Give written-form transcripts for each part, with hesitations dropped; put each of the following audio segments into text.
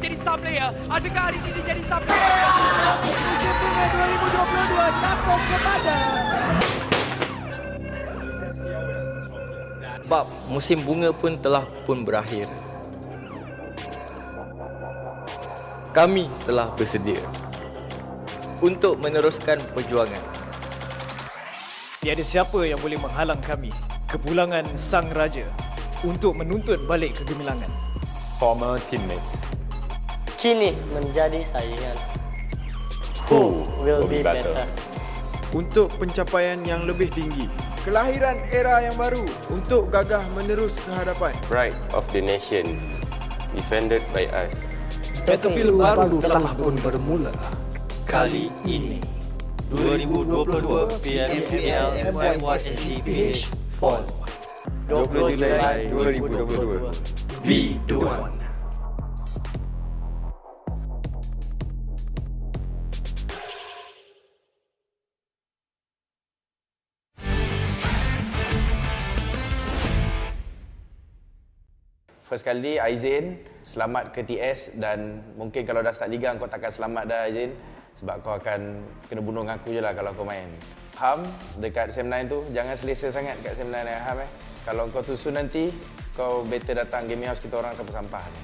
jadi star player? Adakah hari ini dia jadi star player? Musim bunga 2022 jatuh kepada Sebab musim bunga pun telah berakhir. Kami telah bersedia untuk meneruskan perjuangan. Tiada siapa yang boleh menghalang kami, kepulangan Sang Raja, untuk menuntut balik kegemilangan. Former teammates. Kini menjadi saingan. Who will be better? Untuk pencapaian yang lebih tinggi. Kelahiran era yang baru untuk gagah menerus ke hadapan. Pride of the nation, defended by us. Battlefield baru telah pun bermula. Kali ini 2022 PMPL MYSGPH Fall 20 Julai 2022. redONE. First kali Aizin, selamat ke TS dan mungkin kalau dah start liga kau takkan selamat dah Aizin sebab kau akan kena bunuh dengan aku je lah kalau kau main. Ham, dekat SEM9 tu, jangan selesa sangat kat SEM9 Ham Kalau kau tusun nanti, kau better datang gaming house kita orang sampah-sampah je.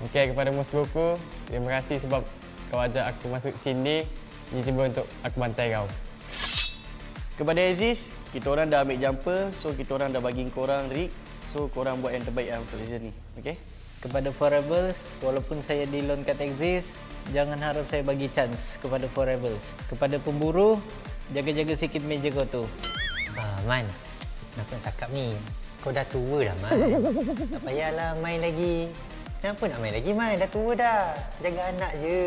Okey, kepada Bosskurr, terima kasih sebab kau ajak aku masuk sini. Ini tiba untuk aku bantai kau. Kepada Aziz, kita orang dah ambil jumper, so kita orang dah bagi korang rig. So korang buat yang terbaik dalam season ni. Okey? Kepada Forever's, walaupun saya di loan kat Exist, jangan harap saya bagi chance kepada Forever's. Kepada pemburu, jaga-jaga sikit meja kau tu. Man, kenapa nak cakap ni? Kau dah tua dah, Man. Tak payahlah main lagi. Kenapa nak main lagi, Man? Dah tua dah. Jaga anak je.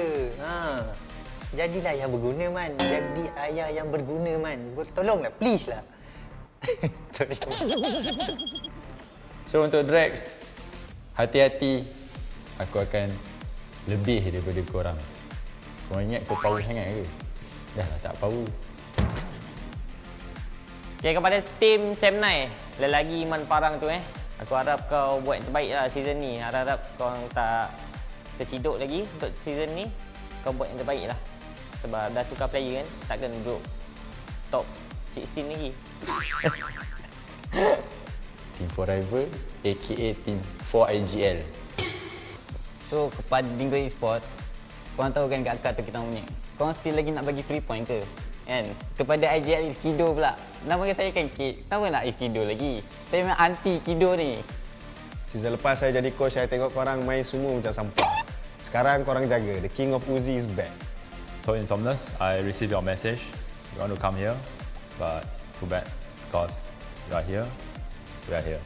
Jadilah yang berguna, Man. Jadi ayah yang berguna, Man. Tolonglah, please lah. Sorry. So untuk Drax, hati-hati, aku akan lebih daripada korang. Korang ingat kau power sangat ke? Dah lah tak power. Okey, kepada tim SEM9, lelaki Iman Farang tu aku harap kau buat yang terbaik lah season ni. Harap kau tak terciduk lagi untuk season ni. Kau buat yang terbaik lah. Sebab dah tukar player kan, takkan duduk top 16 lagi. Team Forever, aka Team 4IGL. So kepada Dingoz Esports, korang tahu kan kat akad tu kita punya, korang still lagi nak bagi free point ke? Kan? Kepada IGL Kido pula, nama saya kan Kid, kenapa nak Kido lagi? Saya memang anti Kido ni. Season lepas saya jadi coach, saya tengok korang main semua macam sampah. Sekarang korang jaga, the King of Uzi is back. So Insomnus, I received your message. You want to come here, but too bad, because you are here. We are here.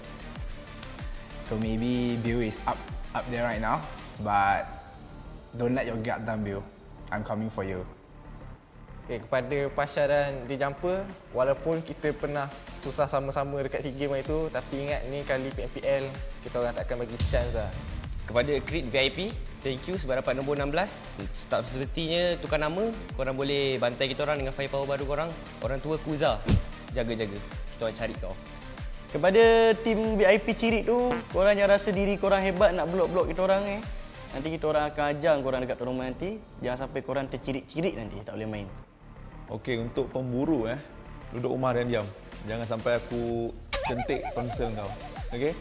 So maybe Bill is up there right now, but don't let your guard down, Bill. I'm coming for you. Okay, kepada Pasha dan The Jumper, walaupun kita pernah susah sama-sama dekat SEA Games itu, tapi ingat ni kali PMPL kita orang takkan bagi chance lah. Kepada Creed VIP, thank you sebab dapat nombor 16. Tak sepertinya tukar nama, korang boleh bantai kita orang dengan firepower baru korang. Orang tua Kuza, jaga-jaga. Kita orang cari kau. Kepada tim VIP cirit tu, korang yang rasa diri korang hebat nak blok-blok kita orang nanti kita orang akan ajar korang dekat tournament nanti. Jangan sampai korang tercirit-cirit nanti, tak boleh main. Okey, untuk pemburu duduk rumah dan diam. Jangan sampai aku centik ponsel kau. Okey?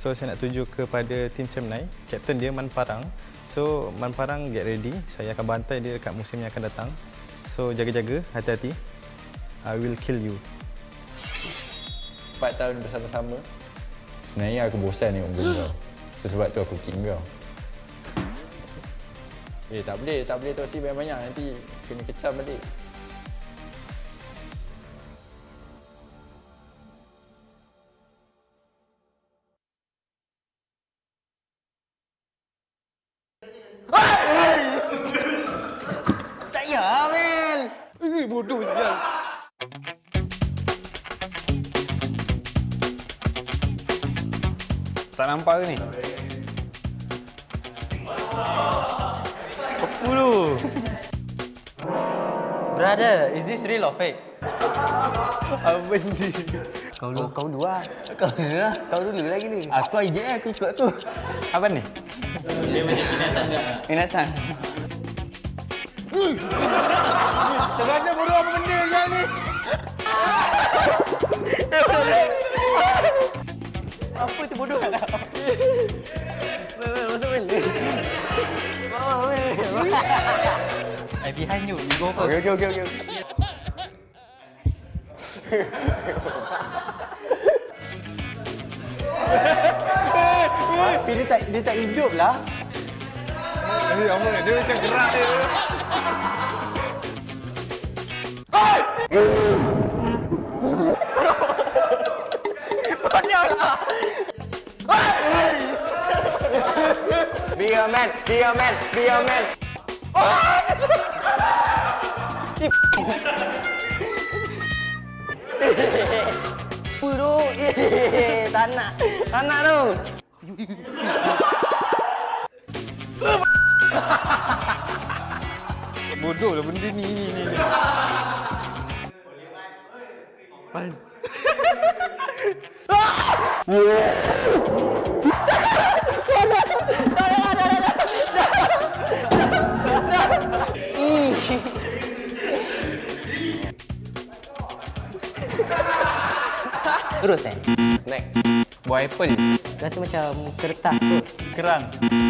So saya nak tunjuk kepada tim SEM9, kapten dia Man Farang. So Man Farang get ready, saya akan bantai dia dekat musim yang akan datang. So jaga-jaga, hati-hati. I will kill you. 4 tahun bersama-sama. Sebenarnya aku bosan tengok benda kau. So sebab tu aku kick kau. Tak boleh toksi banyak-banyak, nanti kena kecam balik. Tak ya, Mel. Bodoh sial. Tak nampak ke ni? Apa lu? Brother, is this real or fake? Apa ni? Kau dulu lah. Kau dulu lagi ni. Aku IJL, aku ikut tu. Apa ni? Dia macam Binatang. Terasa bodoh apa benda yang ni? Apa tu bodoh? Masuk benda. I behind you. You go first. Okay. Tapi dia tak hidup lah. Dia macam gerak dia. Be a man. Bodoh. Tak nak tu. Bodoh lah benda ni. Pan. Terus Snack. Buah apple. Rasa macam kertas kot. Kerang.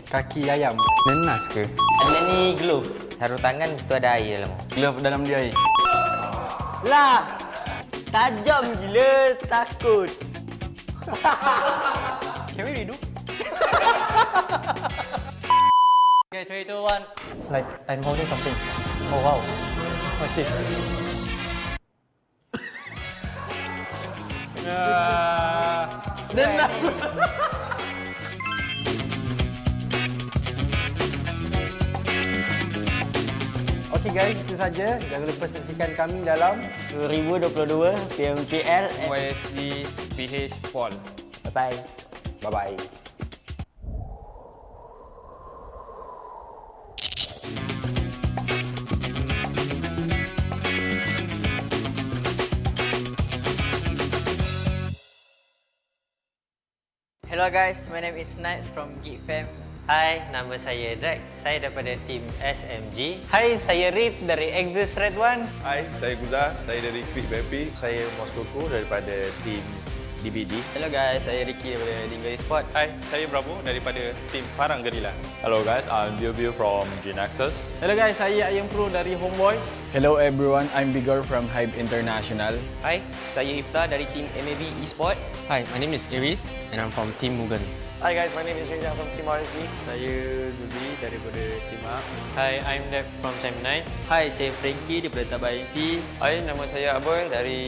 Kaki ayam. Nenas ke? Ada ni glove. Sarung tangan mesti ada air dalam. Glove dalam dia air. Lah. Tajam gila, takut. Can we redo? Okay, 3, 2, 1. Like, I'm holding something. Oh wow. What's this? Nenas. Okay guys, itu saja. Jangan lupa saksikan kami dalam 2022 PMPL MYSGPH Pol. Bye. Bye-bye. Hello guys, my name is Knight from GEEK. Hai, nama saya Drake. Saya daripada tim SMG. Hai, saya Rip dari Exis Red One. Hai, saya Guzar. Saya dari PMPL. Saya Bosskurr daripada tim DBD. Hello guys, saya Ricky daripada Dingoz Esports. Hai, saya Bravo daripada tim Farang Guerilla. Hello guys, I'm Bill from Genexus. Hello guys, saya Ayam Pro dari HomeBois. Hello everyone, I'm Bigger from HYVE International. Hai, saya Iftar dari tim MAB Esports. Hi, my name is Iris and I'm from Team MUGEN. Hi guys, my name is Erangel from Team RSG. Saya Zubi daripada tim MAB. Hi, I'm Deb from Team 9. Hi, saya Frankie daripada Tabah NSEA. Hai, nama saya Abel dari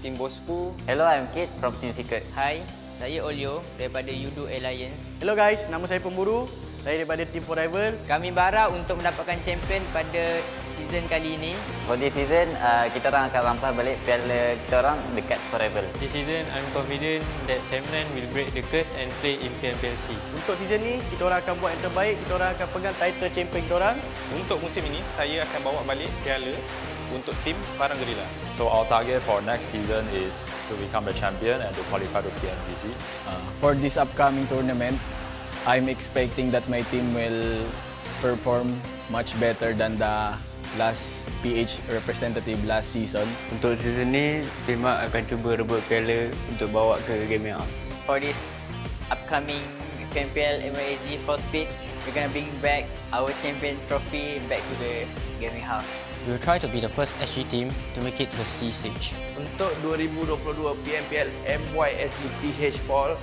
tim Bosskurr. Hello, I'm Kate from Team Secret. Hai, saya Olio daripada Yoodo Alliance. Hello guys, nama saya Pemburu. Saya daripada Team Forever. Kami berharap untuk mendapatkan champion pada season kali ini. For this season, kita orang akan rampas balik piala kita orang dekat Forever. This season, I'm confident that Sam9 will break the curse and play in PMPLC. Untuk season ni, kita orang akan buat yang terbaik. Kita orang akan pegang title champion kita orang. Untuk musim ini, saya akan bawa balik piala untuk tim Farang Guerilla. So our target for next season is to become the champion and to qualify to PMPC. For this upcoming tournament, I'm expecting that my team will perform much better than the last PH representative last season. Untuk season ni, tim MAB akan cuba rebut piala untuk bawa ke Gaming House. For this upcoming PMPL MY Speed, we're gonna bring back our champion trophy back to the Gaming House. We will try to be the first SG team to make it to the C stage. Untuk 2022 PMPL MYSGPH Pol,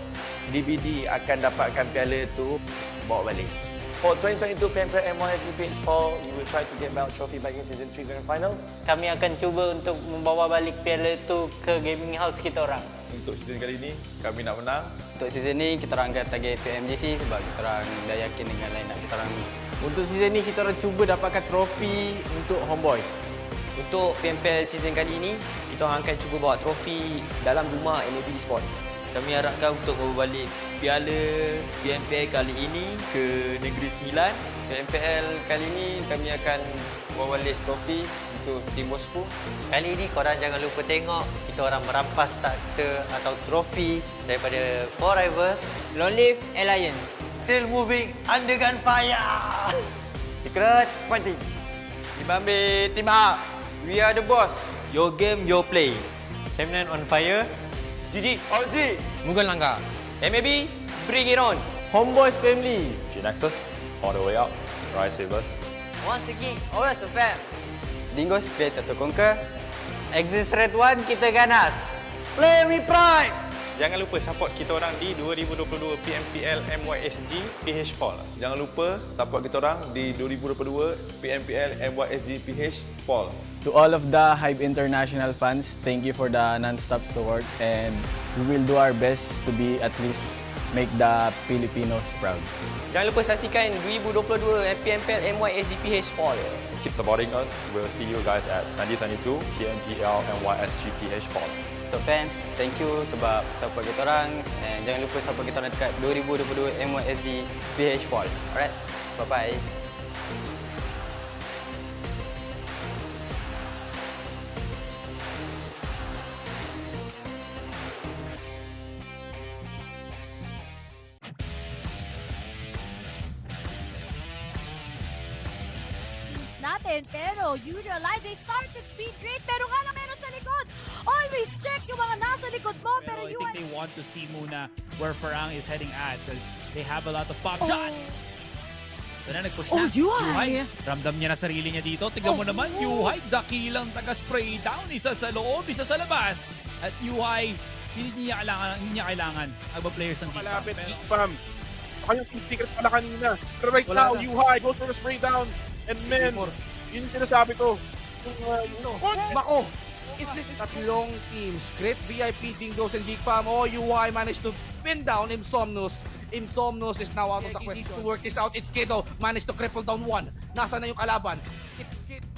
DBD akan dapatkan piala tu bawa balik. For 2022 PMPL MYSGPH Pol, you will try to get belt trophy back in season 3 grand finals. Kami akan cuba untuk membawa balik piala tu ke Gaming House kita orang. Untuk season kali ini, kami nak menang. Untuk season ni, kita orang akan target PMGC sebab kita orang dah yakin dengan line-up kita orang ni. Untuk season ni, kita orang cuba dapatkan trofi untuk HomeBois. Untuk PMPL season kali ini, kita orang akan cuba bawa trofi dalam rumah MAB Esports. Kami harapkan untuk membawa balik piala PMPL kali ini ke Negeri Sembilan. PMPL kali ini, kami akan bawa balik trofi untuk tim Bosskurr. Kali ini korang jangan lupa tengok kita orang merampas takta atau trofi daripada Forever. Long live Alliance. Still moving under gunfire. Secret fighting. Team Ambil, Team A. We are the boss. Your game, your play. Semnan on fire. GG, Aussie. Mugen Langgar. MAB, bring it on. HomeBois family. Genexus, all the way up. Rise with us. Once a geek, always a fan. Dingoz create to conquer. Exist Red One, kita ganas. Play with pride. Jangan lupa support kita orang di 2022 PMPL MYSGPH Fall. Jangan lupa support kita orang di 2022 PMPL MYSGPH Fall. To all of the HYVE International fans, thank you for the non-stop support and we will do our best to be at least make the Filipinos proud. Jangan lupa saksikan 2022 PMPL MYSGPH Fall. Keep supporting us. We'll see you guys at 2022 PMPL MYSGPH Fall. Untuk fans, thank you sebab support kita orang. And jangan lupa support kita orang dekat 2022 MYSGPH Fall. Alright, bye-bye. Natin, pero Yoodo Alliance, they started speed great, pero nga lang meron sa likod. Always check yung mga nasa likod mo, pero I think they want to see muna where Farang is heading at because they have a lot of pop shots. So na nag-push na. Yuhai. Ramdam niya na sarili niya dito. Tignan mo naman, Yuhai, dakilang taga-spray down. Isa sa loob, isa sa labas. At Yuhai, hindi niya kailangan ang players ng GEEK. Malapit, GEEK fam. Baka yung team secret pala kanina. Pero right now, Yuhai goes for the spray down. And men, yun yung sinasabi ko. Mako! Tatlong teams, Great VIP, Dingoz, and GEEK fam. UI managed to pin down Insomnus. Insomnus is now out of the question. He needs to work this out. It's Kido, managed to cripple down one. Nasa na yung kalaban? It's Kido.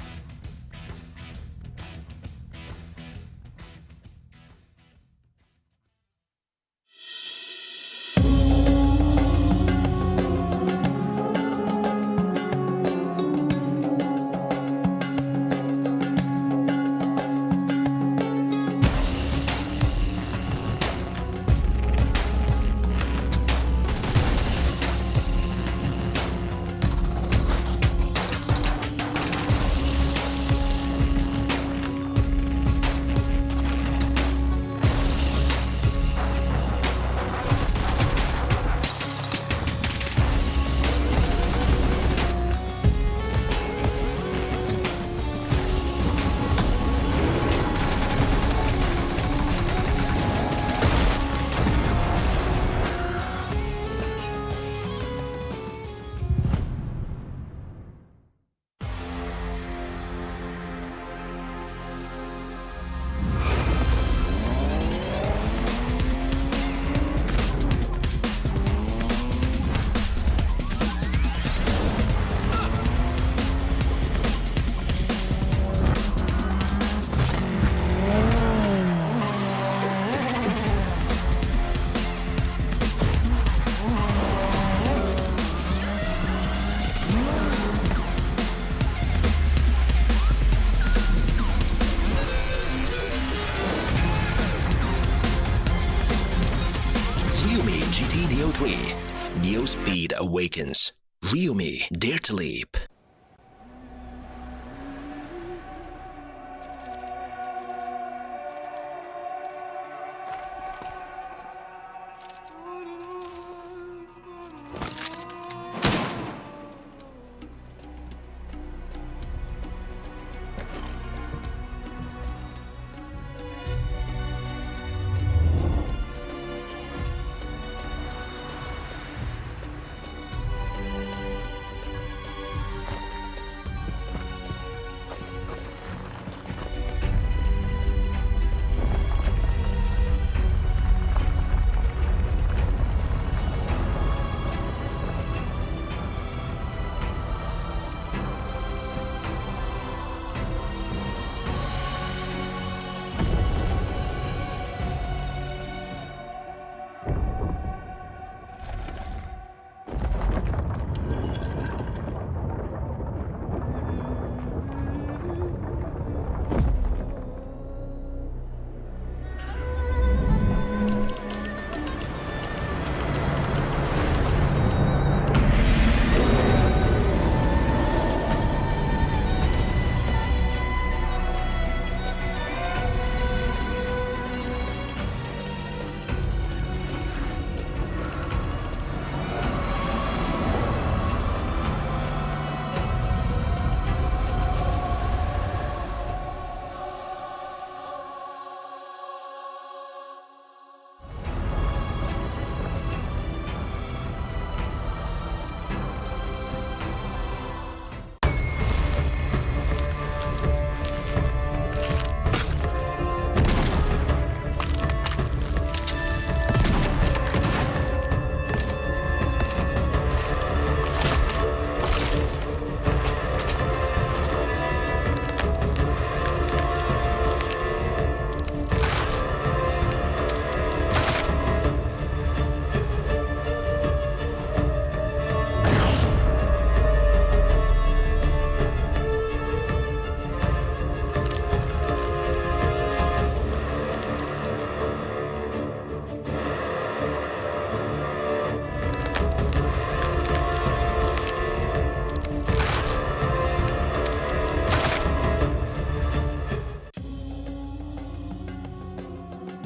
Neo Speed awakens. Ryumi, dare to leap.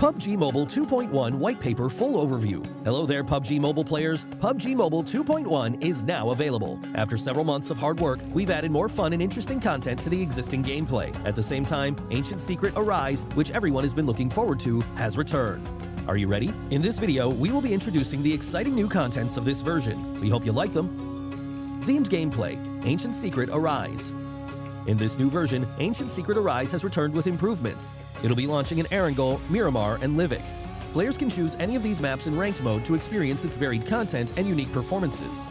PUBG Mobile 2.1 White Paper Full Overview. Hello there, PUBG Mobile players. PUBG Mobile 2.1 is now available. After several months of hard work, we've added more fun and interesting content to the existing gameplay. At the same time, Ancient Secret Arise, which everyone has been looking forward to, has returned. Are you ready? In this video, we will be introducing the exciting new contents of this version. We hope you like them. Themed gameplay, Ancient Secret Arise. In this new version, Ancient Secret Arise has returned with improvements. It'll be launching in Erangel, Miramar, and Livik. Players can choose any of these maps in ranked mode to experience its varied content and unique performances.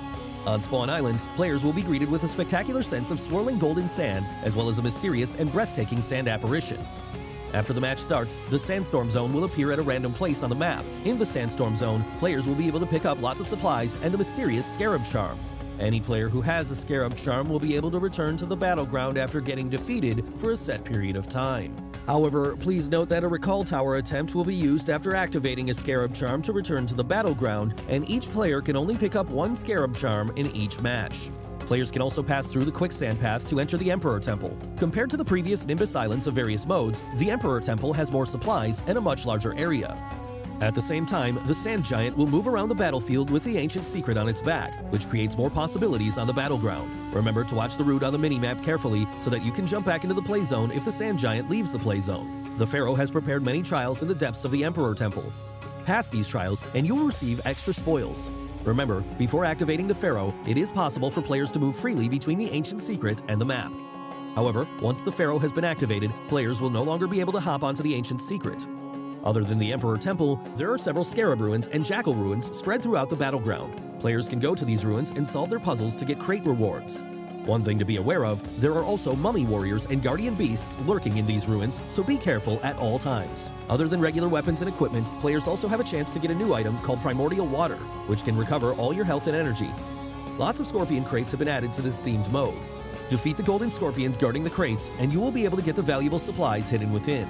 On Spawn Island, players will be greeted with a spectacular sense of swirling golden sand, as well as a mysterious and breathtaking sand apparition. After the match starts, the Sandstorm Zone will appear at a random place on the map. In the Sandstorm Zone, players will be able to pick up lots of supplies and a mysterious Scarab Charm. Any player who has a Scarab Charm will be able to return to the battleground after getting defeated for a set period of time. However, please note that a Recall Tower attempt will be used after activating a Scarab Charm to return to the battleground, and each player can only pick up one Scarab Charm in each match. Players can also pass through the Quicksand Path to enter the Emperor Temple. Compared to the previous Nimbus Islands of various modes, the Emperor Temple has more supplies and a much larger area. At the same time, the Sand Giant will move around the battlefield with the Ancient Secret on its back, which creates more possibilities on the battleground. Remember to watch the route on the minimap carefully so that you can jump back into the play zone if the Sand Giant leaves the play zone. The Pharaoh has prepared many trials in the depths of the Emperor Temple. Pass these trials and you'll receive extra spoils. Remember, before activating the Pharaoh, it is possible for players to move freely between the Ancient Secret and the map. However, once the Pharaoh has been activated, players will no longer be able to hop onto the Ancient Secret. Other than the Emperor Temple, there are several Scarab Ruins and Jackal Ruins spread throughout the battleground. Players can go to these ruins and solve their puzzles to get crate rewards. One thing to be aware of, there are also Mummy Warriors and Guardian Beasts lurking in these ruins, so be careful at all times. Other than regular weapons and equipment, players also have a chance to get a new item called Primordial Water, which can recover all your health and energy. Lots of Scorpion crates have been added to this themed mode. Defeat the Golden Scorpions guarding the crates, and you will be able to get the valuable supplies hidden within.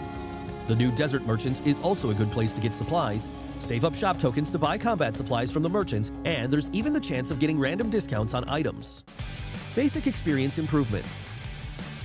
The new Desert Merchant is also a good place to get supplies. Save up shop tokens to buy combat supplies from the merchant, and there's even the chance of getting random discounts on items. Basic experience improvements.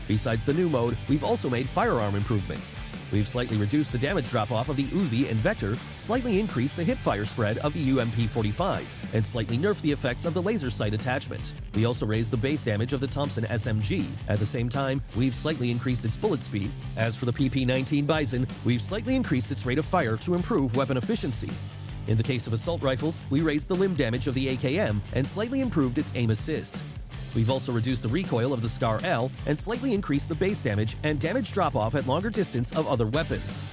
Besides the new mode, we've also made firearm improvements. We've slightly reduced the damage drop-off of the Uzi and Vector, slightly increased the hipfire spread of the UMP-45, and slightly nerfed the effects of the laser sight attachment. We also raised the base damage of the Thompson SMG. At the same time, we've slightly increased its bullet speed. As for the PP-19 Bison, we've slightly increased its rate of fire to improve weapon efficiency. In the case of assault rifles, we raised the limb damage of the AKM and slightly improved its aim assist. We've also reduced the recoil of the Scar L and slightly increased the base damage and damage drop-off at longer distance of other weapons.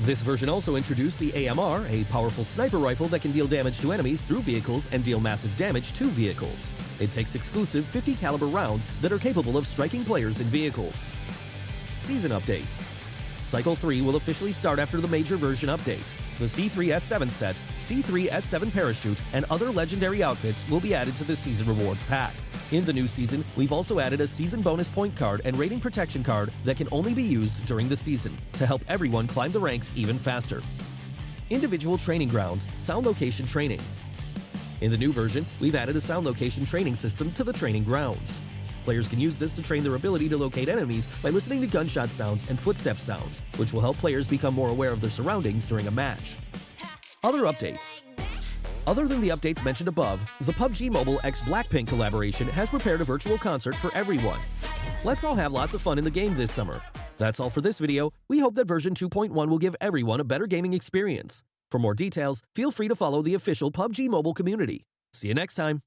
This version also introduced the AMR, a powerful sniper rifle that can deal damage to enemies through vehicles and deal massive damage to vehicles. It takes exclusive 50 caliber rounds that are capable of striking players in vehicles. Season updates. Cycle 3 will officially start after the major version update. The C3S7 set, C3S7 parachute, and other legendary outfits will be added to the Season Rewards pack. In the new season, we've also added a season bonus point card and rating protection card that can only be used during the season to help everyone climb the ranks even faster. Individual training grounds, sound location training. In the new version, we've added a sound location training system to the training grounds. Players can use this to train their ability to locate enemies by listening to gunshot sounds and footstep sounds, which will help players become more aware of their surroundings during a match. Other updates. Other than the updates mentioned above, the PUBG Mobile x Blackpink collaboration has prepared a virtual concert for everyone. Let's all have lots of fun in the game this summer. That's all for this video. We hope that version 2.1 will give everyone a better gaming experience. For more details, feel free to follow the official PUBG Mobile community. See you next time.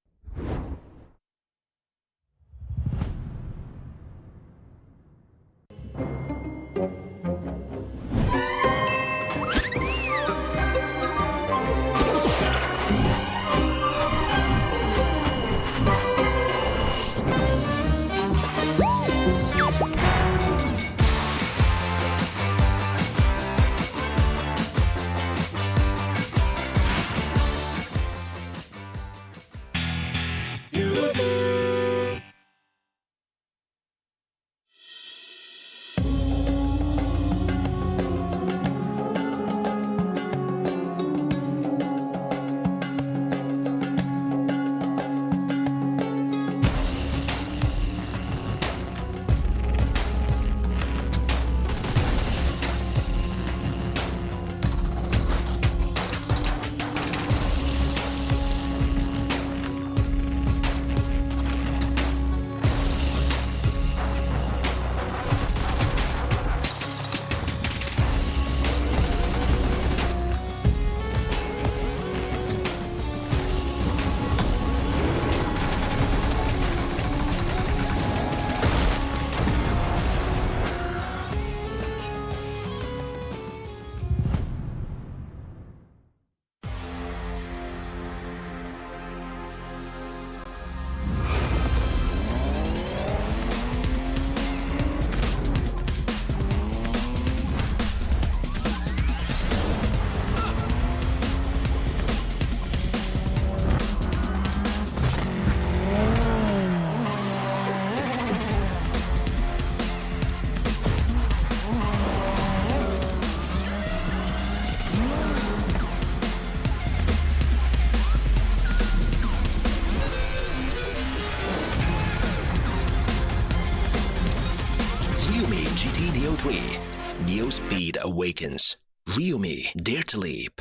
Neo 3. Neo Speed Awakens. Ryumi, Dare to Leap.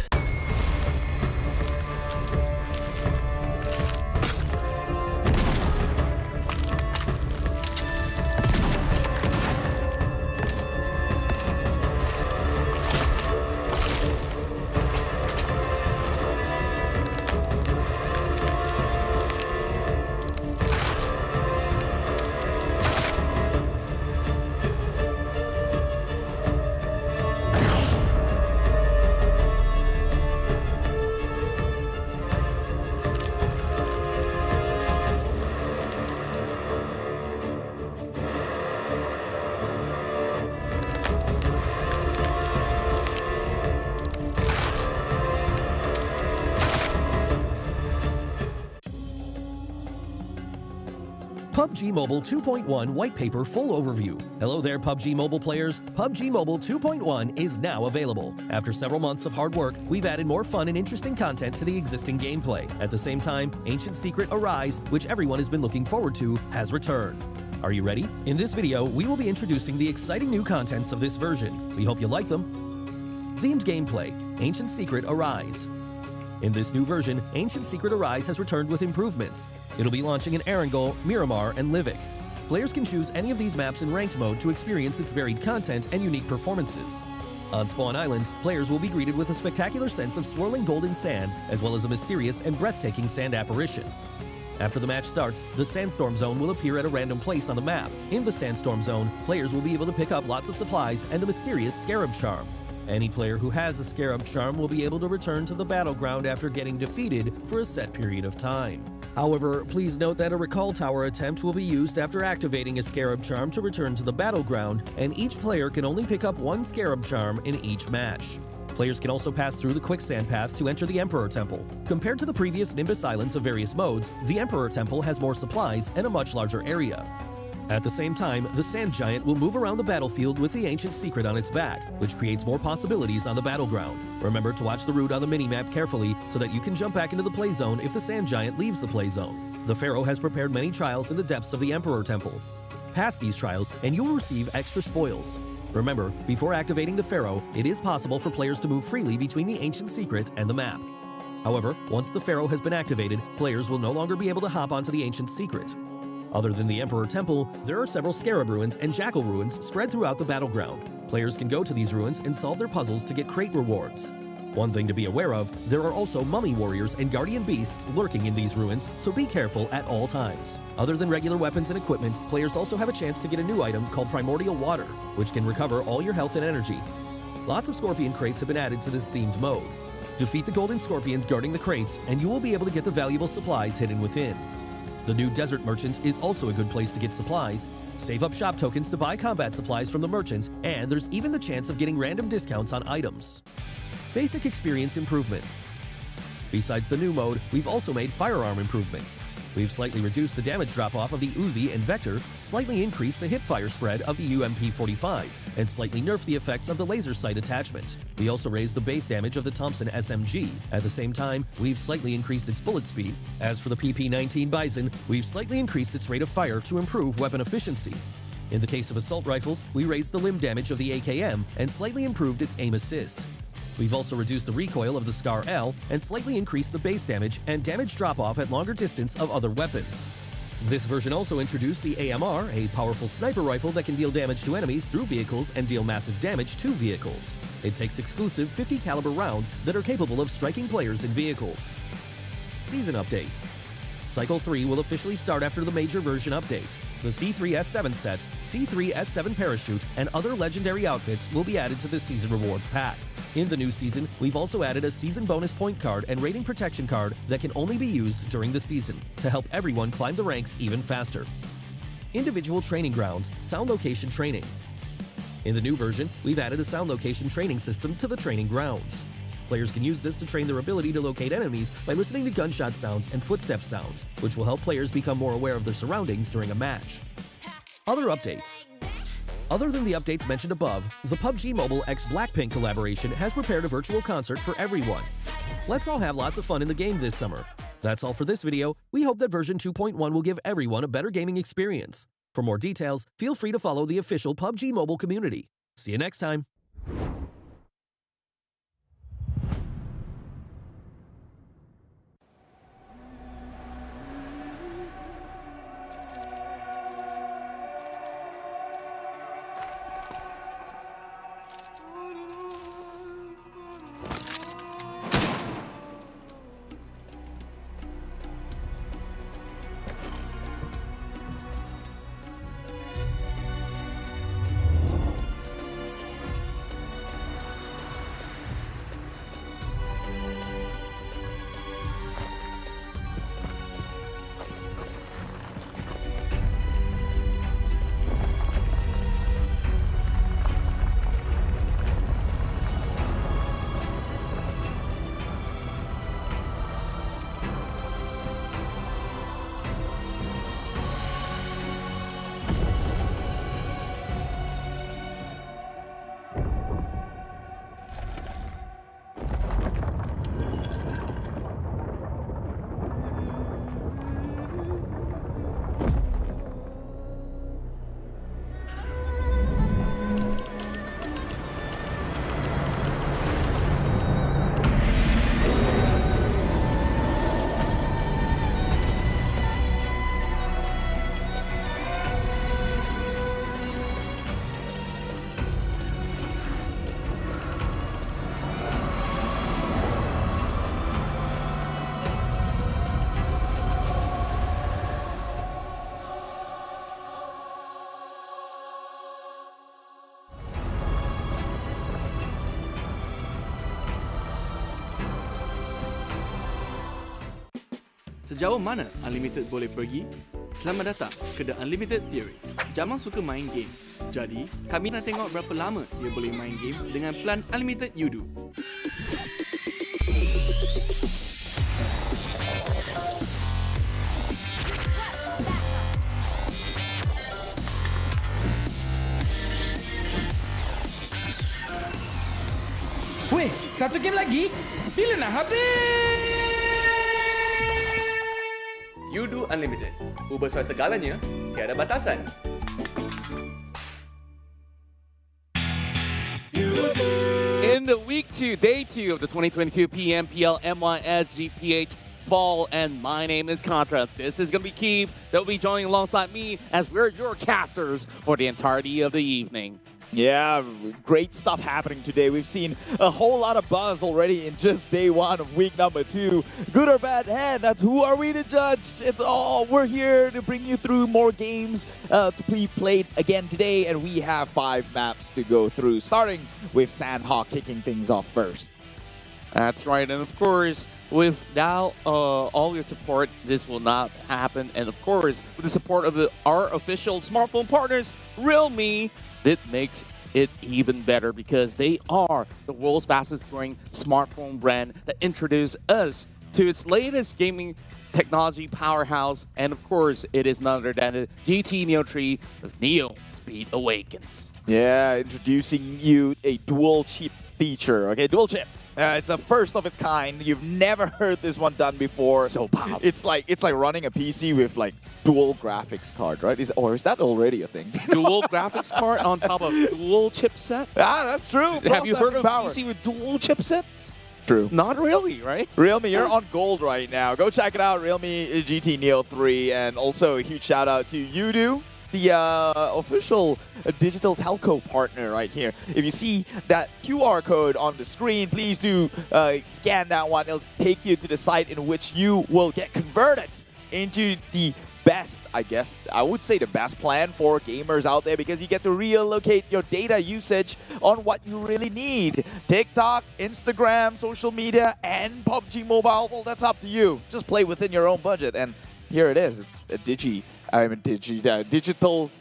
PUBG Mobile 2.1 White Paper Full Overview. Hello there, PUBG Mobile players. PUBG Mobile 2.1 is now available. After several months of hard work, we've added more fun and interesting content to the existing gameplay. At the same time, Ancient Secret Arise, which everyone has been looking forward to, has returned. Are you ready? In this video, we will be introducing the exciting new contents of this version. We hope you like them. Themed gameplay, Ancient Secret Arise. In this new version, Ancient Secret Arise has returned with improvements. It'll be launching in Erangel, Miramar, and Livik. Players can choose any of these maps in ranked mode to experience its varied content and unique performances. On Spawn Island, players will be greeted with a spectacular sense of swirling golden sand, as well as a mysterious and breathtaking sand apparition. After the match starts, the Sandstorm Zone will appear at a random place on the map. In the Sandstorm Zone, players will be able to pick up lots of supplies and a mysterious Scarab Charm. Any player who has a Scarab Charm will be able to return to the battleground after getting defeated for a set period of time. However, please note that a Recall Tower attempt will be used after activating a Scarab Charm to return to the battleground, and each player can only pick up one Scarab Charm in each match. Players can also pass through the Quicksand Path to enter the Emperor Temple. Compared to the previous Nimbus Islands of various modes, the Emperor Temple has more supplies and a much larger area. At the same time, the Sand Giant will move around the battlefield with the Ancient Secret on its back, which creates more possibilities on the battleground. Remember to watch the route on the minimap carefully so that you can jump back into the play zone if the Sand Giant leaves the play zone. The Pharaoh has prepared many trials in the depths of the Emperor Temple. Pass these trials and you will receive extra spoils. Remember, before activating the Pharaoh, it is possible for players to move freely between the Ancient Secret and the map. However, once the Pharaoh has been activated, players will no longer be able to hop onto the Ancient Secret. Other than the Emperor Temple, there are several Scarab Ruins and Jackal Ruins spread throughout the battleground. Players can go to these ruins and solve their puzzles to get crate rewards. One thing to be aware of, there are also Mummy Warriors and Guardian Beasts lurking in these ruins, so be careful at all times. Other than regular weapons and equipment, players also have a chance to get a new item called Primordial Water, which can recover all your health and energy. Lots of Scorpion crates have been added to this themed mode. Defeat the Golden Scorpions guarding the crates, and you will be able to get the valuable supplies hidden within. The new Desert Merchant is also a good place to get supplies. Save up shop tokens to buy combat supplies from the merchant, and there's even the chance of getting random discounts on items. Basic experience improvements. Besides the new mode, we've also made firearm improvements. We've slightly reduced the damage drop-off of the Uzi and Vector, slightly increased the hipfire spread of the UMP-45, and slightly nerfed the effects of the laser sight attachment. We also raised the base damage of the Thompson SMG. At the same time, we've slightly increased its bullet speed. As for the PP-19 Bison, we've slightly increased its rate of fire to improve weapon efficiency. In the case of assault rifles, we raised the limb damage of the AKM and slightly improved its aim assist. We've also reduced the recoil of the Scar L and slightly increased the base damage and damage drop-off at longer distance of other weapons. This version also introduced the AMR, a powerful sniper rifle that can deal damage to enemies through vehicles and deal massive damage to vehicles. It takes exclusive 50 caliber rounds that are capable of striking players in vehicles. Season updates. Cycle 3 will officially start after the major version update. The C3S7 set, C3S7 parachute, and other legendary outfits will be added to the Season Rewards pack. In the new season, we've also added a season bonus point card and rating protection card that can only be used during the season to help everyone climb the ranks even faster. Individual training grounds, sound location training. In the new version, we've added a sound location training system to the training grounds. Players can use this to train their ability to locate enemies by listening to gunshot sounds and footstep sounds, which will help players become more aware of their surroundings during a match. Other updates. Other than the updates mentioned above, the PUBG Mobile x Blackpink collaboration has prepared a virtual concert for everyone. Let's all have lots of fun in the game this summer. That's all for this video. We hope that version 2.1 will give everyone a better gaming experience. For more details, feel free to follow the official PUBG Mobile community. See you next time. Sejauh mana Unlimited boleh pergi? Selamat datang ke The Unlimited Theory. Jamal suka main game. Jadi, kami nak tengok berapa lama dia boleh main game dengan plan Unlimited Yoodo. Weh, satu game lagi? Bila nak habis? Yoodo Unlimited. Ubah soal segalanya, tiada batasan. In the week 2, day 2 of the 2022 PMPL MYSGPH Fall, and my name is Contra. This is going to be Keith that will be joining alongside me as we're your casters for the entirety of the evening. Yeah, great stuff happening today. We've seen a whole lot of buzz already in just day 1 of week number 2. Good or bad head, that's who are we to judge? It's all, we're here to bring you through more games to be played again today, and we have 5 maps to go through, starting with Sanhok kicking things off first. That's right, and of course, without all your support, this will not happen. And of course, with the support of our official smartphone partners, Realme, it makes it even better because they are the world's fastest growing smartphone brand that introduced us to its latest gaming technology powerhouse. And of course, it is none other than the GT Neo 3 with Neo Speed Awakens. Yeah, introducing you a dual chip feature. Okay, dual chip. It's a first of its kind. You've never heard this one done before. So powerful. It's like running a PC with like dual graphics card, right? Or is that already a thing? Dual graphics card on top of dual chipset? Ah, that's true. Have you heard of PC with dual chipsets? True. Not really, right? Realme, you're on gold right now. Go check it out, Realme GT Neo 3. And also a huge shout out to Yoodo, the official digital telco partner right here. If you see that QR code on the screen, please do scan that one. It'll take you to the site in which you will get converted into the best, I guess, I would say the best plan for gamers out there, because you get to reallocate your data usage on what you really need. TikTok, Instagram, social media, and PUBG Mobile, well, that's up to you. Just play within your own budget, and here it is. It's a digital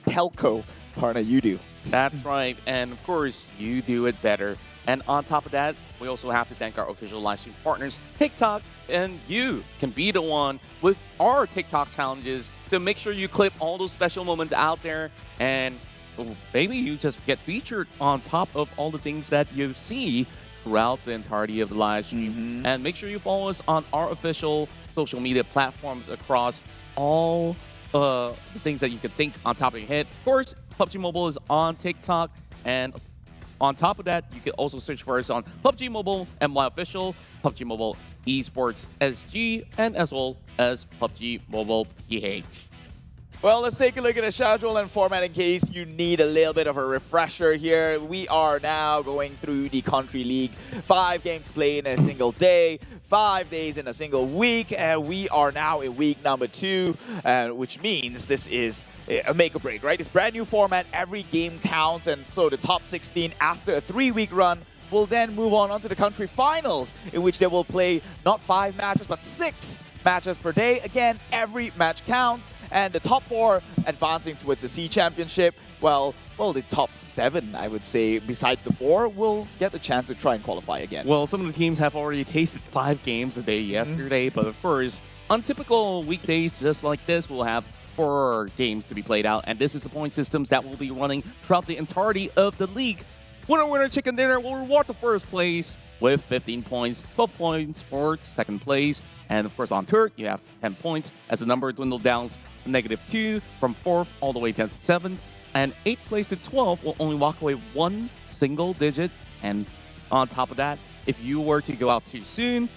telco partner, Yoodo. That's right, and of course, you do it better. And on top of that, we also have to thank our official live stream partners, TikTok, and you can be the one with our TikTok challenges. So make sure you clip all those special moments out there, and maybe you just get featured on top of all the things that you see throughout the entirety of the live stream. And make sure you follow us on our official social media platforms across all the things that you can think on top of your head. Of course, PUBG Mobile is on TikTok, and On top of that, you can also search for us on PUBG Mobile MY Official, PUBG Mobile Esports SG, and as well as PUBG Mobile PH. Well, let's take a look at the schedule and format in case you need a little bit of a refresher here. We are now going through the Country League. 5 games played in a single day, 5 days in a single week, and we are now in week number 2, which means this is a make or break, right? It's brand new format, every game counts, and so the top 16 after a 3-week run will then move on to the country finals, in which they will play not 5 matches, but 6 matches per day. Again, every match counts. And the top 4 advancing towards the C Championship, well, the top 7, I would say, besides the 4, will get the chance to try and qualify again. Well, some of the teams have already tasted 5 games a day yesterday, but of course, on typical weekdays just like this, we'll have 4 games to be played out, and this is the point systems that will be running throughout the entirety of the league. Winner, chicken dinner will reward the first place with 15 points, 12 points for second place, and of course on third, you have 10 points as the number dwindles down -2 from 4th all the way to 7th, and 8th place to 12th will only walk away 1 single digit. And on top of that, if you were to go out too soon,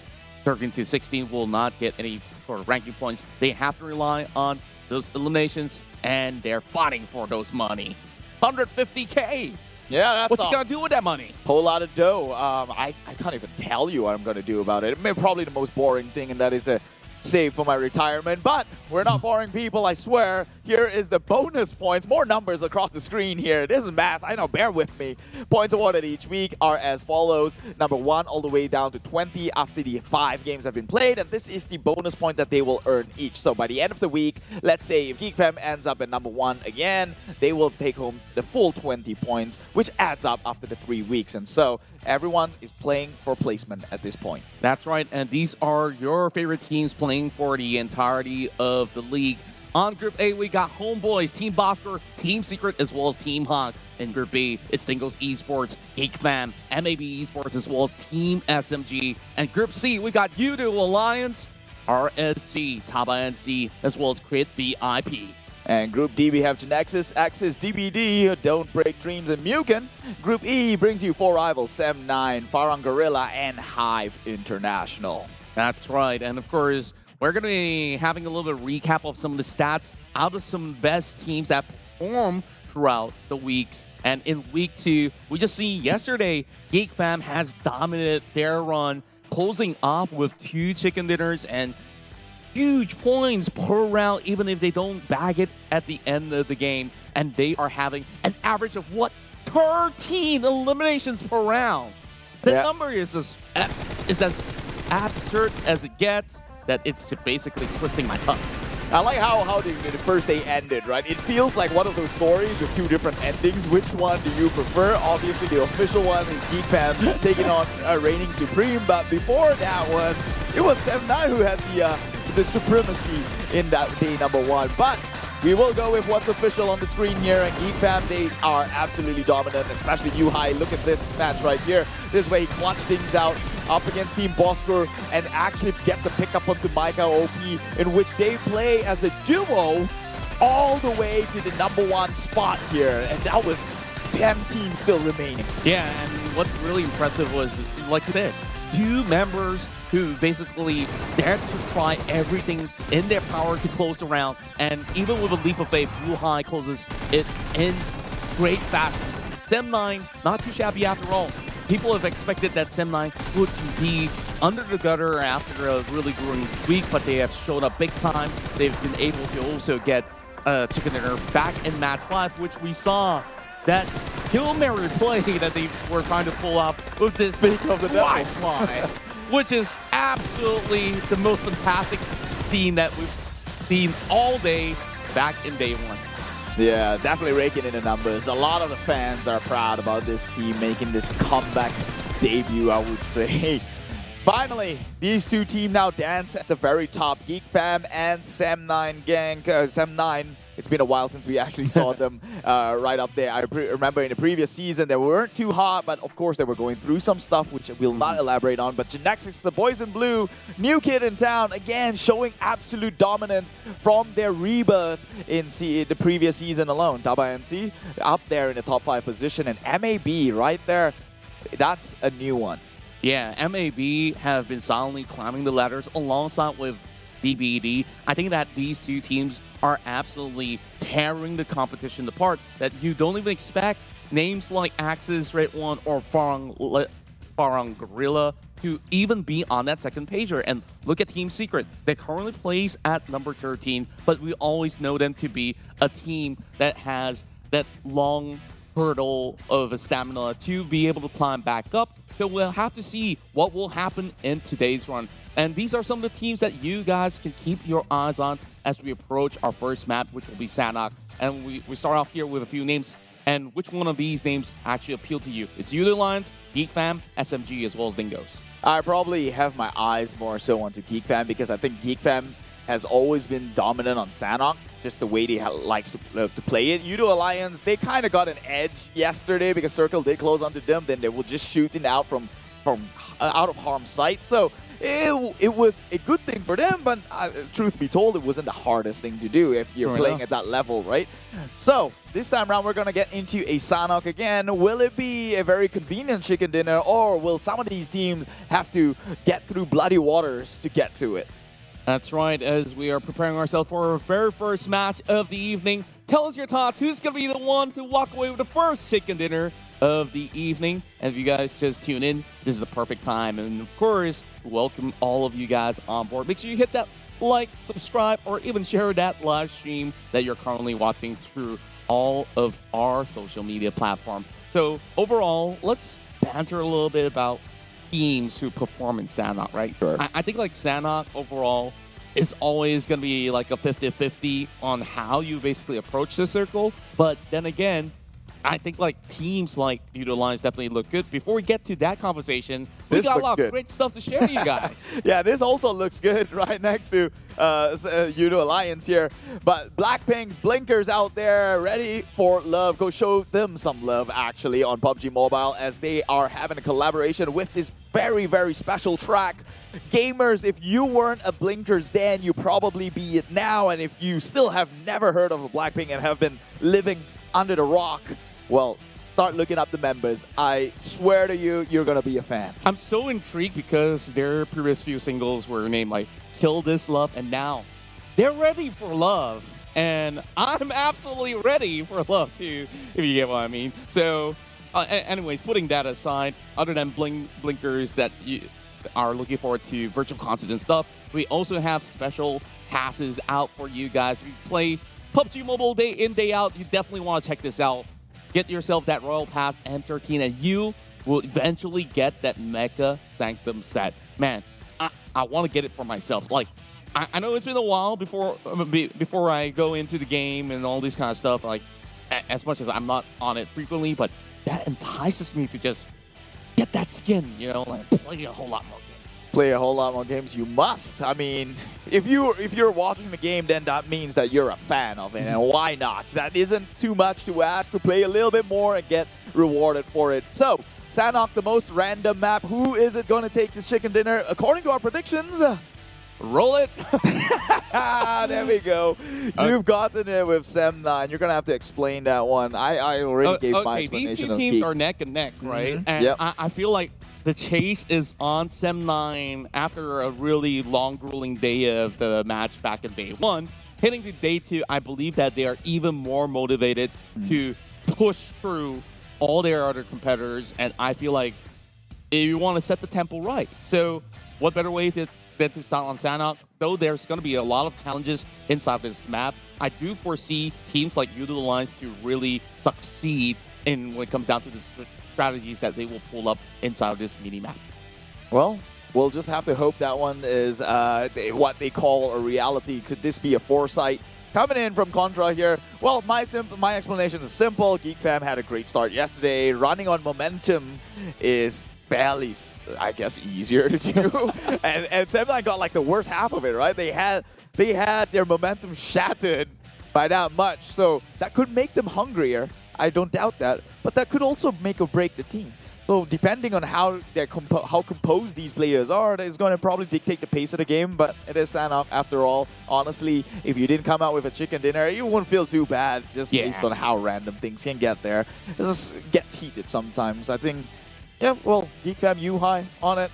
13th to 16th will not get any sort of ranking points. They have to rely on those eliminations, and they're fighting for those money. 150K! Yeah, that's what you gonna do with that money? Whole lot of dough. I can't even tell you what I'm gonna do about it. I mean, probably the most boring thing, and that is a save for my retirement. But we're not boring people, I swear. Here is the bonus points. More numbers across the screen here. This is math. I know, bear with me. Points awarded each week are as follows. Number 1 all the way down to 20 after the 5 games have been played. And this is the bonus point that they will earn each. So by the end of the week, let's say if GeekFam ends up at number 1 again, they will take home the full 20 points, which adds up after the 3 weeks. And so everyone is playing for placement at this point. That's right. And these are your favorite teams playing for the entirety of the league. On Group A, we got HomeBois, Team Bosskurr, Team Secret, as well as Team Hawk. In Group B, it's Dingoz Esports, GEEK, MAB Esports, as well as Team SMG. And Group C, we got Yoodo Alliance, RSG, Tabah NSEA, as well as Crit VIP. And Group D, we have Genexus, Axis, DBD, Don't Break Dreams, and MUGEN. Group E brings you 4 rivals, SEM9, Farang Guerilla, and HYVE International. That's right. And of course, we're going to be having a little bit of recap of some of the stats out of some best teams that perform throughout the weeks. And in week 2, we just see yesterday, GeekFam has dominated their run, closing off with 2 chicken dinners and huge points per round, even if they don't bag it at the end of the game. And they are having an average of, 13 eliminations per round. The number is as absurd as it gets, that it's basically twisting my tongue. I like how the first day ended, right? It feels like one of those stories with 2 different endings. Which one do you prefer? Obviously, the official one is GeekFam taking on reigning supreme, but before that one, it was SEM9 who had the supremacy in that day number 1. But we will go with what's official on the screen here, and GeekFam, they are absolutely dominant, especially Yuhai. Look at this match right here. This is where he clutched things out up against Team Bosskurr and actually gets a pickup onto Micah OP, in which they play as a duo all the way to the number 1 spot here, and that was 10 teams still remaining. Yeah, and what's really impressive was, like I said, 2 members who basically dared to try everything in their power to close the round, and even with a leap of faith, Yuhai closes it in great fashion. SEM9, not too shabby after all. People have expected that SEM9 would be under the gutter after a really grueling week, but they have showed up big time. They've been able to also get Chicken Dinner back in match 5, which we saw that Hail Mary play that they were trying to pull up with this Wi-Fi, which is absolutely the most fantastic scene that we've seen all day back in day 1. Yeah, definitely raking in the numbers. A lot of the fans are proud about this team making this comeback debut, I would say. Finally, these 2 teams now dance at the very top. GeekFam and SEM9 gang, SEM9 It's been a while since we actually saw them right up there. I remember in the previous season, they weren't too hot, but of course they were going through some stuff, which we'll not elaborate on. But Genexus, the boys in blue, new kid in town, again, showing absolute dominance from their rebirth in the previous season alone. Tabah NSEA up there in the top 5 position, and MAB right there, that's a new one. Yeah, MAB have been silently climbing the ladders alongside with DBD. I think that these two teams are absolutely tearing the competition apart that you don't even expect names like Axis, redONE, or Farang Guerilla to even be on that second pager. And look at Team Secret. They currently plays at number 13, but we always know them to be a team that has that long hurdle of a stamina to be able to climb back up. So we'll have to see what will happen in today's run. And these are some of the teams that you guys can keep your eyes on as we approach our first map, which will be Sanhok. And we start off here with a few names. And which one of these names actually appeal to you? It's Yoodo Alliance, GEEK Fam, SMG, as well as Dingoz. I probably have my eyes more so onto GEEK Fam because I think GEEK Fam has always been dominant on Sanhok, just the way they likes to play it. Yoodo Alliance, they kind of got an edge yesterday because Circle did close onto them, then they were just shooting out from out of harm's sight. So it was a good thing for them, but truth be told, it wasn't the hardest thing to do if you're playing at that level, right? So this time around, we're going to get into a Sanhok again. Will it be a very convenient chicken dinner, or will some of these teams have to get through bloody waters to get to it? That's right, as we are preparing ourselves for our very first match of the evening. Tell us your thoughts. Who's going to be the one to walk away with the first chicken dinner of the evening? And if you guys just tune in, this is the perfect time. And of course, welcome all of you guys on board. Make sure you hit that like, subscribe, or even share that live stream that you're currently watching through all of our social media platform. So overall, let's banter a little bit about teams who perform in Sanhok, right? Sure. I think like Sanhok overall is always going to be like a 50-50 on how you basically approach the circle. But then again, I think like teams like Yoodo Alliance definitely look good. Before we get to that conversation, we got a lot of great stuff to share to you guys. Yeah, this also looks good right next to Yoodo Alliance here. But Blackpink's blinkers out there ready for love. Go show them some love actually on PUBG Mobile as they are having a collaboration with this very, very special track. Gamers, if you weren't a blinkers then, you probably be it now. And if you still have never heard of a Blackpink and have been living under the rock, well, start looking up the members. I swear to you, you're going to be a fan. I'm so intrigued because their previous few singles were named like Kill This Love, and now they're ready for love. And I'm absolutely ready for love too, if you get what I mean. So anyways, putting that aside, other than blinkers that you are looking forward to virtual concerts and stuff, we also have special passes out for you guys. If you play PUBG Mobile day in, day out, you definitely want to check this out. Get yourself that Royal Pass M13 and you will eventually get that Mecha Sanctum set. Man, I want to get it for myself. Like, I know it's been a while before I go into the game and all this kind of stuff. Like, as much as I'm not on it frequently, but that entices me to just get that skin, you know, like play a whole lot more. Play a whole lot more games. You must. I mean, if you're watching the game, then that means that you're a fan of it, and why not? That isn't too much to ask to play a little bit more and get rewarded for it. So, Sanhok, the most random map. Who is it going to take this chicken dinner? According to our predictions, roll it. There we go. You've gotten it with Sem9. You're going to have to explain that one. I already gave my explanation. These two teams are neck and neck, right? And I feel like the chase is on Sem9 after a really long, grueling day of the match back in day 1. Heading to day 2, I believe that they are even more motivated to push through all their other competitors, and I feel like you want to set the tempo right. So what better way than to start on Sanhok? Though there's going to be a lot of challenges inside this map, I do foresee teams like Yoodo Alliance to really succeed in when it comes down to the strategies that they will pull up inside of this mini-map. Well, we'll just have to hope that one is what they call a reality. Could this be a foresight? Coming in from Contra here, well, my explanation is simple. GEEK Fam had a great start yesterday. Running on momentum is fairly, I guess, easier to do. and Sem9 got like the worst half of it, right? They had their momentum shattered by that much. So that could make them hungrier. I don't doubt that. But that could also make or break the team. So depending on how how composed these players are, that is going to probably dictate the pace of the game. But it is Sanhok after all. Honestly, if you didn't come out with a chicken dinner, you won't feel too bad just based on how random things can get there. It just gets heated sometimes. I think, yeah, well, GEEK Fam, U-High on it.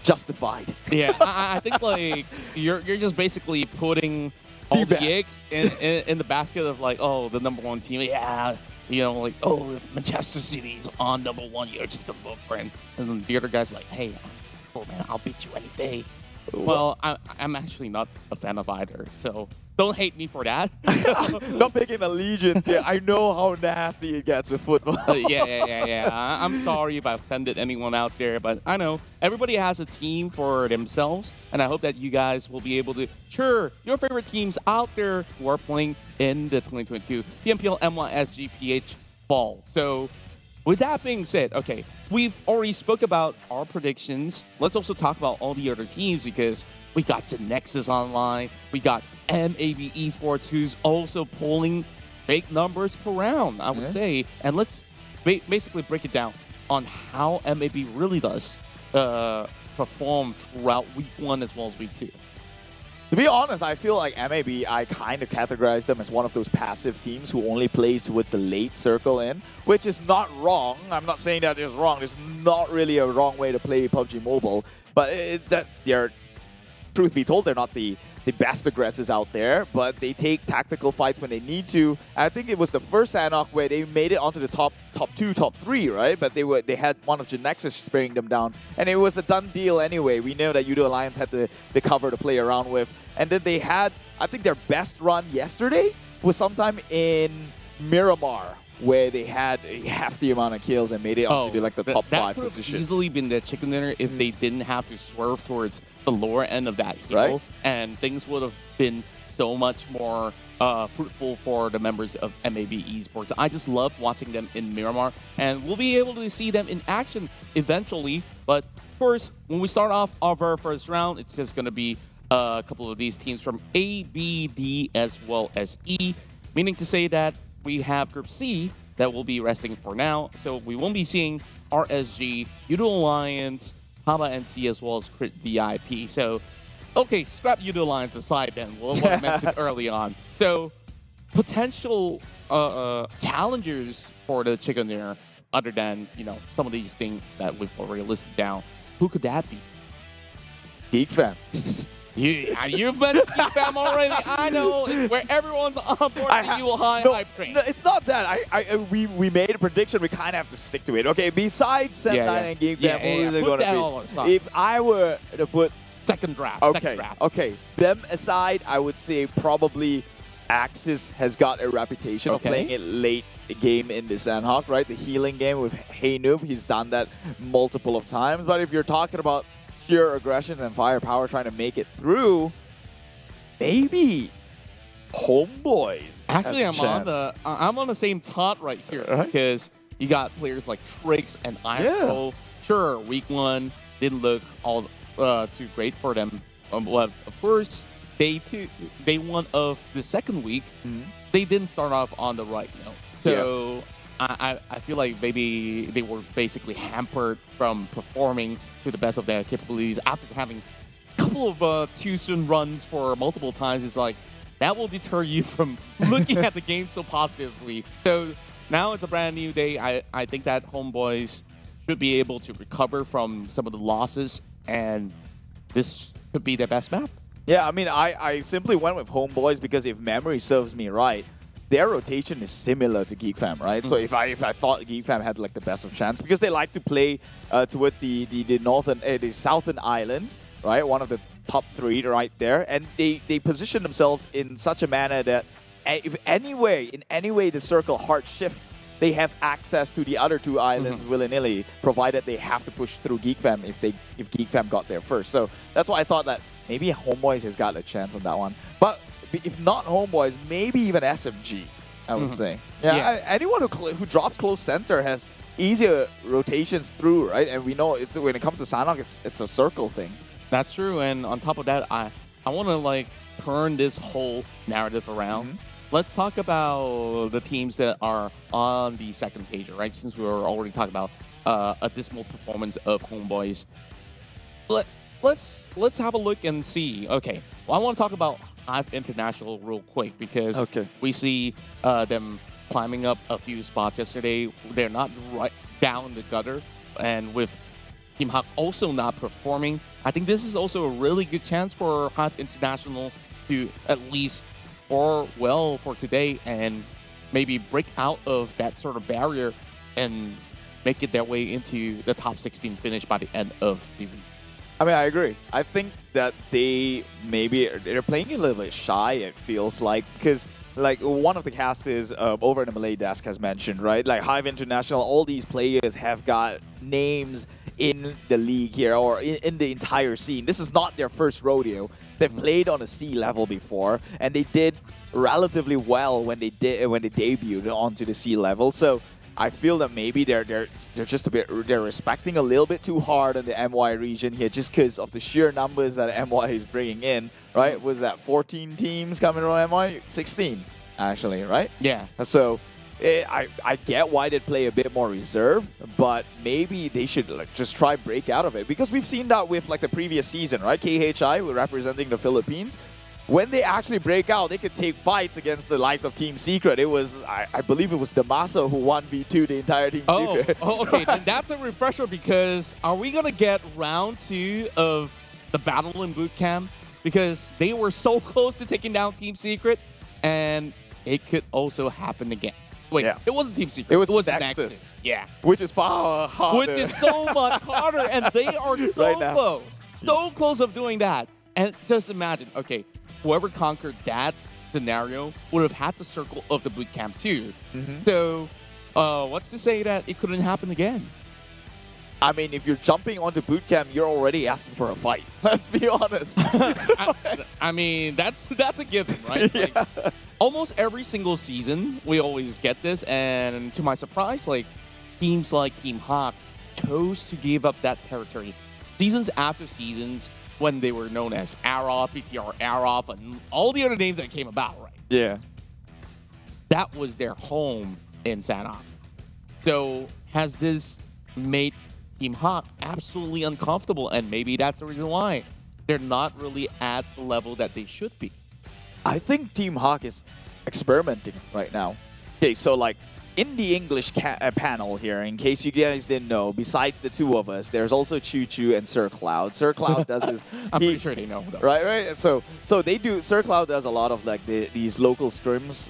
Justified. Yeah, I think like you're just basically putting all the eggs in the basket of like, oh, the #1 team. Yeah, you know, like, oh, if Manchester City's on #1, you're just gonna vote for him. And then the other guy's like, hey, oh man, I'll beat you any day. Well, I'm actually not a fan of either, so don't hate me for that. Not picking allegiance here. I know how nasty it gets with football. Yeah. I'm sorry if I offended anyone out there, but I know everybody has a team for themselves, and I hope that you guys will be able to cheer your favorite teams out there who are playing in the 2022 PMPL MYSGPH fall. So with that being said, okay, we've already spoke about our predictions. Let's also talk about all the other teams because we got Genexus online. We got MAB Esports, who's also pulling big numbers per round, I would say. And let's basically break it down on how MAB really does perform throughout week 1 as well as week 2. To be honest, I feel like MAB, I kind of categorize them as one of those passive teams who only plays towards the late circle in, which is not wrong. I'm not saying that it's wrong. There's not really a wrong way to play PUBG Mobile, but truth be told, they're not the best aggressors out there, but they take tactical fights when they need to. I think it was the first Sanhok where they made it onto the top 2, top 3, right? But they had one of Genexus spraying them down, and it was a done deal anyway. We knew that Yoodo Alliance had the cover to play around with, and then they had, I think their best run yesterday was sometime in Miramar, where they had a hefty amount of kills and made it onto the top 5 that could position. have easily been the chicken dinner if they didn't have to swerve towards the lower end of that hill, and things would have been so much more fruitful for the members of MAB Esports. I just love watching them in Miramar, and we'll be able to see them in action eventually. But of course, when we start off our first round, it's just going to be a couple of these teams from A, B, D, as well as E, meaning to say that we have Group C that will be resting for now. So we won't be seeing RSG, Yoodo Alliance, Tabah NSEA, as well as Crit VIP. So, okay, scrap Yoodo Alliance aside then, what I mentioned early on. So, potential challengers for the chicken dinner, other than, you know, some of these things that we've already listed down, who could that be? GEEK Fam. You've mentioned GEEK Fam already. I know it's where everyone's on board the U-High hype train. No, it's not that. We made a prediction. We kind of have to stick to it. Okay, besides Sem9 and GEEK Fam, who is it going to be? If I were to put second draft. Okay. Them aside, I would say probably Axis has got a reputation of playing it late game in the Sanhok, right? The healing game with Hey Noob, he's done that multiple of times. But if you're talking about pure aggression and firepower trying to make it through, maybe HomeBois. Actually, I'm on the same thought right here because you got players like Trix and Iron. Sure, week 1 didn't look all too great for them. But of course, day 1 of the second week, they didn't start off on the right note. So I feel like maybe they were basically hampered from performing to the best of their capabilities after having a couple of too soon runs for multiple times. It's like, that will deter you from looking at the game so positively. So now it's a brand new day. I think that HomeBois should be able to recover from some of the losses, and this could be their best map. Yeah, I mean, I simply went with HomeBois because if memory serves me right, their rotation is similar to GEEK Fam, right? So if I thought GEEK Fam had like the best of chance, because they like to play towards the southern islands, right? One of the top 3 right there, and they position themselves in such a manner that if in any way the circle hard shifts, they have access to the other 2 islands willy-nilly, provided they have to push through GEEK Fam if GEEK Fam got there first. So that's why I thought that maybe HomeBois has got a chance on that one. But if not HomeBois, maybe even SMG, I would say. Anyone who drops close center has easier rotations through, right? And we know it's when it comes to Sanhok, it's a circle thing. That's true, and on top of that, I want to like turn this whole narrative around. let's talk about the teams that are on the second page, right? Since we were already talking about a dismal performance of HomeBois. Let's have a look and see. Okay, well, I want to talk about HYVE International real quick because we see them climbing up a few spots yesterday. They're not right down the gutter, and with Team HYVE also not performing, I think this is also a really good chance for HYVE International to at least score well for today and maybe break out of that sort of barrier and make it their way into the top 16 finish by the end of the week. I mean, I agree. I think that they're playing a little bit shy, it feels like, because like one of the casters over in the Malay desk has mentioned, right? Like HYVE International, all these players have got names in the league here or in the entire scene. This is not their first rodeo. They've played on a C level before, and they did relatively well when they debuted onto the C level. So I feel that maybe they're just they're respecting a little bit too hard on the MY region here, just because of the sheer numbers that MY is bringing in, right? Was that 14 teams coming from MY? 16, actually, right? Yeah. So I get why they play a bit more reserved, but maybe they should just try break out of it, because we've seen that with like the previous season, right? KHI representing the Philippines. When they actually break out, they could take fights against the likes of Team Secret. It was, I believe it was Damaso who 1v2 the entire Team Secret. Oh, okay. Then that's a refresher, because are we going to get round 2 of the battle in boot camp? Because they were so close to taking down Team Secret, and it could also happen again. Wait, it wasn't Team Secret. It was Genexus. Yeah. Which is far harder. Which is so much harder, and they are so Right close. So close of doing that. And just imagine, okay, whoever conquered that scenario would have had the circle of the boot camp too. So, what's to say that it couldn't happen again? I mean, if you're jumping onto boot camp, you're already asking for a fight. Let's be honest. I mean, that's a given, right? Like, almost every single season, we always get this, and to my surprise, like teams like Team HYVE chose to give up that territory seasons after seasons, when they were known as Arof, PTR Arof, and all the other names that came about, right? Yeah. That was their home in Sanhok. So has this made Team HYVE absolutely uncomfortable? And maybe that's the reason why they're not really at the level that they should be. I think Team HYVE is experimenting right now. Okay, so like in the English panel here, in case you guys didn't know, besides the two of us, there's also Choo Choo and Sir Cloud. Sir Cloud does his... I'm pretty sure they know, though. Right? So they do... Sir Cloud does a lot of like these local scrims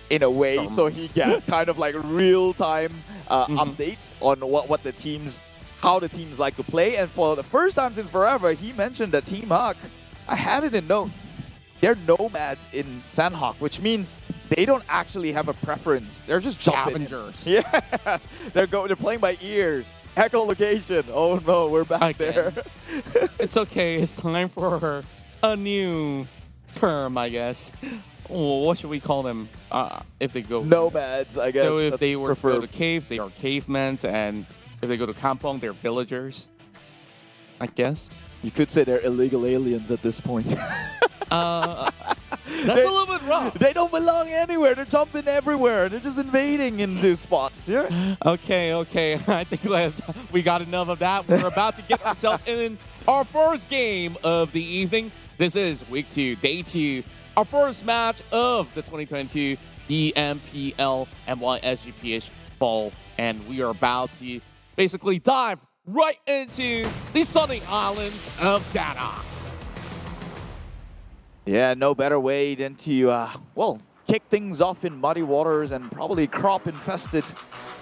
in a way, so he gets kind of like real-time updates on what the teams... how the teams like to play. And for the first time since forever, he mentioned that Team HYVE, I had it in notes, they're nomads in Sanhok, which means they don't actually have a preference. They're just jumping. Scavengers. Yeah. They're playing by ears. Echolocation. Oh no, we're back there. It's okay. It's time for a new term, I guess. Well, what should we call them if they go... Nomads, I guess. So if they were to go to cave, they are cavemen, and if they go to kampong, they're villagers, I guess. You could say they're illegal aliens at this point. That's a little bit rough. They don't belong anywhere. They're jumping everywhere. They're just invading into spots. Yeah. Okay. I think we got enough of that. We're about to get ourselves in our first game of the evening. This is week 2, day 2, our first match of the 2022 PMPL MYSGPH fall, and we are about to basically dive right into the sunny islands of Sanhok. Yeah, no better way than to, kick things off in muddy waters and probably crop-infested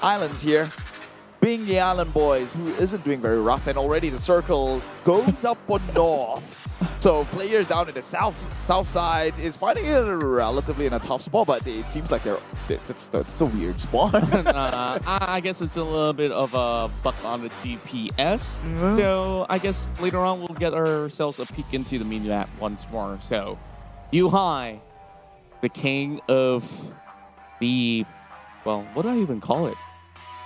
islands here. Being the island boys, who isn't doing very rough, and already the circle goes up on north. So players down in the south side is finding it relatively in a tough spot, but it seems like it's a weird spot. I guess it's a little bit of a buck on the GPS. So I guess later on we'll get ourselves a peek into the mini map once more. So Yuhai, the king of the, well, what do I even call it?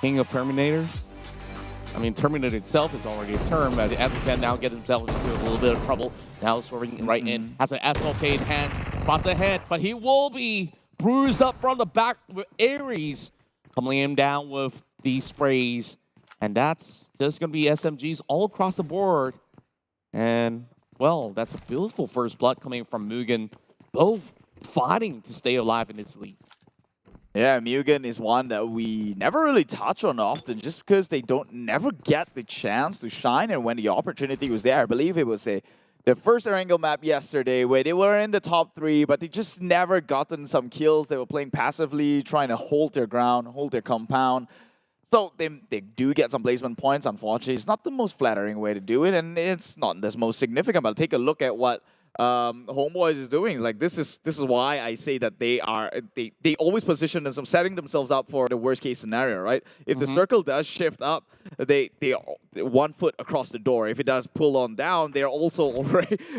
King of Terminators? I mean, Terminator itself is already a term, but Evan can now get himself into a little bit of trouble. Now swerving right in, has an SLK in hand, spots ahead, but he will be bruise up from the back with Aries, coming him down with these sprays. And that's just going to be SMGs all across the board. And, well, that's a beautiful first blood coming from MUGEN, both fighting to stay alive in this league. Yeah, MUGEN is one that we never really touch on often just because they never get the chance to shine. And when the opportunity was there, I believe it was the first Erangel map yesterday where they were in the top 3, but they just never gotten some kills. They were playing passively, trying to hold their ground, hold their compound. So they do get some placement points. Unfortunately, it's not the most flattering way to do it, and it's not the most significant. But take a look at what HomeBois is doing. Like this is why I say that they always position themselves, setting themselves up for the worst case scenario, right? If the circle does shift up, they are 1 foot across the door. If it does pull on down, they're also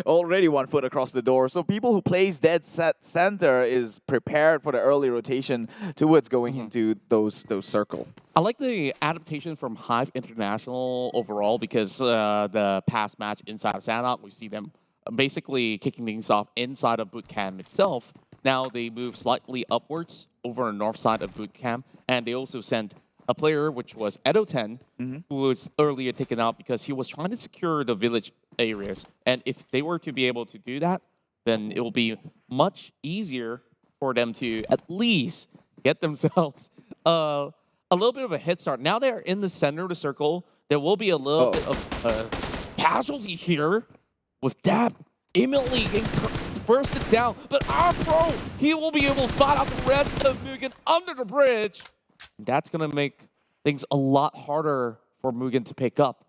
already 1 foot across the door. So people who plays dead set center is prepared for the early rotation towards going into those circle. I like the adaptation from HYVE International overall because the past match inside of Sanhok, we see them basically kicking things off inside of bootcamp itself. Now they move slightly upwards over on the north side of bootcamp, and they also sent a player, which was Edo10, who was earlier taken out because he was trying to secure the village areas. And if they were to be able to do that, then it will be much easier for them to at least get themselves a little bit of a head start. Now they're in the center of the circle. There will be a little bit of casualty here with Dap immediately getting bursted down. But our pro, he will be able to spot out the rest of MUGEN under the bridge. That's going to make things a lot harder for MUGEN to pick up.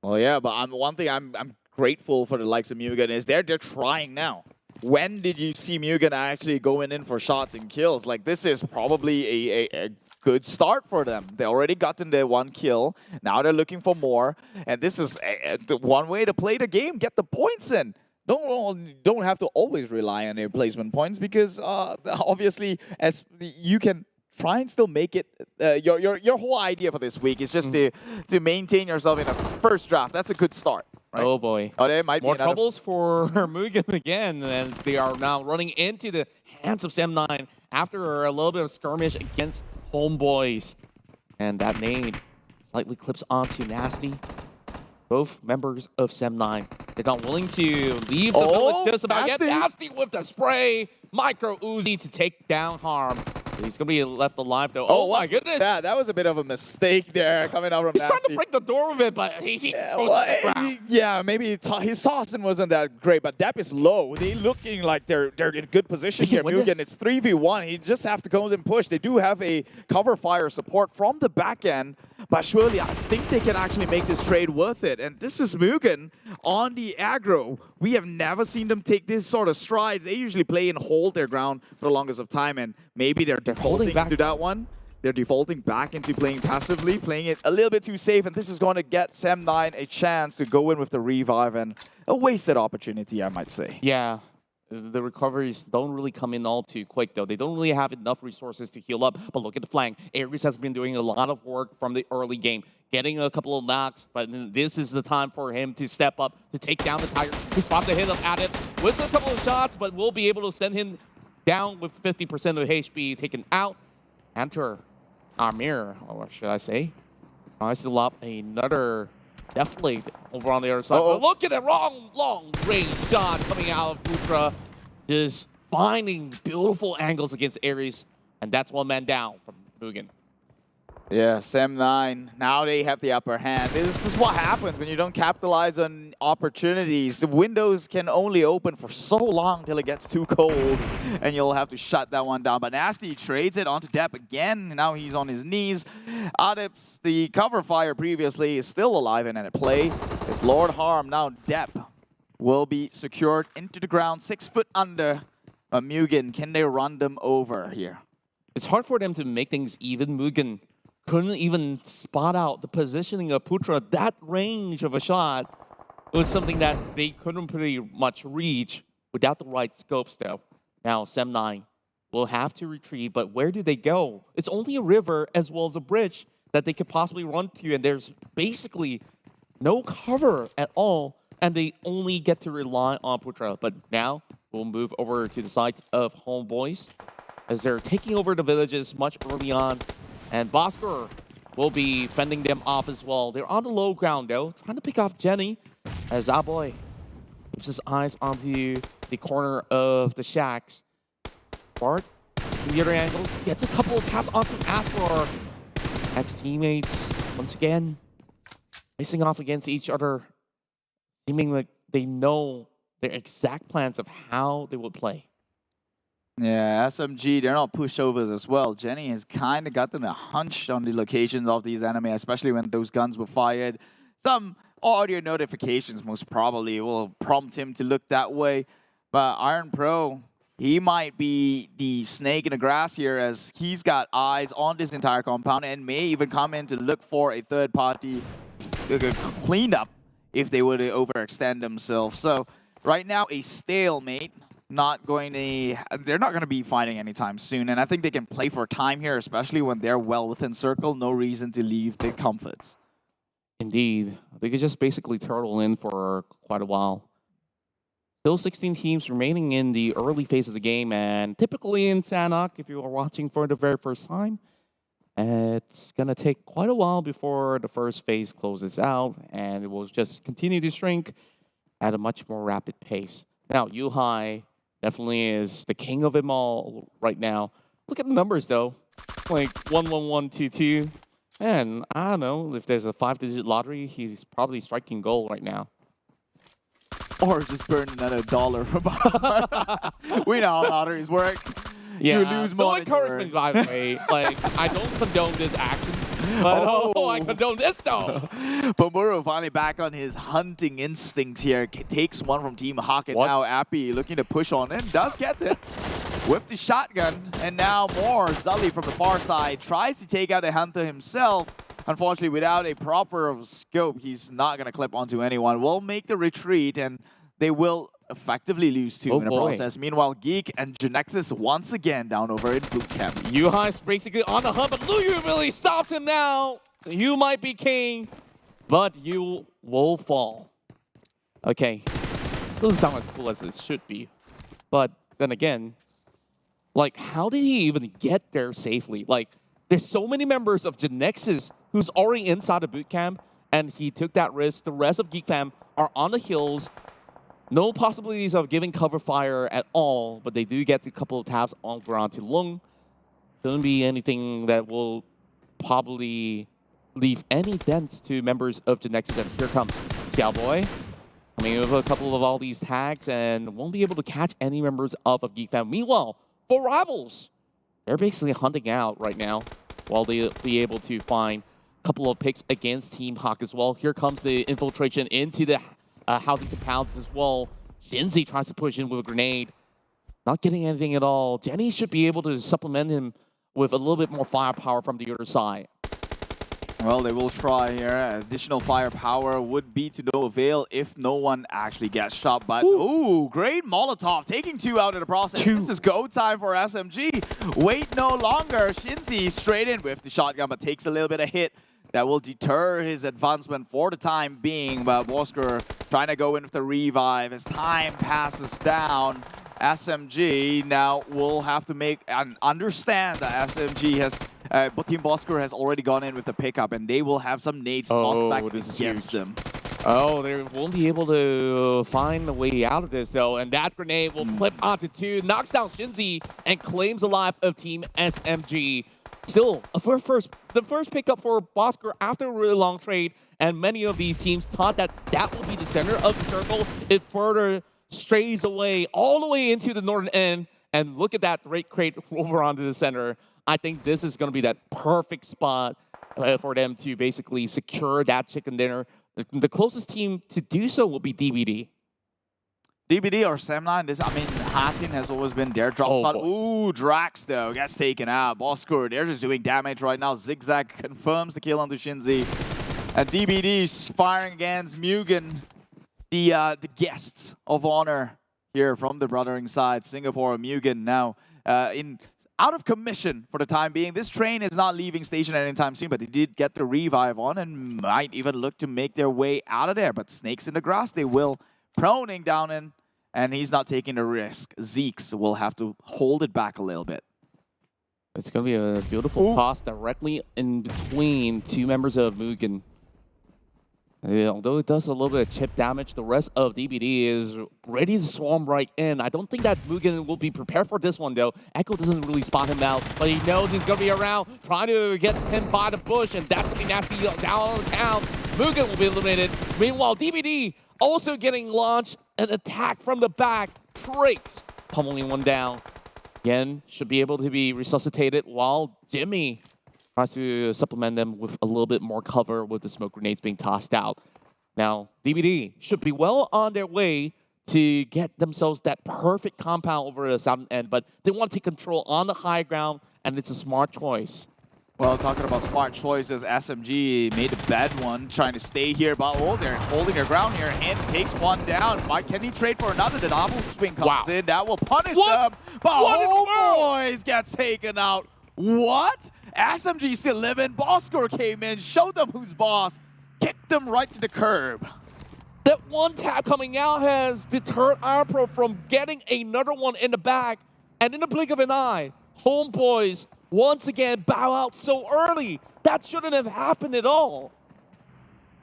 Well, yeah, but one thing I'm grateful for the likes of MUGEN is they're trying now. When did you see MUGEN actually going in for shots and kills? Like, this is probably a good start for them. They already gotten their 1 kill. Now they're looking for more. And this is the one way to play the game. Get the points in. Don't have to always rely on their placement points because obviously as you can try and still make it. Your whole idea for this week is just to maintain yourself in a first draft. That's a good start. Right? Oh boy. Oh, there might more be troubles for MUGEN again as they are now running into the hands of Sem9 after a little bit of skirmish against HomeBois. And that nade slightly clips onto Nasty. Both members of Sem9. They're not willing to leave the village just about yet. Nasty with the spray. Micro Uzi to take down Harm. He's going to be left alive, though. Oh, my goodness. That was a bit of a mistake there coming out from He's Nasty. trying to break the door with it, but he's close to the ground. Yeah, maybe his tossing wasn't that great, but Dap is low. They looking like they're in good position here. MUGEN, it's 3v1. He just have to go and push. They do have a cover fire support from the back end, but surely I think they can actually make this trade worth it. And this is MUGEN on the aggro. We have never seen them take this sort of strides. They usually play and hold their ground for the longest of time, and maybe they're defaulting back to that one. They're defaulting back into playing passively, playing it a little bit too safe, and this is going to get Sem9 a chance to go in with the revive, and a wasted opportunity, I might say. Yeah, the recoveries don't really come in all too quick, though. They don't really have enough resources to heal up, but look at the flank. Aries has been doing a lot of work from the early game, getting a couple of knocks, but this is the time for him to step up, to take down the Tiger. He spots a hit up at it with a couple of shots, but we'll be able to send him down with 50% of HP taken out. Enter Amir, or should I say? Tries to lob another definitely over on the other side. But look at that long range shot coming out of Putra. Just finding beautiful angles against Aries. And that's 1 man down from MUGEN. Yeah, Sem9, now they have the upper hand. This is what happens when you don't capitalize on opportunities. The windows can only open for so long till it gets too cold, and you'll have to shut that one down. But Nasty trades it onto Depp again. Now he's on his knees. Adips, the cover fire previously, is still alive and at play. It's Lord Harm. Now Depp will be secured into the ground, 6 foot under. But MUGEN, can they run them over here? It's hard for them to make things even. MUGEN couldn't even spot out the positioning of Putra. That range of a shot was something that they couldn't pretty much reach without the right scopes, though. Now, Sem9 will have to retreat, but where do they go? It's only a river as well as a bridge that they could possibly run to, and there's basically no cover at all, and they only get to rely on Putra. But now, we'll move over to the side of HomeBois. as they're taking over the villages much early on. And Bosskurr will be fending them off as well. They're on the low ground though, trying to pick off Jenny as Zaboy keeps his eyes onto the corner of the shacks. Bart, from the other angle, gets a couple of taps onto Asper. Ex-teammates, once again, facing off against each other, seeming like they know their exact plans of how they would play. Yeah, SMG, they're not pushovers as well. Jenny has kind of gotten a hunch on the locations of these enemy, especially when those guns were fired. Some audio notifications most probably will prompt him to look that way. But Iron Pro, he might be the snake in the grass here, as he's got eyes on this entire compound and may even come in to look for a third-party cleanup if they were to overextend themselves. So right now, a stalemate. They're not going to be fighting anytime soon, and I think they can play for time here, especially when they're well within circle. No reason to leave the comforts. Indeed. They could just basically turtle in for quite a while. Still 16 teams remaining in the early phase of the game, and typically in Sanhok, if you are watching for the very first time, it's going to take quite a while before the first phase closes out, and it will just continue to shrink at a much more rapid pace. Now, Yuhai definitely is the king of them all right now. Look at the numbers, though. Like 11122. And I don't know, if there's a 5-digit lottery, he's probably striking gold right now. Or just burn another dollar from We know how lotteries work. Yeah, You lose no money. encouragement, by the way. Like, I don't condone this action. But I condone this, though. Pomuro finally back on his hunting instincts here. Takes one from Team Hawk, and now Appy looking to push on in. Does get it with the shotgun. And now more. Zully from the far side tries to take out the hunter himself. Unfortunately, without a proper scope, he's not going to clip onto anyone. Will make the retreat, and they will effectively lose two in the process. Meanwhile, GEEK and Genexus once again down over in boot camp. Yuhai's basically on the hunt, but Luyu really stops him now. You might be king, but you will fall. Okay. Doesn't sound as cool as it should be. But then again, like, how did he even get there safely? Like, there's so many members of Genexus who's already inside the boot camp, and he took that risk. The rest of GEEK fam are on the hills. No possibilities of giving cover fire at all, but they do get a couple of taps on ground to Lung. Doesn't be anything that will probably leave any dents to members of Genexus. And here comes Cowboy. I mean, with a couple of all these tags, and won't be able to catch any members of GEEK fam. Meanwhile, for Rivals, they're basically hunting out right now, while they'll be able to find a couple of picks against Team Hawk as well. Here comes the infiltration into the housing compounds as well. Shinzi tries to push in with a grenade. Not getting anything at all. Jenny should be able to supplement him with a little bit more firepower from the other side. Well, they will try here. Additional firepower would be to no avail if no one actually gets shot. But, ooh, great Molotov. Taking two out of the process. This is go time for SMG. Wait no longer. Shinzi straight in with the shotgun, but takes a little bit of hit. That will deter his advancement for the time being. But Bosskurr trying to go in with the revive. As time passes down, SMG now will have to make and understand that SMG has, Team Bosskurr has already gone in with the pickup, and they will have some nades tossed back against them. Oh, they won't be able to find a way out of this, though. And that grenade will clip onto two, knocks down Shinzi, and claims the life of Team SMG. Still, the first pickup for Bosskurr after a really long trade, and many of these teams thought that that will be the center of the circle. It further strays away all the way into the northern end, and look at that rate crate over onto the center. I think this is going to be that perfect spot for them to basically secure that chicken dinner. The closest team to do so will be DBD. DBD or Semna, Hatin has always been their drop spot. Ooh, Drax though gets taken out. Bosskurr, they're just doing damage right now. Zigzag confirms the kill onto Shinzi. And DBD's firing against MUGEN, the guests of honor here from the brothering side. Singapore and MUGEN now out of commission for the time being. This train is not leaving station anytime soon, but they did get the revive on and might even look to make their way out of there. But snakes in the grass, they will. Proning down in. And he's not taking a risk. Zeeks will have to hold it back a little bit. It's going to be a beautiful toss directly in between two members of MUGEN. Although it does a little bit of chip damage, the rest of DBD is ready to swarm right in. I don't think that MUGEN will be prepared for this one, though. Echo doesn't really spot him out, but he knows he's going to be around, trying to get him by the bush, and that's going to be nasty down on the count. MUGEN will be eliminated. Meanwhile, DBD also getting launched, an attack from the back. Trakes pummeling one down. Again, should be able to be resuscitated while Jimmy tries to supplement them with a little bit more cover with the smoke grenades being tossed out. Now, DBD should be well on their way to get themselves that perfect compound over the southern end, but they want to take control on the high ground, and it's a smart choice. Well, talking about smart choices, SMG made a bad one, trying to stay here, but they're holding their ground here, and takes one down. Can he trade for another? The double swing comes in. That will punish them, but HomeBois gets taken out. What? SMG still living. Bosskurr came in, showed them who's boss, kicked them right to the curb. That one tap coming out has deterred Pro from getting another one in the back, and in the blink of an eye, HomeBois once again bow out so early. That shouldn't have happened at all.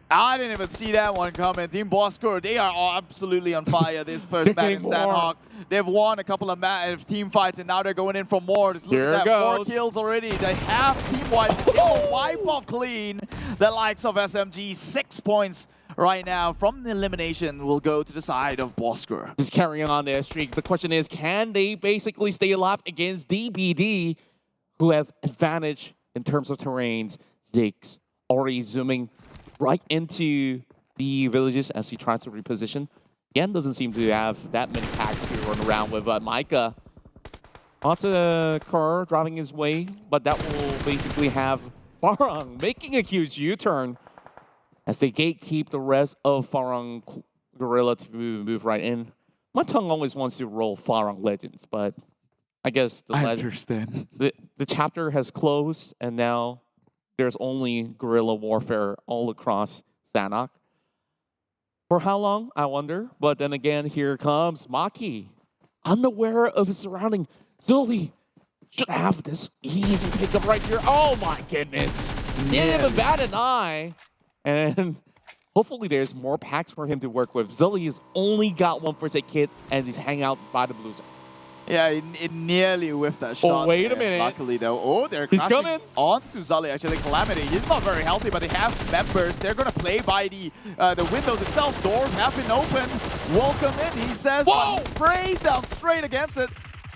I didn't even see that one coming. Team Bosskurr, they are absolutely on fire this first match in Sanhok. They've won a couple of team fights, and now they're going in for more. Just look at that, 4 kills already. They have team-wide. They will wipe off clean the likes of SMG. 6 points right now from the elimination will go to the side of Bosskurr. Just carrying on their streak. The question is, can they basically stay alive against DBD, who have advantage in terms of terrains? Zeke's already zooming right into the villages as he tries to reposition. Again, doesn't seem to have that many packs to run around with. Micah onto the car driving his way, but that will basically have Farang making a huge U-turn as they gatekeep the rest of Farang Guerilla to move right in. My tongue always wants to roll Farang Legends, but I guess I understand. The chapter has closed, and now there's only guerrilla warfare all across Sanhok. For how long, I wonder? But then again, here comes Maki. Unaware of his surrounding. Zully should have this easy pickup right here. Oh my goodness. Didn't even bat an eye. And hopefully there's more packs for him to work with. Zully has only got one first aid kit, and he's hanging out by the blue zone. Yeah, it nearly whiffed that shot. Oh, wait a minute. Luckily, though. He's coming onto Zully, actually. Calamity, he's not very healthy, but they have members. They're going to play by the windows itself. Doors have been opened. Welcome in, he says. But he sprays down straight against it.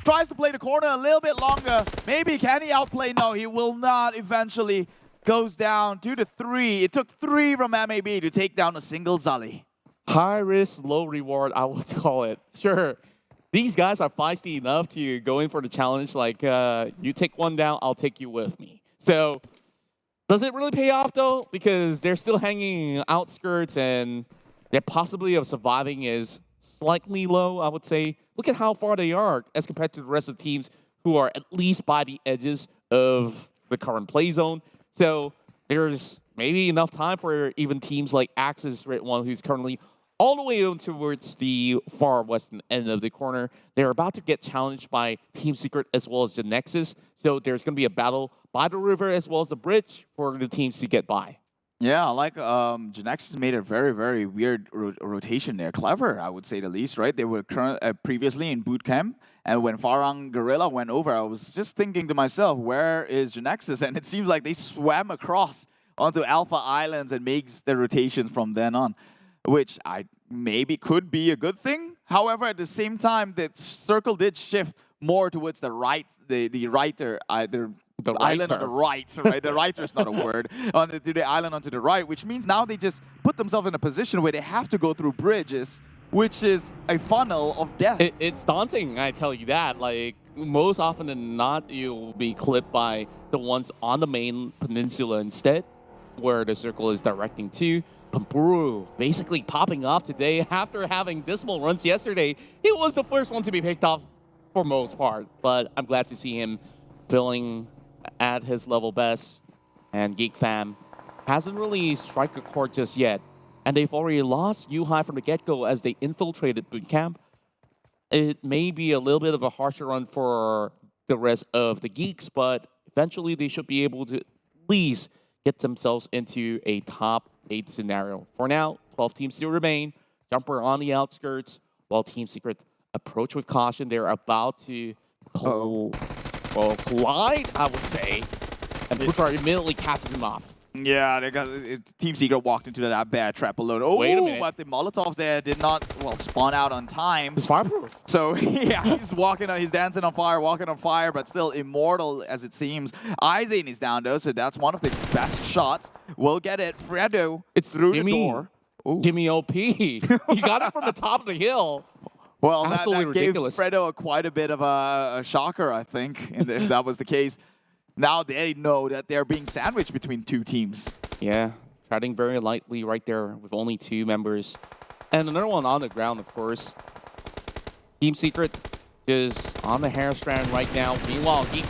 Tries to play the corner a little bit longer. Maybe can he outplay? No, he will not eventually. Goes down 2-3. It took 3 from MAB to take down a single Zully. High risk, low reward, I would call it. Sure. These guys are feisty enough to go in for the challenge, like, you take one down, I'll take you with me. So, does it really pay off, though? Because they're still hanging outskirts, and their possibility of surviving is slightly low, I would say. Look at how far they are as compared to the rest of the teams who are at least by the edges of the current play zone. So, there's maybe enough time for even teams like Axis Red One, who's currently all the way towards the far western end of the corner. They're about to get challenged by Team Secret as well as Genexus. So there's going to be a battle by the river as well as the bridge for the teams to get by. Yeah, like Genexus made a very, very weird rotation there. Clever, I would say the least, right? They were previously in boot camp. And when Farang Guerilla went over, I was just thinking to myself, where is Genexus? And it seems like they swam across onto Alpha Islands and makes the rotations from then on, which maybe could be a good thing. However, at the same time, the circle did shift more towards the right, the island on the right, right? The writer is not a word. To the island onto the right, which means now they just put themselves in a position where they have to go through bridges, which is a funnel of death. It's daunting, I tell you that. Like, most often than not, you'll be clipped by the ones on the main peninsula instead, where the circle is directing to. Pampuru basically popping off today after having dismal runs yesterday. He was the first one to be picked off for most part, but I'm glad to see him feeling at his level best. And Geek Fam hasn't really struck a chord just yet. And they've already lost HYVE from the get-go as they infiltrated boot camp. It may be a little bit of a harsher run for the rest of the Geeks, but eventually they should be able to at least get themselves into a top 8 scenario. For now, 12 teams still remain. Jumper on the outskirts, while Team Secret approach with caution. They're about to collide, I would say, and Pushar immediately catches him off. Yeah, they got Team Secret walked into that bad trap alone. Oh, wait a minute. But the Molotovs there did not, well, spawn out on time. It's fireproof. So, yeah, he's dancing on fire, walking on fire, but still immortal as it seems. Izane is down, though, so that's one of the best shots. We'll get it. Fredo, it's through the door. Jimmy OP. He got it from the top of the hill. Well, absolutely that gave ridiculous. Fredo quite a bit of a shocker, I think, if that was the case. Now they know that they're being sandwiched between two teams. Yeah, treading very lightly right there with only 2 members. And another one on the ground, of course. Team Secret is on the hair strand right now. Meanwhile, GEEK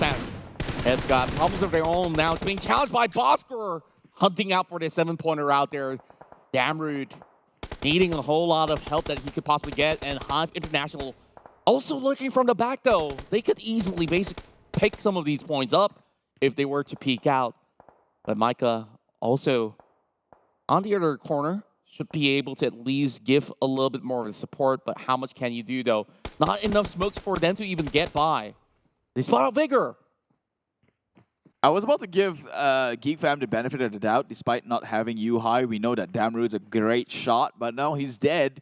have got problems of their own now. Being challenged by Bosskurr, hunting out for the 7-pointer out there. Damrude needing a whole lot of help that he could possibly get. And HYVE International also looking from the back, though. They could easily basically pick some of these points up if they were to peek out. But Micah also on the other corner should be able to at least give a little bit more of the support. But how much can you do, though? Not enough smokes for them to even get by. They spot out Vigor. I was about to give GEEK Fam the benefit of the doubt, despite not having Yuhai. We know that Damrude's a great shot, but no, he's dead.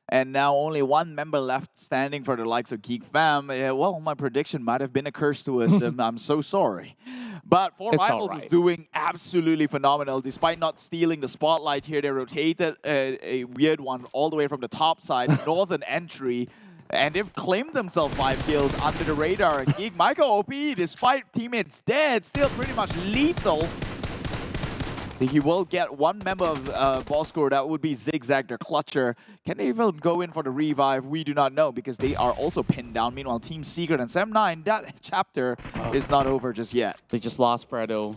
And now only 1 member left standing for the likes of GEEK Fam. Well, my prediction might have been a curse to us. I'm so sorry. But 4 Rivals is doing absolutely phenomenal. Despite not stealing the spotlight here, they rotated a weird one all the way from the top side, northern entry. And they've claimed themselves 5 kills under the radar. GEEK, Michael OP, despite teammates dead, still pretty much lethal. He will get 1 member of Bosskurr. That would be Zigzag, their clutcher. Can they even go in for the revive? We do not know because they are also pinned down. Meanwhile, Team Secret and Sem9, that chapter is not over just yet. They just lost Fredo,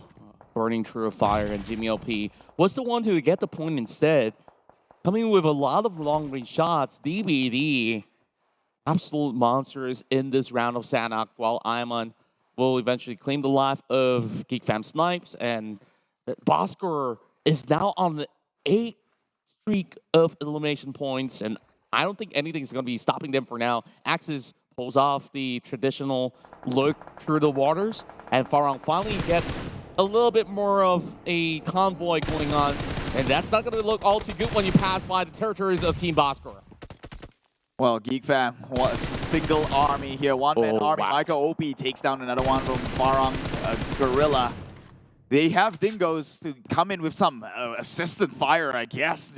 burning through a fire, and Jimmy OP was the one to get the point instead. Coming with a lot of long-range shots, DBD, absolute monsters in this round of Sanhok, while Iman will eventually claim the life of GEEK Fam Snipes, and Bosskurr is now on the 8th streak of elimination points, and I don't think anything's going to be stopping them for now. Axis pulls off the traditional look through the waters, and Farang finally gets a little bit more of a convoy going on, and that's not going to look all too good when you pass by the territories of Team Bosskurr. Well, GEEK Fam was single army here, 1-man army. Wow. Michael OP takes down another one from Farang Guerilla. They have Dingoz to come in with some assistant fire, I guess.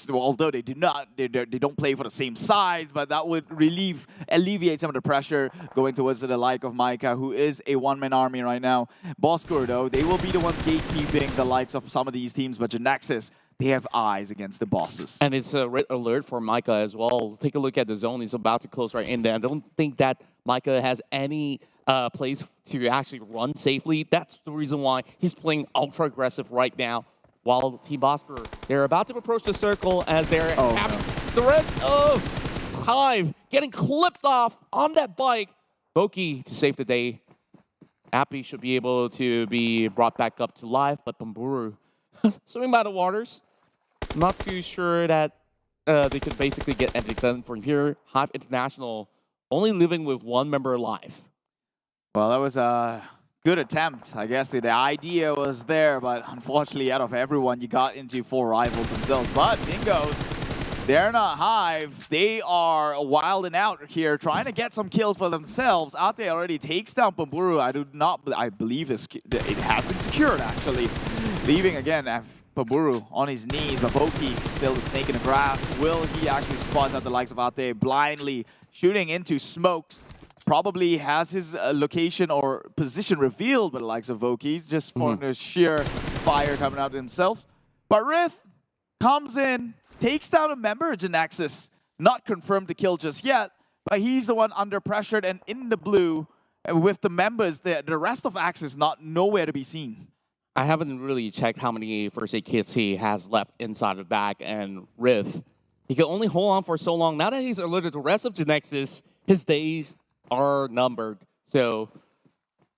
Although they don't play for the same side, but that would alleviate some of the pressure going towards the like of Micah, who is a 1-man army right now. Bosskurr, though, they will be the ones gatekeeping the likes of some of these teams, but Genexus, they have eyes against the bosses. And it's a red alert for Micah as well. Take a look at the zone. He's about to close right in there. I don't think that Micah has any place to actually run safely. That's the reason why he's playing ultra aggressive right now. While Team Bosskurr, they're about to approach the circle as they're having the rest of HYVE getting clipped off on that bike. Boki to save the day. Appy should be able to be brought back up to life, but Bamburu swimming by the waters. Not too sure that they could basically get anything done from here. HYVE International only living with 1 member alive. Well, that was a good attempt. I guess the idea was there, but unfortunately, out of everyone, you got into 4 Rivals themselves. But Dingoz, they're not HYVE. They are wilding out here, trying to get some kills for themselves. Ate already takes down Bamburu. I believe it has been secured, actually. Leaving again, Bamburu on his knees, but Boki still the snake in the grass. Will he actually spot out the likes of Ate, blindly shooting into smokes? Probably has his location or position revealed by the likes of Voki, just for the sheer fire coming out himself. But Rith comes in, takes down a member of Genexus. Not confirmed the kill just yet, but he's the one under pressure and in the blue with the members there. The rest of Axis not nowhere to be seen. I haven't really checked how many first aid kits he has left inside the bag, and Rith, he can only hold on for so long. Now that he's alerted the rest of Genexus, his days are numbered. So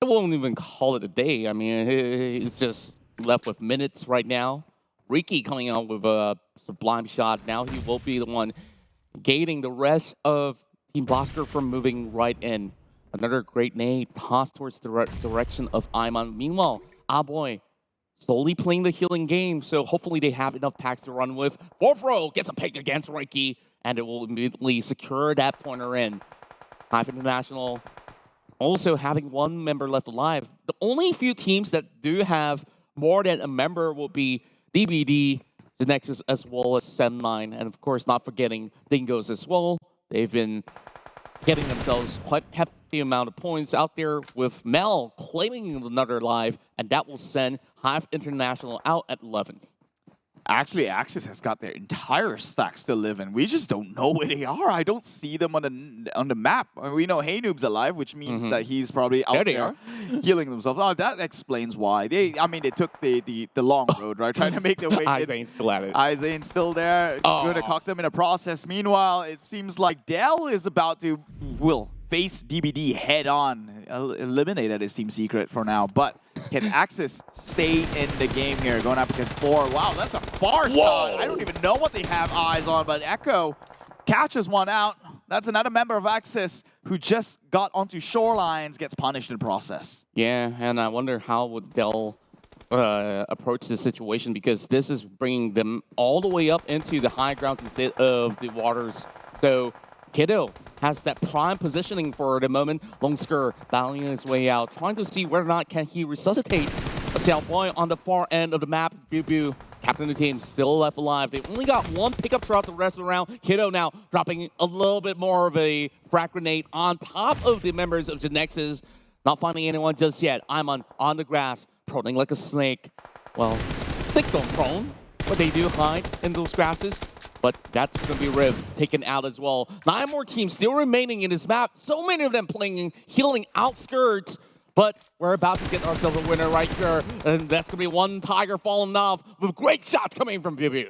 I won't even call it a day. I mean, it's just left with minutes right now. Ricky coming out with a sublime shot. Now he will be the one gating the rest of Team Bosskurr from moving right in. Another great nade tossed towards the direction of Iman. Meanwhile, Boy slowly playing the healing game, so hopefully they have enough packs to run with. Fourth row gets a pick against Ricky, and it will immediately secure that pointer in. HYVE International also having one member left alive. The only few teams that do have more than a member will be DBD, Genexus, as well as Sem9, and of course not forgetting Dingoz as well. They've been getting themselves quite hefty amount of points out there, with Mel claiming another live, and that will send HYVE International out at 11th. Actually, Axis has got their entire stack still living. We just don't know where they are. I don't see them on the map. I mean, we know Hey Noob's alive, which means that he's probably out there healing themselves. Oh, that explains why. They took the long road, right? Trying to make their way. Izane's still at it. Izane's still there. Going to cock them in a process. Meanwhile, it seems like Dell is about to face DBD head on, eliminated his team secret for now. But can Axis stay in the game here? Going up against 4. Wow, that's a far shot. I don't even know what they have eyes on, but Echo catches one out. That's another member of Axis who just got onto shorelines, gets punished in the process. Yeah, and I wonder how would Dell approach this situation, because this is bringing them all the way up into the high grounds instead of the waters. So Kiddo has that prime positioning for the moment. Bosskurr battling his way out, trying to see whether or not can he resuscitate a Xiaoboy on the far end of the map. Bu, captain of the team, still left alive. They only got one pickup throughout the rest of the round. Kiddo now dropping a little bit more of a frag grenade on top of the members of Genexus. Not finding anyone just yet. I'm on the grass, proning like a snake. Well, snakes don't prone, but they do hide in those grasses. But that's going to be Riv taken out as well. 9 more teams still remaining in this map. So many of them playing healing outskirts. But we're about to get ourselves a winner right here. And that's going to be one Tiger falling off with great shots coming from Bibu.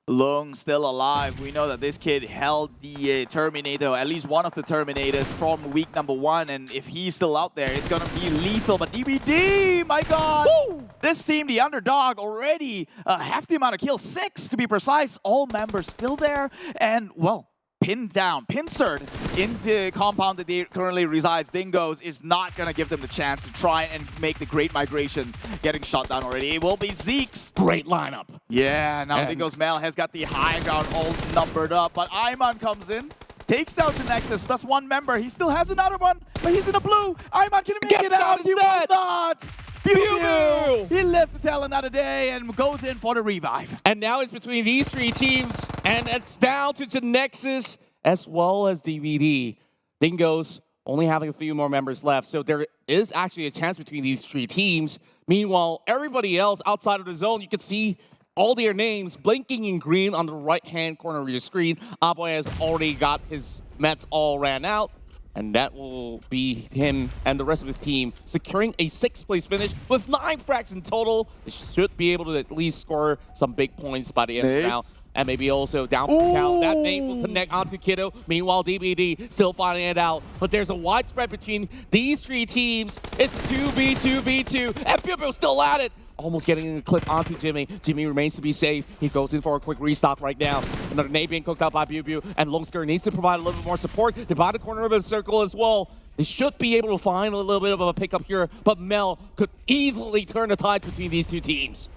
Lung still alive. We know that this kid held the Terminator, at least one of the Terminators from week number 1. And if he's still out there, it's going to be lethal. But DBD, my God. Woo! This team, the underdog, already hefty amount of kills. 6 to be precise. All members still there. And, well, pinned down, pincered into compound that they currently resides. Dingoz is not going to give them the chance to try and make the great migration. Getting shot down already. It will be Zeke's. Great lineup. Yeah, now Dingoz Mel has got the high ground all numbered up, but Iman comes in, takes out Genexus. That's one member. He still has another one, but he's in the blue. Iman can make it out. He will not. Pew! He lived to tell another day and goes in for the revive. And now it's between these 3 teams, and it's down to Genexus as well as DBD. Dingoz only having a few more members left, so there is actually a chance between these 3 teams. Meanwhile, everybody else outside of the zone, you can see all their names blinking in green on the right-hand corner of your screen. Boy has already got his mets all ran out. And that will be him and the rest of his team securing a 6th place finish with 9 frags in total. They should be able to at least score some big points by the end of the round. And maybe also down for count. That name will connect onto Kiddo. Meanwhile, DBD still finding it out. But there's a wide spread between these 3 teams. It's 2v2v2. And Pupil still at it. Almost getting a clip onto Jimmy. Jimmy remains to be safe. He goes in for a quick restock right now. Another nade being cooked out by Bu, and Bosskurr needs to provide a little bit more support to buy the corner of the circle as well. They should be able to find a little bit of a pickup here, but Mel could easily turn the tide between these 2 teams.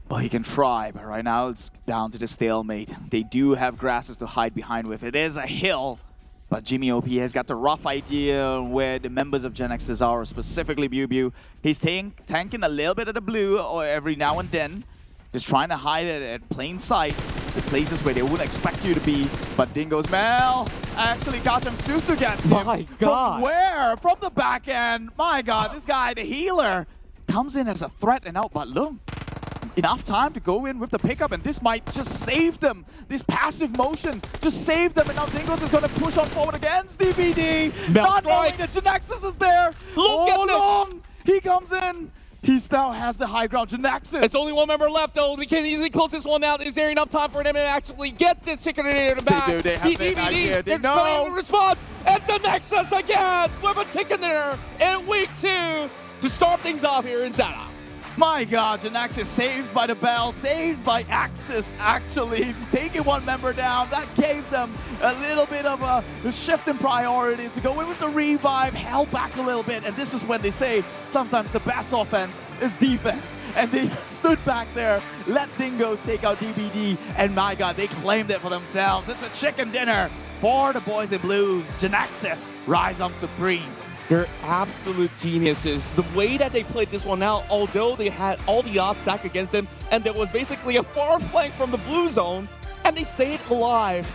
Well, he can try, but right now it's down to the stalemate. They do have grasses to hide behind with. It is a hill. But Jimmy OP has got the rough idea where the members of Genexus are, specifically Bu. He's tanking a little bit of the blue or every now and then, just trying to hide it at plain sight, the places where they wouldn't expect you to be. But Dingoz Mel actually got them Susu gets him. My God. From where? From the back end. My God, this guy, the healer, comes in as a threat and out, but look. Enough time to go in with the pickup, and this might just save them. This passive motion just saved them, and now Dingoz is going to push on forward against DBD. Not knowing that Genexus is there. Look at Long. He comes in. He now has the high ground. Genexus. It's only one member left, though. They can easily close this one out. Is there enough time for them to actually get this chicken in the back? They do. They have an idea. They know. Response. And Genexus again with a chicken dinner in week 2 to start things off here in Sanhok. My God, Genexus saved by the bell, saved by Axis actually, taking one member down. That gave them a little bit of a shift in priorities to go in with the revive, held back a little bit, and this is when they say sometimes the best offense is defense. And they stood back there, let Dingoz take out DBD, and my God, they claimed it for themselves. It's a chicken dinner for the boys in blues. Genexus rise on supreme. They're absolute geniuses. The way that they played this one out, although they had all the odds stacked against them, and there was basically a far flank from the blue zone, and they stayed alive.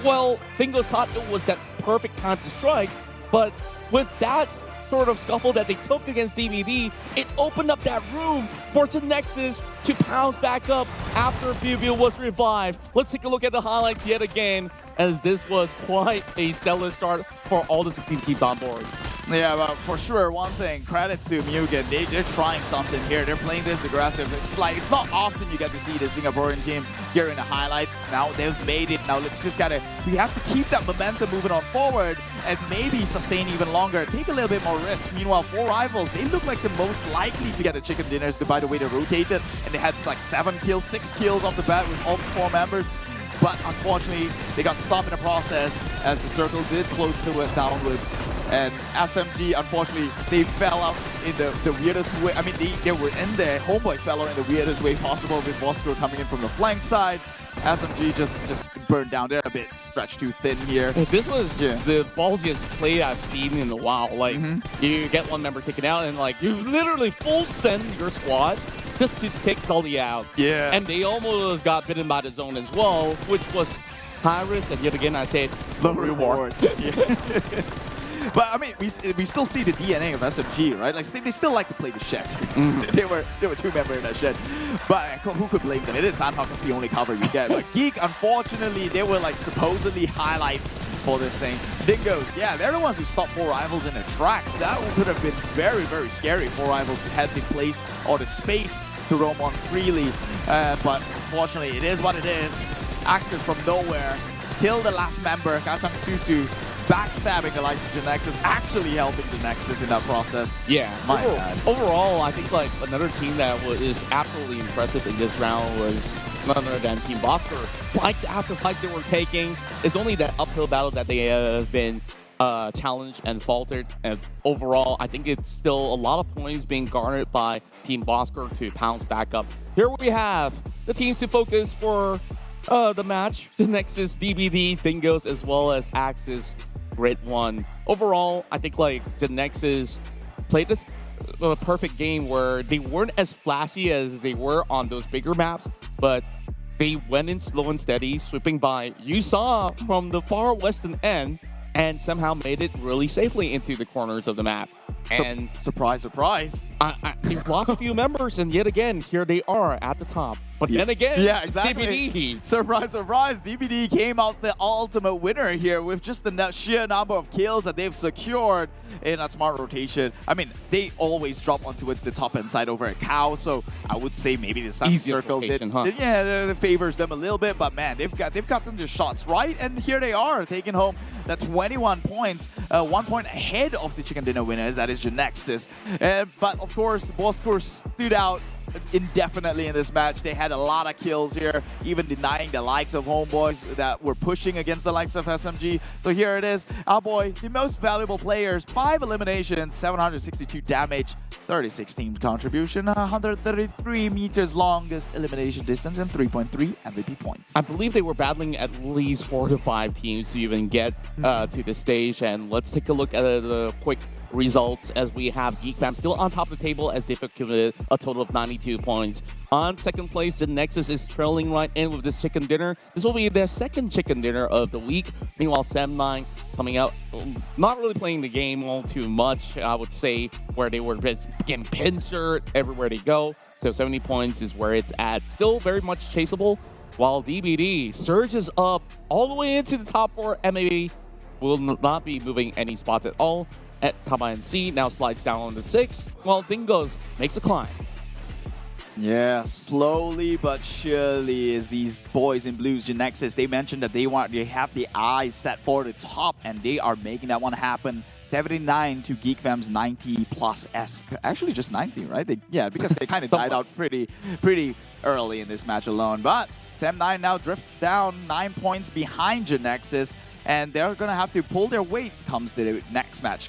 Well, Dingoz thought it was that perfect time to strike, but with that sort of scuffle that they took against DBD, it opened up that room for Genexus to pounce back up after Buvio was revived. Let's take a look at the highlights yet again, as this was quite a stellar start for all the 16 teams on board. Yeah, well, for sure, one thing, credits to MUGEN. They're trying something here. They're playing this aggressive. It's not often you get to see the Singaporean team here in the highlights. Now they've made it. Now we have to keep that momentum moving on forward and maybe sustain even longer. Take a little bit more risk. Meanwhile, 4 rivals, they look like the most likely to get the chicken dinners. By the way, they rotated and they had like 7 kills, 6 kills off the bat with all 4 members. But unfortunately, they got stopped in the process as the circle did close towards downwards. And SMG, unfortunately, they fell out in the weirdest way. I mean, they were in there. HomeBois fell out in the weirdest way possible with Bosskurr coming in from the flank side. SMG just burned down. They're a bit stretched too thin here. This was the ballsiest play I've seen in a while. Like, you get one member taken out and like, you literally full send your squad just to take Sully out. Yeah. And they almost got bitten by the zone as well, which was high risk, and yet again I say the reward. But I mean, we still see the DNA of SMG, right? Like they still like to play the shed. They were 2 members in that shed. But who could blame them? It is Sanhok. It's the only cover you get. But GEEK, unfortunately, they were like supposedly highlights for this thing. Dingoz, yeah, they're the ones who stopped 4 rivals in their tracks. That could have been very, very scary. 4 rivals had the place or the space to roam on freely. But unfortunately, it is what it is. Axis from nowhere till the last member, Kachang Susu, backstabbing the likes of Genexus, actually helping Genexus in that process. Yeah, my God. Overall, I think like another team that is absolutely impressive in this round was none other than Team Bosskurr. Fights after fights they were taking, it's only that uphill battle that they have been challenged and faltered. And overall, I think it's still a lot of points being garnered by Team Bosskurr to pounce back up. Here we have the teams to focus for the match: Genexus, DBD, Dingoz, as well as Axis. redONE. Overall, I think like Genexus played this perfect game where they weren't as flashy as they were on those bigger maps, but they went in slow and steady, sweeping by. You saw from the far western end, and somehow made it really safely into the corners of the map. And surprise, surprise, they've lost a few members, and yet again, here they are at the top. But then again, yeah, exactly. DBD. Surprise, surprise, DBD came out the ultimate winner here with just the sheer number of kills that they've secured in that smart rotation. I mean, they always drop on towards the top end side over a cow, so I would say maybe the Sun Circle it favors them a little bit, but man, they've gotten their shots right, and here they are taking home the 21 points, 1 point ahead of the chicken dinner winners, that is Genexus. But of course, Bosskurr stood out indefinitely in this match. They had a lot of kills here, even denying the likes of HomeBois that were pushing against the likes of SMG. So here it is, our boy, the most valuable players, 5 eliminations, 762 damage, 36 team contribution, 133 meters longest elimination distance, and 3.3 MVP points. I believe they were battling at least 4 to 5 teams to even get to the stage. And let's take a look at the quick results as we have GEEK Fam still on top of the table as they've accumulated a total of 92 points. On second place, Genexus is trailing right in with this chicken dinner. This will be their second chicken dinner of the week. Meanwhile, Sam9 coming out, not really playing the game all too much, I would say, where they were getting pincered everywhere they go. So 70 points is where it's at. Still very much chaseable, while DBD surges up all the way into the top 4. MAB will not be moving any spots at all. At Tabah NSEA now slides down on the 6th, while Dingoz makes a climb. Yeah, slowly but surely is these boys in blues, Genexus, they mentioned that they have the eyes set for the top, and they are making that one happen. 79 to GEEK Fam's 90 plus S. Actually just 90, right? Because they kind of died out pretty early in this match alone. But Fem9 now drifts down 9 points behind Genexus, and they're going to have to pull their weight comes to the next match,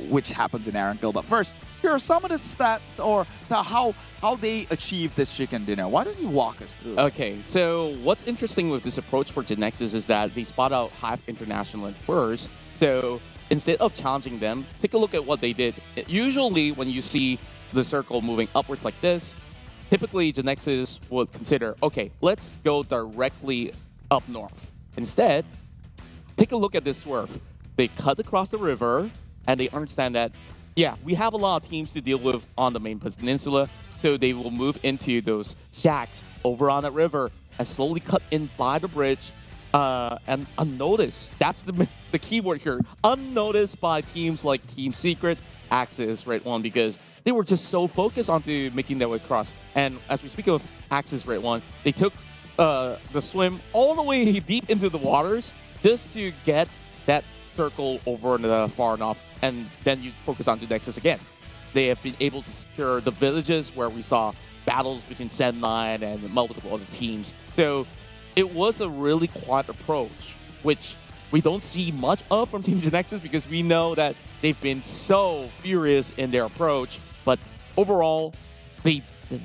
which happens in Erangel. But first, here are some of the stats or how they achieved this chicken dinner. Why don't you walk us through? Okay, so what's interesting with this approach for Genexus is that they spot out HYVE International at first. So instead of challenging them, take a look at what they did. Usually when you see the circle moving upwards like this, typically Genexus would consider, okay, let's go directly up north. Instead, take a look at this swerve. They cut across the river, and they understand that, yeah, we have a lot of teams to deal with on the main peninsula, so they will move into those shacks over on that river and slowly cut in by the bridge and unnoticed. That's the key word here. Unnoticed by teams like Team Secret, Axis, redONE, because they were just so focused onto making their way across. And as we speak of Axis, redONE, they took the swim all the way deep into the waters just to get that circle over the far enough, and then you focus on Genexus again. They have been able to secure the villages where we saw battles between Sen9 and multiple other teams. So it was a really quiet approach, which we don't see much of from Team Genexus because we know that they've been so furious in their approach. But overall, they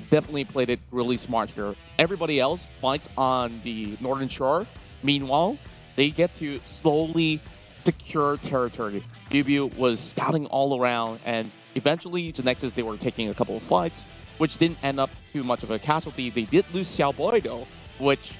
definitely played it really smart here. Everybody else fights on the northern shore. Meanwhile, they get to slowly secure territory. Bubu was scouting all around, and eventually Genexus, they were taking a couple of fights, which didn't end up too much of a casualty. They did lose Xiaoboy though, which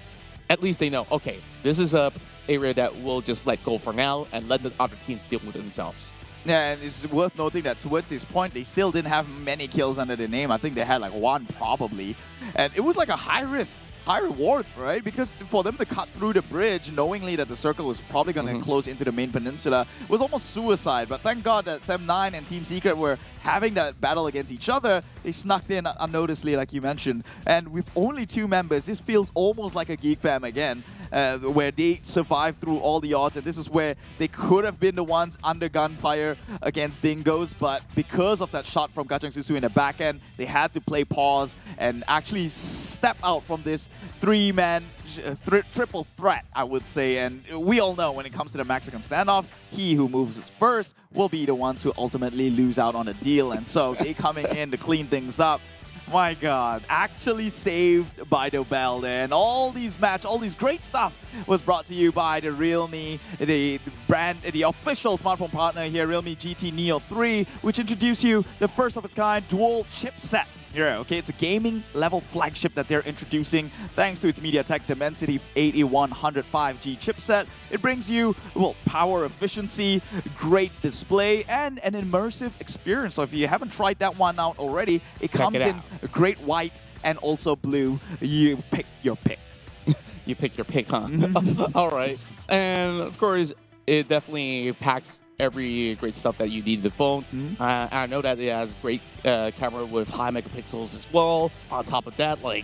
at least they know, okay, this is a area that we'll just let go for now and let the other teams deal with it themselves. Yeah, and it's worth noting that towards this point, they still didn't have many kills under their name. I think they had like one probably. And it was like a high risk, high reward, right? Because for them to cut through the bridge, knowingly that the circle was probably going to close into the main peninsula, was almost suicide. But thank God that Sem9 and Team Secret were having that battle against each other. They snuck in unnoticedly, like you mentioned. And with only 2 members, this feels almost like a GEEK Fam again, where they survived through all the odds. And this is where they could have been the ones under gunfire against Dingoz, but because of that shot from Kacang Susu in the back end, they had to play pause and actually step out from this 3-man triple threat, I would say. And we all know when it comes to the Mexican standoff, he who moves first will be the ones who ultimately lose out on the deal. And so they coming in to clean things up. My God, actually saved by the bell there. And all these great stuff was brought to you by the Realme, the brand, the official smartphone partner here, Realme GT Neo 3, which introduced you the first of its kind dual chipset. Yeah, okay, it's a gaming level flagship that they're introducing thanks to its MediaTek Dimensity 8100 5G chipset. It brings you, well, power efficiency, great display, and an immersive experience. So if you haven't tried that one out already, it comes in great white and also blue. You pick your pick. You pick your pick, huh? All right. And of course, it definitely packs every great stuff that you need in the phone. I know that it has great camera with high megapixels as well. On top of that, like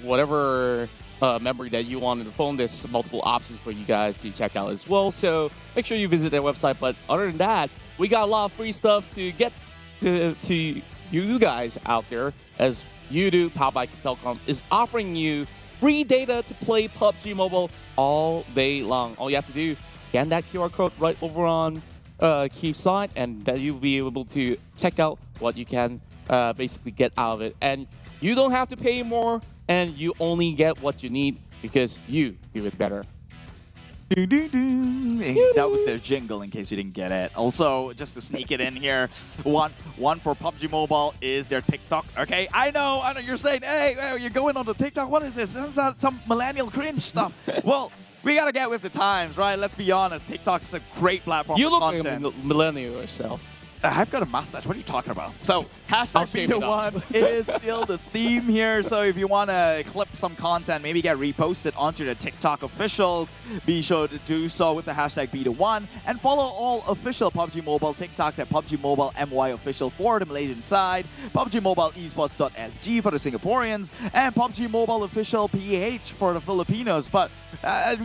whatever memory that you want in the phone, there's multiple options for you guys to check out as well. So make sure you visit their website. But other than that, we got a lot of free stuff to get to you guys out there, as Yoodo, powered by Telkom, is offering you free data to play PUBG Mobile all day long. All you have to do, scan that QR code right over on Keith's side, and then you'll be able to check out what you can basically get out of it. And you don't have to pay more, and you only get what you need because you do it better. That was their jingle in case you didn't get it. Also, just to sneak it in here, one for PUBG Mobile is their TikTok. Okay, I know you're saying, hey, you're going on the TikTok. What is this? Is that some millennial cringe stuff? Well, we gotta get with the times, right? Let's be honest. TikTok's a great platform you for look content. like a millennial yourself. I've got a mustache. What are you talking about? So, hashtag shave it Beta1 is still the theme here. So, if you want to clip some content, maybe get reposted onto the TikTok officials, be sure to do so with the hashtag Beta1. And follow all official PUBG Mobile TikToks at PUBG Mobile MY official for the Malaysian side, PUBG Mobile Esports.sg for the Singaporeans, and PUBG Mobile official PH for the Filipinos. But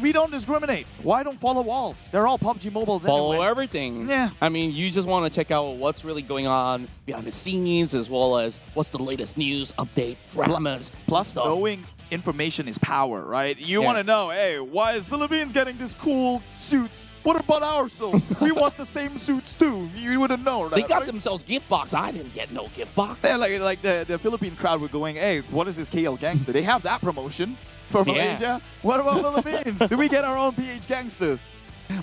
we don't discriminate. Why don't follow all? They're all PUBG Mobiles Follow anyway. everything. Yeah. I mean, you just want to check out what's really going on behind the scenes, as well as what's the latest news, update, dramas, Plus, stuff. knowing information is power, right? You Yeah. want to know, hey, why is Philippines getting this cool suits? What about ours? So we want the same suits too. You wouldn't know that. They got right? themselves gift box. I didn't get no gift box. Yeah, like the Philippine crowd were going, hey, what is this KL Gangster? They have that promotion for Yeah. Malaysia. What about Philippines? Do we get our own PH Gangsters?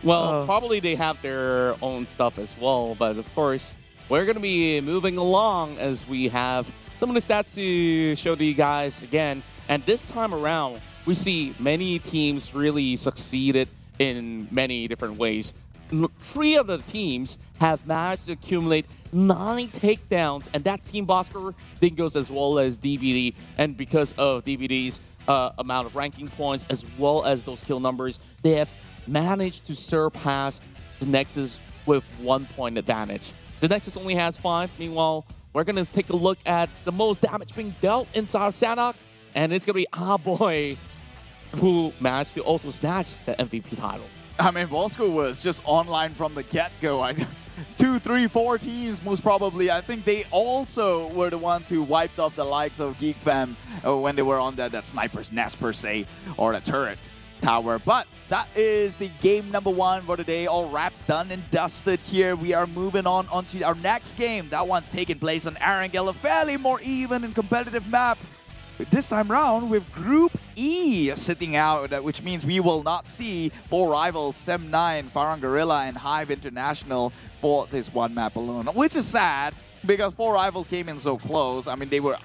Well, probably they have their own stuff as well, but of course, we're going to be moving along as we have some of the stats to show to you guys again. And this time around, we see many teams really succeeded in many different ways. 3 of the teams have managed to accumulate 9 takedowns, and that's Team Bosskurr, Dingoz, as well as DBD. And because of DBD's amount of ranking points, as well as those kill numbers, they have managed to surpass Genexus with 1 point advantage. Genexus only has 5. Meanwhile, we're going to take a look at the most damage being dealt inside of Sanhok, and it's going to be our boy who managed to also snatch the MVP title. I mean, Bosskurr was just online from the get-go. 2, 3, 4 teams, most probably. I think they also were the ones who wiped off the likes of GEEK fam when they were on that sniper's nest, per se, or the turret tower. But that is the game number 1 for today. All wrapped, done, and dusted here. We are moving on to our next game. That one's taking place on Erangel, a fairly more even and competitive map. This time round with Group E sitting out, which means we will not see 4 rivals, Sem9, Farang Guerilla, and HYVE International for this one map alone, which is sad because 4 rivals came in so close. I mean, they were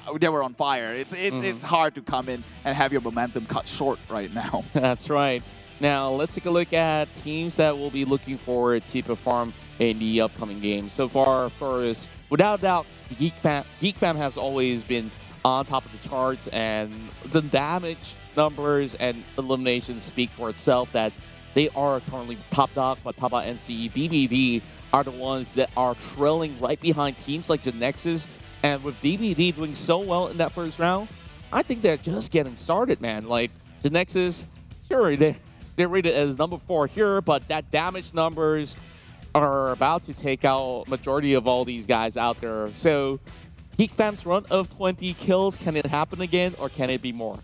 on fire. It's hard to come in and have your momentum cut short right now. That's right. Now, let's take a look at teams that will be looking forward to perform in the upcoming games. So far, of course, without a doubt, GEEK fam has always been on top of the charts, and the damage numbers and eliminations speak for itself that they are currently top dog, but Tabah NSEA, DBD are the ones that are trailing right behind teams like Genexus. And with DBD doing so well in that first round, I think they're just getting started, man. Like, Genexus, sure, they're rated as number 4 here, but that damage numbers are about to take out majority of all these guys out there. So GEEK fam's run of 20 kills, can it happen again, or can it be more?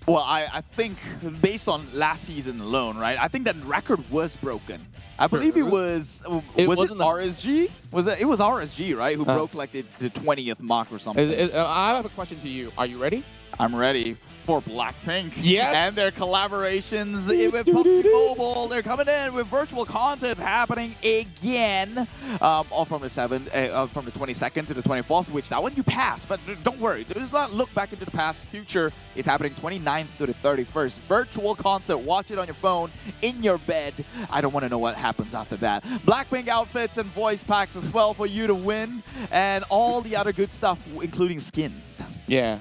Well, I think based on last season alone, right? I think that record was broken. I believe it was RSG? It was RSG, right? Who broke like the 20th mark or something. I have a question to you. Are you ready? I'm ready for Blackpink. Yes. And their collaborations with PUBG Mobile. They're coming in with virtual content happening again. All from the 22nd to the 24th, which that one you passed. But don't worry, do not look back into the past. Future is happening 29th to the 31st. Virtual concert. Watch it on your phone, in your bed. I don't want to know what happens after that. Blackpink outfits and voice packs as well for you to win. And all the other good stuff, including skins. Yeah.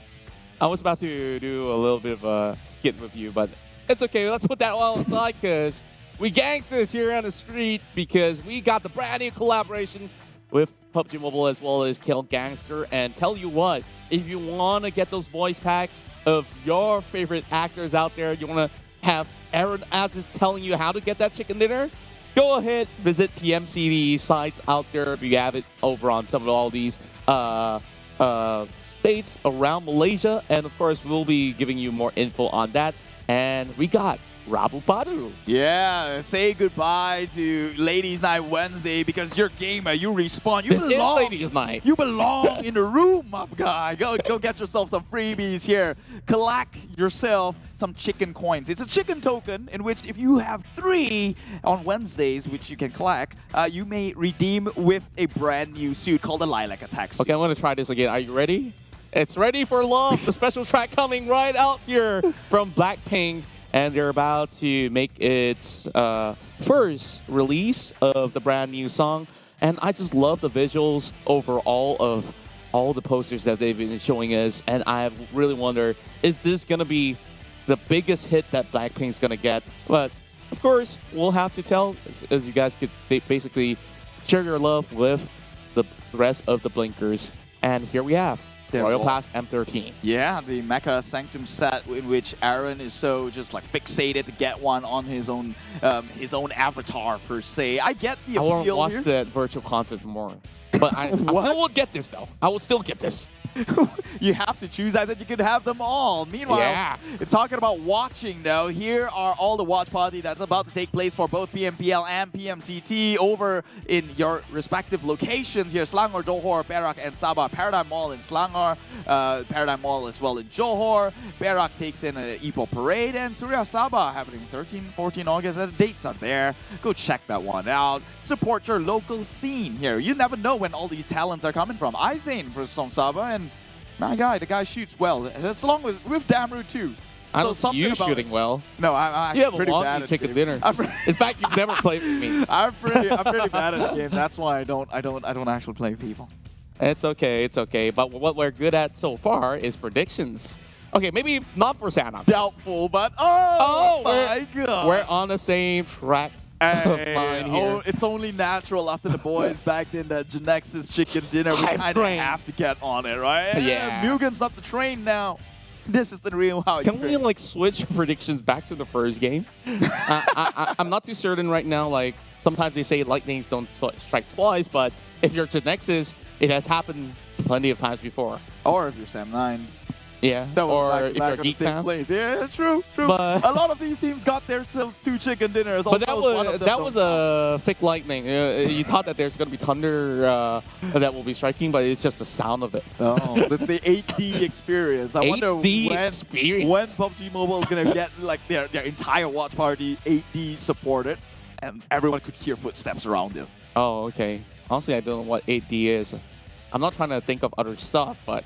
I was about to do a little bit of a skit with you, but it's okay. Let's put that all aside because we gangsters here on the street because we got the brand new collaboration with PUBG Mobile as well as Kill Gangster. And tell you what, if you want to get those voice packs of your favorite actors out there, you want to have Aaron Aziz telling you how to get that chicken dinner, go ahead, visit PMCD sites out there. You have it over on some of all these states around Malaysia, and of course we'll be giving you more info on that. And we got Rabu Padu. Yeah, say goodbye to Ladies Night Wednesday because you're gamer, you respawn. This is Ladies Night. You belong in the room, my guy. Go get yourself some freebies here. Collect yourself some chicken coins. It's a chicken token in which if you have 3 on Wednesdays, which you can collect, you may redeem with a brand new suit called the Lilac Attack suit. Okay, I'm going to try this again. Are you ready? It's Ready for Love, the special track coming right out here from Blackpink. And they're about to make its first release of the brand new song. And I just love the visuals overall of all the posters that they've been showing us. And I really wonder, is this going to be the biggest hit that Blackpink's going to get? But of course, we'll have to tell as you guys could basically share your love with the rest of the Blinkers. And here we have Royal Pass M13. Yeah, the Mecha Sanctum set in which Aaron is so just like fixated to get one on his own avatar per se. I get the appeal I want to watch here. that virtual concert more. But I still will get this though. I will still get this. You have to choose. I think you could have them all. Meanwhile, talking about watching though, here are all the watch party that's about to take place for both PMPL and PMCT over in your respective locations here. Selangor, Johor, Perak, and Sabah. Paradigm Mall in Selangor, Paradigm Mall as well in Johor. Perak takes in an Ipoh Parade, and Surya Sabah happening 13, 14 August. The dates are there. Go check that one out. Support your local scene here. You never know when all these talents are coming from. Izane from Sabah, and my guy, the guy shoots well. It's along with Damru too. I don't see you shooting well. No, I'm you have pretty a bad long at chicken the dinner. In fact, you've never played with me. I'm pretty bad at the game. That's why I don't actually play people. It's okay, it's okay. But what we're good at so far is predictions. Okay, maybe not for Sanhok. Doubtful, but oh my god, we're on the same track. Hey, it's only natural after the boys bagged in that Genexus chicken dinner. We kind of have to get on it, right? Yeah. Mugen's not the train now. This is the real how. Can we like switch predictions back to the first game? I'm not too certain right now. Like sometimes they say lightnings don't strike twice, but if you're Genexus, it has happened plenty of times before. Or if you're Sam9. Yeah, or if you're GEEK fan. Yeah, true. But a lot of these teams got themselves 2 chicken dinners. But that was a fake lightning. You thought that there's going to be thunder that will be striking, but it's just the sound of it. Oh, that's the 8D experience. I wonder when PUBG Mobile is going to get like their entire watch party 8D supported, and everyone could hear footsteps around them. Oh, okay. Honestly, I don't know what 8D is. I'm not trying to think of other stuff, but...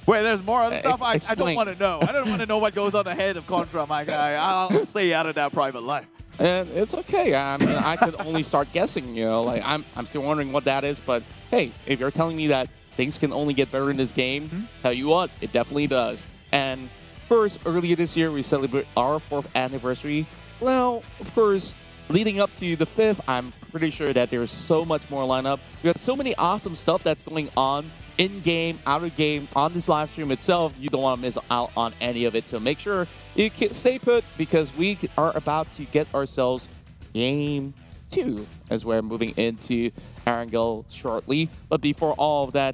Wait, there's more other stuff? I don't want to know. I don't want to know what goes on the head of Contra, my guy. I'll stay out of that private life. And it's okay. I mean, I could only start guessing, you know. Like, I'm still wondering what that is. But, hey, if you're telling me that things can only get better in this game, tell you what, it definitely does. And first, earlier this year, we celebrated our 4th anniversary. Well, of course, leading up to the 5th, I'm pretty sure that there's so much more lineup. We got so many awesome stuff that's going on in-game, out-of-game, on this live stream itself. You don't want to miss out on any of it. So make sure you can stay put because we are about to get ourselves Game 2 as we're moving into Erangel shortly. But before all of that,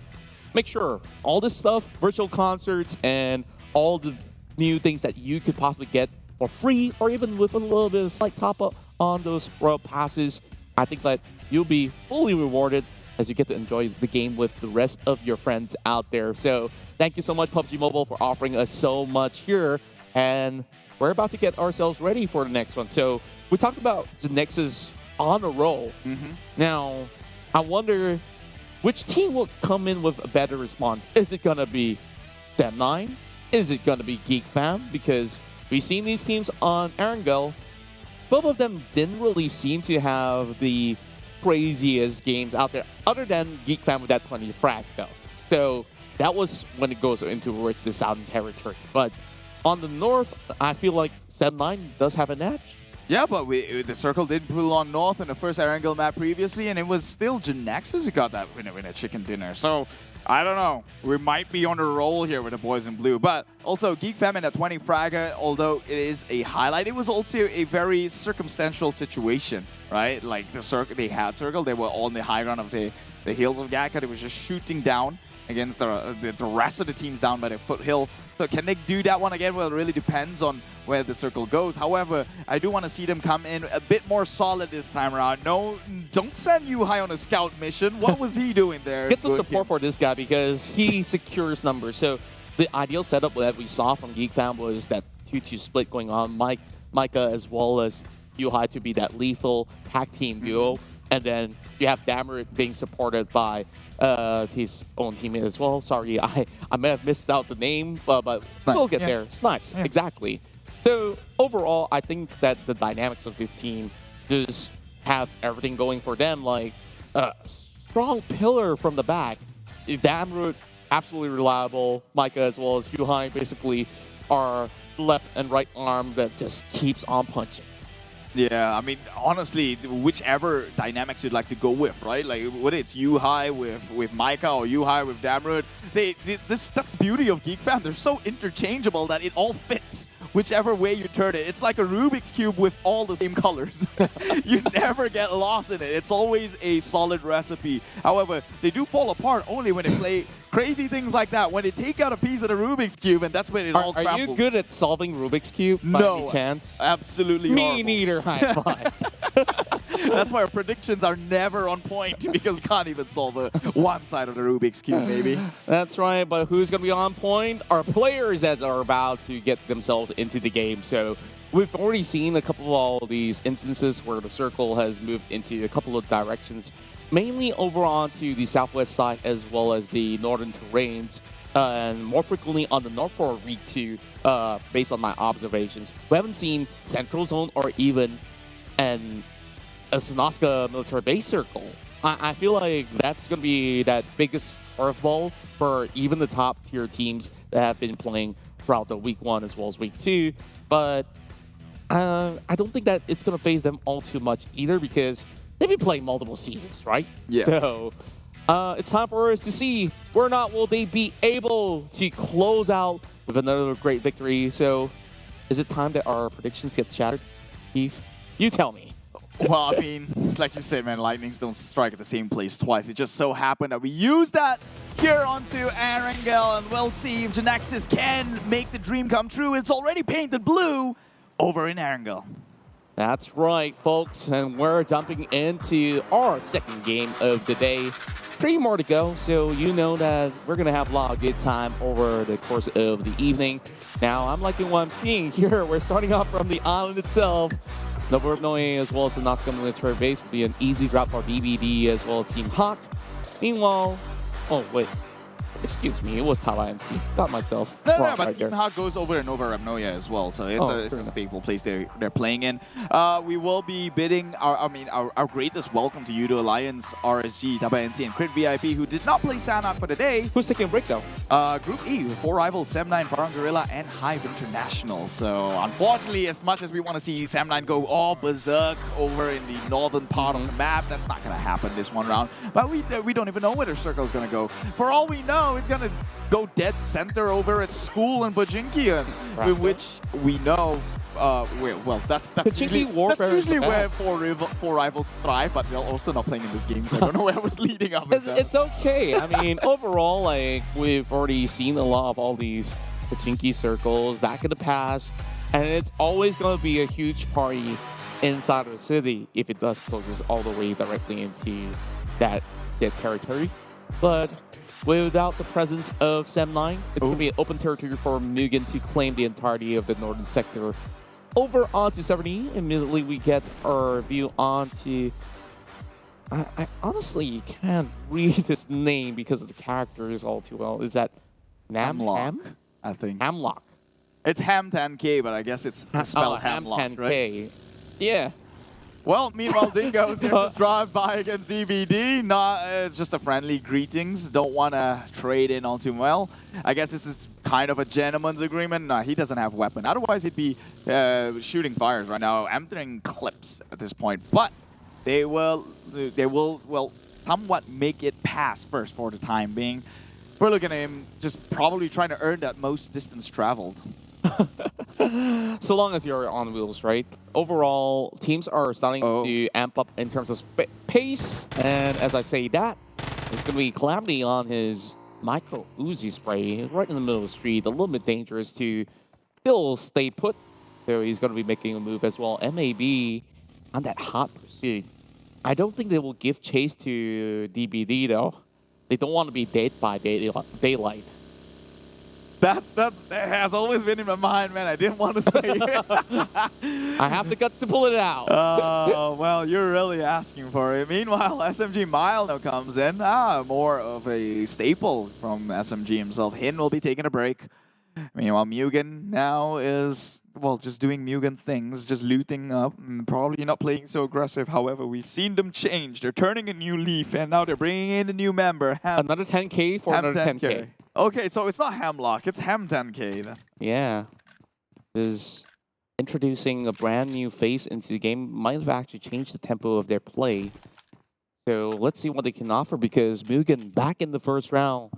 make sure all this stuff, virtual concerts, and all the new things that you could possibly get for free or even with a little bit of slight top-up on those Royal Passes, I think that you'll be fully rewarded as you get to enjoy the game with the rest of your friends out there. So thank you so much, PUBG Mobile, for offering us so much here. And we're about to get ourselves ready for the next one. So we talked about Genexus on a roll. Now, I wonder which team will come in with a better response. Is it going to be Sam9? Is it going to be GEEK Fam? Because we've seen these teams on Erangel. Both of them didn't really seem to have the craziest games out there, other than GEEK Fam with that 20 frag though. So that was when it goes into towards the southern territory. But on the north, I feel like Sam9 does have an edge. Yeah, but the circle did pull on north in the first Erangel map previously, and it was still Genexus who got that winner chicken dinner. So I don't know. We might be on a roll here with the boys in blue. But also, GEEK Fam in a 20 fragger, although it is a highlight, it was also a very circumstantial situation, right? Like the circle, they had circle, they were on the high ground of the hills of Gaka. They were just shooting down against the rest of the teams down by the foothill. So can they do that one again? Well, it really depends on where the circle goes. However, I do want to see them come in a bit more solid this time around. No, don't send Yuhai on a scout mission. What was he doing there? Get some support for this guy because he secures numbers. So the ideal setup that we saw from GEEK Fam was that 2-2 split going on. Micah as well as Yuhai to be that lethal tag team duo. And then you have Damerik being supported by his own teammate as well. Sorry, I may have missed out the name, but we'll get there. Snipes, exactly. So overall, I think that the dynamics of this team just have everything going for them. Like strong pillar from the back. Damroot, absolutely reliable. Micah as well as Yuhai basically are left and right arm that just keeps on punching. Yeah, I mean, honestly, whichever dynamics you'd like to go with, right? Like, whether it's Yuhai with Micah or Yuhai with Damroot, that's the beauty of GEEK fam. They're so interchangeable that it all fits whichever way you turn it. It's like a Rubik's Cube with all the same colors. You never get lost in it. It's always a solid recipe. However, they do fall apart only when they play crazy things like that. When they take out a piece of the Rubik's Cube, and that's when it all crumbles. Are you good at solving Rubik's Cube by any chance? Absolutely Me horrible. neither, high five. That's why our predictions are never on point, because we can't even solve one side of the Rubik's Cube, maybe. That's right, but who's going to be on point? Our players that are about to get themselves into the game. So we've already seen a couple of all these instances where the circle has moved into a couple of directions, mainly over onto the southwest side as well as the northern terrains, and more frequently on the north for week 2, based on my observations. We haven't seen Central Zone or even a Sinoska military base circle. I feel like that's going to be that biggest curveball for even the top tier teams that have been playing throughout the week 1 as well as week 2. But I don't think that it's going to phase them all too much either, because they've been playing multiple seasons, right? Yeah. So it's time for us to see whether or not will they be able to close out with another great victory. So is it time that our predictions get shattered? Keith, you tell me. Well, I mean, like you said, man, lightnings don't strike at the same place twice. It just so happened that we used that here onto Erangel, and we'll see if Genexus can make the dream come true. It's already painted blue over in Erangel. That's right, folks, and we're jumping into our second game of the day. 3 more to go, so you know that we're going to have a lot of good time over the course of the evening. Now, I'm liking what I'm seeing here. We're starting off from the island itself. The WordNoe as well as the Nazca military base will be an easy drop for DBD as well as Team Hawk. Meanwhile, oh wait, excuse me, it was Tabah NSEA. Got myself No, wrong but right there. Team Hawk goes over and over Ramnoya as well, so it's a stable place they're playing in. We will be bidding our greatest welcome to Yoodo Alliance, RSG, Tabah NSEA, and Crit VIP, who did not play Sanhok for the day. Who's taking a break though? Group E, 4 rivals, Sam9, Farang Guerilla, and HYVE International. So unfortunately, as much as we want to see Sam9 go all berserk over in the northern part of the map, that's not going to happen this one round. But we don't even know where the circle is going to go. For all we know, it's going to go dead center over at school in Bajinkian, with which we know, that's usually where four rivals thrive, but they're also not playing in this game, so I don't know where I was leading up with that. It's okay. I mean, overall, like, we've already seen a lot of all these Pachinki circles back in the past, and it's always going to be a huge party inside of the city if it does closes all the way directly into that said territory. But without the presence of Sam9, it's going to be an open territory for MUGEN to claim the entirety of the northern sector. Over onto 70, immediately we get our view onto... I honestly can't read this name because of the characters all too well. Is that Hamlock, I think. Hamlock. It's Ham10K, but I guess it's spelled Hamlock, right? Yeah. Well, meanwhile, Dingoz here just drive by against DBD. It's just a friendly greetings. Don't want to trade in all too well. I guess this is kind of a gentleman's agreement. No, he doesn't have weapon. Otherwise, he'd be shooting fires right now, entering clips at this point. But they will somewhat make it pass first for the time being. We're looking at him just probably trying to earn that most distance traveled. So long as you're on wheels, right? Overall, teams are starting to amp up in terms of pace. And as I say that, it's going to be Calamity on his micro Uzi spray right in the middle of the street. A little bit dangerous to still stay put. So he's going to be making a move as well. MAB on that hot pursuit. I don't think they will give chase to DBD though. They don't want to be dead by daylight. That has always been in my mind, man. I didn't want to say it. I have the guts to pull it out. Oh, well, you're really asking for it. Meanwhile, SMG Mile now comes in. More of a staple from SMG himself. Hin will be taking a break. Meanwhile, MUGEN now is, well, just doing MUGEN things, just looting up, and probably not playing so aggressive. However, we've seen them change. They're turning a new leaf, and now they're bringing in a new member. Another 10K for another 10K. Okay, so it's not Hemlock, it's Hem 10K then. Yeah. Is introducing a brand new face into the game might have actually changed the tempo of their play. So let's see what they can offer, because MUGEN back in the first round,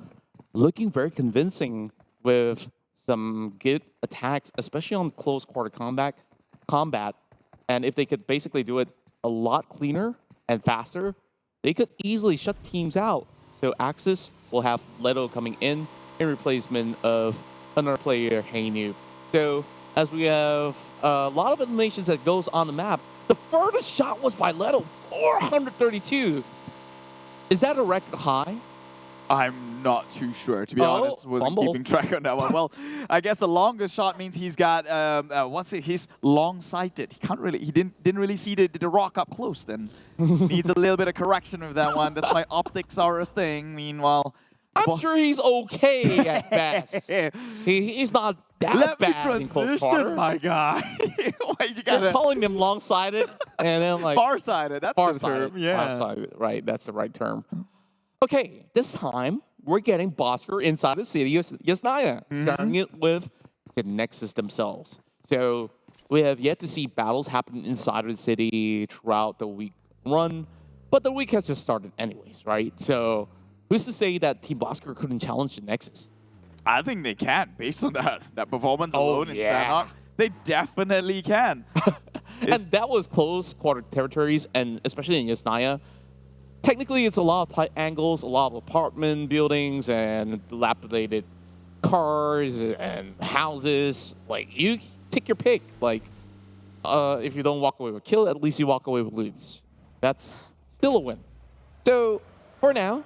looking very convincing with some good attacks, especially on close quarter combat. And if they could basically do it a lot cleaner and faster, they could easily shut teams out. So Axis will have Leto coming in replacement of another player, Heinu. So as we have a lot of eliminations that goes on the map, the furthest shot was by Leto, 432. Is that a record high? I'm not too sure, to be honest. Wasn't keeping track on that one. Well, I guess the longest shot means he's got he's long-sighted. He can't really, he didn't really see the rock up close. Then needs a little bit of correction with that one. That's why optics are a thing. Meanwhile, I'm sure he's okay at best. He's not that bad in close quarter. My guy. Why you They're calling him long-sighted and then like far-sighted. That's the term. Yeah. Far-sighted, right? That's the right term. Okay, this time we're getting Bosskurr inside the city of Yasnaya, sharing it with Genexus themselves. So we have yet to see battles happen inside of the city throughout the week run, but the week has just started anyways, right? So who's to say that Team Bosskurr couldn't challenge Genexus? I think they can, based on that performance alone in Sanhok. They definitely can. And that was close quarter territories, and especially in Yasnaya. Technically, it's a lot of tight angles, a lot of apartment buildings and dilapidated cars and houses. Like, you take your pick. Like, if you don't walk away with a kill, at least you walk away with loot. That's still a win. So, for now,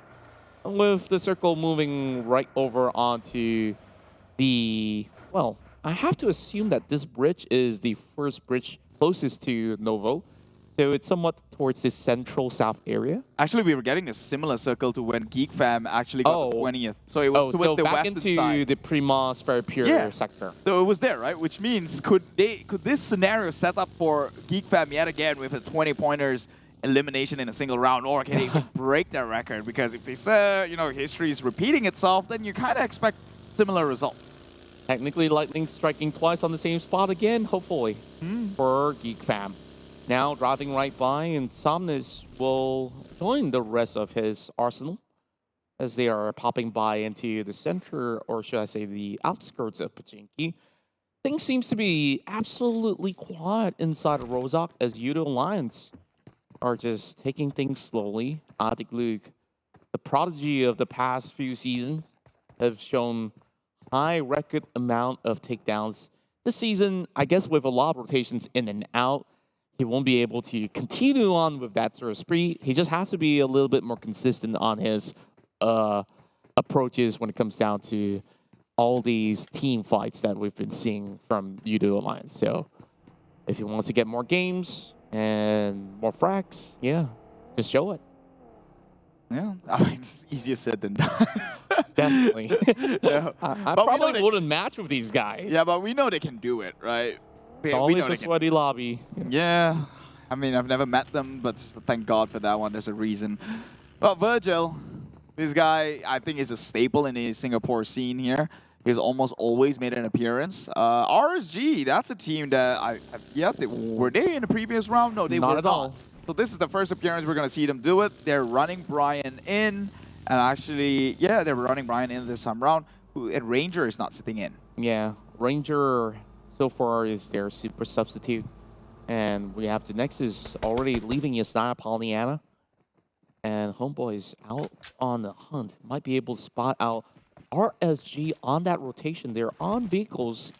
with the circle moving right over onto the, well, I have to assume that this bridge is the first bridge closest to Novo. So it's somewhat towards the central south area. Actually, we were getting a similar circle to when GEEK Fam actually got the 20th. So it was towards the back western into side. the Primas Very Pure sector. So it was there, right? Which means could this scenario set up for GEEK Fam yet again with a 20-pointers elimination in a single round, or can they even break their record? Because if they say, history is repeating itself, then you kind of expect similar results. Technically, lightning striking twice on the same spot again, hopefully, for GEEK Fam. Now driving right by, and Somnus will join the rest of his arsenal as they are popping by into the center, or should I say the outskirts of Pachinki. Things seems to be absolutely quiet inside of Rozhok as Yoodo Alliance are just taking things slowly. I think Luke, the prodigy of the past few seasons, have shown high record amount of takedowns. This season, I guess with a lot of rotations in and out, he won't be able to continue on with that sort of spree. He just has to be a little bit more consistent on his approaches when it comes down to all these team fights that we've been seeing from Yoodo Alliance. So if he wants to get more games and more frags, just show it. Yeah, I mean, it's easier said than done. Definitely. I But probably wouldn't match with these guys. Yeah, but we know they can do it, right? It's always a sweaty lobby. Yeah. I mean, I've never met them, but thank God for that one. There's a reason. Well, Virgil, this guy, I think, is a staple in the Singapore scene here. He's almost always made an appearance. RSG, that's a team that, were they in the previous round? No, they Not were at not. all. So this is the first appearance we're going to see them do it. They're running Brian in. And actually, they're running Brian in this time round. And Ranger is not sitting in. Yeah, Ranger so far is their super substitute. And we have Genexus already leaving Yasnaya Pollyanna. And HomeBois out on the hunt. Might be able to spot out RSG on that rotation. They're on vehicles.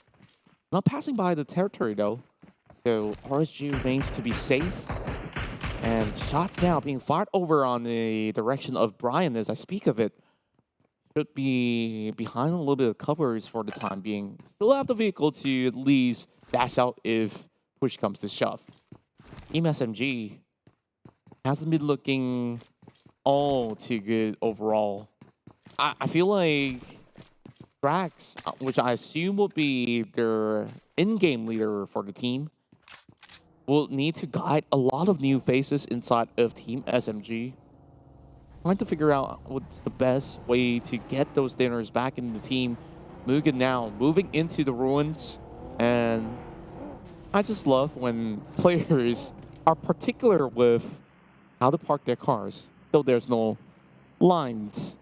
Not passing by the territory though. So RSG remains to be safe. And shots now being fired over on the direction of Brian as I speak of it. Should be behind a little bit of covers for the time being. Still have the vehicle to at least dash out if push comes to shove. Team SMG hasn't been looking all too good overall. I feel like Drax, which I assume will be their in-game leader for the team, will need to guide a lot of new faces inside of Team SMG. Trying to figure out what's the best way to get those dinners back in the team. Mugen now moving into the ruins, and I just love when players are particular with how to park their cars, though there's no lines.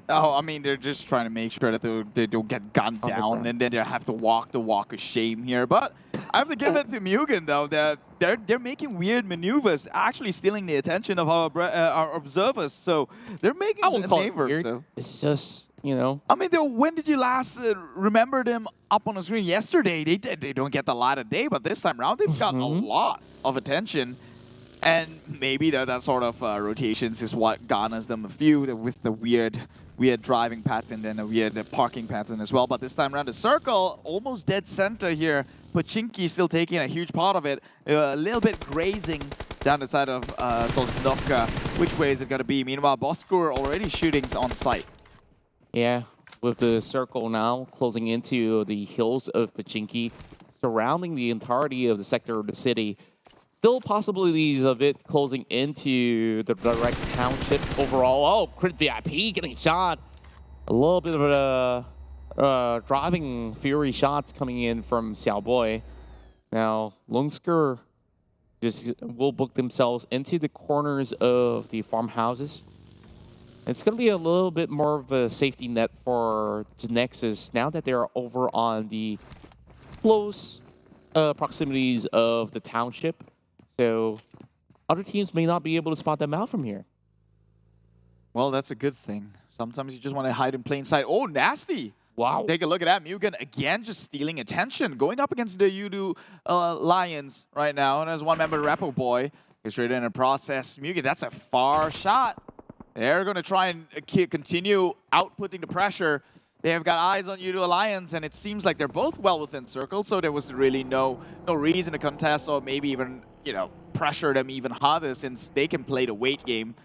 Oh, I mean, they're just trying to make sure that they don't get gunned down, and then they have to walk the walk of shame here. But I have to give it to Mugen, though, that they're making weird maneuvers, actually stealing the attention of our observers. So they're making I won't call it neighbors. weird. So. It's just, you know. I mean, when did you last remember them up on the screen? Yesterday, they don't get the light of day, but this time around, they've gotten a lot of attention. And maybe that sort of rotations is what garners them a few with the weird driving pattern and a weird parking pattern as well. But this time around, the circle almost dead center here. Pachinki still taking a huge part of it. A little bit grazing down the side of Sosnovka. Which way is it going to be? Meanwhile, Bosskurr already shooting on site. Yeah, with the circle now closing into the hills of Pachinki, surrounding the entirety of the sector of the city. Still possibilities of it closing into the direct township overall. Oh, Crit VIP getting shot. A little bit of a driving fury shots coming in from Xiaoboy. Now, Bosskurr just will book themselves into the corners of the farmhouses. It's going to be a little bit more of a safety net for Genexus now that they're over on the close proximities of the township. So other teams may not be able to spot them out from here. Well, that's a good thing. Sometimes you just want to hide in plain sight. Oh, nasty. Wow. Take a look at that. Mugen again just stealing attention. Going up against the Yoodo Alliance right now. And as one member, Rappo Boy, is straight in a process. Mugen, that's a far shot. They're going to try and continue outputting the pressure. They have got eyes on Yoodo Alliance, and it seems like they're both well within circle, so there was really no reason to contest or maybe even, you know, pressure them even harder since they can play the weight game.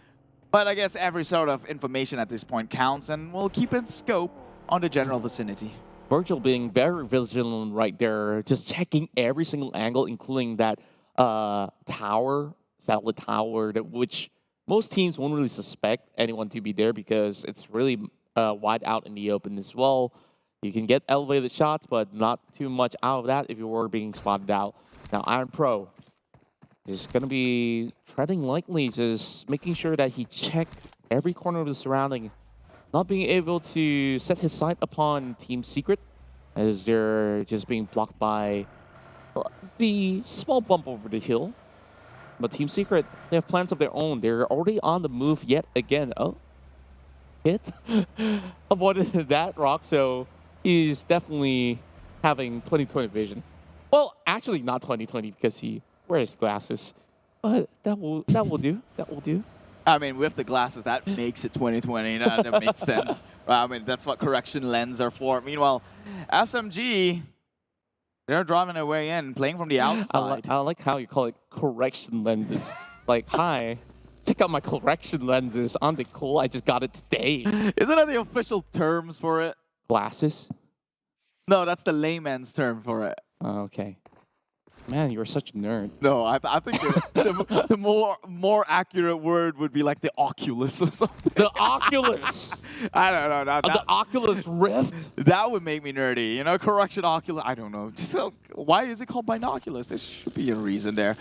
But I guess every sort of information at this point counts, and we'll keep in scope on the general vicinity. Virgil being very vigilant right there, just checking every single angle, including that tower, satellite tower, which most teams won't really suspect anyone to be there because it's really wide out in the open as well. You can get elevated shots, but not too much out of that if you were being spotted out. Now, Iron Pro is going to be treading lightly, just making sure that he checked every corner of the surrounding, not being able to set his sight upon Team Secret, as they're just being blocked by the small bump over the hill. But Team Secret, they have plans of their own. They're already on the move yet again. Oh. Hit. Avoided that rock, so he's definitely having 20/20 vision. Well, actually not 20/20 because he wears glasses, but that will do. That will do. I mean, with the glasses, that makes it 20/20. That makes sense. I mean, that's what correction lenses are for. Meanwhile, SMG, they're driving their way in, playing from the outside. I like how you call it correction lenses. Like, hi. Check out my correction lenses. Aren't they cool? I just got it today. Isn't that the official terms for it? Glasses? No, that's the layman's term for it. Oh, okay. Man, you're such a nerd. No, I think the more accurate word would be like the Oculus or something. The Oculus! I don't know. The Oculus Rift? That would make me nerdy. You know, correction Oculus. I don't know. Just why is it called binoculars? There should be a reason there.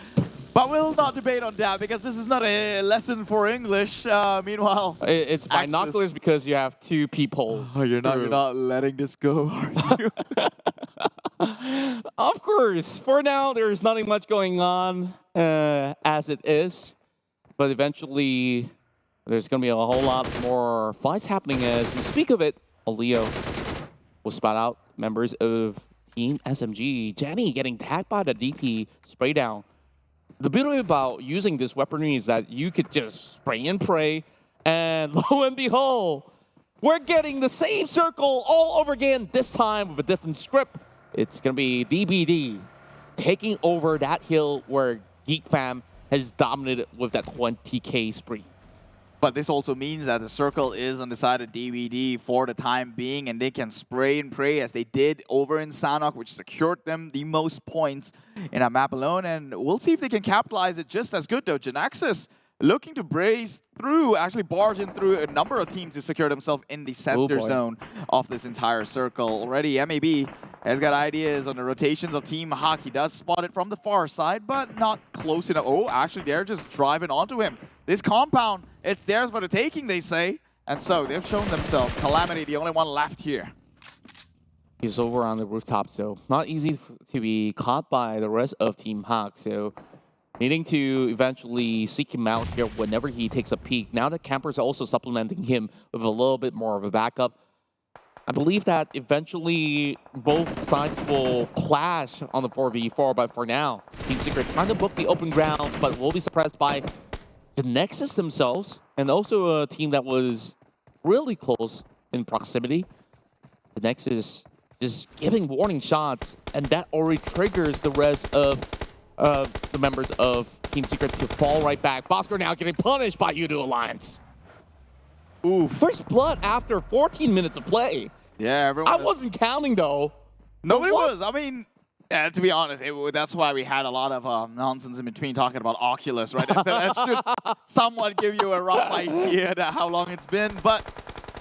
But we'll not debate on that because this is not a lesson for English. Meanwhile, it's binoculars because you have two peepholes. Oh, you're not letting this go, are you? Of course. For now, there's nothing much going on as it is. But eventually, there's going to be a whole lot more fights happening as we speak of it. Leo will spot out members of Team SMG. Jenny getting tagged by the DP spray down. The beauty about using this weaponry is that you could just spray and pray, and lo and behold, we're getting the same circle all over again, this time with a different script. It's going to be DBD taking over that hill where GEEK Fam has dominated with that 20K spree. But this also means that the circle is on the side of DBD for the time being, and they can spray and pray as they did over in Sanhok, which secured them the most points in a map alone. And we'll see if they can capitalize it just as good, though. Genexus looking to brace through, actually barge in through a number of teams to secure themselves in the center zone of this entire circle. Already, MAB has got ideas on the rotations of Team Hawk. He does spot it from the far side, but not close enough. Oh, actually, they're just driving onto him. This compound, it's theirs for the taking, they say. And so they've shown themselves. Calamity, the only one left here. He's over on the rooftop, so not easy to be caught by the rest of Team Hawk. So needing to eventually seek him out here whenever he takes a peek. Now that campers are also supplementing him with a little bit more of a backup, I believe that eventually both sides will clash on the 4v4, but for now, Team Secret trying to book the open grounds, but will be suppressed by the Nexus themselves, and also a team that was really close in proximity. The Nexus just giving warning shots, and that already triggers the rest of the members of Team Secret to fall right back. Bosskurr now getting punished by Yoodo Alliance. Ooh, first blood after 14 minutes of play. Yeah, everyone. I wasn't counting though. Nobody was. I mean, yeah, to be honest, that's why we had a lot of nonsense in between talking about Oculus, right? That should somewhat give you a rough idea of how long it's been. But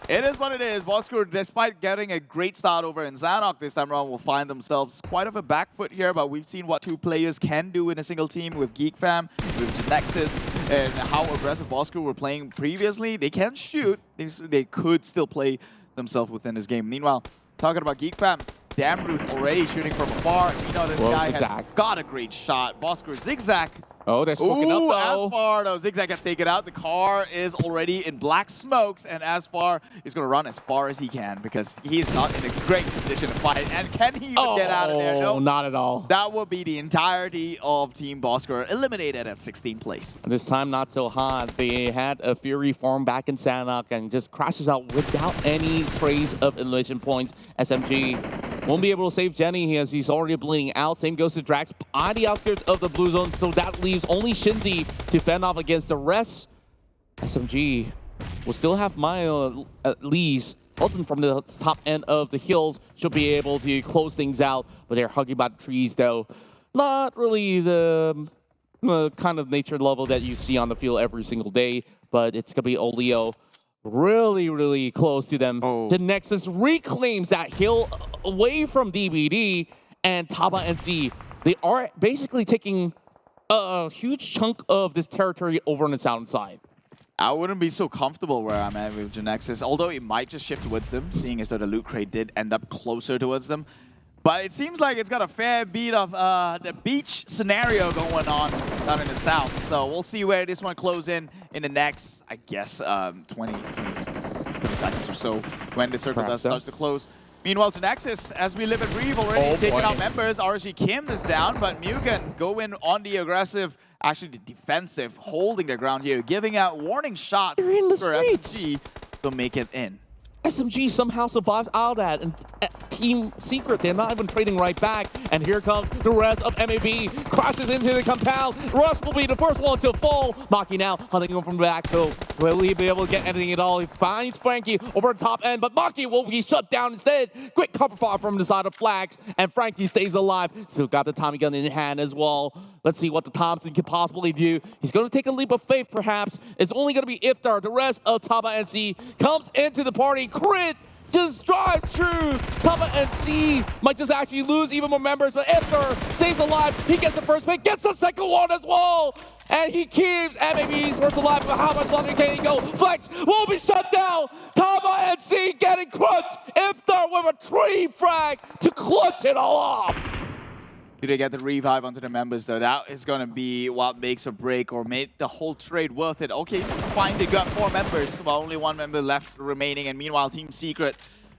it is what it is. Bosskurr, despite getting a great start over in Sanhok this time around, will find themselves quite of a back foot here. But we've seen what two players can do in a single team with GEEK fam, with Genexus, and how aggressive Bosskurr were playing previously. They can shoot. They could still play themselves within this game. Meanwhile, talking about GEEK fam, Damroot already shooting from afar. You know, this guy has got a great shot. Bosskurr zigzag. Oh, they're smoking up though. Asfar, though. Zigzag gets taken out. The car is already in black smokes, and Asfar is going to run as far as he can because he is not in a great position to fight. And can he even get out of there? No, not at all. That will be the entirety of Team Bosskurr eliminated at 16th place. This time, not so hot. They had a Fury form back in Sanhok and just crashes out without any trace of elimination points. SMG won't be able to save Jenny as he's already bleeding out. Same goes to Drax on the outskirts of the blue zone, so that leaves only Shinzy to fend off against the rest. SMG will still have Maya at least. Ultimate from the top end of the hills should be able to close things out, but they're hugging about the trees though. Not really the kind of nature level that you see on the field every single day, but it's going to be Oleo really, really close to them. The Nexus reclaims that hill away from DBD, and Tabah NSEA, they are basically taking a huge chunk of this territory over on the south side. I wouldn't be so comfortable where I'm at with Genexus, although it might just shift towards them, seeing as though the loot crate did end up closer towards them. But it seems like it's got a fair bit of the beach scenario going on down in the south. So we'll see where this one closes in the next, I guess, 20 seconds or so when the circle does start to close. Meanwhile, Genexus, as we live and breathe, already taking out members. RG Kim is down, but MUGEN go in on the aggressive, actually the defensive, holding their ground here, giving out warning shots for SMG to make it in. SMG somehow survives out of that, and Team Secret, they're not even trading right back. And here comes the rest of MAB, crashes into the compound. Russ will be the first one to fall. Maki now hunting him from the back, so will he be able to get anything at all? He finds Frankie over the top end, but Maki will be shut down instead. Quick cover fire from the side of Flags, and Frankie stays alive. Still got the Tommy gun in hand as well. Let's see what the Thompson can possibly do. He's going to take a leap of faith, perhaps. It's only going to be Iftar. The rest of Tabah NSEA comes into the party. Crit just drive through. Tabah NSEA might just actually lose even more members, but Iftar stays alive. He gets the first pick, gets the second one as well. And he keeps MAB's first alive. But how much longer can he go? Flex will be shut down. Tabah NSEA getting crushed. Iftar with a tree frag to clutch it all off. Do they get the revive onto the members though? That is going to be what makes or break or make the whole trade worth it. Okay, fine, they got 4 members, well, only 1 member left remaining, and meanwhile Team Secret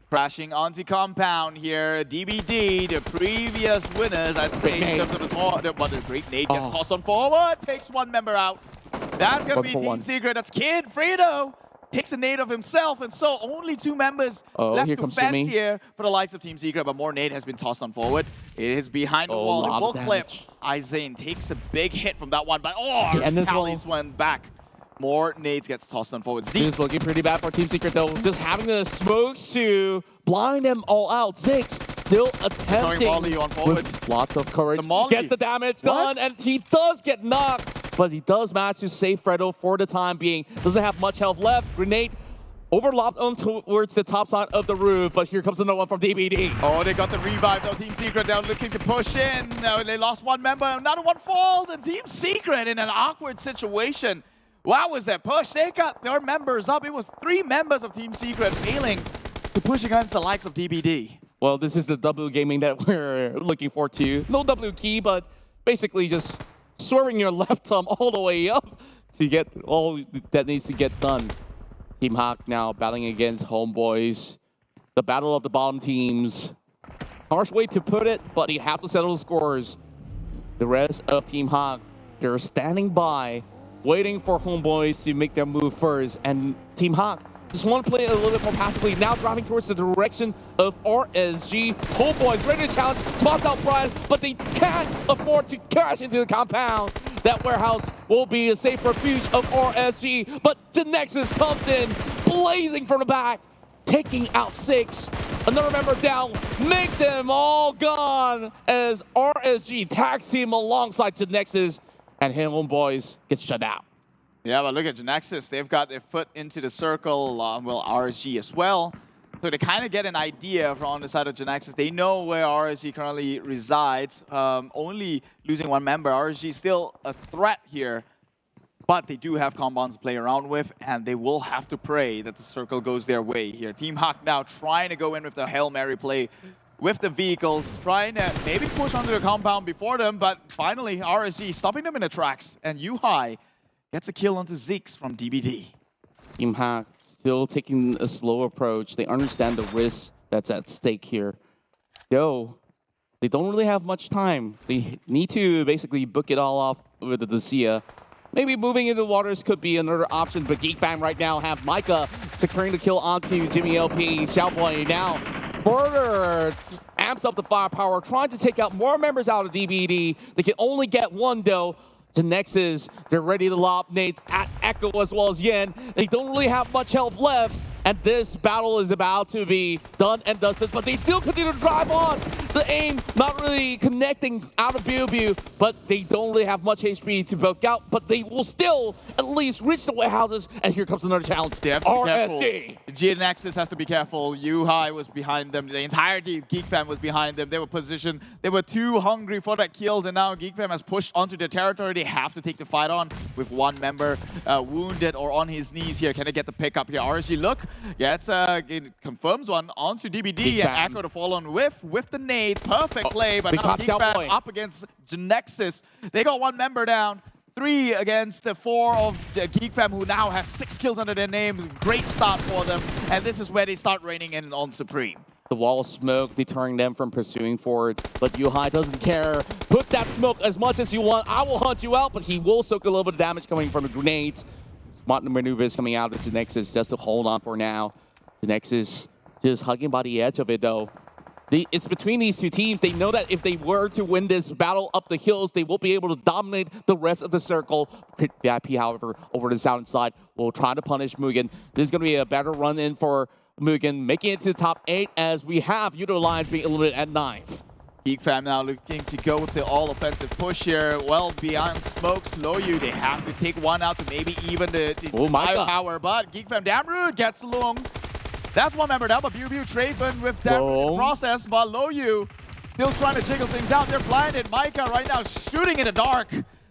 crashing onto compound here. DBD, the previous winners, I'd say, in terms of the great nade gets tossed on forward, takes 1 member out. That's going to be Team Secret. That's Kid Fredo. Takes a nade of himself, and so only 2 members left to fend here for the likes of Team Secret, but more nade has been tossed on forward. It is behind the wall. It will clip. Izane takes a big hit from that one, but and this one went back. more nades gets tossed on forward. This is looking pretty bad for Team Secret though. Just having the smokes to blind them all out. Ziggs still attempting on forward. with lots of courage. The Gets the damage done, and he does get knocked, but he does manage to save Fredo for the time being. Doesn't have much health left. Grenade overlopped on towards the top side of the roof, but here comes another one from DBD. Oh, they got the revive though. Team Secret now looking to push in. They lost one member, another one falls, and Team Secret in an awkward situation. Wow, was that push? They got their members up. It was 3 members of Team Secret failing to push against the likes of DBD. Well, this is the W gaming that we're looking for too. No W key, but basically just swerving your left thumb all the way up to get all that needs to get done. Team Hawk now battling against HomeBois. The battle of the bottom teams. Harsh way to put it, but you have to settle the scores. The rest of Team Hawk, they're standing by, waiting for HomeBois to make their move first. And Team Hawk just want to play it a little bit more passively. Now driving towards the direction of RSG. HomeBois ready to challenge, spots out Brian, but they can't afford to crash into the compound. That warehouse will be a safe refuge of RSG, but Genexus comes in, blazing from the back, taking out 6. Another member down, make them all gone as RSG tags team alongside Genexus, and HomeBois gets shut out. Yeah, but look at Genexus. They've got their foot into the circle, well, RSG as well. So they kind of get an idea from on the side of Genexus. They know where RSG currently resides. Only losing 1 member. RSG is still a threat here. But they do have combos to play around with, and they will have to pray that the circle goes their way here. Team Hawk now trying to go in with the Hail Mary play with the vehicles, trying to maybe push onto the compound before them, but finally RSG stopping them in the tracks, and Yuhai gets a kill onto Zeeks from DBD. Team Hawk still taking a slow approach. They understand the risk that's at stake here. Though, they don't really have much time. They need to basically book it all off with the NSEA. Maybe moving into the waters could be another option, but GEEK Fam right now have Micah securing the kill onto Jimmy LP. Shoutboy now further amps up the firepower, trying to take out more members out of DBD. They can only get 1 though. Genexus, they're ready to lob nades at Echo as well as Yen. They don't really have much health left, and this battle is about to be done and dusted, but they still continue to drive on. The aim not really connecting out of Biu, but they don't really have much HP to book out, but they will still at least reach the warehouses, and here comes another challenge. They have to be careful. Genexus has to be careful. Yuhai was behind them. The entirety of GEEK Fam was behind them. They were positioned. They were too hungry for that kills, and now GEEK Fam has pushed onto their territory. They have to take the fight on with 1 member wounded or on his knees here. Can they get the pickup here? RSG, look, gets it confirms one onto DBD, and Echo to fall on with the nade. Perfect play, but now GEEK Fam up against Genexus. They got 1 member down. 3 against the 4 of GEEK Fam, who now has 6 kills under their name. Great start for them, and this is where they start raining in on Supreme. The wall of smoke deterring them from pursuing forward, but Yuhai doesn't care. Put that smoke as much as you want. I will hunt you out, but he will soak a little bit of damage coming from the grenades. Smart maneuvers coming out of Genexus just to hold on for now. Genexus just hugging by the edge of it though. It's between these 2 teams. They know that if they were to win this battle up the hills, they will be able to dominate the rest of the circle. VIP, however, over the south side will try to punish MUGEN. This is going to be a better run in for MUGEN, making it to the top 8 as we have Yoodo Alliance being eliminated at 9th. GEEK Fam now looking to go with the all-offensive push here. Well, beyond smokes, Loyu, they have to take 1 out to maybe even the firepower, but GEEK Fam damn rude gets Lung. That's 1 member down, but Biu Traven with that process, but Loyu still trying to jiggle things out. They're blinded. Micah right now shooting in the dark.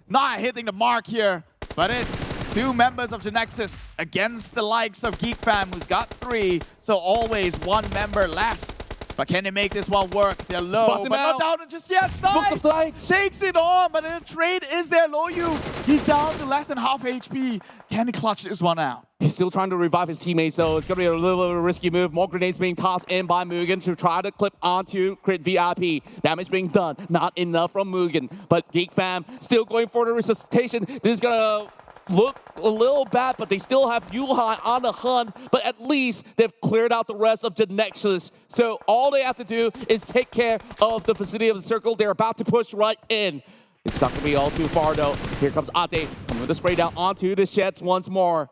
Not hitting the mark here, but it's 2 members of Genexus against the likes of GEEK Fam, who's got 3, so always 1 member less. But can they make this one work? They're low, but not down just yet. Nice. Takes it on, but the trade is there. Loyu, he's down to less than half HP. Can he clutch this one out? He's still trying to revive his teammates, so it's going to be a little bit of a risky move. More grenades being tossed in by MUGEN to try to clip onto Crit VIP. Damage being done. Not enough from MUGEN, but GEEK Fam still going for the resuscitation. This is going to look a little bad, but they still have Yuhai on the hunt, but at least they've cleared out the rest of Genexus. So all they have to do is take care of the vicinity of the circle. They're about to push right in. It's not going to be all too far, though. Here comes Ate, coming with the spray down onto the Jets once more.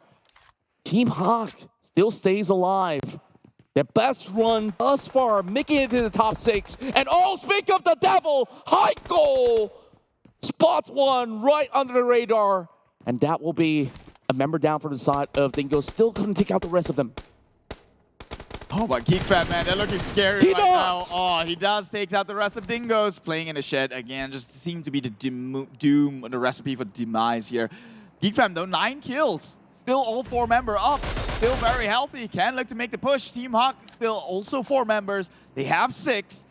Team Hawk still stays alive. Their best run thus far, making it to the top 6. And oh, speak of the devil, Heiko spots one right under the radar. And that will be a member down for the side of Dingoz. Still couldn't take out the rest of them. Oh, but GEEK Fam, man, they're looking scary right now. Oh, he does take out the rest of Dingoz. Playing in the shed again, just seemed to be the doom, the recipe for demise here. GEEK Fam, though, 9 kills. Still all 4 members up. Still very healthy. Can look to make the push. Team Hawk still also 4 members. They have 6.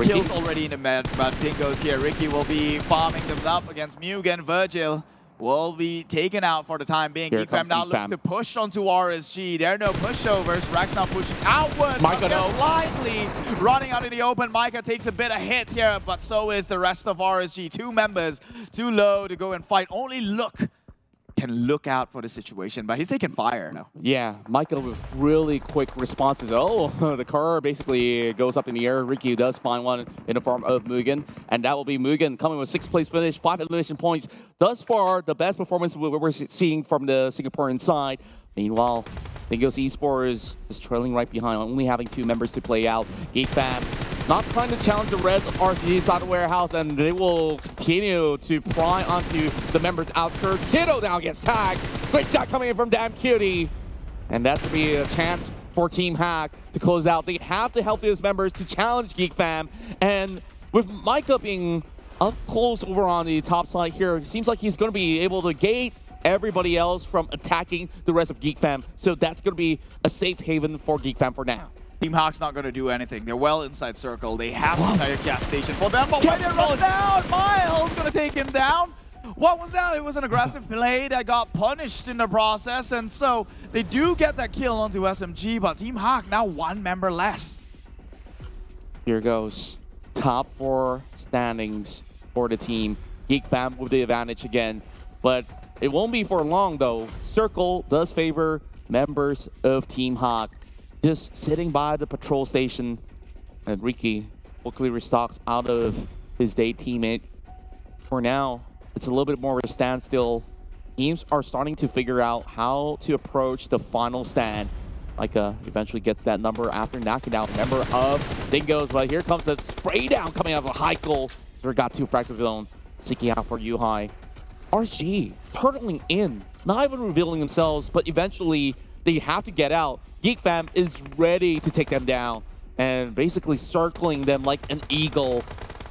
Kills already in the mid, but Dingoz here. Ricky will be farming them up against Mugen. Virgil will be taken out for the time being. GEEK Fam now looking to push onto RSG. There are no pushovers. Rax now pushing outwards. Micah though lively running out in the open. Micah takes a bit of hit here, but so is the rest of RSG. 2 members too low to go and fight. Only Look can look out for the situation, but he's taking fire now. Yeah, Micah with really quick responses. Oh, the car basically goes up in the air. Ricky does find one in the form of Mugen, and that will be Mugen coming with 6th place finish, 5 elimination points. Thus far, the best performance we're seeing from the Singaporean side. Meanwhile, Dingoz Esports is trailing right behind, only having 2 members to play out. GEEK Fam not trying to challenge the rest of RSG inside the warehouse, and they will continue to pry onto the members' outskirts. Hito now gets tagged. Great shot coming in from Damn Cutie. And that's going to be a chance for Team Hack to close out. They have the healthiest members to challenge GEEK Fam. And with Micah being up close over on the top side here, it seems like he's going to be able to gate everybody else from attacking the rest of GEEK Fam. So that's going to be a safe haven for GEEK Fam for now. Team Hawk's not going to do anything. They're well inside circle. They have the entire gas station for them, but when they run down, Miles going to take him down. What was that? It was an aggressive play that got punished in the process, and so they do get that kill onto SMG, but Team Hawk now 1 member less. Here goes. Top 4 standings for the team. GEEK Fam with the advantage again, but it won't be for long though. Circle does favor members of Team Hawk. Just sitting by the patrol station, and Ricky quickly restocks out of his day teammate. For now, it's a little bit more of a standstill. Teams are starting to figure out how to approach the final stand. Micah eventually gets that number after knocking down a member of Dingoz, but here comes the spray down coming out of Heiko. So we got 2 frags of his own, seeking out for Yuhai. RSG turtling in, not even revealing themselves, but eventually they have to get out. GEEK Fam is ready to take them down and basically circling them like an eagle,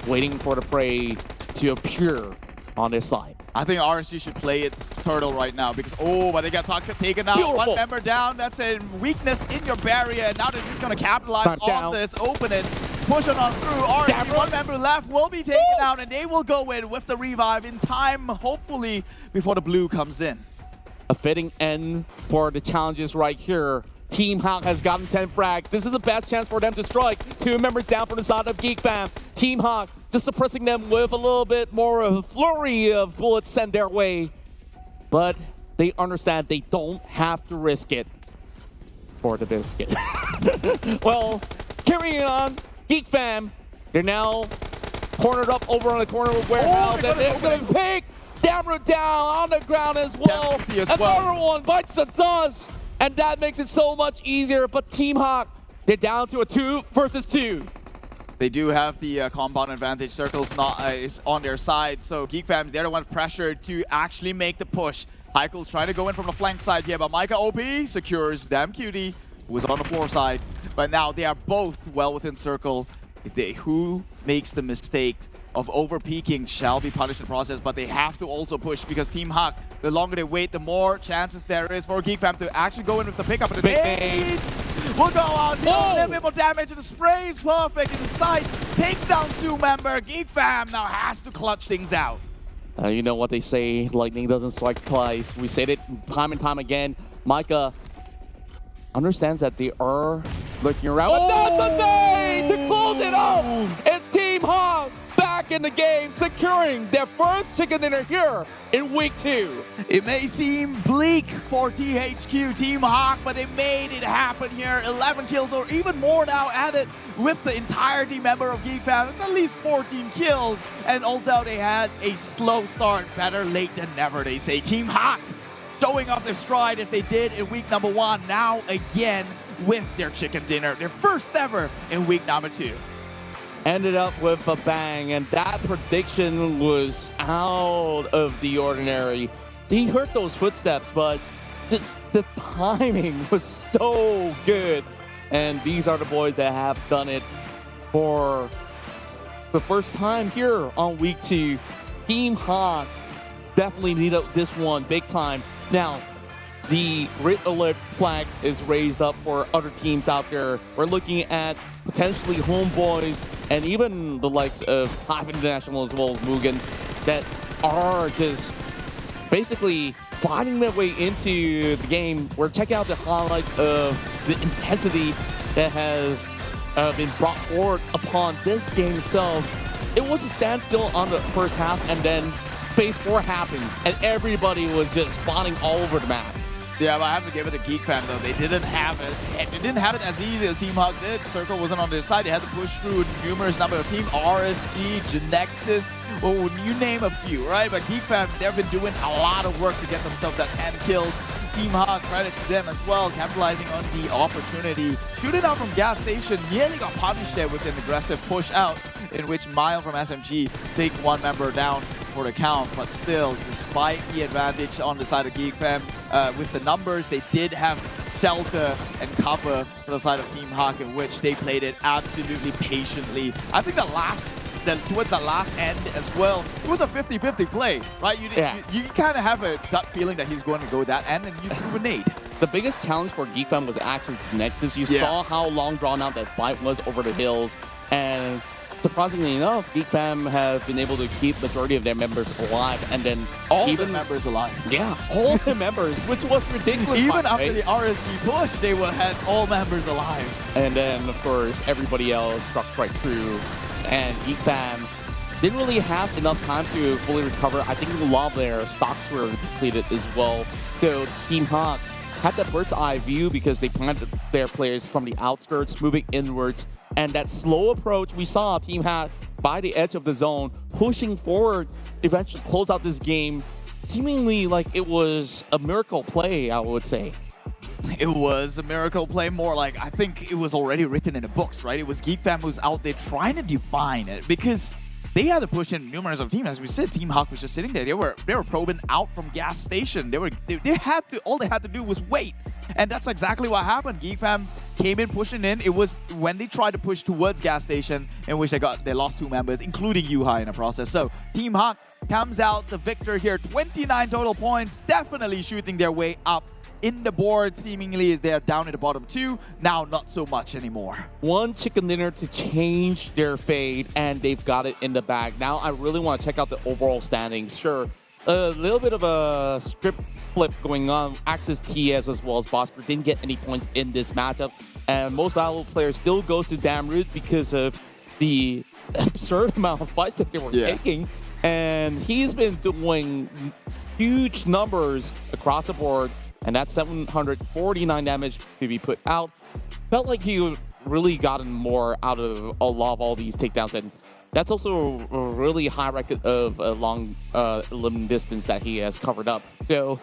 waiting for the prey to appear on their side. I think RSG should play its turtle right now because, but they got taken out. Beautiful. 1 member down. That's a weakness in your barrier, and now they're just going to capitalize on this, open it, push it on through. RSG, 1 member left, will be taken out, and they will go in with the revive in time, hopefully, before the blue comes in. A fitting end for the challenges right here. Team Hawk has gotten 10 frags. This is the best chance for them to strike. 2 members down from the side of GEEK Fam. Team Hawk just suppressing them with a little bit more of a flurry of bullets sent their way. But they understand they don't have to risk it for the biscuit. Well, carrying on, GEEK Fam, they're now cornered up over on the corner of warehouse, and they're going to pick Damroot down on the ground as well. Another one bites the dust. And that makes it so much easier, but Team Hawk, they're down to a 2 versus 2. They do have the compound advantage. Circle's is on their side, so GEEK Fam, they're the ones pressured to actually make the push. Heiko's trying to go in from the flank side here, but Micah OP secures Damn Cutie, who is on the floor side. But now they are both well within circle. Who makes the mistake of over-peaking shall be punished in the process, but they have to also push because Team Hawk, the longer they wait, the more chances there is for GEEK Fam to actually go in with the pickup. And the nades will go out, a little bit more damage, and the spray is perfect inside. Takes down 2 member. GEEK Fam now has to clutch things out. You know what they say, lightning doesn't strike twice. We said it time and time again. Micah understands that they are looking around, but that's a nade to close it up. It's Team Hawk back in the game, securing their first chicken dinner here in week 2. It may seem bleak for THQ Team Hawk, but they made it happen here. 11 kills or even more now added with the entirety member of GEEK Fam. It's at least 14 kills. And although they had a slow start, better late than never, they say. Team Hawk showing off their stride as they did in week number 1, now again with their chicken dinner, their first ever in week number 2. Ended up with a bang, and that prediction was out of the ordinary. He heard those footsteps, but just the timing was so good. And these are the boys that have done it for the first time here on week 2. Team Hawk definitely need this one big time. Now, the red alert flag is raised up for other teams out there. We're looking at potentially HomeBois and even the likes of HYVE International as well as MUGEN that are just basically finding their way into the game. We're checking out the highlights of the intensity that has been brought forward upon this game itself. It was a standstill on the first half, and then phase 4 happened, and everybody was just spawning all over the map. Yeah, but I have to give it to GEEK Fam though. They didn't have it. They didn't have it as easy as Team Hawk did. Circle wasn't on their side. They had to push through numerous number of teams. RSG, Genexus, well, you name a few, right? But GEEK Fam, they've been doing a lot of work to get themselves that 10 kills. Team Hawk, credit to them as well, capitalizing on the opportunity. Shooting out from gas station, nearly got punished there with an aggressive push out, in which Mile from SMG take one member down for the count. But still, despite the advantage on the side of GEEK Fam, with the numbers, they did have shelter and cover for the side of Team Hawk, in which they played it absolutely patiently. I think towards the last end as well, it was a 50-50 play, right? You kind of have a gut feeling that he's going to go that end, and you threw a nade. The biggest challenge for GEEK Fam was actually Genexus. You saw how long drawn out that fight was over the hills, and surprisingly enough, GEEK Fam have been able to keep majority of their members alive, and then all the members alive. Yeah, all the members, which was ridiculous. Even after the RSG push, they had all members alive. And then, of course, everybody else struck right through. And GEEK Fam didn't really have enough time to fully recover. I think a lot of their stocks were depleted as well. So Team Hawk had that bird's eye view because they planted their players from the outskirts, moving inwards. And that slow approach we saw Team Hawk by the edge of the zone, pushing forward, eventually close out this game, seemingly like it was a miracle play, I would say. It was a miracle play, more like I think it was already written in the books, right? It was GEEK Fam who's out there trying to define it, because they had to push in numerous of teams. As we said, Team Hawk was just sitting there. They were probing out from gas station. They had to, all they had to do was wait, and that's exactly what happened. GEEK Fam came in pushing in. It was when they tried to push towards gas station in which they lost 2 members, including Yuhai in the process. So Team Hawk comes out the victor here. 29 total points, definitely shooting their way up in the board. Seemingly is they're down at the bottom 2, now not so much anymore. One chicken dinner to change their fate, and they've got it in the bag. Now I really want to check out the overall standings. Sure, a little bit of a strip flip going on. Axis TS as well as Bosskurr didn't get any points in this matchup, and most valuable player still goes to Damroot because of the absurd amount of fights that they were taking, and he's been doing huge numbers across the board. And that's 749 damage to be put out. Felt like he really gotten more out of a lot of all these takedowns. And that's also a really high record of a long limb distance that he has covered up. So,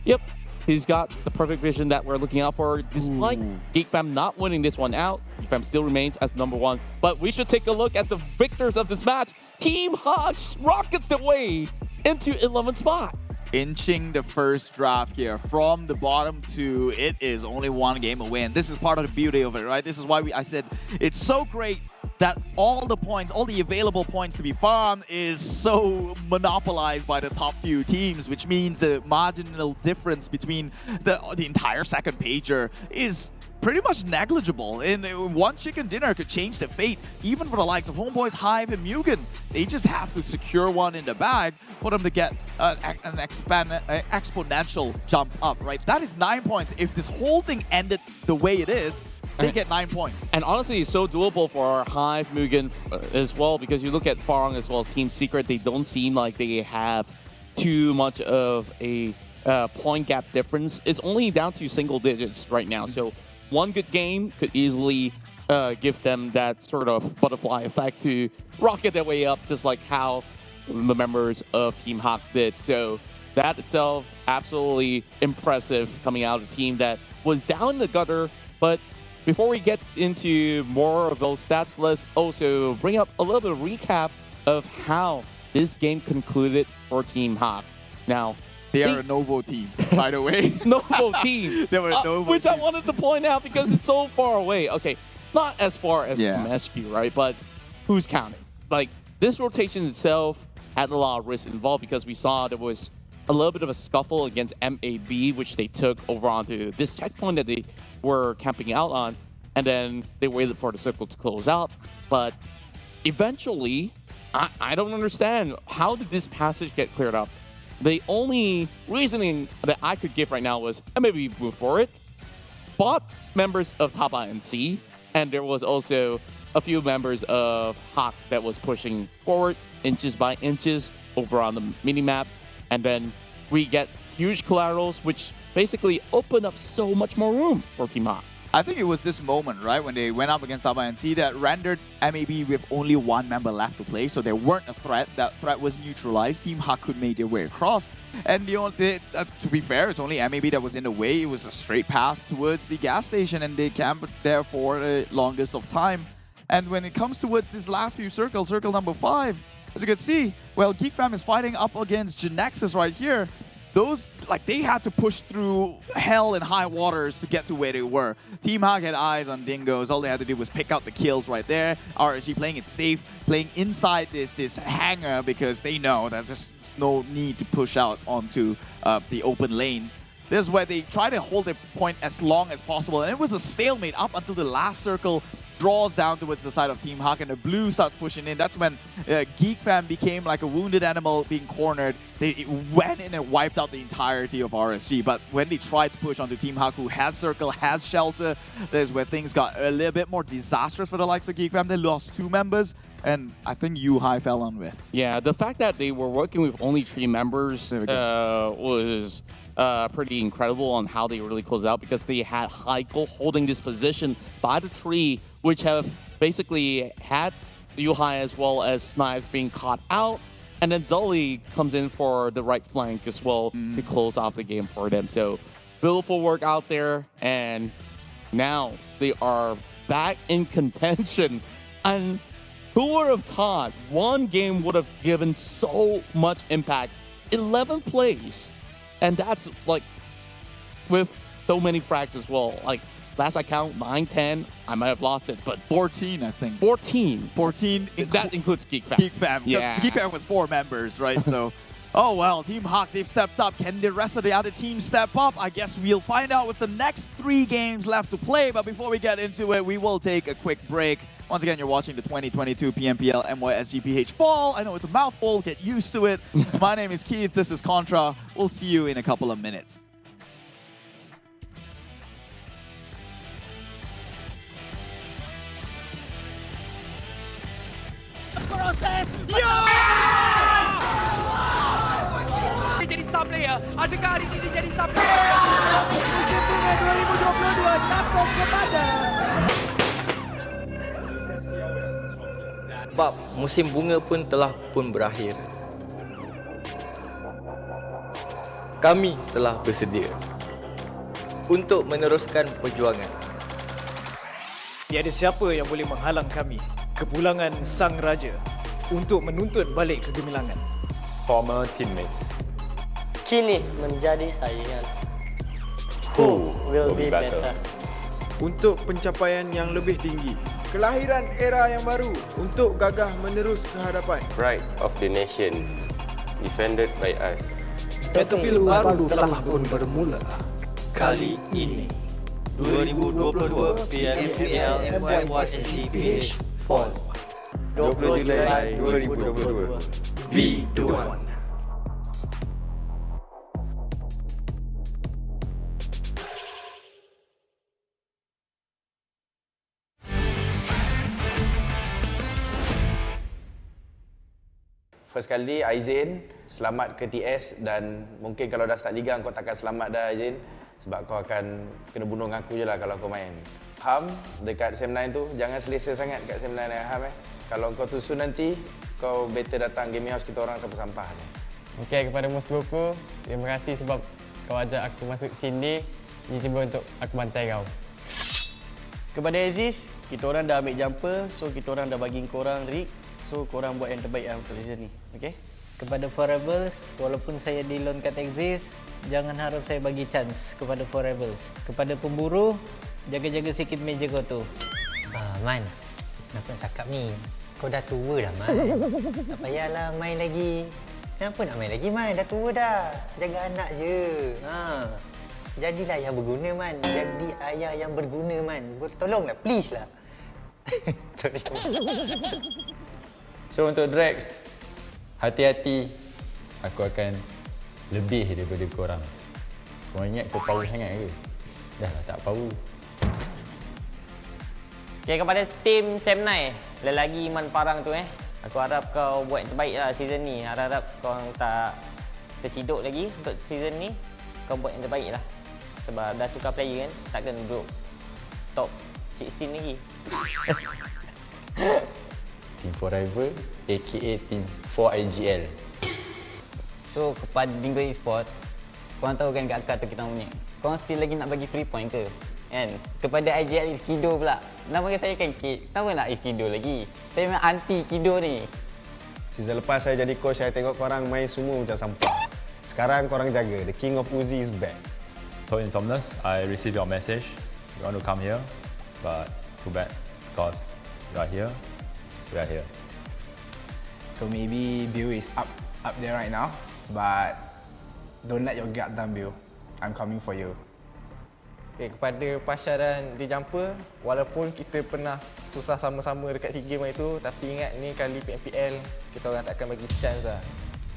yep, he's got the perfect vision that we're looking out for. Despite GEEK Fam not winning this one out, GEEK Fam still remains as number 1. But we should take a look at the victors of this match. Team Hawk rockets their way into 11th spot. Inching the first draft here from the bottom 2. It is only 1 game away, and this is part of the beauty of it, right? This is why I said it's so great that all the points, all the available points to be farmed is so monopolized by the top few teams, which means the marginal difference between the entire second pager is pretty much negligible. And one chicken dinner could change the fate, even for the likes of HomeBois, HYVE, and MUGEN. They just have to secure one in the bag for them to get an exponential jump up, right? That is 9 points. If this whole thing ended the way it is, they get 9 points. And honestly, it's so doable for HYVE, MUGEN as well, because you look at Farang as well as Team Secret, they don't seem like they have too much of a point gap difference. It's only down to single digits right now. So one good game could easily give them that sort of butterfly effect to rocket their way up, just like how the members of Team HOC did. So that itself, absolutely impressive coming out of a team that was down in the gutter. But before we get into more of those stats, let's also bring up a little bit of recap of how this game concluded for Team HOC. Now, they are a Novo team, by the way. Novo team. They were a Novo which team. I wanted to point out because it's so far away. Okay, not as far as MSQ, right? But who's counting? Like, this rotation itself had a lot of risk involved because we saw there was a little bit of a scuffle against MAB, which they took over onto this checkpoint that they were camping out on, and then they waited for the circle to close out. But eventually, I don't understand, how did this passage get cleared up? The only reasoning that I could give right now was, maybe move for it. Bot members of Tabah NSEA, and there was also a few members of HOC that was pushing forward inches by inches over on the minimap. And then we get huge collaterals, which basically open up so much more room for Team HOC. I think it was this moment, right, when they went up against Tabah NSEA that rendered MAB with only one member left to play, so there weren't a threat. That threat was neutralized. Team HOC could make their way across. And you know, to be fair, it's only MAB that was in the way. It was a straight path towards the gas station, and they camped there for the longest of time. And when it comes towards this last few circles, circle number 5, as you can see, well, GEEK fam is fighting up against Genexus right here. Those, like, they had to push through hell and high waters to get to where they were. Team HOC had eyes on Dingoz. All they had to do was pick out the kills right there. RSG playing it safe, playing inside this hangar because they know there's just no need to push out onto the open lanes. This is where they try to hold their point as long as possible. And it was a stalemate up until the last circle draws down towards the side of Team HOC, and the blue starts pushing in. That's when GEEK fam became like a wounded animal being cornered. They went in and wiped out the entirety of RSG. But when they tried to push onto Team HOC, who has circle, has shelter, there's where things got a little bit more disastrous for the likes of GEEK fam. They lost 2 members, and I think UHI fell on with. Yeah, the fact that they were working with only 3 members was pretty incredible on how they really closed out, because they had Heiko holding this position by the tree, which have basically had Yuhai as well as Snipes being caught out. And then Zully comes in for the right flank as well to close off the game for them. So beautiful work out there. And now they are back in contention. And who would have thought one game would have given so much impact? 11 plays. And that's like with so many frags as well. Like, last I count, 9, 10. I might have lost it, but 14, I think. 14. That includes GEEK fam. GEEK fam. Yeah. GEEK fam was 4 members, right? So, oh well, Team HOC, they've stepped up. Can the rest of the other teams step up? I guess we'll find out with the next 3 games left to play. But before we get into it, we will take a quick break. Once again, you're watching the 2022 PMPL MYSGPH Fall. I know it's a mouthful. Get used to it. My name is Keith. This is Contra. We'll see you in a couple of minutes. Dia jadi star player. Adakah hari ini dia jadi star player? Musim bunga 2022 takut kepada. Sebab musim bunga pun telah pun berakhir. Kami telah bersedia untuk meneruskan perjuangan. Tiada siapa yang boleh menghalang kami, kepulangan Sang Raja, untuk menuntut balik kegemilangan. Former teammates. Kini menjadi saingan. Who will be better? Untuk pencapaian yang lebih tinggi. Kelahiran era yang baru untuk gagah menerus ke hadapan. Pride of the nation, defended by us. Battlefield baru telah pun bermula. Kali ini 2022 PMPL MYSGPH Fall 20 Julai 2022. Be the one. First kali Aizin selamat ke TS dan mungkin kalau dah start liga kau takkan selamat dah Aizin sebab kau akan kena bunuh dengan aku je lah kalau kau main. Ham dekat SEM9 tu jangan selesa sangat kat SEM9 dengan Ham Kalau kau tusu nanti kau better datang gaming house kita orang sampah-sampah je. Okey, kepada Bosskurr, terima kasih sebab kau ajak aku masuk sini tiba-tiba untuk aku bantai kau. Kepada Aziz, kita orang dah ambil jumper, so kita orang dah bagi korang rig. So, korang buat yang terbaik lah untuk season ni. Okay? Kepada Forever's, walaupun saya di loan kat Exist, jangan harap saya bagi chance kepada Forever's. Kepada pemburu, jaga-jaga sikit meja kau tu. Man, kenapa nak cakap ni? Kau dah tua dah, Man. Tak payahlah main lagi. Kenapa nak main lagi, Man? Dah tua dah. Jaga anak je. Jadilah ayah berguna, Man. Jadi ayah yang berguna, Man. Tolonglah, please lah. Sorry. So untuk Drex, hati-hati, aku akan lebih daripada korang. Korang ingat kau power sangat ke? Dah lah tak power. Okay, kepada tim SEM9, lelaki Iman Farang tu aku harap kau buat yang terbaik lah season ni. Harap kau tak terciduk lagi untuk season ni. Kau buat yang terbaik lah. Sebab dah tukar player kan, takkan duduk top 16 lagi. Team Forever, aka Team 4IGL. So, kepada Dingoz Esports, korang tahu kan kat akar tu kita punya. Korang still lagi nak bagi free point ke? Kan? Kepada IGL Kido pula. Nama saya kan Kid. Kenapa nak Kido lagi? Saya memang anti Kido ni. Season lepas saya jadi coach, saya tengok korang main semua macam sampah. Sekarang korang jaga. The King of Uzi is back. So Insomnus, I received your message. You want to come here, but too bad because you are here. We are here. So maybe Bill is up there right now, but don't let your guard down, Bill. I'm coming for you. Okay, kepada Pasha dan The Jumper, walaupun kita pernah susah sama-sama dekat SEA Games itu, tapi ingat ni kali PMPL kita orang takkan bagi chance lah.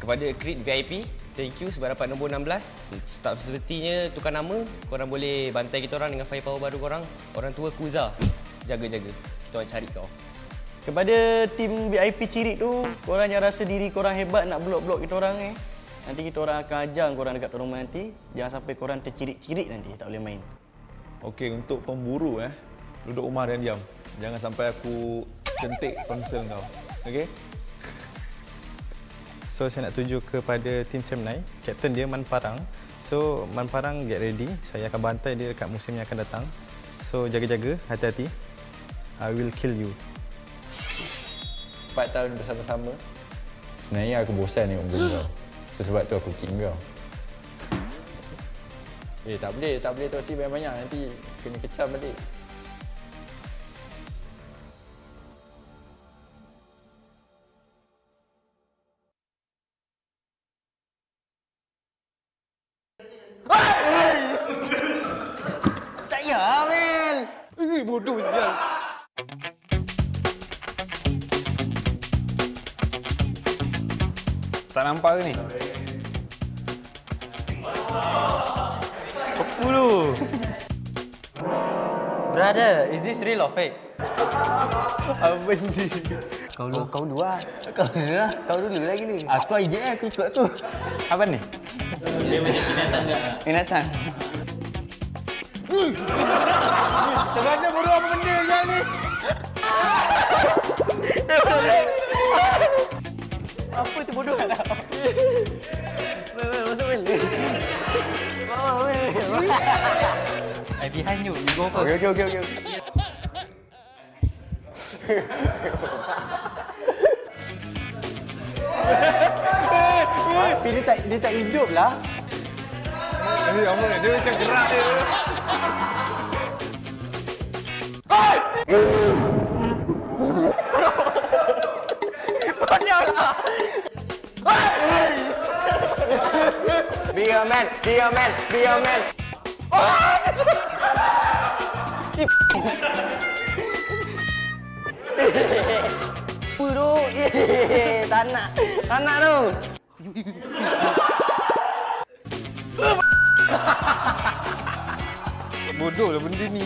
Kepada Creed VIP, thank you sebab dapat nombor 16. Tak sepertinya tukar nama, korang boleh bantai kita orang dengan firepower baru korang. Orang tua Kuza, jaga-jaga. Kita orang cari kau. Kepada tim VIP Cirit tu, korang yang rasa diri korang hebat nak blok-blok kita orang nanti kita orang akan ajar korang dekat tournament nanti. Jangan sampai korang tercirit-cirit nanti, tak boleh main. Okey, untuk pemburu duduk rumah dan diam. Jangan sampai aku jentik ponsel kau. Okey? So saya nak tunjuk kepada tim SEM9, kapten dia Man Farang. So Man Farang get ready, saya akan bantai dia dekat musim yang akan datang. So jaga-jaga, hati-hati. I will kill you. 4 tahun bersama-sama. Sebenarnya aku bosan tengok benda kau. So sebab tu aku kick kau. Tak boleh toksi banyak-banyak, nanti kena kecam balik. Tak ya, Mel. Bodoh sial. Tak nampak ke ni? 10. Brother, is this real or fake? Apa ni? Kau dua. Kau dulu lagi ni. Aku IJ, aku ikut tu. Apa ni? Dia macam binatang tak? Binatang. Terasa bodoh apa benda yang ni? Apa tu bodoh? Masuk benda. I behind you, you go first. Okay. Tapi dia tak hidup lah. Dia macam gerak dia. Be a man. Buruk. Tak nak tu. Bodoh lah benda ni.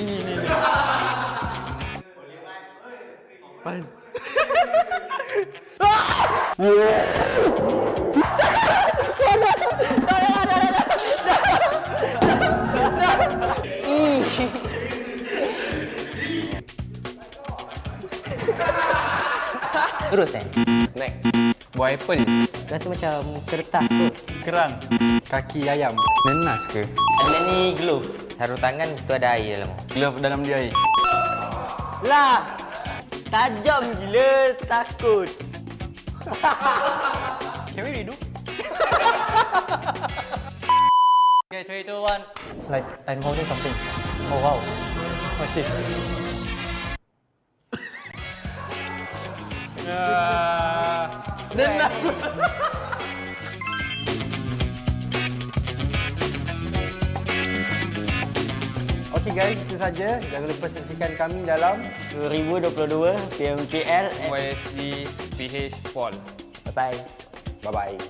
Pan. Terus Snack. Buah apple. Rasa macam kertas kot. Kerang. Kaki ayam. Nenas ke? Ada ni glove. Taruh tangan, mesti ada air dalam. Glove dalam dia air. Lah! Tajam gila, takut. Can we redo? Okay, 3, 2, 1. Like, I'm holding something. Oh wow. What's this? Nenas. Okey guys, itu saja. Jangan lupa saksikan kami dalam 2022 PMPL MYSGPH Fall. Bye-bye. Bye-bye.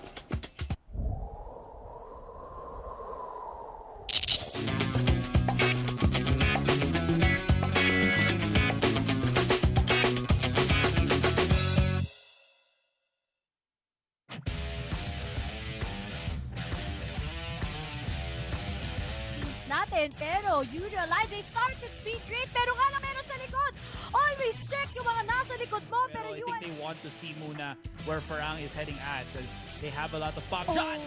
Natin, pero Yoodo Alliance, they started speed great, pero nga lang meron sa likod. Always check yung mga nasa likod mo, pero I think they want to see muna where Farang is heading at because they have a lot of pop shots.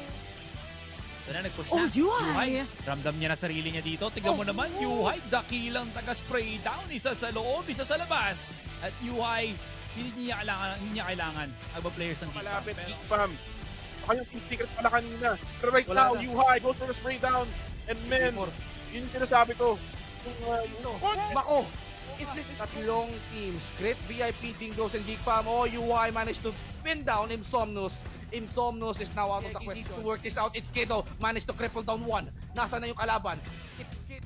So na nag-push na. HYVE. Ramdam niya na sarili niya dito. Tignan mo naman, HYVE, dakilang taga-spray down. Isa sa loob, isa sa labas. At HYVE, hindi niya kailangan players ng GEEK. Malapit, GEEK fam. Ako yung secret pala kanina. Pero right now, HYVE goes for a spray down. And men, yun yung sinasabi ko. Mako! Tatlong teams, Great VIP, Dingoz, and GEEK fam. HYVE managed to pin down Insomnus. Insomnus is now out of the question. He needs to work this out. It's Kido, managed to cripple down one. Nasa na yung kalaban? It's Kido.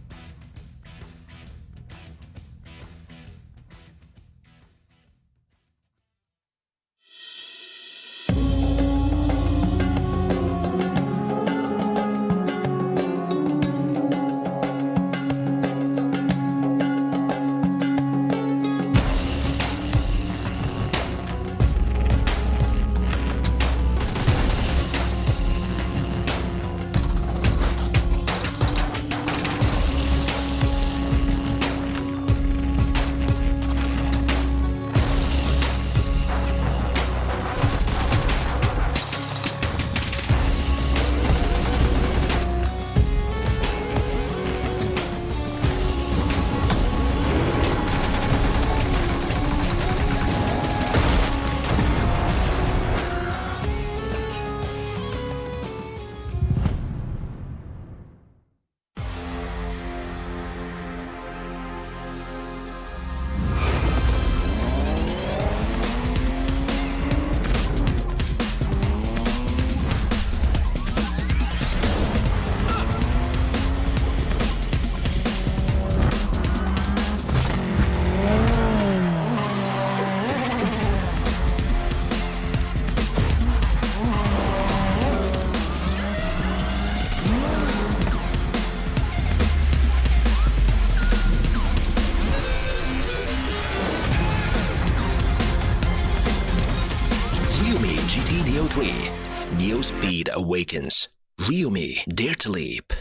Neo Speed awakens. Realme, dare to leap.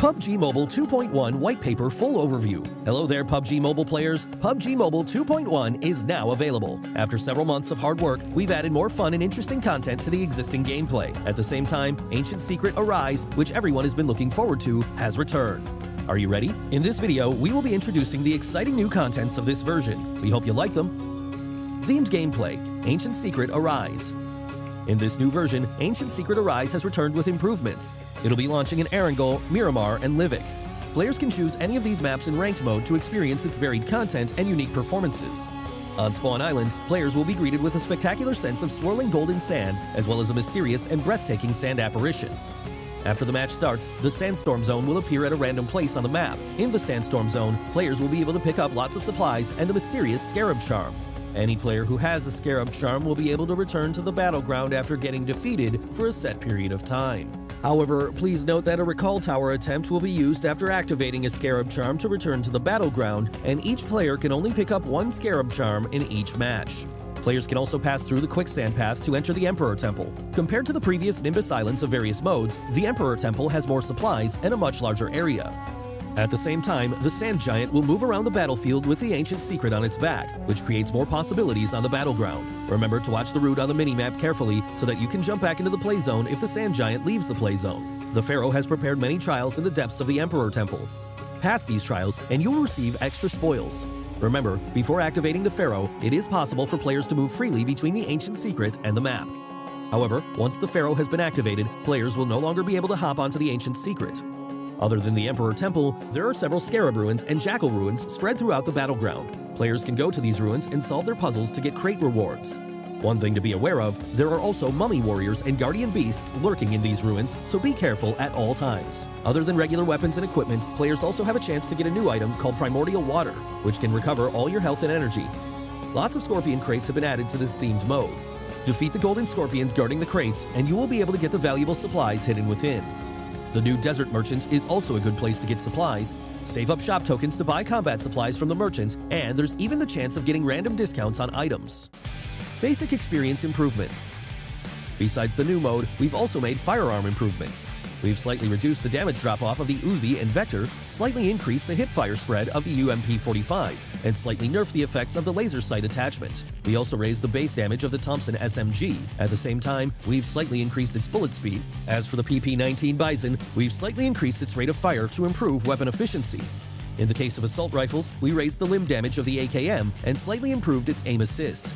PUBG Mobile 2.1 White Paper Full Overview. Hello there, PUBG Mobile players. PUBG Mobile 2.1 is now available. After several months of hard work, we've added more fun and interesting content to the existing gameplay. At the same time, Ancient Secret Arise, which everyone has been looking forward to, has returned. Are you ready? In this video, we will be introducing the exciting new contents of this version. We hope you like them. Themed gameplay, Ancient Secret Arise. In this new version, Ancient Secret Arise has returned with improvements. It'll be launching in Erangel, Miramar, and Livik. Players can choose any of these maps in ranked mode to experience its varied content and unique performances. On Spawn Island, players will be greeted with a spectacular sense of swirling golden sand, as well as a mysterious and breathtaking sand apparition. After the match starts, the Sandstorm Zone will appear at a random place on the map. In the Sandstorm Zone, players will be able to pick up lots of supplies and the mysterious Scarab Charm. Any player who has a Scarab Charm will be able to return to the battleground after getting defeated for a set period of time. However, please note that a Recall Tower attempt will be used after activating a Scarab Charm to return to the battleground, and each player can only pick up one Scarab Charm in each match. Players can also pass through the Quicksand Path to enter the Emperor Temple. Compared to the previous Nimbus Islands of various modes, the Emperor Temple has more supplies and a much larger area. At the same time, the Sand Giant will move around the battlefield with the Ancient Secret on its back, which creates more possibilities on the battleground. Remember to watch the route on the minimap carefully so that you can jump back into the play zone if the Sand Giant leaves the play zone. The Pharaoh has prepared many trials in the depths of the Emperor Temple. Pass these trials and you will receive extra spoils. Remember, before activating the Pharaoh, it is possible for players to move freely between the Ancient Secret and the map. However, once the Pharaoh has been activated, players will no longer be able to hop onto the Ancient Secret. Other than the Emperor Temple, there are several Scarab Ruins and Jackal Ruins spread throughout the battleground. Players can go to these ruins and solve their puzzles to get crate rewards. One thing to be aware of, there are also Mummy Warriors and Guardian Beasts lurking in these ruins, so be careful at all times. Other than regular weapons and equipment, players also have a chance to get a new item called Primordial Water, which can recover all your health and energy. Lots of Scorpion crates have been added to this themed mode. Defeat the Golden Scorpions guarding the crates, and you will be able to get the valuable supplies hidden within. The new Desert Merchant is also a good place to get supplies. Save up shop tokens to buy combat supplies from the merchant, and there's even the chance of getting random discounts on items. Basic experience improvements. Besides the new mode, we've also made firearm improvements. We've slightly reduced the damage drop-off of the Uzi and Vector, slightly increased the hip-fire spread of the UMP-45, and slightly nerfed the effects of the laser sight attachment. We also raised the base damage of the Thompson SMG. At the same time, we've slightly increased its bullet speed. As for the PP-19 Bison, we've slightly increased its rate of fire to improve weapon efficiency. In the case of assault rifles, we raised the limb damage of the AKM and slightly improved its aim assist.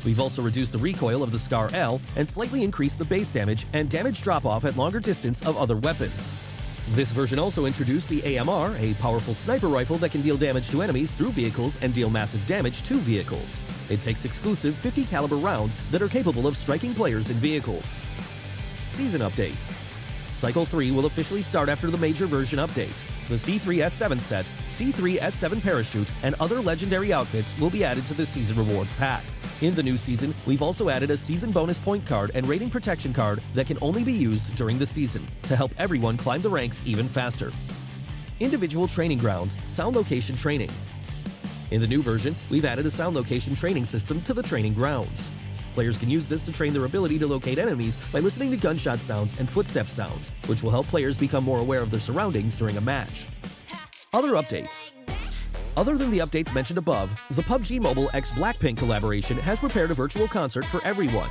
We've also reduced the recoil of the Scar L and slightly increased the base damage and damage drop-off at longer distance of other weapons. This version also introduced the AMR, a powerful sniper rifle that can deal damage to enemies through vehicles and deal massive damage to vehicles. It takes exclusive 50 caliber rounds that are capable of striking players in vehicles. Season updates. Cycle 3 will officially start after the major version update. The C3S7 set, C3S7 parachute, and other legendary outfits will be added to the Season Rewards pack. In the new season, we've also added a season bonus point card and rating protection card that can only be used during the season to help everyone climb the ranks even faster. Individual training grounds, sound location training. In the new version, we've added a sound location training system to the training grounds. Players can use this to train their ability to locate enemies by listening to gunshot sounds and footstep sounds, which will help players become more aware of their surroundings during a match. Other updates. Other than the updates mentioned above, the PUBG Mobile x Blackpink collaboration has prepared a virtual concert for everyone.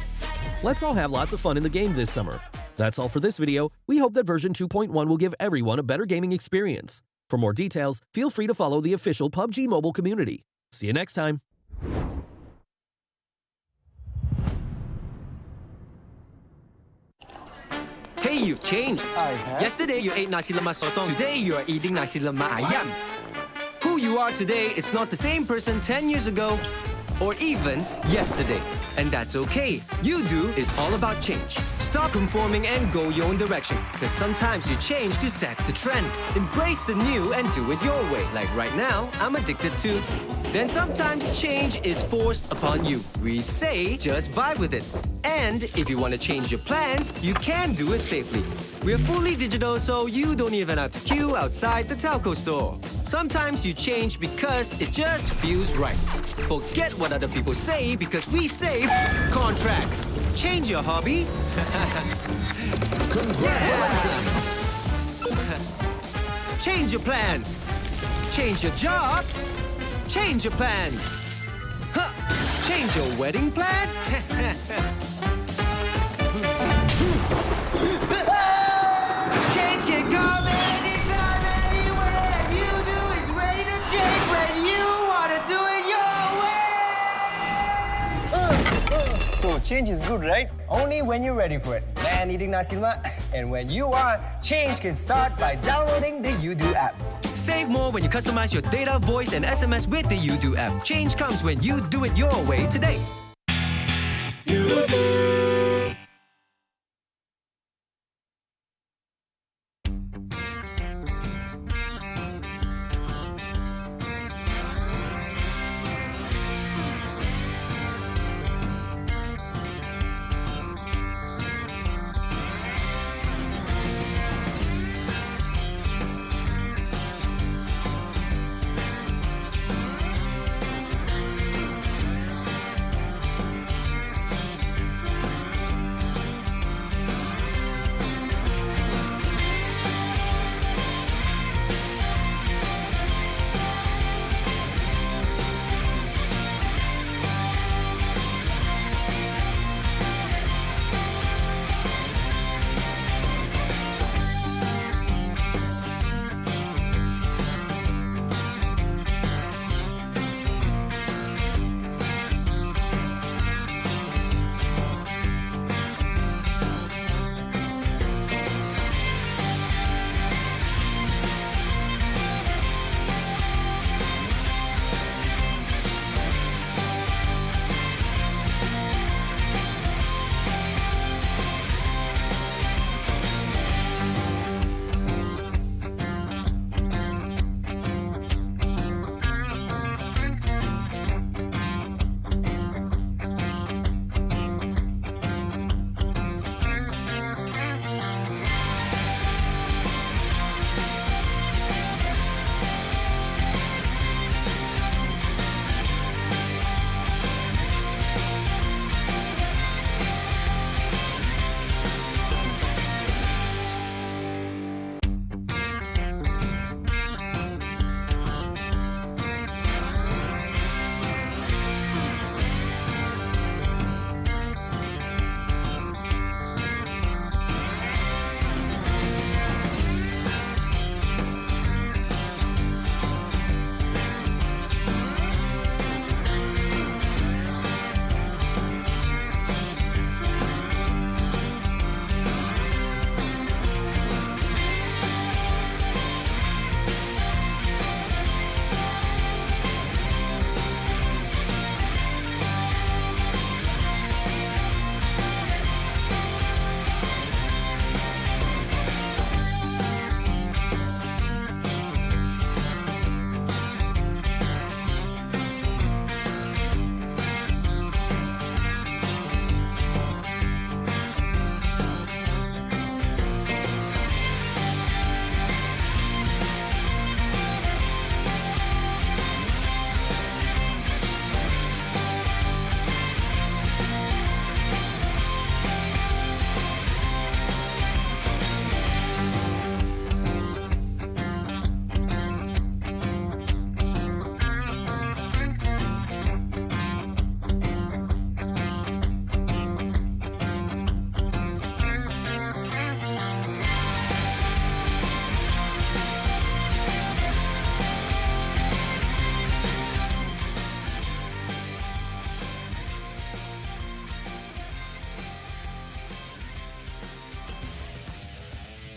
Let's all have lots of fun in the game this summer. That's all for this video. We hope that version 2.1 will give everyone a better gaming experience. For more details, feel free to follow the official PUBG Mobile community. See you next time. Hey, you've changed. Yesterday you ate nasi lemak sotong. Today you are eating nasi lemak ayam. Who you are today is not the same person 10 years ago or even yesterday. And that's okay. Yoodo is all about change. Stop conforming and go your own direction. Because sometimes you change to set the trend. Embrace the new and do it your way. Like right now, I'm addicted to. Then sometimes change is forced upon you. We say just vibe with it. And if you want to change your plans, you can do it safely. We're fully digital, so you don't even have to queue outside the telco store. Sometimes you change because it just feels right. Forget what other people say because we save contracts. Change your hobby. Congratulations. Change your plans. Change your job. Change your plans. Huh. Change your wedding plans. Change can come anytime, anywhere. change is good, right? Only when you're ready for it. Man eating nasi lemak, and when you are, change can start by downloading the Yoodo app. Save more when you customize your data, voice, and SMS with the Yoodo app. Change comes when you do it your way today.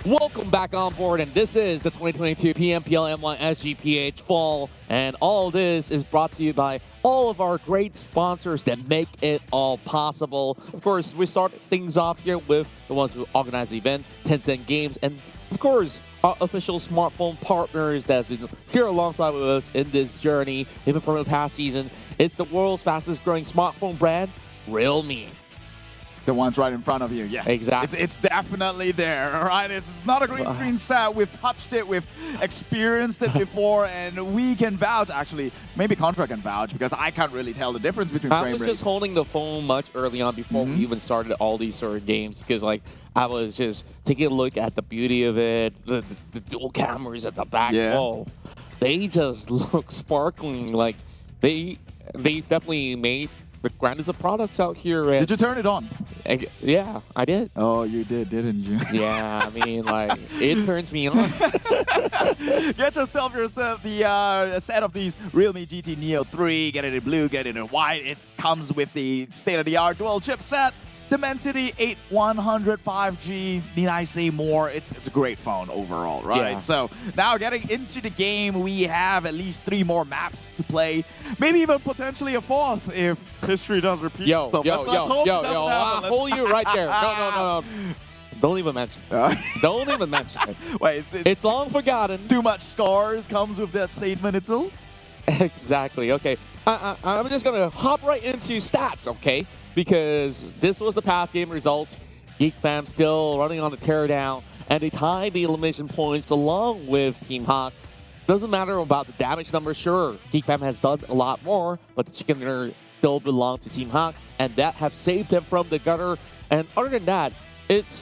Welcome back on board, and this is the 2022 PMPL MYSGPH Fall, and all this is brought to you by all of our great sponsors that make it all possible. Of course, we start things off here with the ones who organize the event, Tencent Games, and of course, our official smartphone partners that have been here alongside with us in this journey, even from the past season. It's the world's fastest growing smartphone brand, Realme. The ones right in front of you, yes. Exactly. It's definitely there, all right? It's not a green screen set. We've touched it, we've experienced it before, and we can vouch, actually, maybe Contra can vouch, because I can't really tell the difference between frame I was rates. just holding the phone much early on before we even started all these sort of games, because like I was just taking a look at the beauty of it, the dual cameras at the back. Yeah. Whoa, they just look sparkling. Like they definitely made the grandest of products out here. And did you turn it on? Yeah, I did. Oh, you did, didn't you? Yeah, I mean, like, it turns me on. Get yourself the set of these Realme GT Neo 3. Get it in blue, get it in white. It comes with the state-of-the-art dual chipset. Dimensity 8100 5G. Need I say more? It's a great phone overall, right? Yeah. So now getting into the game, we have at least 3 more maps to play. Maybe even potentially a 4th if history does repeat. Yo, so yo, let's hope it doesn't happen. I'll hold you right there. No. Don't even mention it. Don't even mention it. Wait, it's long forgotten. Too much scars comes with that statement itself? Exactly. Okay. I'm just going to hop right into stats, okay? Because this was the past game results. GEEK fam still running on the teardown, and they tied the elimination points along with Team Hawk. Doesn't matter about the damage number, sure. GEEK fam has done a lot more, but the chicken dinner still belongs to Team Hawk, and that have saved them from the gutter. And other than that, it's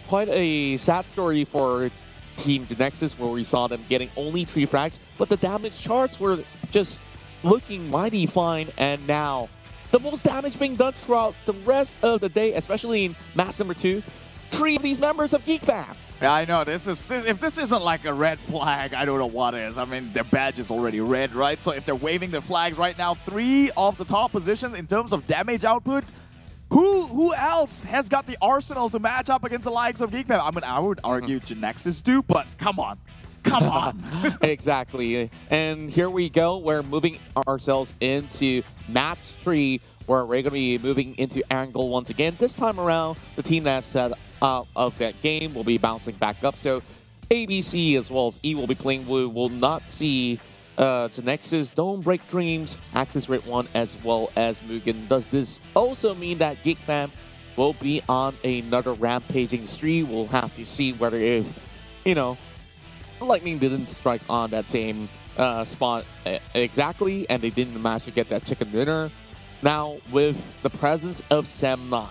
quite a sad story for Team Genexus, where we saw them getting only 3 frags, but the damage charts were just looking mighty fine, and now the most damage being done throughout the rest of the day, especially in match number 2. 3 of these members of GEEK fam. Yeah, I know. If this isn't like a red flag, I don't know what is. I mean, their badge is already red, right? So if they're waving the flags right now, 3 of the top positions in terms of damage output, who else has got the arsenal to match up against the likes of GEEK fam? I mean, I would argue Genexus do, but come on. Come on. Exactly. And here we go. We're moving ourselves into match 3, where we're going to be moving into Erangel once again. This time around, the team that set out of that game will be bouncing back up. So ABC as well as E will be playing. We will not see Genexus, Don't Break Dreams, Access Rate 1, as well as Mugen. Does this also mean that GEEK fam will be on another rampaging spree? We'll have to see whether if, you know, Lightning didn't strike on that same spot exactly, and they didn't manage to get that chicken dinner. Now, with the presence of Sam9,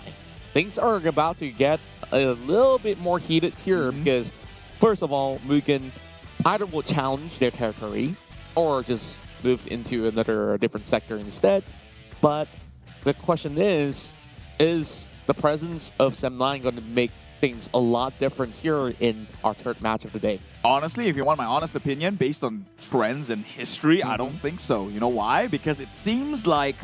things are about to get a little bit more heated here because, first of all, Mugen either will challenge their territory or just move into another different sector instead. But the question is the presence of Sam9 going to make things a lot different here in our 3rd match of the day? Honestly, if you want my honest opinion, based on trends and history, I don't think so. You know why? Because it seems like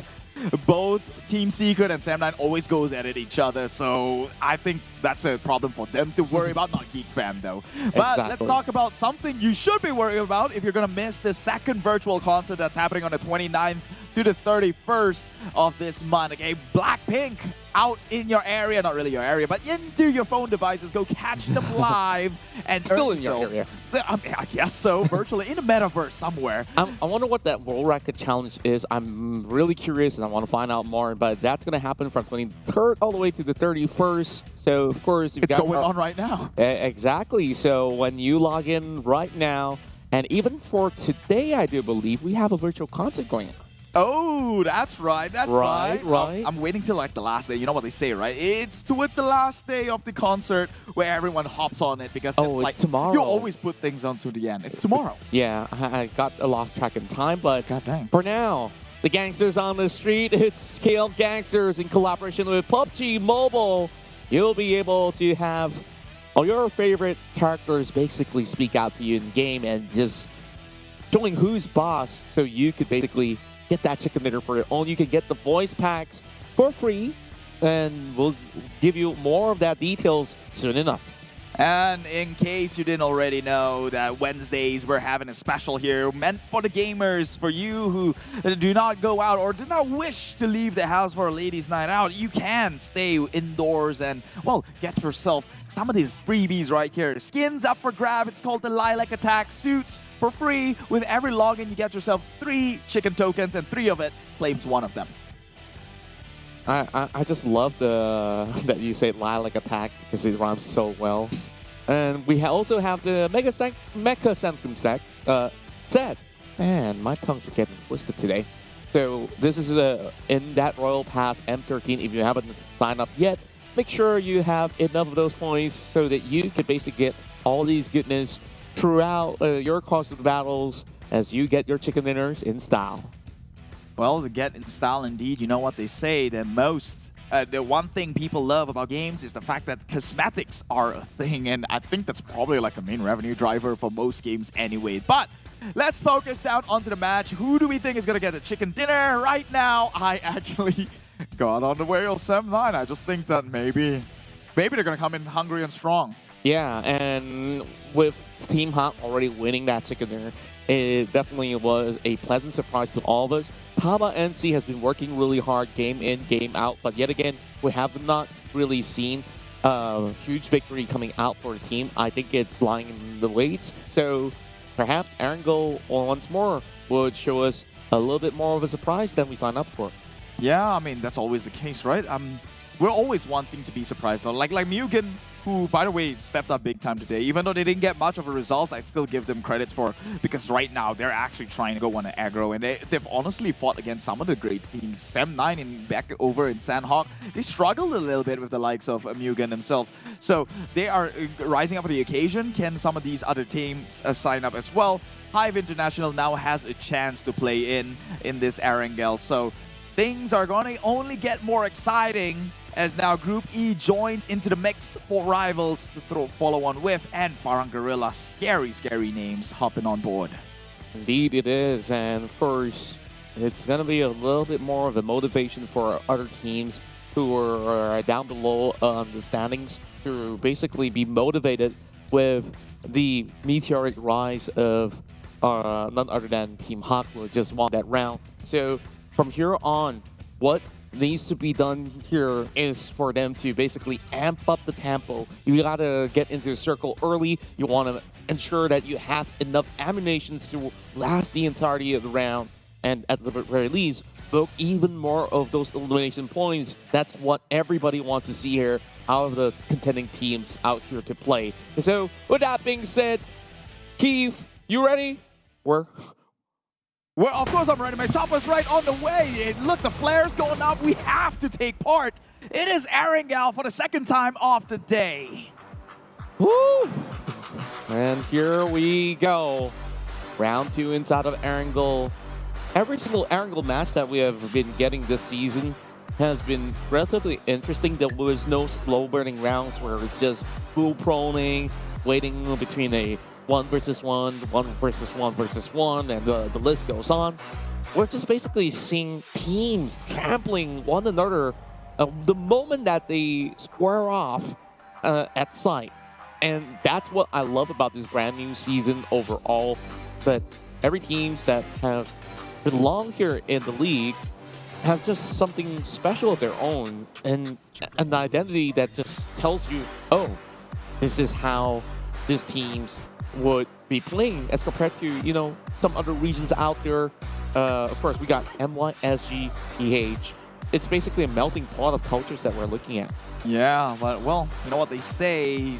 both Team Secret and Sam9 always goes at it each other, so I think that's a problem for them to worry about, not GEEK fam though. But let's talk about something you should be worried about if you're gonna miss the 2nd virtual concert that's happening on the 29th to the 31st of this month. Okay, Blackpink out in your area, not really your area, but into your phone devices. Go catch them live and still in your area. So, I guess so, virtually in the metaverse somewhere. I wonder what that World Record Challenge is. I'm really curious and I want to find out more, but that's going to happen from 23rd all the way to the 31st. So, of course, it's going on right now. Exactly. So, when you log in right now, and even for today, I do believe we have a virtual concert going on. Oh, that's right. That's right. Right. I'm waiting till like the last day. You know what they say, right? It's towards the last day of the concert where everyone hops on it because it's like tomorrow. You always put things on to the end. It's tomorrow. Yeah, I got a lost track in time, but God dang. For now, the gangsters on the street, it's KL Gangsters in collaboration with PUBG Mobile. You'll be able to have all your favorite characters basically speak out to you in game and just showing who's boss, so you could basically get that chicken dinner for your own. You can get the voice packs for free, and we'll give you more of that details soon enough. And in case you didn't already know, that Wednesdays we're having a special here meant for the gamers, for you who do not go out or do not wish to leave the house for a ladies' night out. You can stay indoors and, well, get yourself some of these freebies right here. Skins up for grab. It's called the Lilac Attack. Suits for free. With every login, you get yourself 3 chicken tokens, and 3 of it claims 1 of them. I just love that you say Lilac Attack because it rhymes so well. And we also have the Mecha Sanctum set. Man, my tongues are getting twisted today. So this is in that Royal Pass M13. If you haven't signed up yet, make sure you have enough of those points so that you can basically get all these goodness throughout your course of battles as you get your chicken dinners in style. Well, to get in style indeed, you know what they say, the most the one thing people love about games is the fact that cosmetics are a thing, and I think that's probably like the main revenue driver for most games anyway. But let's focus down onto the match. Who do we think is going to get the chicken dinner right now? I actually got on the way of Sem9. I just think that maybe they're going to come in hungry and strong. Yeah, and with Team Hot already winning that chicken dinner, it definitely was a pleasant surprise to all of us. Tabah NSEA has been working really hard game in, game out, but yet again, we have not really seen a huge victory coming out for the team. I think it's lying in the weights, so perhaps Erangel once more would show us a little bit more of a surprise than we signed up for. Yeah, I mean, that's always the case, right? We're always wanting to be surprised, though. Like MUGEN, who, by the way, stepped up big time today. Even though they didn't get much of a result, I still give them credits for, because right now they're actually trying to go on an aggro, and they've honestly fought against some of the great teams. Sem9 back over in Sanhok, they struggled a little bit with the likes of MUGEN themselves. So they are rising up for the occasion. Can some of these other teams sign up as well? HYVE International now has a chance to play in this Erangel. So things are going to only get more exciting as now Group E joined into the mix for rivals to follow on with, and Farang Guerilla, scary names hopping on board. Indeed it is, and of course, it's going to be a little bit more of a motivation for other teams who are down below on the standings to basically be motivated with the meteoric rise of none other than Team Hot, who just won that round. So from here on, what needs to be done here is for them to basically amp up the tempo. You gotta get into the circle early. You want to ensure that you have enough ammunition to last the entirety of the round, and at the very least, book even more of those elimination points. That's what everybody wants to see here out of the contending teams out here to play. So with that being said, Keith, you ready? Well, of course I'm ready. My chopper's right on the way. Look, the flare's going up. We have to take part. It is Erangel for the second time of the day. Woo! And here we go. Round 2 inside of Erangel. Every single Erangel match that we have been getting this season has been relatively interesting. There was no slow burning rounds where it's just full proning, waiting between a 1 versus 1, 1 versus 1 versus 1, and the list goes on. We're just basically seeing teams trampling one another the moment that they square off at sight. And that's what I love about this brand new season overall, that every teams that have belong here in the league have just something special of their own, and an identity that just tells you, oh, this is how these teams would be playing as compared to, you know, some other regions out there. Of course, we got MYSGPH. It's basically a melting pot of cultures that we're looking at. Yeah, but, well, you know what they say,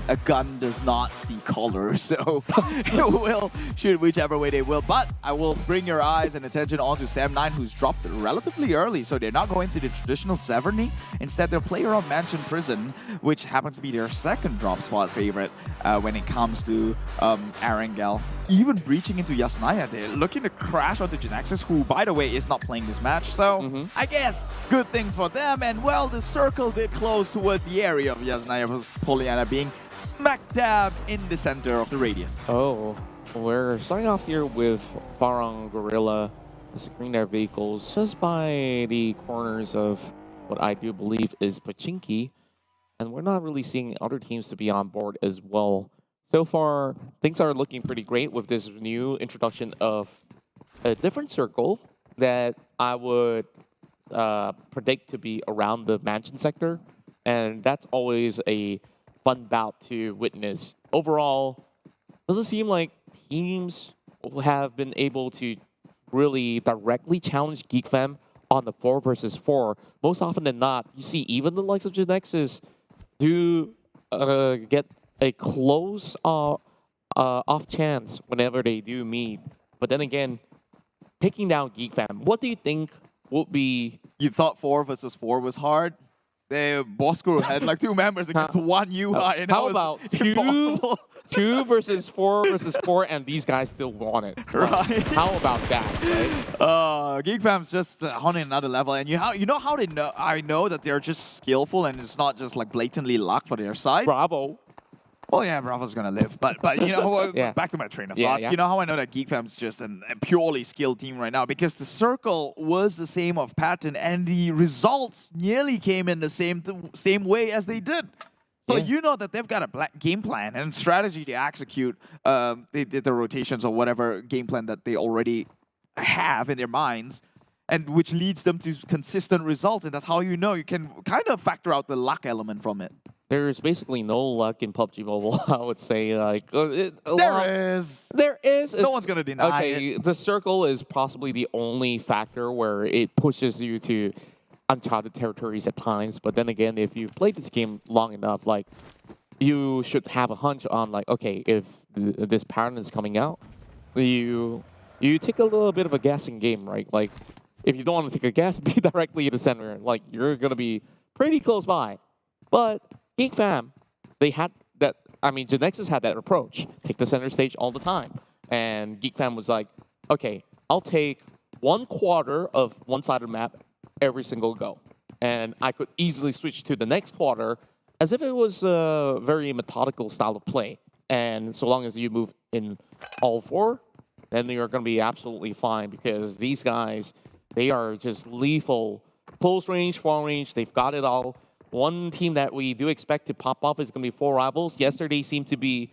a gun does not see color, so it will shoot whichever way they will. But I will bring your eyes and attention onto Sem9, who's dropped relatively early, so they're not going to the traditional Severny. Instead, they'll play around Mansion Prison, which happens to be their second drop spot favorite when it comes to Erangel. Even breaching into Yasnaya, they're looking to crash onto Genexus, who, by the way, is not playing this match. So I guess good thing for them. And, well, the circle did close towards the area of Yasnaya, with Pollyanna being smack dab in the center of the radius. Oh, we're starting off here with Farang Guerilla securing their vehicles just by the corners of what I do believe is Pachinki. And we're not really seeing other teams to be on board as well. So far, things are looking pretty great with this new introduction of a different circle that I would predict to be around the mansion sector, and that's always a fun bout to witness. Overall, doesn't seem like teams have been able to really directly challenge GEEK Fam on the 4 versus 4. Most often than not, you see even the likes of Genexus do get a close off chance whenever they do meet. But then again, taking down GEEK Fam, what do you think would be... You thought 4 versus 4 was hard? Bosskurr had like 2 members against one UI. And How about two versus 4 versus 4, and these guys still won it? Right. How about that, right? Geek Fam's just on another level, and you know how they know. I know that they're just skillful, and it's not just like blatantly luck for their side. Bravo. Oh yeah, Bravo's gonna live, but you know, Yeah. back to my train of Yeah, thoughts. yeah. You know how I know that Geek Fam's just a purely skilled team right now, because the circle was the same of pattern, and the results nearly came in the same way as they did. So you know that they've got a game plan and strategy to execute the rotations or whatever game plan that they already have in their minds, and which leads them to consistent results. And that's how you know you can kind of factor out the luck element from it. There's basically no luck in PUBG Mobile, I would say. Like There is. No one's gonna deny it. The circle is possibly the only factor where it pushes you to uncharted territories at times. But then again, if you've played this game long enough, like you should have a hunch on like, okay, if this pattern is coming out, you take a little bit of a guessing game, right? Like if you don't want to take a guess, be directly in the center. Like you're gonna be pretty close by. But Geek Fam, they had that. I mean, Genexus had that approach. Take the center stage all the time. And Geek Fam was like, okay, I'll take 1/4 of one side of the map every single go. And I could easily switch to the next quarter as if it was a very methodical style of play. And so long as you move in all 4, then you're going to be absolutely fine, because these guys, they are just lethal. Close range, far range, they've got it all. One team that we do expect to pop off is going to be 4 Rivals. Yesterday seemed to be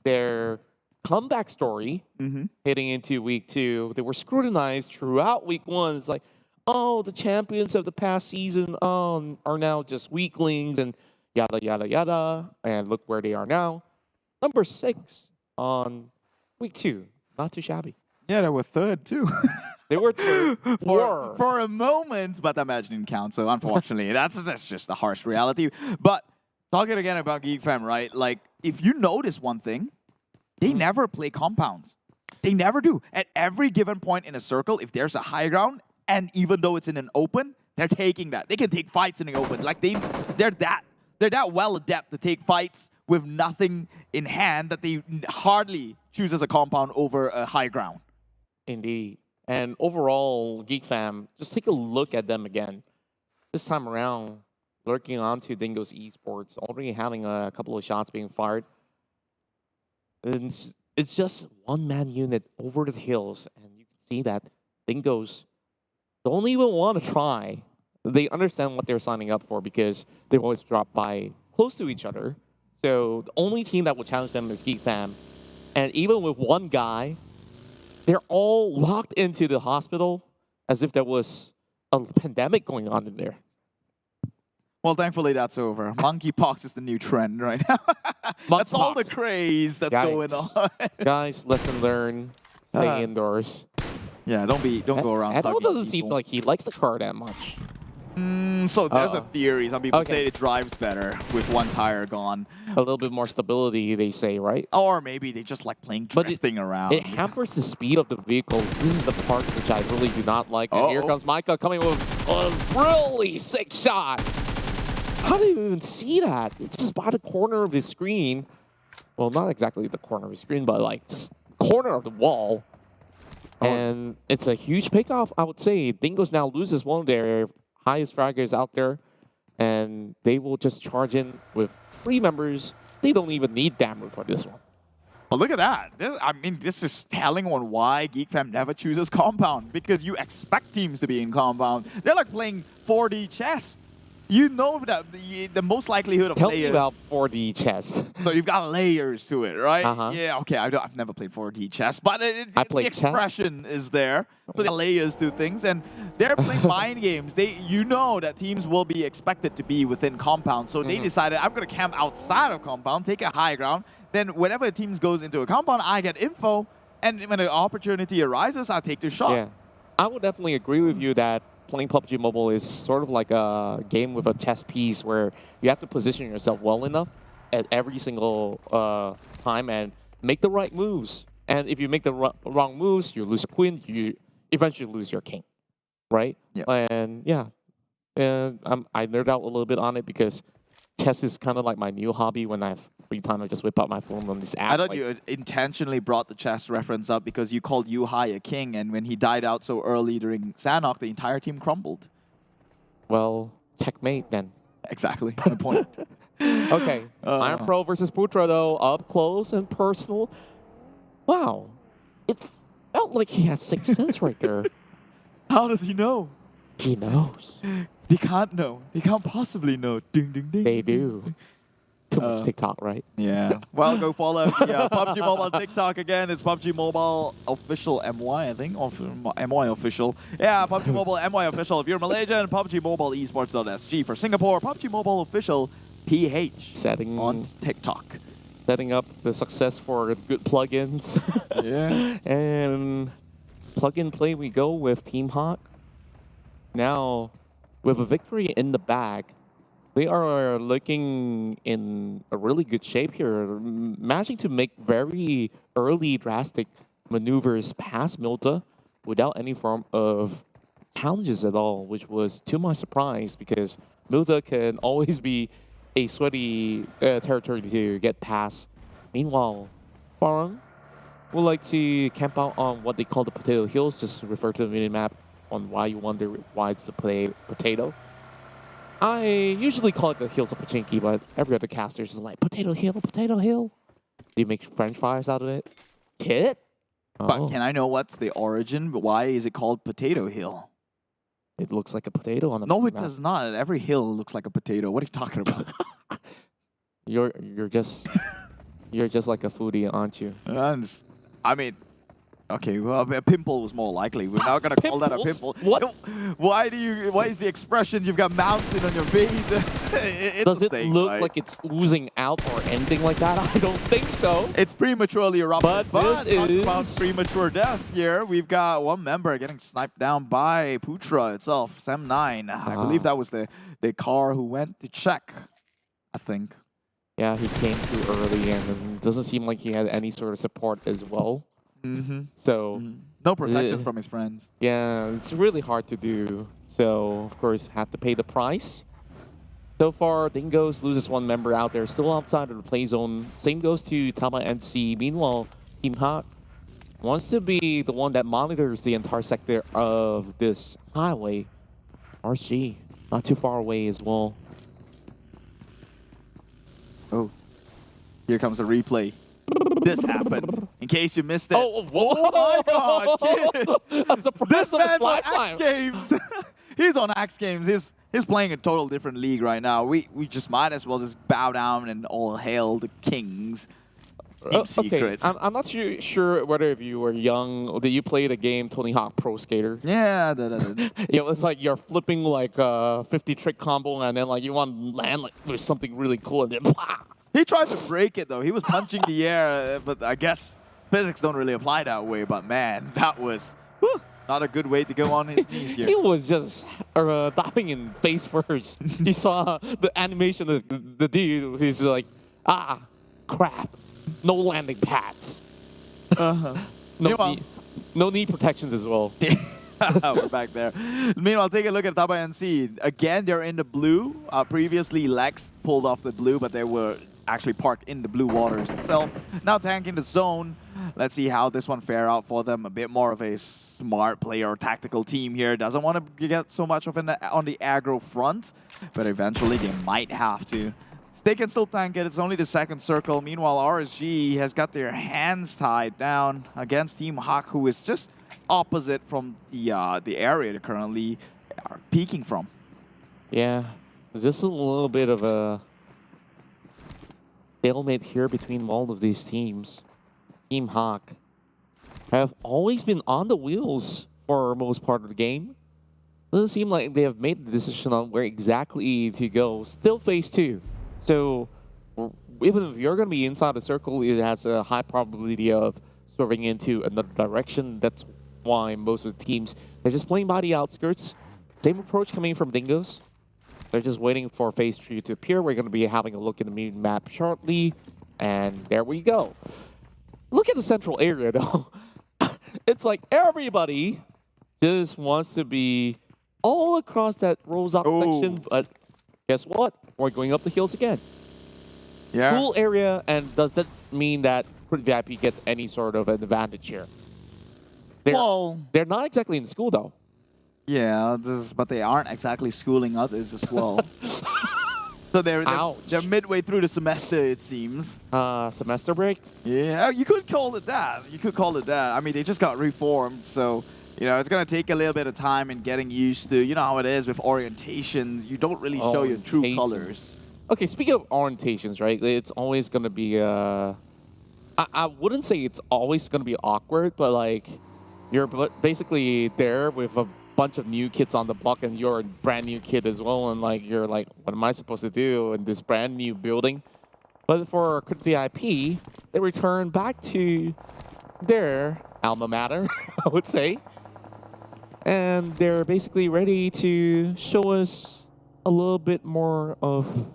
their comeback story heading into week 2. They were scrutinized throughout week 1. It's like, oh, the champions of the past season are now just weaklings and yada, yada, yada. And look where they are now. Number 6 on week 2. Not too shabby. Yeah, they were 3rd too. They were 3rd for a moment, but that match didn't count. So unfortunately, that's just the harsh reality. But talking again about Geek Fam, right? Like, if you notice one thing, they never play compounds. They never do. At every given point in a circle, if there's a high ground, and even though it's in an open, they're taking that. They can take fights in the open. Like they're that well adept to take fights with nothing in hand that they hardly choose as a compound over a high ground. Indeed. And overall, Geek Fam, just take a look at them again. This time around, lurking onto Dingoz Esports, already having a couple of shots being fired. It's just one-man unit over the hills, and you can see that Dingoz don't even want to try. They understand what they're signing up for, because they always drop by close to each other. So the only team that will challenge them is Geek Fam. And even with one guy, they're all locked into the hospital as if there was a pandemic going on in there. Well, thankfully that's over. Monkeypox is the new trend right now. That's all the craze that's going on. Guys, lesson learned. Stay indoors. Yeah, don't go around. Adol doesn't seem like he likes the car that much. So there's a theory. Some people say it drives better with one tire gone. A little bit more stability, they say, right? Or maybe they just like playing drifting around. It hampers the speed of the vehicle. This is the part which I really do not like. And here comes Micah coming with a really sick shot. How do you even see that? It's just by the corner of the screen. Well, not exactly the corner of the screen, but like just corner of the wall. And it's a huge pickoff, I would say. Dingoz now loses one of their highest fraggers out there, and they will just charge in with 3 members. They don't even need Damu for this one. Well, look at that. This is telling on why Geek Fam never chooses compound, because you expect teams to be in compound. They're like playing 4D chess. You know that the most likelihood of Tell layers. me about 4D chess. So you've got layers to it, right? Uh-huh. Yeah, okay. I've never played 4D chess, but I play the expression is there. So there are layers to things, and they're playing mind games. You know that teams will be expected to be within compound, so they decided, I'm going to camp outside of compound, take a high ground. Then whenever a team goes into a compound, I get info, and when an opportunity arises, I take the shot. Yeah, I would definitely agree with you that playing PUBG Mobile is sort of like a game with a chess piece where you have to position yourself well enough at every single time and make the right moves. And if you make the wrong moves, you lose a queen, you eventually lose your king, right? Yeah. And yeah, And I nerd out a little bit on it because chess is kind of like my new hobby. When I have free time, I just whip out my phone on this app. I thought you intentionally brought the chess reference up because you called Yuhai a king, and when he died out so early during Sanhok, the entire team crumbled. Well, checkmate then. Exactly, my point. Okay, Iron Pro versus Putra though, up close and personal. Wow, it felt like he had sixth sense right there. How does he know? He knows. They can't know. They can't possibly know. Ding, ding, ding. They do. Too much TikTok, right? Yeah. Well, go follow the PUBG Mobile TikTok again. It's PUBG Mobile Official MY, I think. Or MY Official. Yeah, PUBG Mobile MY Official. If you're Malaysian, PUBG Mobile Esports.sg. For Singapore, PUBG Mobile Official PH. Setting on TikTok. Setting up the success for good plugins. Yeah. And plug-in play we go with Team Hawk. Now, with a victory in the bag, they are looking in a really good shape here, managing to make very early drastic maneuvers past Milta without any form of challenges at all, which was to my surprise because Milta can always be a sweaty territory to get past. Meanwhile, Farang would like to camp out on what they call the Potato Hills, just refer to the mini-map on why you wonder why it's the potato. I usually call it the Hills of Pachinki, but every other caster is like, Potato Hill, Potato Hill. Do you make french fries out of it? Kid? But can I know what's the origin? Why is it called Potato Hill? It looks like a potato on the No, it map. does not. Every hill looks like a potato. What are you talking about? You're just you're just like a foodie, aren't you? I mean, okay, well, a pimple was more likely. We're not gonna call that a pimple. What? Why is the expression you've got mountain on your face? Does it look like it's oozing out or anything like that? I don't think so. It's prematurely erupted. But this talking is about premature death here. We've got one member getting sniped down by Putra itself, Sam9. I believe that was the car who went to check, I think. Yeah, he came too early and it doesn't seem like he had any sort of support as well. So no protection from his friends. Yeah, it's really hard to do. So of course, had to pay the price. So far, Dingoz loses one member out there, still outside of the play zone. Same goes to Tabah NSEA. Meanwhile, Team Hawk wants to be the one that monitors the entire sector of this highway. RG, not too far away as well. Oh, here comes a replay. This happened. In case you missed it. Oh my God! Kid. A surprise This man's on lifetime. Axe Games. He's on Axe Games. He's playing a total different league right now. We just might as well just bow down and all hail the kings. Okay, I'm not sure whether if you were young or did you play the game Tony Hawk Pro Skater? Yeah. Yeah, it's like you're flipping like a 50 trick combo and then like you want to land like with something really cool and then blah. He tried to break it though. He was punching the air, but I guess physics don't really apply that way. But man, that was not a good way to go on his knees here. He was just diving in face first. You saw the animation of the dude. He's like, crap. No landing pads. No knee protections as well. We're back there. Meanwhile, take a look at Tabah NSEA. Again, they're in the blue. Previously, Lex pulled off the blue, but they were actually parked in the blue waters itself. Now tanking the zone. Let's see how this one fare out for them. A bit more of a smart player or tactical team here. Doesn't want to get so much of on the aggro front, but eventually they might have to. They can still tank it. It's only the second circle. Meanwhile, RSG has got their hands tied down against Team Hawk, who is just opposite from the area they currently are peeking from. Yeah, just a little bit of a stalemate here between all of these teams. Team Hawk have always been on the wheels for most part of the game. Doesn't seem like they have made the decision on where exactly to go. Still phase 2. So even if you're going to be inside the circle, it has a high probability of swerving into another direction. That's why most of the teams, they're just playing by the outskirts. Same approach coming from Dingoz. They're just waiting for phase 3 to appear. We're going to be having a look at the main map shortly. And there we go. Look at the central area, though. It's like everybody just wants to be all across that Rose-Up section, but guess what? We're going up the hills again. Yeah. School area, and does that mean that Crit VIP gets any sort of an advantage here? They're not exactly in school, though. Yeah, but they aren't exactly schooling others as well. So they're midway through the semester, it seems. Semester break? Yeah, you could call it that. You could call it that. I mean, they just got reformed, so it's going to take a little bit of time in getting used to, how it is with orientations. You don't really show your true colors. Okay, speaking of orientations, right? It's always going to be, I wouldn't say it's always going to be awkward, but like, you're basically there with a bunch of new kids on the block, and you're a brand new kid as well, and like you're like, what am I supposed to do in this brand new building? But for Crit VIP, they return back to their alma mater, I would say, and they're basically ready to show us a little bit more of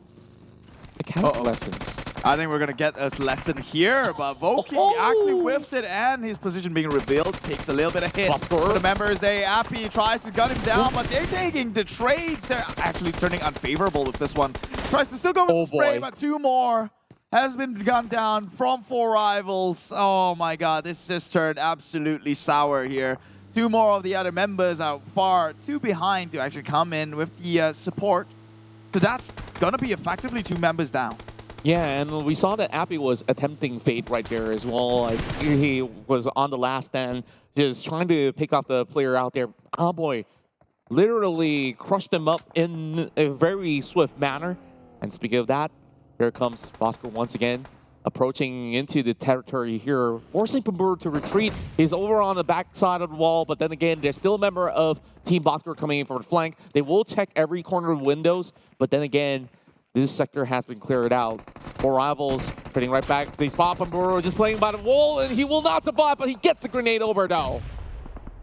academic lessons. I think we're going to get a lesson here, but Voki actually whiffs it, and his position being revealed takes a little bit of hit. Bosskurr. The members, Appy tries to gun him down, but they're taking the trades. They're actually turning unfavorable with this one. Tries to still go with the spray, but 2 more has been gunned down from 4 rivals. Oh my god, this just turned absolutely sour here. 2 more of the other members are far too behind to actually come in with the support. So that's going to be effectively 2 members down. Yeah, and we saw that Appy was attempting fate right there as well. Like, he was on the last stand, just trying to pick off the player out there. Oh boy, literally crushed him up in a very swift manner. And speaking of that, here comes Bosskurr once again, approaching into the territory here, forcing Pambur to retreat. He's over on the back side of the wall, but then again, there's still a member of Team Bosskurr coming in for the flank. They will check every corner of the windows, but then again, this sector has been cleared out. 4 rivals hitting right back. They spot Pambur just playing by the wall, and he will not survive, but he gets the grenade over though.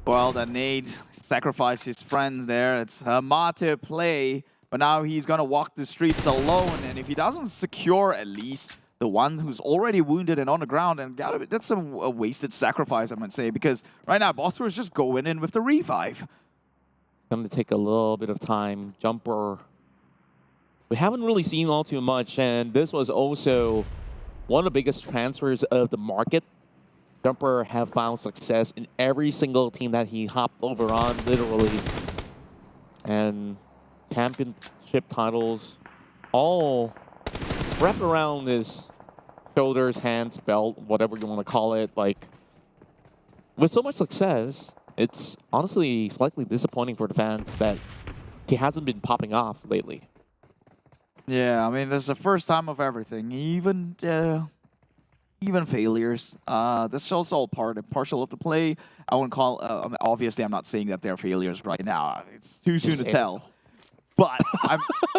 Well, the nade sacrificed his friends there. It's a martyr play, but now he's going to walk the streets alone, and if he doesn't secure at least the one who's already wounded and on the ground, and that's a wasted sacrifice, I might say, because right now Bosskurr is just going in with the revive. It's going to take a little bit of time. Jumper, we haven't really seen all too much, and this was also one of the biggest transfers of the market. Jumper have found success in every single team that he hopped over on, literally. And championship titles all wrapped around his shoulders, hands, belt, whatever you want to call it. Like, with so much success, it's honestly slightly disappointing for the fans that he hasn't been popping off lately. Yeah, I mean, this is the first time of everything, even failures. This is also all partial of the play. I wouldn't call, obviously I'm not saying that they're failures right now. It's too soon to tell. But,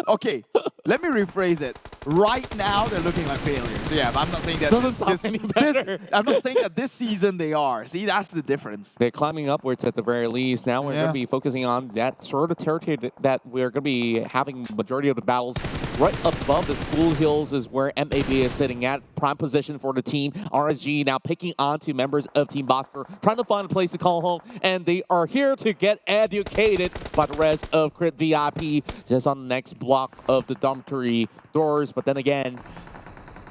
okay, let me rephrase it. Right now, they're looking like failures. So yeah, I'm not saying that I'm not saying that this season they are. See, that's the difference. They're climbing upwards at the very least. Now we're going to be focusing on that sort of territory that we're going to be having majority of the battles. Right above the school hills is where MAB is sitting at. Prime position for the team. RSG now picking on to members of Team Bosskurr, trying to find a place to call home. And they are here to get educated by the rest of Crit VIP, just on the next block of the dormitory doors. But then again,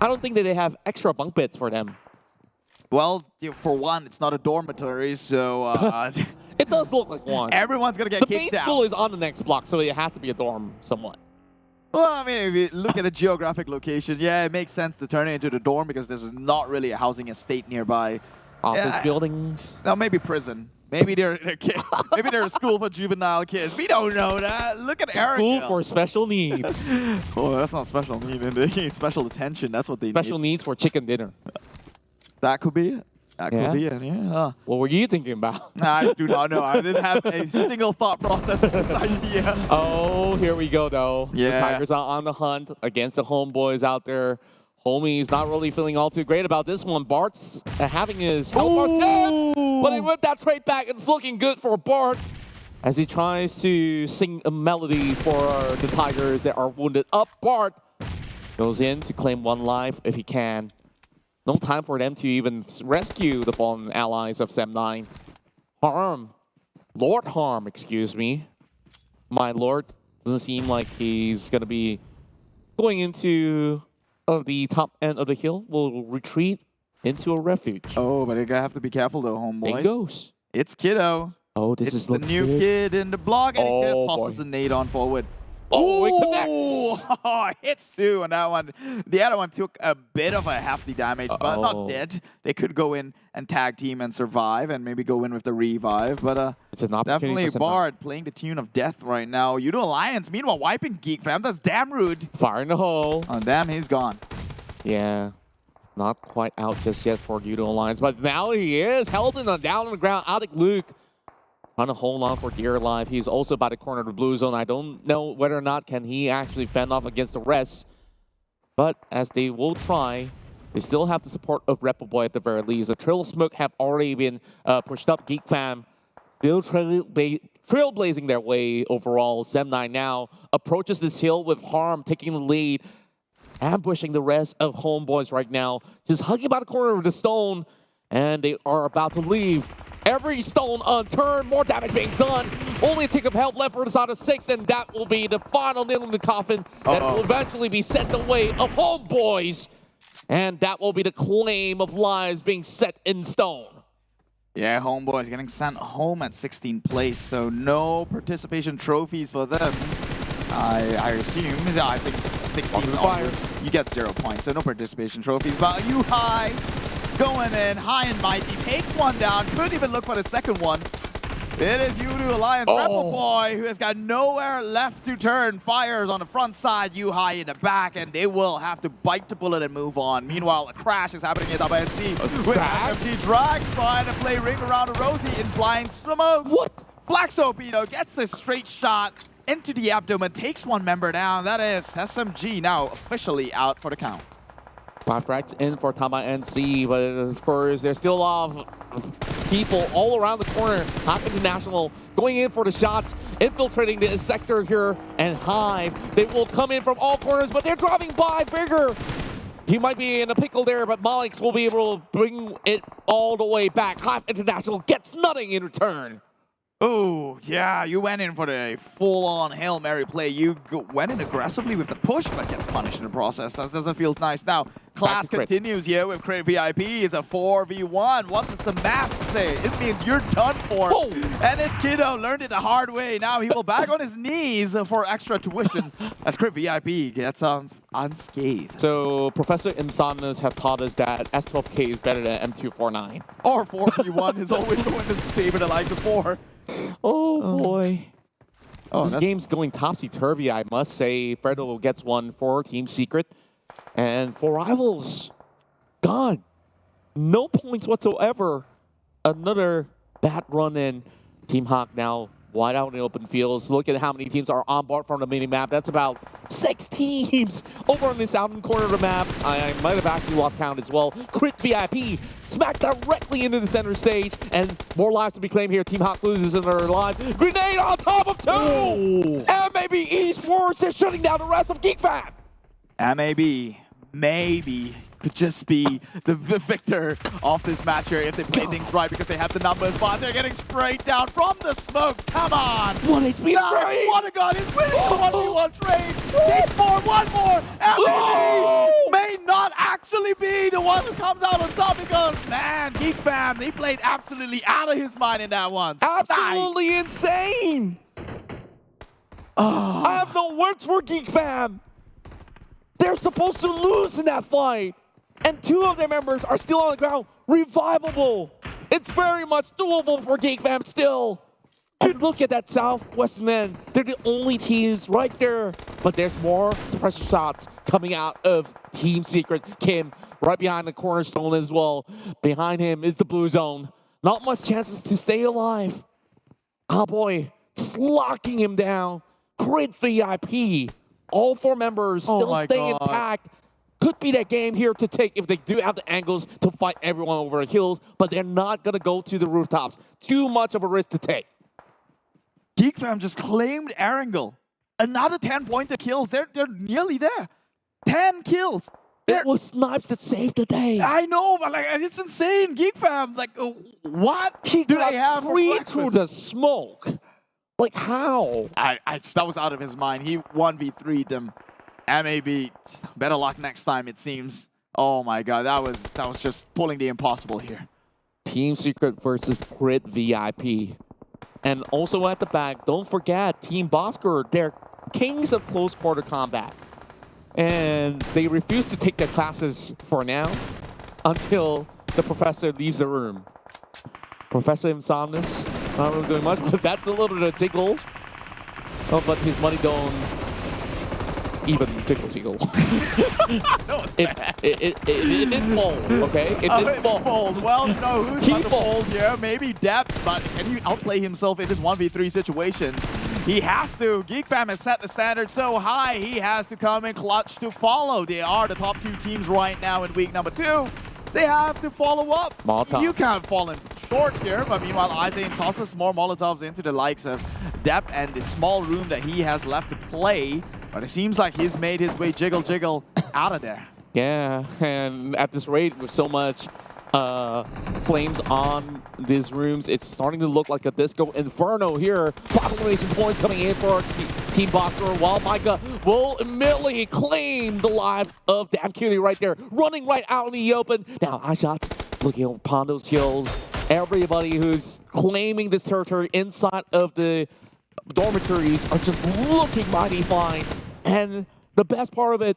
I don't think that they have extra bunk beds for them. Well, for one, it's not a dormitory, so... it does look like one. Everyone's going to get kicked out. The main school is on the next block, so it has to be a dorm somewhat. Well, I mean, if you look at the geographic location, yeah, it makes sense to turn it into the dorm because there's not really a housing estate nearby. Office buildings? No, maybe prison. Maybe they're maybe they're a school for juvenile kids. We don't know that. Look at Erangel. School for special needs. Oh, that's not special need. They need special attention. That's what they need. Special needs for chicken dinner. That could be it. That could be it, yeah. What were you thinking about? I do not know. I didn't have a single thought process of this idea. Oh, here we go, though. Yeah. The Tigers are on the hunt against the HomeBois out there. Homie's not really feeling all too great about this one. Bart's having his health bar dead, but he went that trade back. It's looking good for Bart as he tries to sing a melody for the Tigers that are wounded up. Bart goes in to claim 1 life if he can. No time for them to even rescue the fallen allies of Sem9. Lord Harm, excuse me. my lord. Doesn't seem like he's going to be going into the top end of the hill. Will retreat into a refuge. Oh, but you're going to have to be careful though, homeboys. Dingoz. It's Kiddo. Oh, this it's is the new kid in the block, and he tosses the nade on forward. Oh, it connects! Oh, hits two on that one. The other one took a bit of a hefty damage, but not dead. They could go in and tag team and survive, and maybe go in with the revive. But it's an definitely Bard playing the tune of death right now. Yoodo Alliance, meanwhile, wiping GEEK, fam. That's damn rude. Fire in the hole. Oh, damn, he's gone. Yeah. Not quite out just yet for Yoodo Alliance, but now he is held in down on the ground. Alec Luke trying to hold on for dear life. He's also by the corner of the blue zone. I don't know whether or not can he actually fend off against the rest. But as they will try, they still have the support of redONE at the very least. The Trail of Smoke have already been pushed up. GEEK fam still trailblazing their way overall. Sem9 now approaches this hill with Harm taking the lead, ambushing the rest of HomeBois right now. Just hugging by the corner of the stone, and they are about to leave. Every stone unturned, more damage being done. Only a tick of health left for the side of 6, and that will be the final nail in the coffin that will eventually be sent the way of HomeBois. And that will be the claim of lives being set in stone. Yeah, HomeBois getting sent home at 16th place, so no participation trophies for them. I assume, I think 16 onwards, you get 0 points, so no participation trophies. But High going in, high and mighty, takes one down, couldn't even look for the second one. It is Yoodo Alliance, redONE, who has got nowhere left to turn, fires on the front side, High in the back, and they will have to bite the bullet and move on. Meanwhile, a crash is happening at Tabah NSEA with FMT Drags trying to play ring around a Rosie in flying smoke. What? Flaxopino gets a straight shot into the abdomen, takes one member down. That is SMG now officially out for the count. 5 frags in for Tabah NSEA, but of course there's still a lot of people all around the corner. HYVE International going in for the shots, infiltrating the sector here, and HYVE, they will come in from all corners, but they're driving by bigger. He might be in a pickle there, but Malix will be able to bring it all the way back. HYVE International gets nothing in return. Oh, yeah, you went in for the full-on Hail Mary play. You went in aggressively with the push, but gets punished in the process. That doesn't feel nice. Now, class continues here with Crit VIP. It's a 4v1. What does the math say? It means you're done for. Oh. And it's Kiddo, learned it the hard way. Now he will back on his knees for extra tuition as Crit VIP gets unscathed. So, Professor Imsomnus have taught us that S12K is better than M249. Or 4v1 is always the one that's favored Elijah 4. Oh boy. This game's going topsy-turvy, I must say. Fredo gets one for Team Secret. And for Rivals, gone. No points whatsoever. Another bad run in. Team Hawk now wide out in the open fields. Look at how many teams are on board from the mini-map. That's about 6 teams over on the southern corner of the map. I might have actually lost count as well. Crit VIP smacked directly into the center stage, and more lives to be claimed here. Team Hawk loses another life. Grenade on top of 2! MAB Esports is shutting down the rest of GEEK fam. MAB, maybe, could just be the victor of this match here if they play things right because they have the numbers, but they're getting sprayed down from the smokes. Come on! 1 HP trade! What a god! He's winning the 1v1 trade! Takes more, one more! MAB may not actually be the one who comes out on top because, man, GEEK fam, they played absolutely out of his mind in that one. Absolutely insane! I have no words for GEEK fam! They're supposed to lose in that fight! And 2 of their members are still on the ground, revivable. It's very much doable for GEEK fam still. And look at that Southwest men. They're the only teams right there. But there's more suppressor shots coming out of Team Secret. Kim right behind the cornerstone as well. Behind him is the blue zone. Not much chances to stay alive. Oh boy, just locking him down. Crit VIP. All 4 members still staying intact. Could be that game here to take if they do have the angles to fight everyone over the hills, but they're not going to go to the rooftops. Too much of a risk to take. GEEK fam just claimed Erangel. Another 10-pointer kills. They're nearly there. 10 kills. It was Snipes that saved the day. I know, but like it's insane. GEEK fam, like what he do they have free through the smoke. Like, how? That was out of his mind. He 1v3'd them. MAB, better luck next time, it seems. Oh my god, that was just pulling the impossible here. Team Secret versus Grid VIP. And also at the back, don't forget, Team Bosskurr, they're kings of close quarter combat. And they refuse to take their classes for now until the professor leaves the room. Professor Insomnus, not really doing much, but that's a little bit of jiggle. Oh, but his money don't even jiggle. It didn't fold, okay? It didn't fold. Well, you know who's about to fold here? Maybe Depth, but can he outplay himself in this 1v3 situation? He has to. GEEK Fam has set the standard so high, he has to come in clutch to follow. They are the top 2 teams right now in week number 2. They have to follow up. Molotov. You can't fall in short here, but meanwhile, Isaiah tosses more Molotovs into the likes of Depp and the small room that he has left to play. But it seems like he's made his way jiggle out of there. Yeah, and at this rate, with so much flames on these rooms, it's starting to look like a Disco Inferno here. 5 elimination points coming in for Team Bosskurr, while Micah will immediately claim the life of Dan Keeley right there, running right out in the open. Now, iShots looking upon those hills. Everybody who's claiming this territory inside of the dormitories are just looking mighty fine. And the best part of it,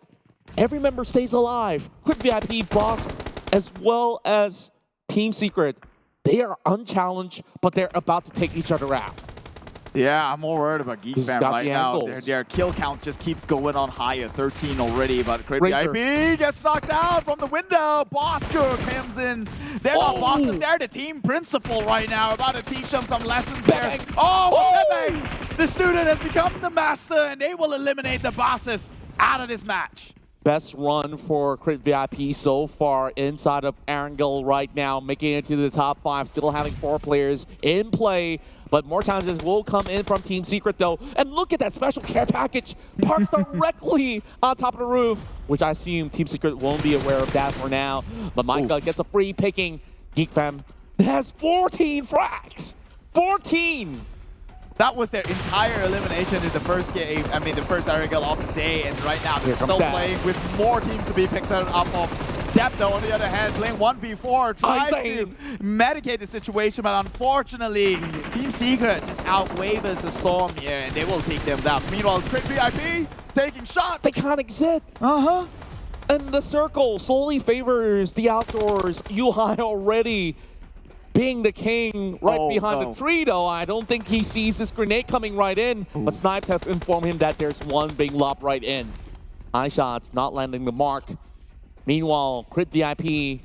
every member stays alive. Quick VIP, Boss, as well as Team Secret, they are unchallenged, but they're about to take each other out. Yeah, I'm more worried about GEEK Fam right now. Their kill count just keeps going on higher, 13 already, but Great VIP gets knocked out from the window. Bosskurr comes in. They're not bosses, they're the team principal right now, about to teach them some lessons there. The student has become the master, and they will eliminate the bosses out of this match. Best run for Crit VIP so far inside of Erangel right now, making it to the top 5, still having 4 players in play. But more challenges will come in from Team Secret though. And look at that special care package parked directly on top of the roof, which I assume Team Secret won't be aware of that for now. But Micah gets a free picking. GEEK Fam has 14 frags. 14! That was their entire elimination in the first game, I mean the first Erangel of the day, and right now they're still playing with more teams to be picked up of. Depth, though, on the other hand, playing 1v4, trying to medicate the situation, but unfortunately, Team Secret just outwavers the storm here, and they will take them down. Meanwhile, Crit VIP taking shots. They can't exit. And the circle slowly favors the outdoors. Yuhai already being the king right behind the tree, though. I don't think he sees this grenade coming right in, but Snipes have informed him that there's one being lobbed right in. iShots not landing the mark. Meanwhile, Crit VIP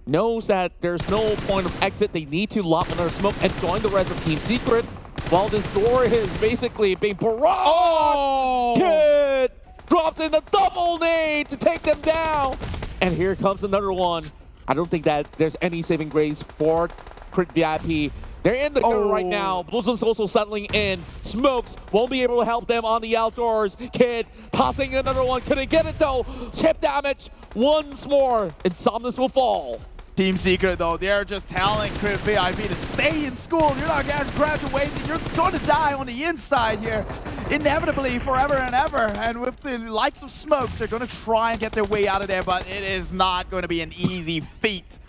knows that there's no point of exit. They need to lock another smoke and join the rest of Team Secret while this door is basically being barraged. Kid drops in a double nade to take them down. And here comes another one. I don't think that there's any saving grace for Crit VIP. They're in the gutter right now. Blizzard's also settling in. Smokes won't be able to help them on the outdoors. Kid tossing another one. Couldn't get it though. Chip damage once more. Insomnus will fall. Team Secret though, they're just telling Crit VIP to stay in school. You're not graduating. You're going to die on the inside here. Inevitably, forever and ever. And with the likes of Smokes, they're going to try and get their way out of there, but it is not going to be an easy feat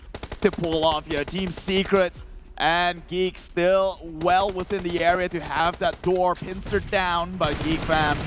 to pull off here. Team Secret and GEEK still well within the area to have that door pincered down, but GEEK Fam,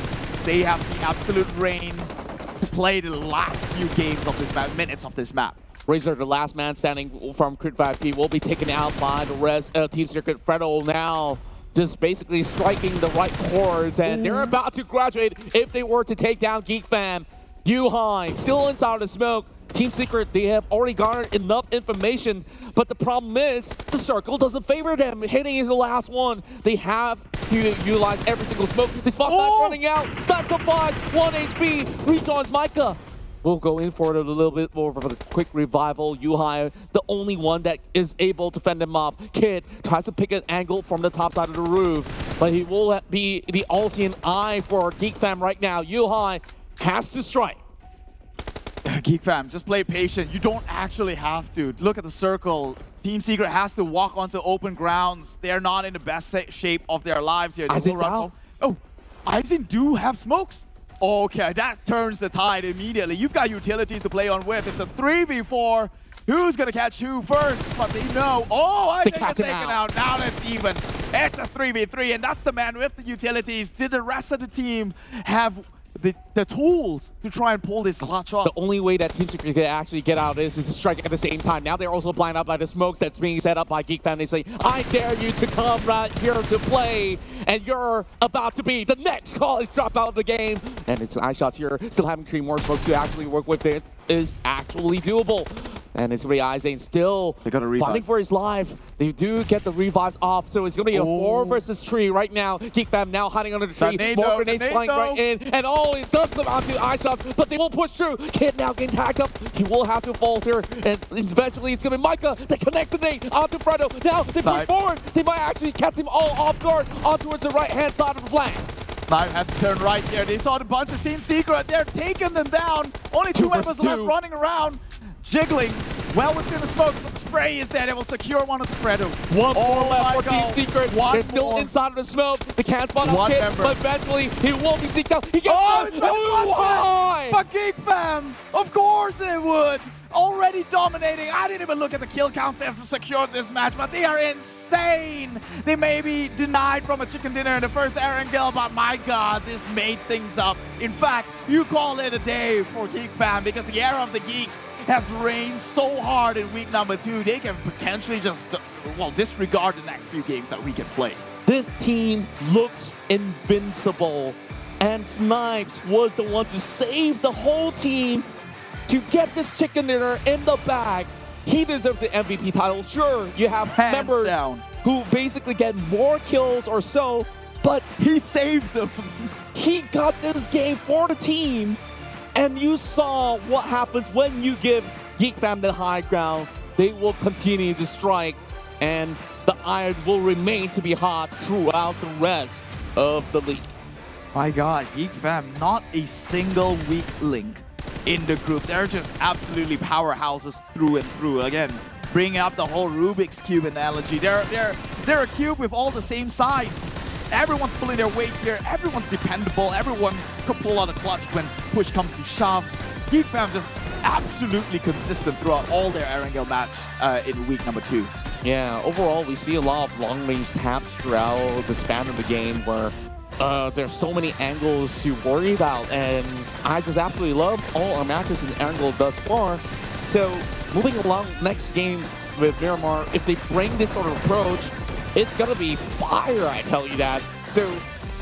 they have the absolute reign to play the last few games of this map, minutes of this map. Razor, the last man standing from Crit VIP, will be taken out by the rest of Team Secret. Fredo now just basically striking the right chords, and they're about to graduate if they were to take down GEEK Fam. Yuhai still inside the smoke. Team Secret, they have already garnered enough information, but the problem is the circle doesn't favor them. Hitting is the last one. They have to utilize every single smoke. The spot back running out. Stacks up 5, 1 HP. Rejoins Micah. We'll go in for it a little bit more of a quick revival. Yuhai, the only one that is able to fend him off. Kid tries to pick an angle from the top side of the roof, but he will be the all-seeing eye for GEEK Fam right now. Yuhai has to strike. Geek fam, just play patient. You don't actually have to. Look at the circle. Team Secret has to walk onto open grounds. They're not in the best shape of their lives here. They will run. Oh, Aizen do have smokes. Okay, that turns the tide immediately. You've got utilities to play on with. It's a 3v4. Who's gonna catch who first? But they know. Oh, I think it's taken out. Now it's even. It's a 3v3, and that's the man with the utilities. Did the rest of the team have the tools to try and pull this clutch off? The only way that Team Secret can actually get out is to strike at the same time. Now they're also blinded up by the smokes that's being set up by Geek Fam. They say, I dare you to come right here to play, and you're about to be the next college dropout of the game. And it's iShots here, still having 3 more smokes to actually work with. It is actually doable. And it's going to be Aizen still fighting for his life. They do get the revives off, so it's going to be a 4 versus 3 right now. Geek Fam now hiding under the tree. More grenades flying right in. And it does come out to iShots, but they will push through. Kid now getting tagged up. He will have to falter. And eventually it's going to be Micah that connects the nade onto Fredo. Now they push forward. They might actually catch him all off guard on towards the right-hand side of the flank. Live had to turn right here. They saw the bunch of Team Secret. They're taking them down. Only 2 members left running around. Jiggling well within the smoke, but the spray is there. They will secure one of the Fredo. One more left for Team Secret. They're still inside of the smoke. They can't spot out Kid, but eventually he will be seeked out. He gets high! But Geek Fam, of course they would. Already dominating. I didn't even look at the kill counts they have secured this match, but they are insane. They may be denied from a chicken dinner in the first Erangel, but my God, this made things up. In fact, you call it a day for Geek Fam because the era of the Geeks has reigned so hard in week number 2. They can potentially just, disregard the next few games that we can play. This team looks invincible, and Snipes was the one to save the whole team to get this chicken dinner in the bag. He deserves the MVP title. Sure, you have members who basically get more kills or so, but he saved them. He got this game for the team, and you saw what happens when you give Geek Fam the high ground. They will continue to strike, and the iron will remain to be hot throughout the rest of the league. My God, Geek Fam, not a single weak link in the group. They're just absolutely powerhouses through and through. Again, bringing up the whole Rubik's Cube analogy. They're a cube with all the same sides. Everyone's pulling their weight here. Everyone's dependable. Everyone could pull out a clutch when push comes to shove. Geek Fam just absolutely consistent throughout all their Erangel match in week number 2. Yeah, overall, we see a lot of long-range taps throughout the span of the game where there's so many angles to worry about, and I just absolutely love all our matches in Erangel thus far. So, moving along next game with Miramar, if they bring this sort of approach, it's gonna be fire, I tell you that. So,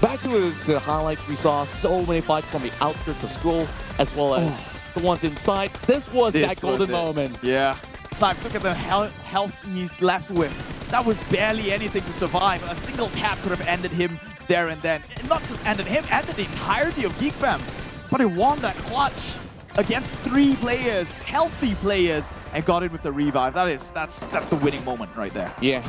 back to the highlights, we saw so many fights from the outskirts of school, as well as the ones inside. This was that golden moment. Yeah. Like, look at the health he's left with. That was barely anything to survive. A single tap could have ended him there and then. And not just ended him, ended the entirety of Geek Fam. But he won that clutch against 3 players, healthy players, and got in with the revive. That's the winning moment right there. Yeah.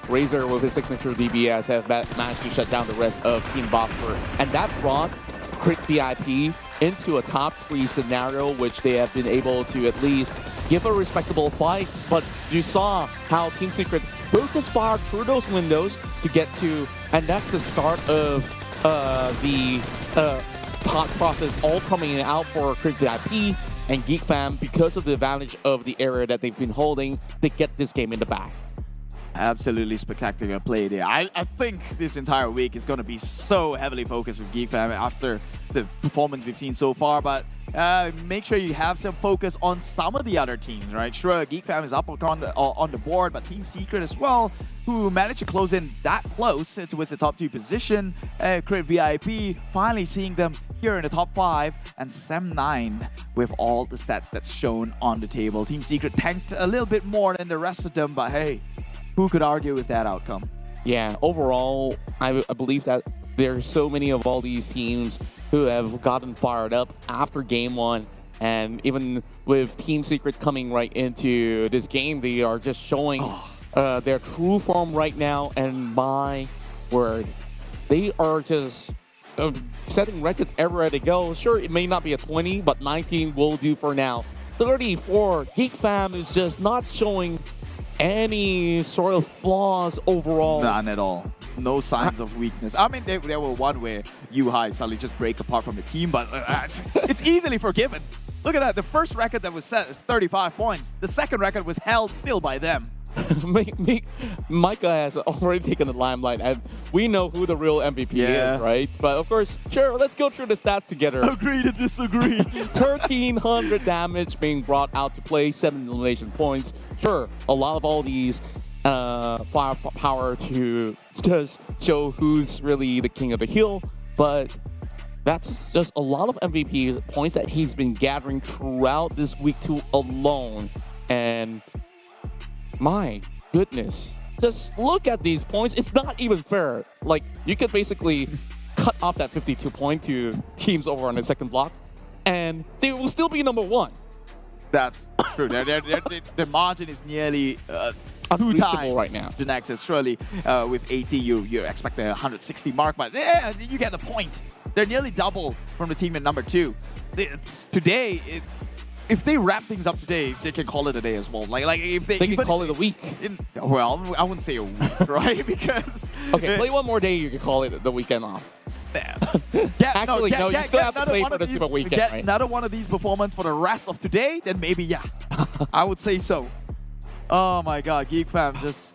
Razor with his signature DBS have managed to shut down the rest of Team Bosskurr. And that brought Crit VIP into a top 3 scenario, which they have been able to at least give a respectable fight. But you saw how Team Secret focus fire through those windows to get to, and that's the start of the pot process all coming out for Crit VIP and Geek Fam because of the advantage of the area that they've been holding to get this game in the bag. Absolutely spectacular play there. I think this entire week is going to be so heavily focused with Geek Fam after the performance we've seen so far, but make sure you have some focus on some of the other teams, right? Sure, Geek Fam is up on the board, but Team Secret as well, who managed to close in that close towards the top 2 position. Crit VIP, finally seeing them here in the top 5, and Sem9 with all the stats that's shown on the table. Team Secret tanked a little bit more than the rest of them, but hey, who could argue with that outcome? Yeah, overall, I believe that there's so many of all these teams who have gotten fired up after game 1. And even with Team Secret coming right into this game, they are just showing their true form right now. And my word, they are just setting records everywhere they go. Sure, it may not be a 20, but 19 will do for now. 34, GEEK Fam is just not showing any sort of flaws overall. None at all. No signs of weakness. I mean, there were one where HYVE suddenly just break apart from the team, but it's easily forgiven. Look at that. The first record that was set is 35 points. The second record was held still by them. Micah has already taken the limelight, and we know who the real MVP is, right? But of course, sure, let's go through the stats together. Agree to disagree. 1,300 damage being brought out to play, 7 elimination points. Sure, a lot of all these firepower to just show who's really the king of the hill, but that's just a lot of MVP points that he's been gathering throughout this week 2 alone. And my goodness, just look at these points. It's not even fair. Like, you could basically cut off that 52 point to teams over on the second block, and they will still be number 1. That's true. Their margin is nearly 2 times right now. Genexus. Surely with 80, you expect a 160 mark, but you get the point. They're nearly double from the team in number 2. Today, if they wrap things up today, they can call it a day as well. Like if they can call it a week. Well, I wouldn't say a week, right? Because okay, play one more day, you can call it the weekend off. Actually, no, you still have to play for the Super Weekend, get right? another one of these performances for the rest of today, then maybe, yeah. I would say so. Oh my god, GEEK Fam just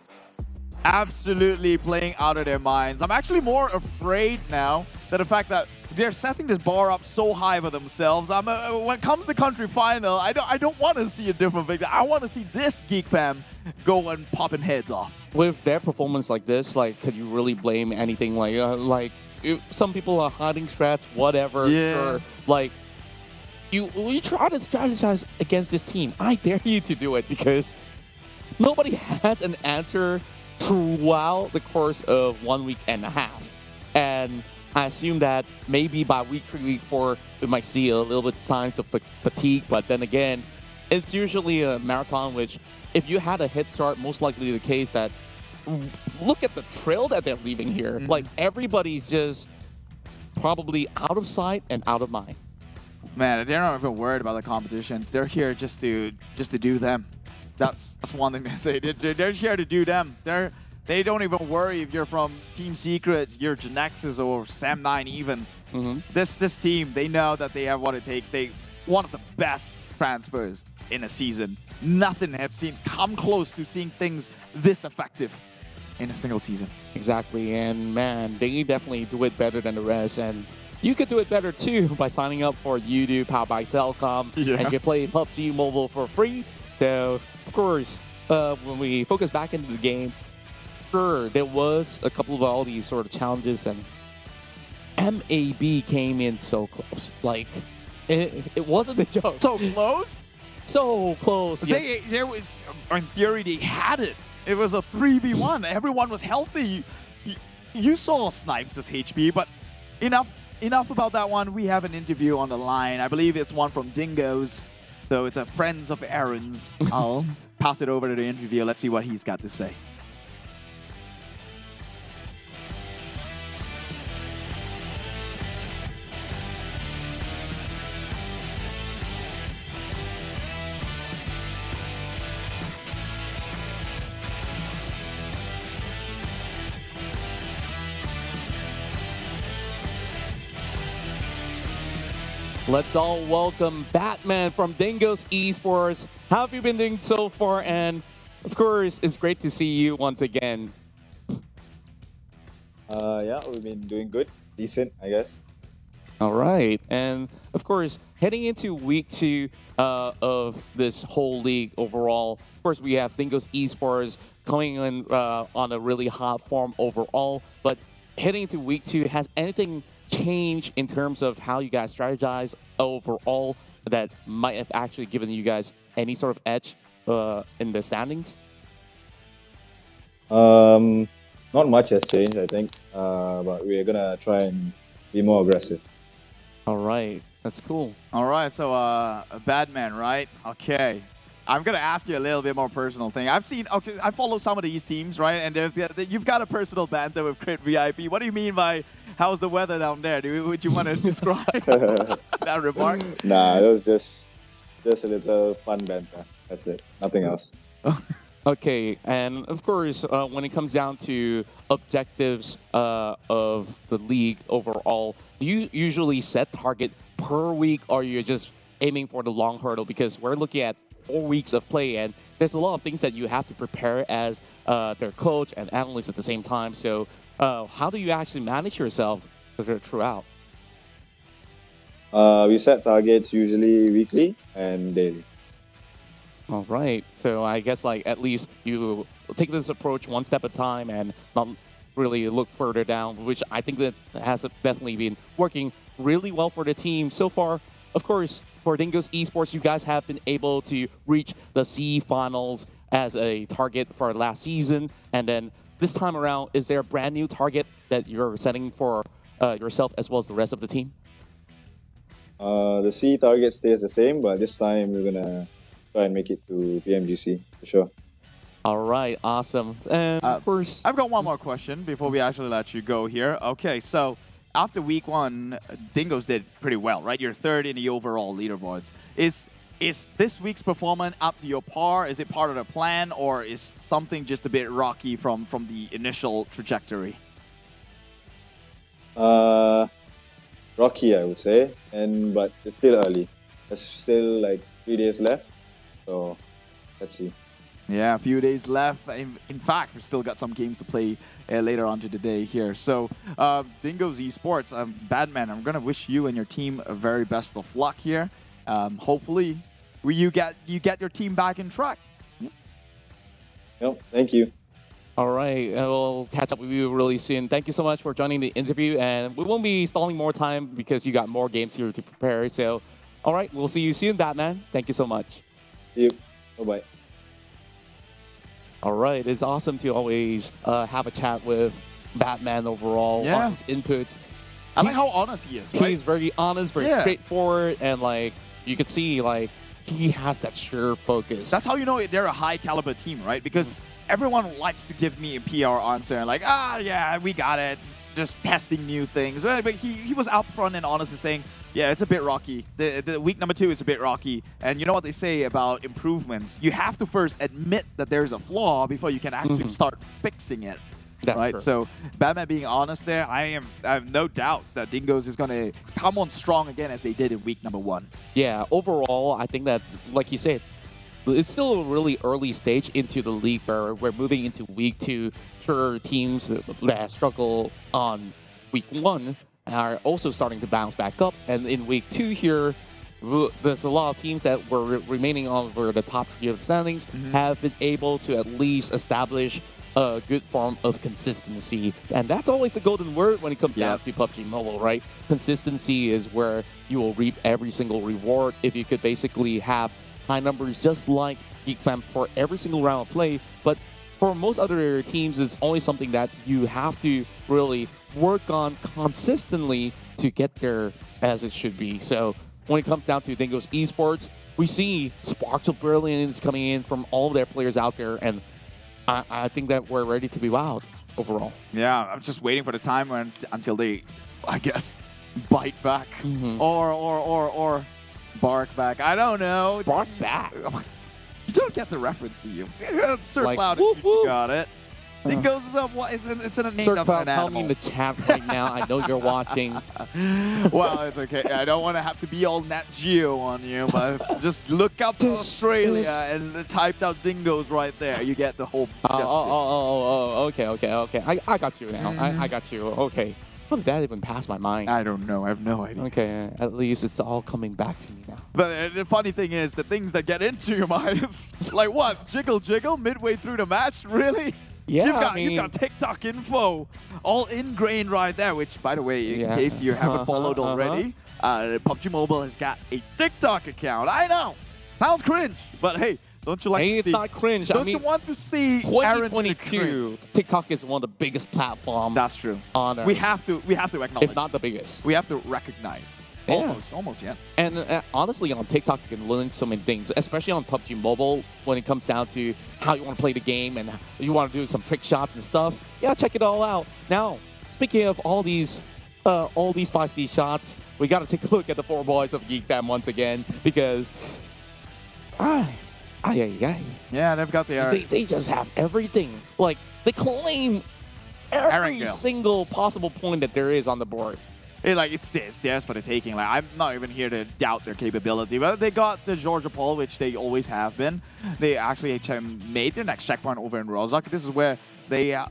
absolutely playing out of their minds. I'm actually more afraid now that the fact that they're setting this bar up so high for themselves. When it comes to country final, I don't want to see a different victor. I want to see this GEEK Fam go and popping heads off. With their performance like this, like, could you really blame anything? Like some people are hiding strats, whatever. Yeah. Sure. Like, you try to strategize against this team. I dare you to do it, because nobody has an answer throughout the course of 1.5 weeks. And I assume that maybe by week 3, week 4, we might see a little bit signs of fatigue. But then again, it's usually a marathon, which if you had a head start, most likely the case that look at the trail that they're leaving here. Like, everybody's just probably out of sight and out of mind. Man, they're not even worried about the competitions. They're here just to do them. That's one thing to say. They're here to do them. They don't even worry if you're from Team Secrets, you're Genexus, or Sam9 even. This team, they know that they have what it takes. They one of the best transfers in a season. Nothing have seen come close to seeing things this effective in a single season. Exactly, and man, they definitely do it better than the rest. And you could do it better too by signing up for Yoodo, powered by Cellcom, and you can play PUBG Mobile for free. So, of course, when we focus back into the game, sure, there was a couple of all these sort of challenges, and MAB came in so close. Like, it wasn't a joke. So close? So close. There was, in theory, they had it. It was a 3v1. Everyone was healthy. You saw Snipes as HB, but enough about that one. We have an interview on the line. I believe it's one from Dingoz. So it's a Friends of Aaron's. I'll pass it over to the interview. Let's see what he's got to say. Let's all welcome Batman from Dingoz Esports. How have you been doing so far? And of course, it's great to see you once again. Yeah, we've been doing good. Decent, I guess. All right. And of course, heading into week 2 of this whole league overall, of course, we have Dingoz Esports coming in on a really hot form overall. But heading into week 2, has anything change in terms of how you guys strategize overall that might have actually given you guys any sort of edge in the standings? Not much has changed, I think, but we're gonna try and be more aggressive. All right, that's cool. All right, so Batman, right? Okay. I'm going to ask you a little bit more personal thing. I follow some of these teams, right? And you've got a personal banter with Crit VIP. What do you mean by how's the weather down there? Would you want to describe that remark? Nah, it was just just a little fun banter. That's it. Nothing else. Okay, and of course, when it comes down to objectives of the league overall, do you usually set target per week, or you're just aiming for the long hurdle? Because we're looking at 4 weeks of play, and there's a lot of things that you have to prepare as their coach and analyst at the same time. So how do you actually manage yourself throughout? We set targets usually weekly and daily. All right. So I guess like at least you take this approach one step at a time and not really look further down, which I think that has definitely been working really well for the team so far. Of course, for Dingoz Esports, you guys have been able to reach the CE finals as a target for last season. And then this time around, is there a brand new target that you're setting for yourself as well as the rest of the team? The CE target stays the same, but this time we're going to try and make it to PMGC for sure. All right, awesome. And first, I've got one more question before we actually let you go here. Okay, so after week 1, Dingoz did pretty well, right? You're 3rd in the overall leaderboards. Is this week's performance up to your par? Is it part of the plan, or is something just a bit rocky from the initial trajectory? Rocky, I would say, but it's still early. There's still like 3 days left, so let's see. Yeah, a few days left. In fact, we've still got some games to play later on today here. So, Dingoz Esports, Badman, I'm going to wish you and your team a very best of luck here. Hopefully, you get your team back in track. Yep, thank you. All right, we'll catch up with you really soon. Thank you so much for joining the interview, and we won't be stalling more time because you got more games here to prepare. So, all right, we'll see you soon, Batman. Thank you so much. See you. Bye-bye. All right, it's awesome to always have a chat with Batman overall on his input. I like how honest he is, right? He's very honest, very straightforward, and like you can see, like he has that sure focus. That's how you know they're a high caliber team, right? Because everyone likes to give me a PR answer and like, yeah, we got it. It's just testing new things. But he was out front and honest and saying, yeah, it's a bit rocky. The week number 2 is a bit rocky. And you know what they say about improvements? You have to first admit that there's a flaw before you can actually start fixing it. That's right? true. So Batman being honest there, I have no doubts that Dingoz is going to come on strong again as they did in week number 1. Yeah, overall, I think that, like you said, it's still a really early stage into the league where we're moving into week 2. Sure, teams that struggle on week 1 are also starting to bounce back up. And in week 2 here, there's a lot of teams that were remaining over the top 3 of the standings have been able to at least establish a good form of consistency. And that's always the golden word when it comes down to PUBG Mobile, right? Consistency is where you will reap every single reward if you could basically have high numbers just like GEEK for every single round of play. But for most other teams, it's only something that you have to really work on consistently to get there as it should be. So when it comes down to Dingoz Esports, we see sparks of brilliance coming in from all of their players out there, and I think that we're ready to be wowed overall. Yeah, I'm just waiting for the time until they, I guess, bite back or bark back. I don't know. Bark back? You don't get the reference, do you? Sir Like, Cloud, whoop, you whoop. got it. Dingoz is it's in a name Sir of Cloud, an tell animal. me in the chat right now. I know you're watching. Well, it's okay. I don't want to have to be all Nat Geo on you, but just look up Australia and type out Dingoz right there. You get the whole Okay. I got you now. I got you. Okay. How did that even pass my mind? I don't know. I have no idea. Okay, at least it's all coming back to me now. But the funny thing is, the things that get into your mind is like what? Jiggle midway through the match? Really? Yeah, You've got TikTok info all ingrained right there, which, by the way, in case you haven't followed already, PUBG Mobile has got a TikTok account. I know. Sounds cringe, but hey, don't you like to see... It's not cringe. Don't you want to see Aaron 2022, TikTok is one of the biggest platforms. That's true. On Earth. We have to acknowledge. If not the biggest. We have to recognize. Yeah. Almost, yeah. And honestly, on TikTok, you can learn so many things, especially on PUBG Mobile when it comes down to how you want to play the game and you want to do some trick shots and stuff. Yeah, check it all out. Now, speaking of all these feisty shots, we got to take a look at the 4 boys of GEEK Fam once again, because Yeah, they've got the... They just have everything. Like, they claim every Erangel. single possible point that there is on the board. It's theirs for the taking. Like, I'm not even here to doubt their capability, but they got the Georgia Pole, which they always have been. They actually made their next checkpoint over in Rozhok. This is where they're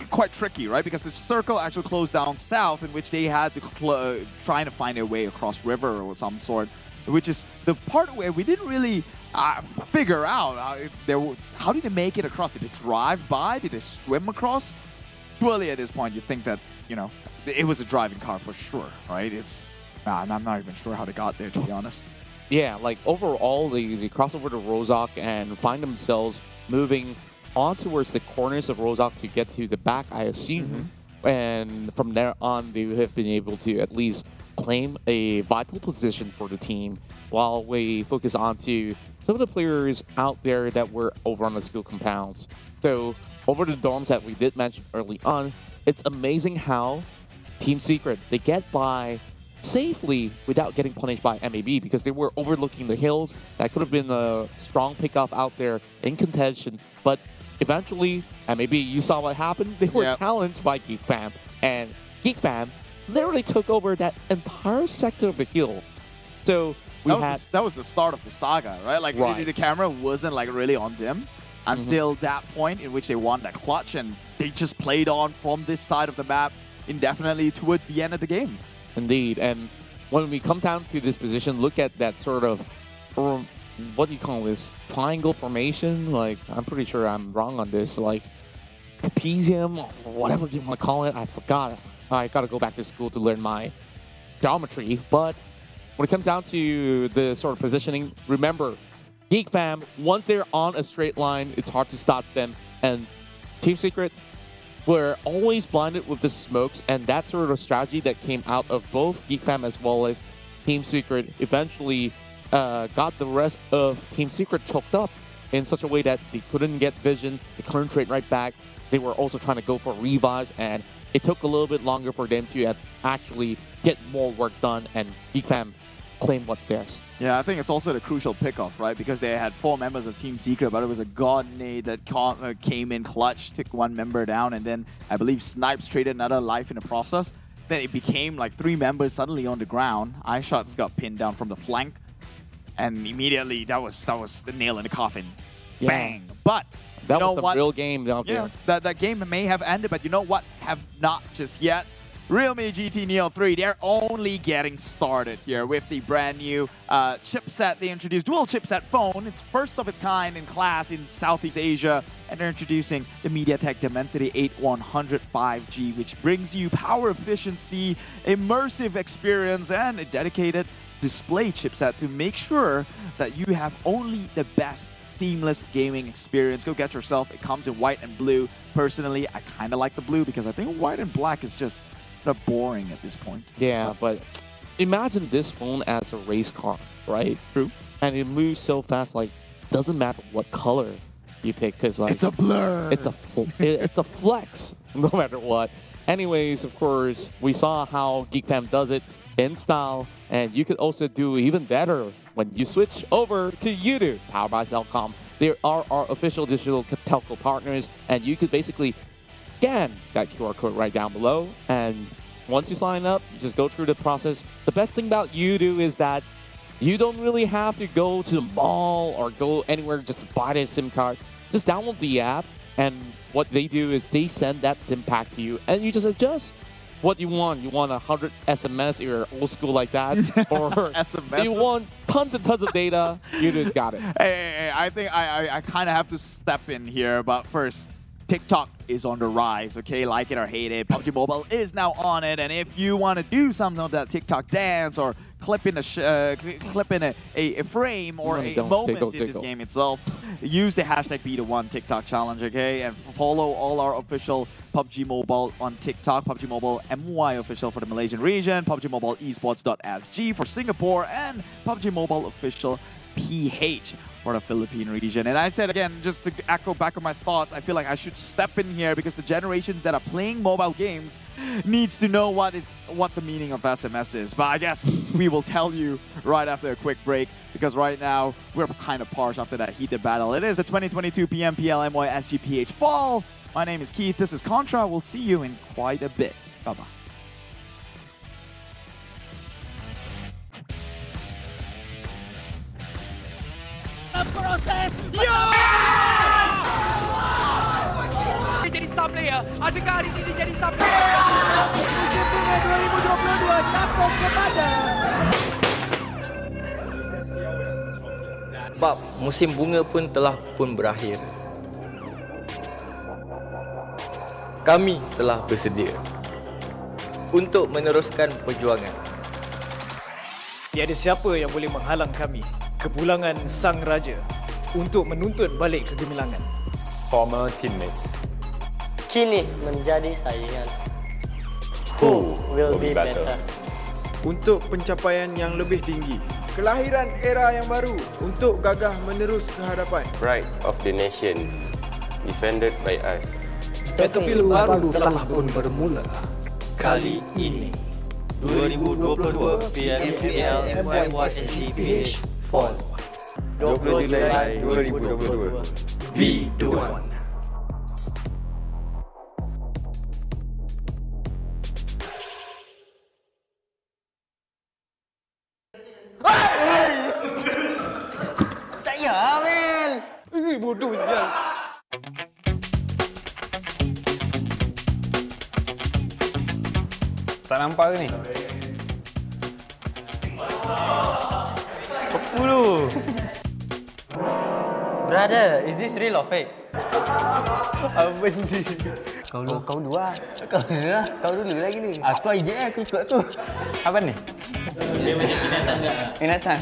quite tricky, right? Because the circle actually closed down south, in which they had to trying to find their way across river or some sort, which is the part where we didn't really figure out how did they make it across? Did they drive by? Did they swim across? Surely at this point you think that, you know, it was a driving car for sure, right? I'm not even sure how they got there, to be honest. Yeah, like overall, they cross over to Rozhok and find themselves moving on towards the corners of Rozhok to get to the back, I assume. And from there on, they have been able to at least claim a vital position for the team while we focus on to some of the players out there that were over on the skill compounds. So over the dorms that we did mention early on, it's amazing how Team Secret, they get by safely without getting punished by MAB because they were overlooking the hills. That could have been a strong pickoff out there in contention, but eventually, MAB, you saw what happened. They were challenged by GEEK Fam, and GEEK Fam literally took over that entire sector of the hill. So that was the start of the saga, right? Like the camera wasn't like really on them until that point in which they won that clutch, and they just played on from this side of the map indefinitely towards the end of the game. Indeed, and when we come down to this position, look at that sort of, what do you call this, triangle formation? Like, I'm pretty sure I'm wrong on this, like trapezium, or whatever you want to call it. I forgot. I got to go back to school to learn my geometry. But when it comes down to the sort of positioning, remember, GEEK Fam, once they're on a straight line, it's hard to stop them. And Team Secret, we're always blinded with the smokes, and that sort of strategy that came out of both GEEK Fam as well as Team Secret eventually got the rest of Team Secret choked up in such a way that they couldn't get vision, they couldn't trade right back. They were also trying to go for revives, and it took a little bit longer for them to actually get more work done and GEEK Fam claim what's theirs. Yeah, I think it's also the crucial pickoff, right? Because they had 4 members of Team Secret, but it was a god nade that came in clutch, took 1 member down, and then I believe Snipes traded another life in the process. Then it became like 3 members suddenly on the ground. iShots got pinned down from the flank, and immediately that was the nail in the coffin. Yeah. Bang! But that you know was a what? real game out there. That game may have ended, but you know what? Have not just yet. Realme GT Neo 3, they're only getting started here with the brand new chipset. They introduced dual chipset phone. It's first of its kind in class in Southeast Asia. And they're introducing the MediaTek Dimensity 8100 5G, which brings you power efficiency, immersive experience, and a dedicated display chipset to make sure that you have only the best seamless gaming experience. Go get yourself. It comes in white and blue. Personally, I kind of like the blue because I think white and black is just boring at this point. Yeah, but imagine this phone as a race car, right? True. And it moves so fast, like, doesn't matter what color you pick, because like it's a blur. It's a flex, no matter what. Anyways, of course, we saw how GEEK Fam does it in style, and you could also do even better when you switch over to Yoodo, powered by Cellcom. They are our official digital telco partners, and you could basically scan that QR code right down below, and once you sign up, you just go through the process. The best thing about Yoodo is that you don't really have to go to the mall or go anywhere just to buy the SIM card. Just download the app, and what they do is they send that SIM pack to you, and you just adjust what you want. You want 100 SMS, you're old school like that, or SMS. You want tons and tons of data, Yoodo's got it. Hey, I think I kind of have to step in here, but first, TikTok is on the rise, okay? Like it or hate it, PUBG Mobile is now on it, and if you want to do something of that TikTok dance or clip in a frame or a moment in this game itself, use the hashtag #BeTheOne TikTok challenge, okay? And follow all our official PUBG Mobile on TikTok, PUBG Mobile MY official for the Malaysian region, PUBG Mobile Esports.SG for Singapore, and PUBG Mobile official PH for the Philippine region. And I said again, just to echo back on my thoughts, I feel like I should step in here because the generations that are playing mobile games needs to know what the meaning of SMS is. But I guess we will tell you right after a quick break, because right now we're kind of parched after that heated battle. It is the 2022 PMPL MYSGPH Fall. My name is Keith, this is Contra. We'll see you in quite a bit. Bye-bye. Proses. Yo! Dia jadi star player. Adakah hari ini dia jadi star player? Musim bunga 2022 jatuh kepada. Sebab musim bunga pun telah pun berakhir. Kami telah bersedia untuk meneruskan perjuangan. Tiada siapa yang boleh menghalang kami, kepulangan Sang Raja, untuk menuntut balik kegemilangan. Former teammates. Kini menjadi saingan. Who will be better? Untuk pencapaian yang lebih tinggi. Kelahiran era yang baru untuk gagah menerus ke hadapan. Pride of the nation, defended by us. Battlefield baru telah pun bermula. Kali ini 2022 PMPL MYSGPH Fall 20 Julai 2022. Be the one. Tak ya, Mel. Bodoh sial. Tak nampak ke ni? 10. Brother, is this real or fake? Apa ni? Kau dulu lah. Kau dulu lagi ni. Aku je, aku ikut aku. Apa ni? Dia macam binatang.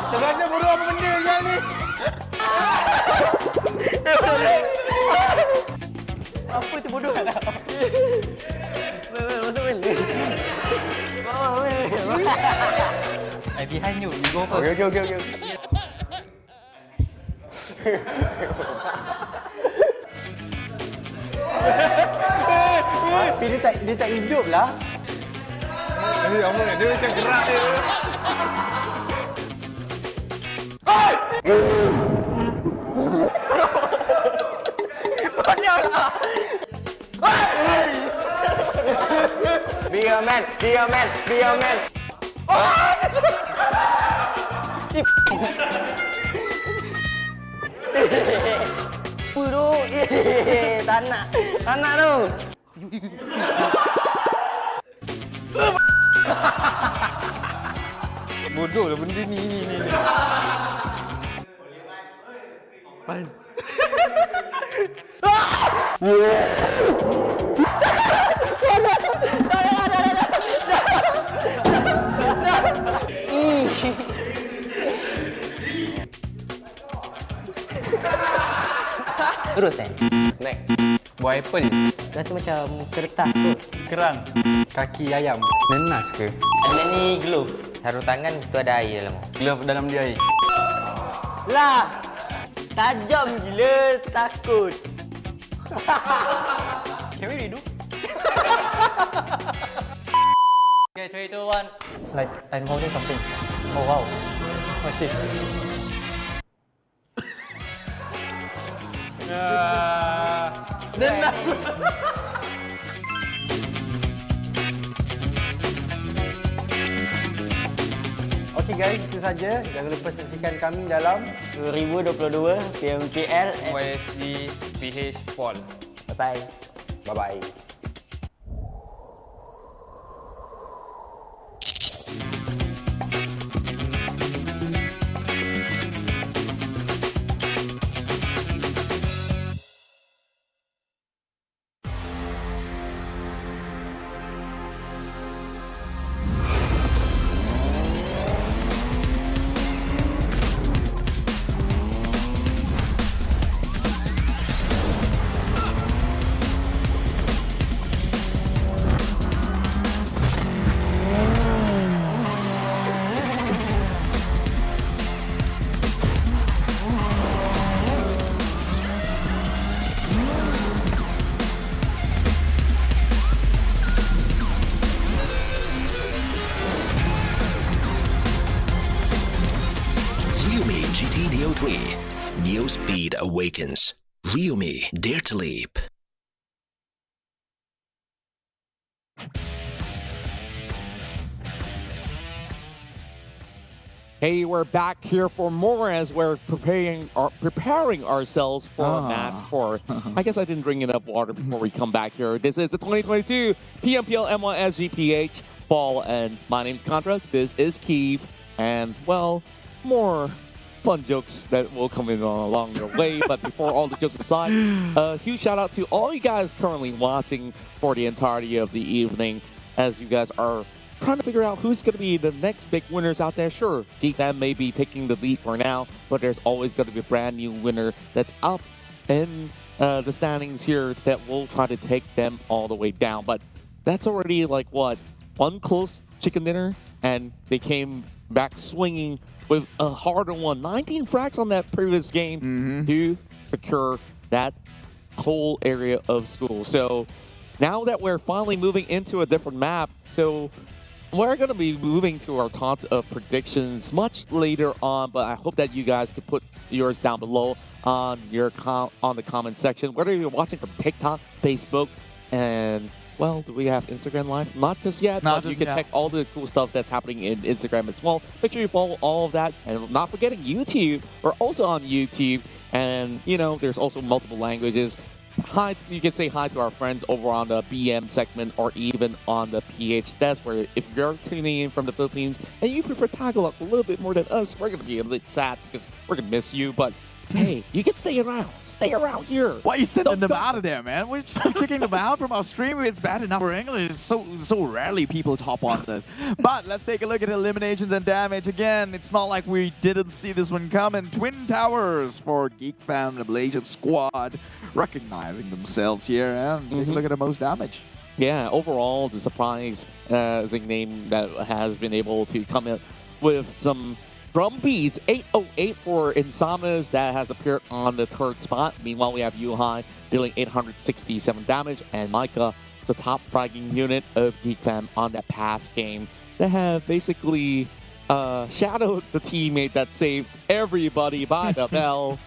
Sebenarnya bodoh apa benda yang ni? Apa tu bodoh? Masuk balik. I behind you. You go first. Okay. Tapi dia tak hidup lah. Dia macam gerak dia. Be a man. Bodoh. Tak nak tu. Bodoh lah benda ni. Pan. Terus Snack. Buah apple. Rasa macam kertas kot. Kerang. Kaki ayam. Nenas ke? Ada ni glove. Sarung tangan mesti ada air dalam. Glove dalam dia air. Lah. Tajam gila, takut. Can we redo? Okay, 3, 2, 1. Like, I'm holding something. Oh wow. What's this? Nenas. Okay guys, itu saja. Jangan lupa saksikan kami dalam 2022 PMPL MYSGPH Fall. Bye-bye. Bye-bye. Speed awakens. Ryumi, dare to leap. Hey, we're back here for more as we're preparing ourselves for match 4. I guess I didn't drink enough water before we come back here. This is the 2022 PMPL MYSGPH Fall, and my name's Contra. This is GEEK, and well, more fun jokes that will come in along your way. But before all the jokes aside, a huge shout out to all you guys currently watching for the entirety of the evening, as you guys are trying to figure out who's going to be the next big winners out there. Sure, GEEK may be taking the lead for now, but there's always going to be a brand new winner that's up in the standings here that will try to take them all the way down. But that's already like, what, one close chicken dinner, and they came back swinging with a harder one. 19 frags on that previous game to secure that whole area of school. So now that we're finally moving into a different map, so we're going to be moving to our thoughts of predictions much later on, but I hope that you guys could put yours down below on your on the comment section, whether you're watching from TikTok, Facebook, and, well, do we have Instagram Live? Not just yet, but you can check all the cool stuff that's happening in Instagram as well. Make sure you follow all of that, and not forgetting YouTube. We're also on YouTube, and, you know, there's also multiple languages. Hi, you can say hi to our friends over on the BM segment or even on the PH desk, where if you're tuning in from the Philippines and you prefer Tagalog a little bit more than us, we're going to be a little sad because we're going to miss you. But hey, you can stay around. Stay around here. Why are you sending them out of there, man? We're just kicking them out from our stream. It's bad enough for English. So rarely people hop on this. But let's take a look at eliminations and damage. Again, it's not like we didn't see this one coming. Twin Towers for GEEK Fam, the Malaysian squad, recognizing themselves here and take a look at the most damage. Yeah, overall, the surprising name that has been able to come in with some drum beats. 808 for Insomnius that has appeared on the 3rd spot. Meanwhile, we have Yuhai dealing 867 damage, and Micah, the top fragging unit of GEEK Fam on that past game, that have basically shadowed the teammate that saved everybody by the bell.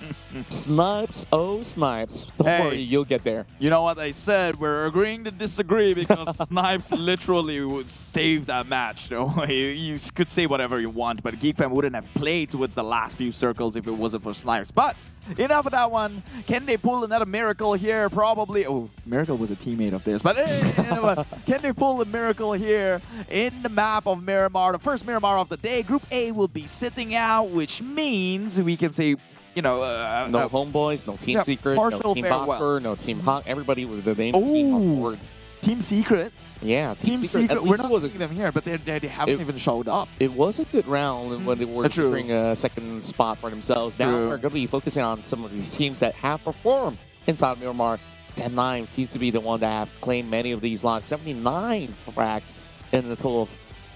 Snipes, oh Snipes. Don't worry, you'll get there. You know what I said? We're agreeing to disagree because Snipes literally would save that match. You could say whatever you want, but GEEK Fam wouldn't have played towards the last few circles if it wasn't for Snipes. But enough of that one. Can they pull another miracle here? Probably. Oh, Miracle was a teammate of this. But can they pull a miracle here in the map of Miramar? The first Miramar of the day. Group A will be sitting out, which means we can say, you know, no HomeBois, no Team Secret, no Team Bosskurr, no Team Hawk. Everybody with the names Team on board. Team Secret? Yeah, Team Secret. We're not seeing them here, but they haven't even showed up. It was a good round when they were securing a second spot for themselves. Now we're going to be focusing on some of these teams that have performed inside Miramar. Sam9 seems to be the one that have claimed many of these lives. 79 frags in the total of,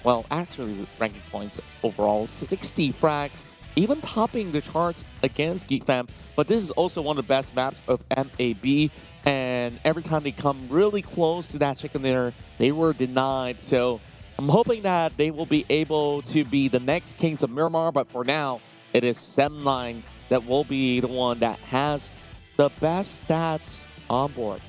well, actually ranking points overall. 60 frags, even topping the charts against GEEK Fam. But this is also one of the best maps of MAB. And every time they come really close to that chicken dinner, they were denied. So I'm hoping that they will be able to be the next Kings of Miramar. But for now, it is Sam9 that will be the one that has the best stats on board.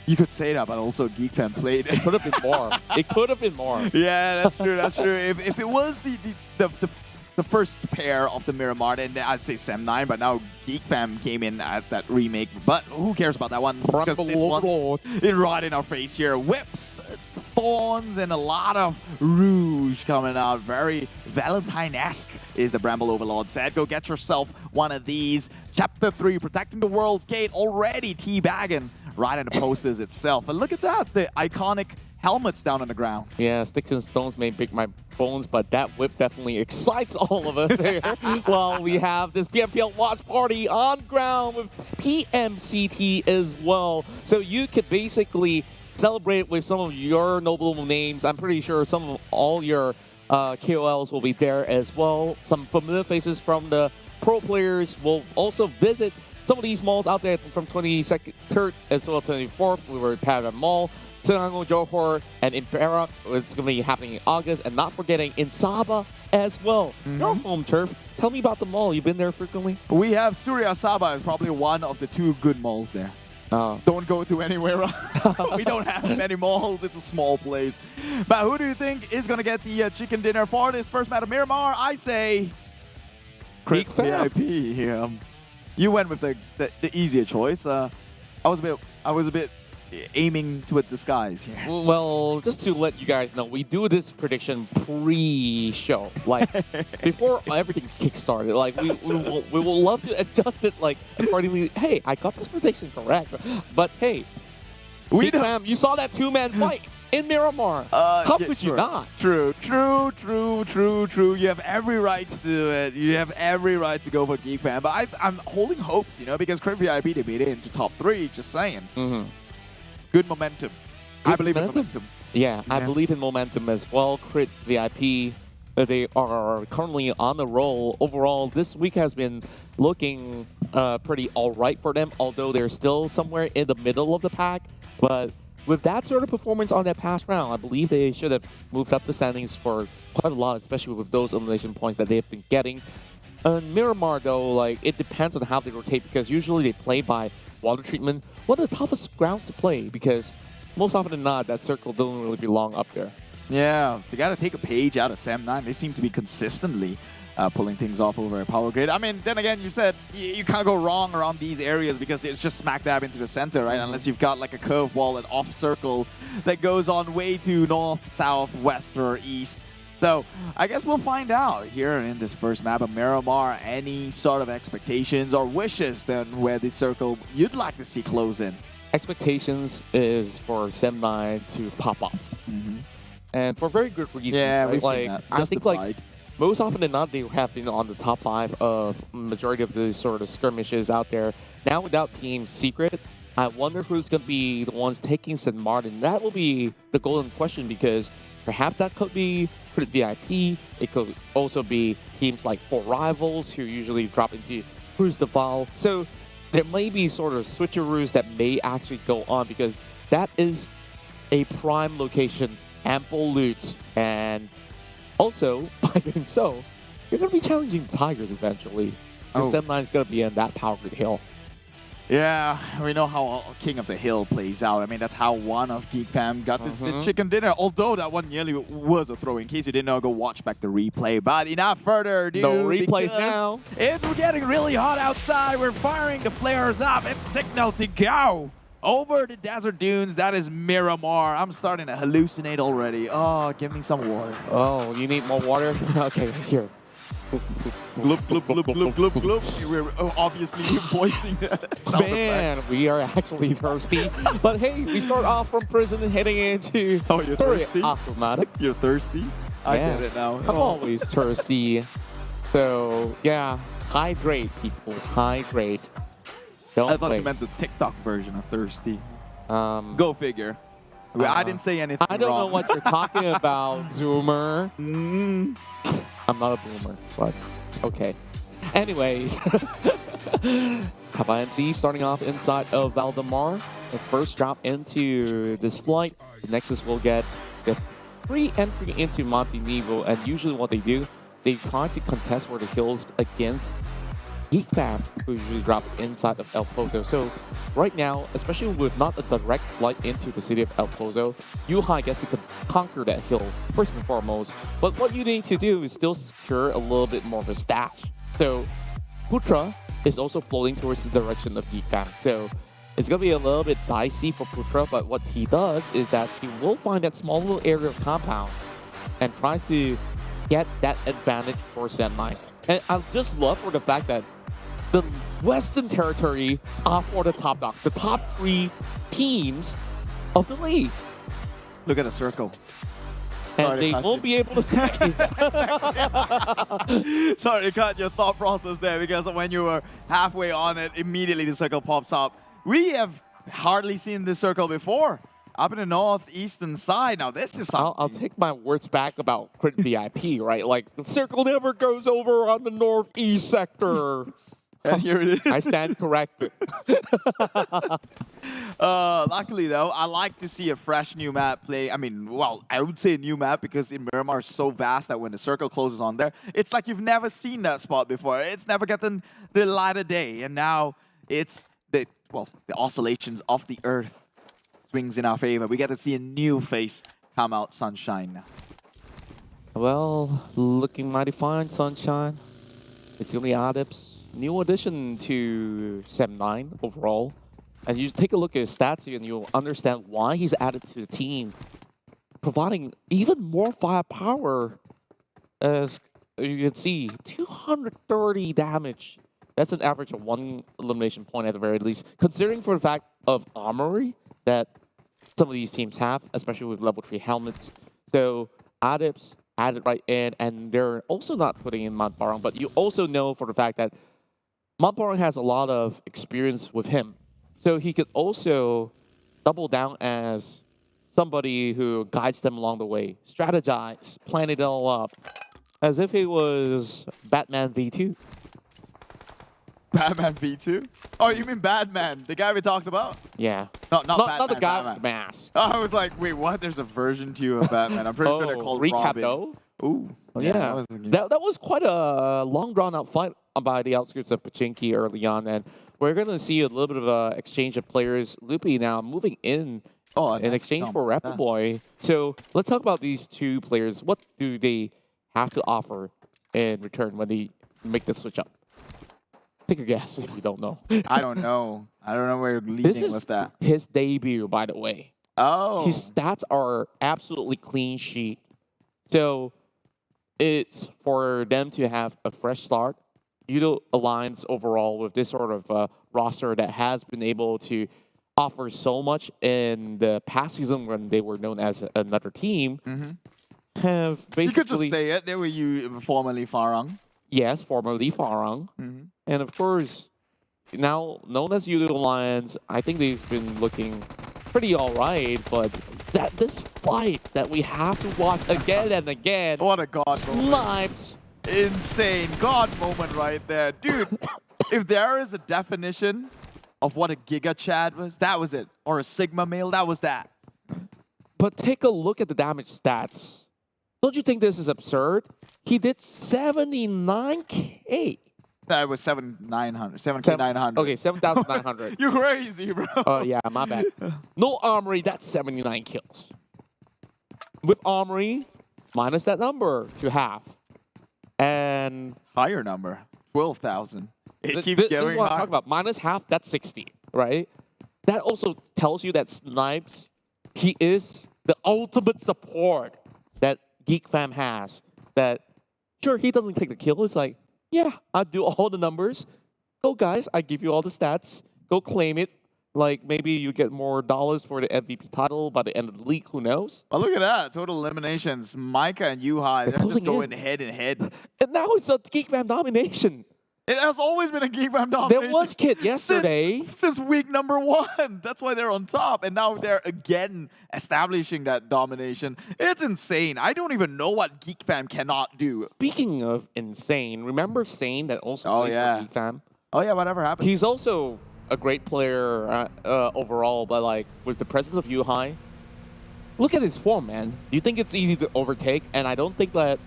You could say that, but also GEEK Fam played. It could have been more. It could have been more. Yeah, that's true. That's true. If it was the first pair of the Miramar, then I'd say Sam9, but now GEEK Fam came in at that remake. But who cares about that one? Because this one is right in our face here. Whips, thorns, and a lot of rouge coming out. Very Valentine-esque is the Bramble Overlord said. Go get yourself one of these. Chapter 3, Protecting the World's Gate, already teabagging right in the posters itself. And look at that, the iconic helmets down on the ground. Yeah, sticks and stones may break my bones, but that whip definitely excites all of us here. Well, we have this PMPL watch party on ground with PMCT as well. So you could basically celebrate with some of your notable names. I'm pretty sure some of all your KOLs will be there as well. Some familiar faces from the pro players will also visit some of these malls out there from 22nd, 3rd, as well as 24th. We were at Paragon Mall, Sanhok, Johor, and in Perak. It's going to be happening in August. And not forgetting in Sabah as well. Your home turf, tell me about the mall. You've been there frequently? We have Surya Sabha is probably one of the 2 good malls there. Don't go to anywhere else. We don't have many malls. It's a small place. But who do you think is going to get the chicken dinner for this first match of Miramar? I say GEEK VIP. You went with the easier choice. I was a bit aiming towards the skies here. Well, just to let you guys know, we do this prediction pre-show, like before everything kickstarted. Like we will love to adjust it like accordingly. Hey, I got this prediction correct, but hey, fam, you saw that 2-man fight in Miramar. How could you not? True. You have every right to do it. You have every right to go for GEEK fan. But I'm holding hopes, you know, because Crit VIP, they made it into top 3. Just saying. Good momentum. I believe in momentum. Yeah, I believe in momentum as well. Crit VIP, they are currently on the roll. Overall, this week has been looking pretty all right for them, although they're still somewhere in the middle of the pack. But with that sort of performance on that past round, I believe they should have moved up the standings for quite a lot, especially with those elimination points that they've been getting. Miramar, though, like it depends on how they rotate, because usually they play by water treatment. One of the toughest grounds to play, because most often than not, that circle doesn't really belong up there. Yeah, they got to take a page out of Sam9. They seem to be consistently pulling things off over a power grid. I mean, then again, you said you can't go wrong around these areas because it's just smack dab into the center, right? Unless you've got like a curve wall, an off circle that goes on way to north, south, west, or east. So I guess we'll find out here in this first map of Miramar. Any sort of expectations or wishes then where the circle you'd like to see close in? Expectations is for Sam9 to pop off. And for very good reasons. Yeah, right? we've like, seen that. I think like most often than not, they have been on the top 5 of majority of the sort of skirmishes out there. Now without Team Secret, I wonder who's going to be the ones taking St. Martin. That will be the golden question, because perhaps that could be Crit VIP. It could also be teams like 4 Rivals, who usually drop into Cruz de Val. So there may be sort of switcheroos that may actually go on, because that is a prime location, ample loot, and also, by doing so, you're going to be challenging Tigers eventually. Sam9 is going to be in that power grid hill. Yeah, we know how King of the Hill plays out. I mean, that's how one of GEEK fam got the chicken dinner. Although that one nearly was a throw. In case you didn't know, go watch back the replay. But enough further ado. No replays now. It's getting really hot outside. We're firing the flares up. It's signal to go. Over the desert dunes, that is Miramar. I'm starting to hallucinate already. Oh, give me some water. Oh, you need more water? Okay, here. Gloop, gloop, gloop, gloop, gloop, gloop. We're obviously voicing that. Man, we are actually thirsty. But hey, we start off from prison and heading into you're thirsty? Automatic. You're thirsty? I get it now. I'm always thirsty. So, yeah, hydrate, people. Hydrate. I thought you meant the TikTok version of thirsty. Go figure. I didn't say anything I don't wrong. know what you're talking about, Zoomer. I'm not a boomer, but okay. Anyways, Tabah NSEA starting off inside of Valdemar. The first drop into this flight. The Genexus will get the free entry into Montenegro, and usually what they do, they try to contest for the kills against GEEK fam, who usually drops inside of El Pozo. So right now, especially with not a direct flight into the city of El Pozo, Yuhai gets to conquer that hill first and foremost. But what you need to do is still secure a little bit more of a stash. So Putra is also floating towards the direction of GEEK fam. So it's going to be a little bit dicey for Putra, but what he does is that he will find that small little area of compound and tries to get that advantage for Sam9. And I just love for the fact that the Western Territory are for the top dog, the top 3 teams of the league. Look at the circle. And they won't be able to stay. Sorry to cut your thought process there, because when you were halfway on it, immediately the circle pops up. We have hardly seen this circle before. Up in the northeastern side. Now this is something. I'll take my words back about Crit VIP, right? Like, the circle never goes over on the northeast sector. And here it is. I stand corrected. Luckily, though, I like to see a fresh new map play. I mean, well, I would say a new map because in Miramar is so vast that when the circle closes on there, it's like you've never seen that spot before. It's never gotten the light of day. And now it's the oscillations of the earth swings in our favor. We get to see a new face come out, Sunshine. Well, looking mighty fine, Sunshine. It's going to be Adip's new addition to Sem 9 overall. And you take a look at his stats here and you'll understand why he's added to the team, providing even more firepower. As you can see, 230 damage. That's an average of 1 elimination point at the very least, considering for the fact of armory that some of these teams have, especially with level 3 helmets. So Adip's added right in, and they're also not putting in MAB Esports, but you also know for the fact that MAB Esports has a lot of experience with him. So he could also double down as somebody who guides them along the way, strategize, plan it all up, as if he was Batman V2. Batman V2? Oh, you mean Batman, the guy we talked about? Yeah. Not Batman, not the guy Batman. with the mask. I was like, wait, what? There's a version 2 of Batman. I'm pretty sure they're called recap Robin. though. Ooh. Oh, yeah. That was quite a long drawn-out fight by the outskirts of Pachinki early on, and we're going to see a little bit of an exchange of players. Loopy now moving in exchange for Rapid Boy. So let's talk about these two players. What do they have to offer in return when they make the switch up? Take a guess if you don't know. I don't know. I don't know where you're leading This is with that. his debut, by the way. Oh. His stats are absolutely clean sheet. So it's for them to have a fresh start. Yoodo Alliance overall with this sort of roster that has been able to offer so much in the past season when they were known as another team, have basically... You could just say it. They were formerly Farang. Yes, formerly Farang. And of course, now known as Yoodo Alliance, I think they've been looking pretty all right, but this fight that we have to watch again and again. What a god Snipes. Insane god moment right there. Dude, if there is a definition of what a Giga Chad was, that was it. Or a Sigma male, that was that. But take a look at the damage stats. Don't you think this is absurd? He did 79K. That was 7,900. 7,900. Okay, 7,900. You're crazy, bro. Oh, yeah, my bad. No armory, that's 79 kills. With armory, minus that number to half. And... higher number, 12,000. It keeps this going is what high. I'm talking about. Minus half, that's 60, right? That also tells you that Snipes, he is the ultimate support that Geek Fam has. That, sure, he doesn't take the kill. It's like, yeah, I'll do all the numbers. Go, guys, I give you all the stats. Go claim it. Like, maybe you get more dollars for the MVP title by the end of the league. Who knows? Oh, look at that. Total eliminations. Micah and Yuhai, they're just going head and head. And now it's a Geek Fam domination. It has always been a Geek Fam domination. There was Kid yesterday. Since week number 1. That's why they're on top. And now they're again establishing that domination. It's insane. I don't even know what Geek Fam cannot do. Speaking of insane, remember Sane that also plays for Geek Fam? Oh, yeah, whatever happened? He's also a great player overall, but like with the presence of Yuhai, look at his form, man. Do you think it's easy to overtake? And I don't think that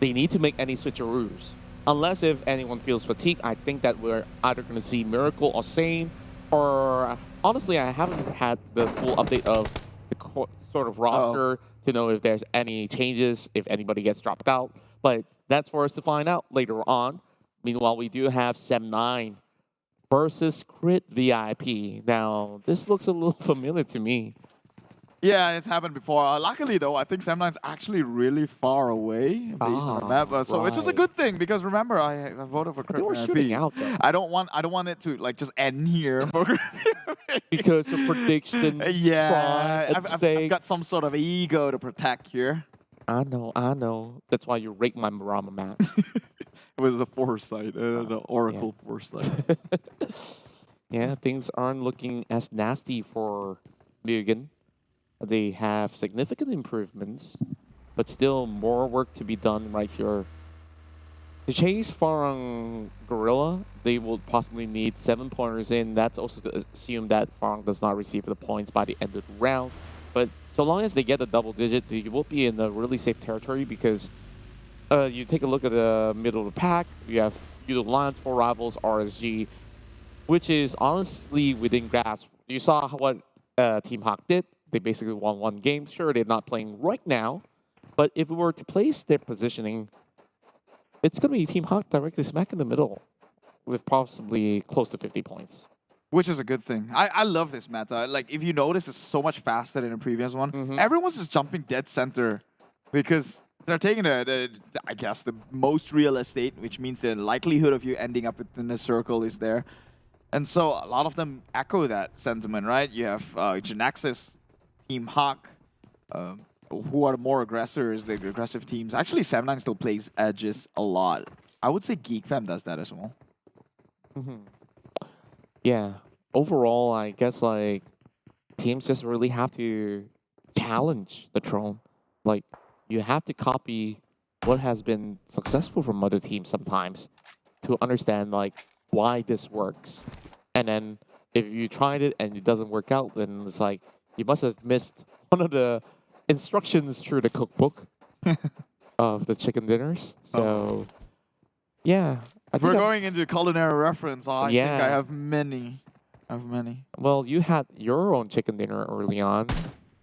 they need to make any switcheroos. Unless if anyone feels fatigued, I think that we're either going to see Miracle or Sane, or honestly, I haven't had the full update of the sort of roster to know if there's any changes, if anybody gets dropped out. But that's for us to find out later on. Meanwhile, we do have Sem 9 versus Crit VIP. Now, this looks a little familiar to me. Yeah, it's happened before. Luckily, though, I think Sam9's actually really far away based on the map. So which is a good thing because remember, I voted for Crit They were VIP. shooting out, though. I don't want it to like just end here for because of prediction. Yeah, pride, I've got some sort of ego to protect here. I know. That's why you rate my Miramar map. It was a foresight, the Oracle foresight. Yeah, things aren't looking as nasty for MUGEN. They have significant improvements, but still more work to be done right here. To chase Farang Guerilla, they will possibly need 7 pointers in. That's also to assume that Farang does not receive the points by the end of the round. But so long as they get a double digit, they will be in a really safe territory because you take a look at the middle of the pack, you have Yoodo Alliance, 4 rivals, RSG, which is honestly within grasp. You saw what Team Hawk did. They basically won 1 game. Sure, they're not playing right now, but if we were to place their positioning, it's going to be Team Hawk directly smack in the middle with possibly close to 50 points. Which is a good thing. I love this meta. Like, if you notice, it's so much faster than the previous one. Everyone's just jumping dead center because they're taking, I guess, the most real estate, which means the likelihood of you ending up within a circle is there. And so a lot of them echo that sentiment, right? You have Genexus, Team Hawk, who are more aggressors, the aggressive teams. Actually, 7-9 still plays edges a lot. I would say GEEK Fam does that as well. Yeah. Overall, I guess like teams just really have to challenge the throne. Like, you have to copy what has been successful from other teams sometimes to understand like why this works. And then if you tried it and it doesn't work out, then it's like you must have missed one of the instructions through the cookbook of the chicken dinners. So, yeah. We're going into culinary reference. I think I have many. Well, you had your own chicken dinner early on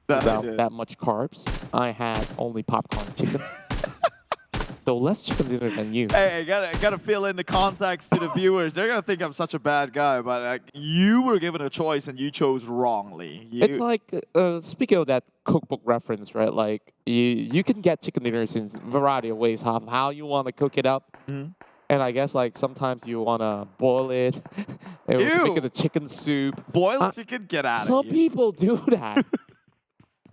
without that much carbs. I had only popcorn chicken. So less chicken dinner than you. Hey, I gotta fill in the context to the viewers. They're gonna think I'm such a bad guy, but like, you were given a choice and you chose wrongly. It's like, speaking of that cookbook reference, right? Like, you can get chicken dinners in a variety of ways, how you want to cook it up. And I guess like sometimes you want to boil it, and make it a chicken soup. Boiled chicken? Get out of here. Some people do that.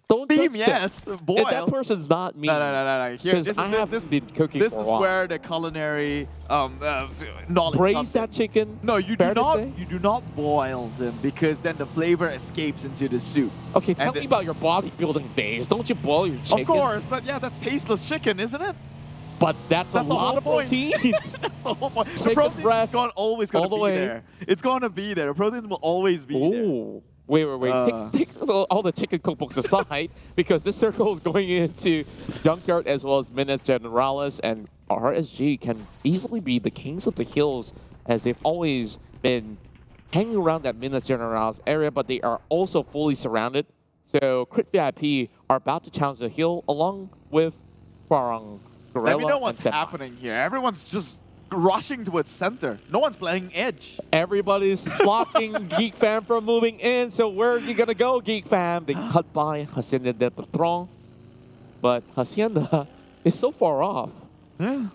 Don't Steam, yes. Boil. That person's not me. No. Here, I haven't been cooking for a while. This is where the culinary knowledge Braise comes that in. chicken? No, you do not. You do not boil them because then the flavor escapes into the soup. Okay, tell me about your bodybuilding days. Don't you boil your chicken? Of course, but yeah, that's tasteless chicken, isn't it? But that's a lot of proteins. That's the whole point. Chicken the protein breast, is always going to be there. It's going to be there. The protein will always be there. Wait. Take all the chicken cookbooks aside, because this circle is going into Junkyard as well as Minas Generalis, and RSG can easily be the kings of the hills, as they've always been hanging around that Minas Generalis area, but they are also fully surrounded. So Crit VIP are about to challenge the hill along with Farang Guerilla. Let me know what's happening here. Everyone's just rushing towards center. No one's playing edge. Everybody's blocking GEEK Fam from moving in. So where are you going to go, GEEK Fam? They cut by Hacienda de Patron. But Hacienda is so far off.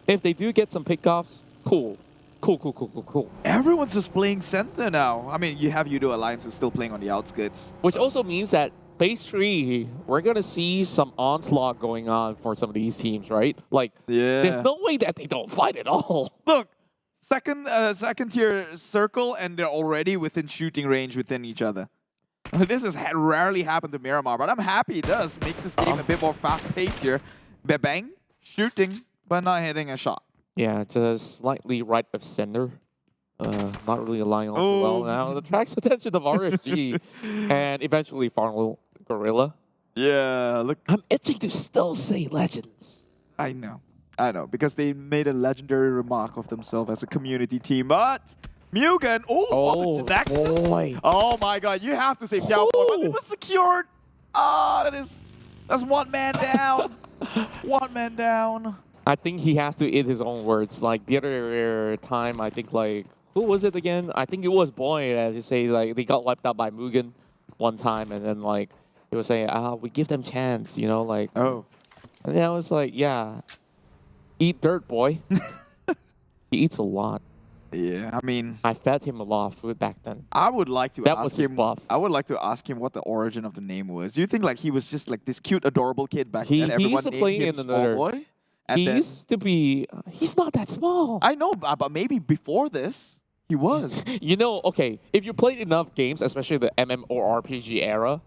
If they do get some pickoffs, cool. Everyone's just playing center now. I mean, you have Yoodo Alliance who's still playing on the outskirts. Which also means that Phase 3, we're going to see some onslaught going on for some of these teams, right? Like, there's no way that they don't fight at all. Look, second tier circle, and they're already within shooting range within each other. This has rarely happened to Miramar, but I'm happy it does. Makes this game a bit more fast-paced here. Bang, shooting, but not hitting a shot. Yeah, just slightly right of center. Not really aligning all too well now. It attracts attention of RSG and eventually Farang Guerilla. Yeah, look. I'm itching to still say legends. I know, because they made a legendary remark of themselves as a community team, but MUGEN, Genexus. Boy. Oh my god, you have to say Xiao Boy, but it was secured. That's one man down. One man down. I think he has to eat his own words. Like the other time, I think like, who was it again? I think it was Boy, as you say, like they got wiped out by MUGEN one time, and then like he was saying, we give them chance, you know, like. Oh. And then I was like, yeah, eat dirt, boy. He eats a lot. Yeah, I mean, I fed him a lot of food back then. I would like to ask him. Buff. I would like to ask him what the origin of the name was. Do you think like he was just like this cute, adorable kid back then? He used to play in another. Boy? And he used to be. He's not that small. I know, but maybe before this, he was. You know, okay, if you played enough games, especially the MMORPG era,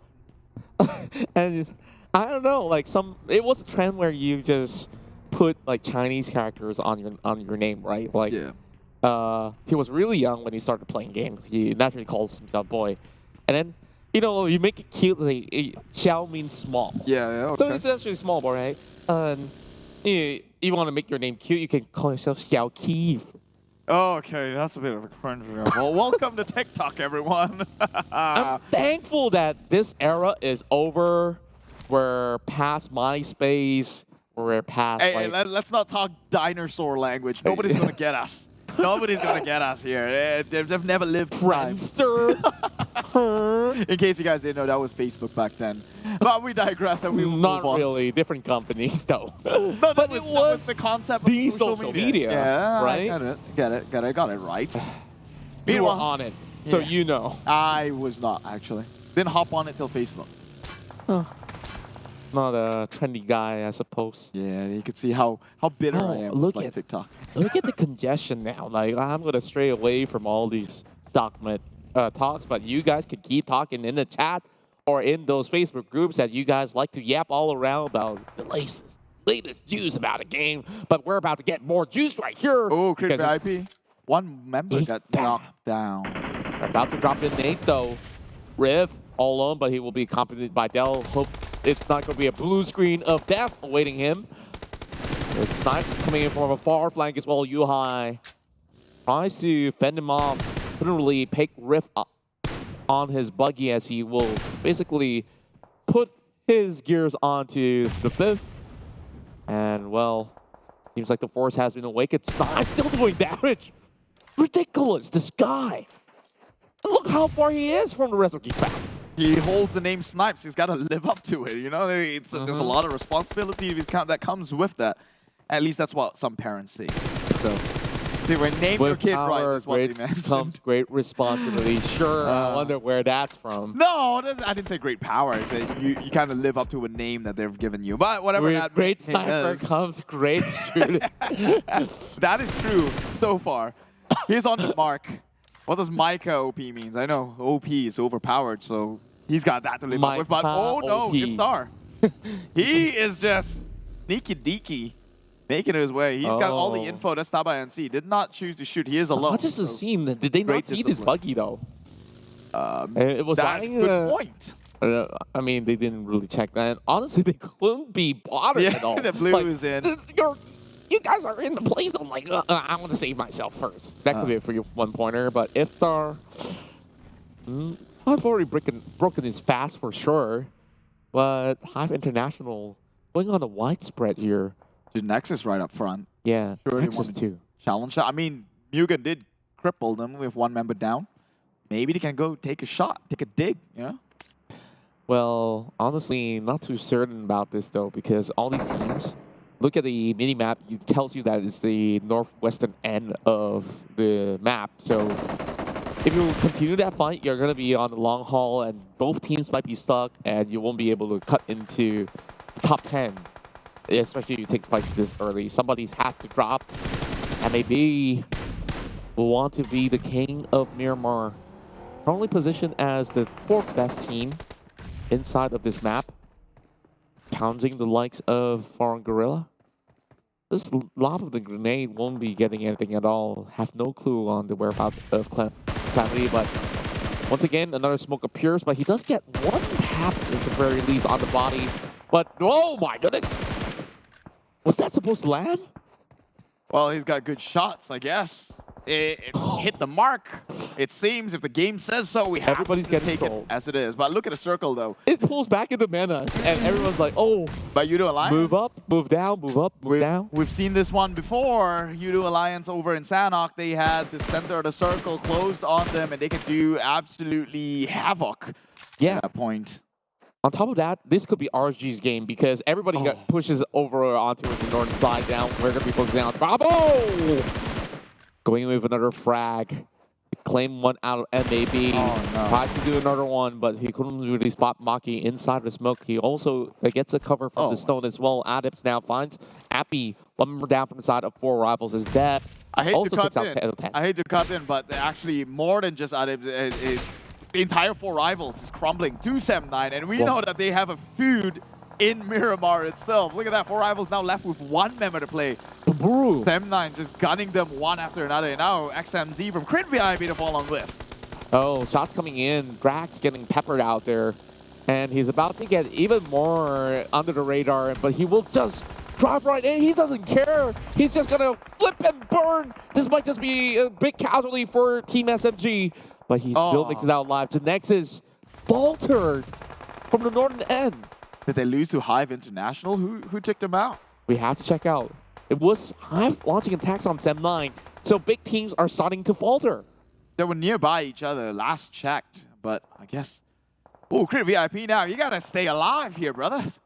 and I don't know, like it was a trend where you just put like Chinese characters on your name, right? Like, he was really young when he started playing games. He naturally calls himself boy, and then you make it cute. Like Xiao means small. Yeah, yeah. So Okay. it's actually small boy, right? And you want to make your name cute, you can call yourself Xiao Keeve. Okay, that's a bit of a cringe. Well, welcome to TikTok, everyone. I'm thankful that this era is over. We're past MySpace. We're past. Hey, let's not talk dinosaur language. Nobody's gonna get us. Nobody's gonna get us here. They've never lived Friendster. In case you guys didn't know, that was Facebook back then. But we digress and we will Not move on. really. Different companies, though. But But that it was the concept of the social media, yeah, right? I got it right. You were Meanwhile, on it, so yeah. you know. I was not, actually. Didn't hop on it till Facebook. Not a trendy guy, I suppose. Yeah, you can see how bitter I am look with at TikTok. Look at the congestion now. Like, I'm gonna stray away from all these stockman talks, but you guys can keep talking in the chat or in those Facebook groups that you guys like to yap all around about the latest juice about a game. But we're about to get more juice right here. Oh, Crit because VIP. One member got knocked down. They're about to drop in nades though. Riv all alone, but he will be accompanied by Dell. Hope it's not going to be a blue screen of death awaiting him. It's Snipes coming in from a far flank as well. Yuhai tries to fend him off. Couldn't really pick Riv up on his buggy as he will basically put his gears onto the fifth. And well, seems like the force has been awakened. Snipes still doing damage. Ridiculous, this guy. Look how far he is from the rest of GEEK Fam. He holds the name Snipes. He's got to live up to it. You know, there's a lot of responsibility that comes with that. At least that's what some parents say. So, they were named your kid right. That's what they mentioned. Comes great responsibility. Sure, I wonder where that's from. No, I didn't say great power. I said you kind of live up to a name that they've given you. But whatever With that great name sniper is. comes great shooting. That is true so far. He's on the mark. What does Micah OP means? I know OP is overpowered, so he's got that to live up with. But oh no, OP. Iftar. He is just sneaky deaky, making his way. He's got all the info. That's Tabah NSEA. Did not choose to shoot. He is alone. What's just a scene? Did they not see this buggy though? It was that's a good point. I mean, they didn't really check that. Honestly, they couldn't be bothered at all. The blue is in. You guys are in the play zone. Like, I want to save myself first. That could be for you one pointer. But Iftar, I've already broken his fast for sure. But HYVE International going on a widespread here. Genexus right up front. Yeah, Sure, Nexus too. Challenge. I mean, MUGEN did cripple them with one member down. Maybe they can go take a shot, take a dig. You know. Well, honestly, not too certain about this though, because all these teams. Look at the mini-map. It tells you that it's the northwestern end of the map. So if you continue that fight, you're going to be on the long haul, and both teams might be stuck, and you won't be able to cut into the top 10, especially if you take fights this early. Somebody has to drop, and maybe will want to be the king of Miramar. Currently positioned as the 4th best team inside of this map. Counting the likes of Farang Guerilla. This lob of the grenade won't be getting anything at all. Have no clue on the whereabouts of Calamity, but once again, another smoke appears, but he does get one tap at the very least on the body. But, oh my goodness! Was that supposed to land? Well, he's got good shots, I guess. It hit the mark. It seems if the game says so, we have to take it as it is. But look at the circle, though. It pulls back into Menace, and everyone's like, oh. But Yoodo Alliance? Move up, move down, move up, move down. We've seen this one before. Yoodo Alliance over in Sanhok, they had the center of the circle closed on them, and they could do absolutely havoc at that point. On top of that, this could be RSG's game because everybody pushes over onto the northern side down. We're going to be focusing on Bravo! Going with another frag. Claim one out of MAB. Tries to do another one, but he couldn't really spot Maki inside the smoke. He also gets a cover from the stone as well. Adibs now finds Appy. One member down from the side of 4 rivals is dead. I hate also to cut picks out in. I hate to cut in, but actually more than just Adibs. The entire 4 rivals is crumbling to 7-9, and we know that they have a feud in Miramar itself. Look at that, 4 rivals now left with 1 member to play. Sem9 just gunning them one after another. And now XMZ from Crit VIP to fall on with. Oh, shots coming in. Drax getting peppered out there. And he's about to get even more under the radar, but he will just drive right in. He doesn't care. He's just going to flip and burn. This might just be a big casualty for Team SMG, but he still makes it out alive. Genexus faltered from the northern end. Did they lose to HYVE International? Who took them out? We have to check out. It was HYVE launching attacks on Sem9, so big teams are starting to falter. They were nearby each other last checked, but I guess... Oh, Crit VIP now. You gotta stay alive here, brothers.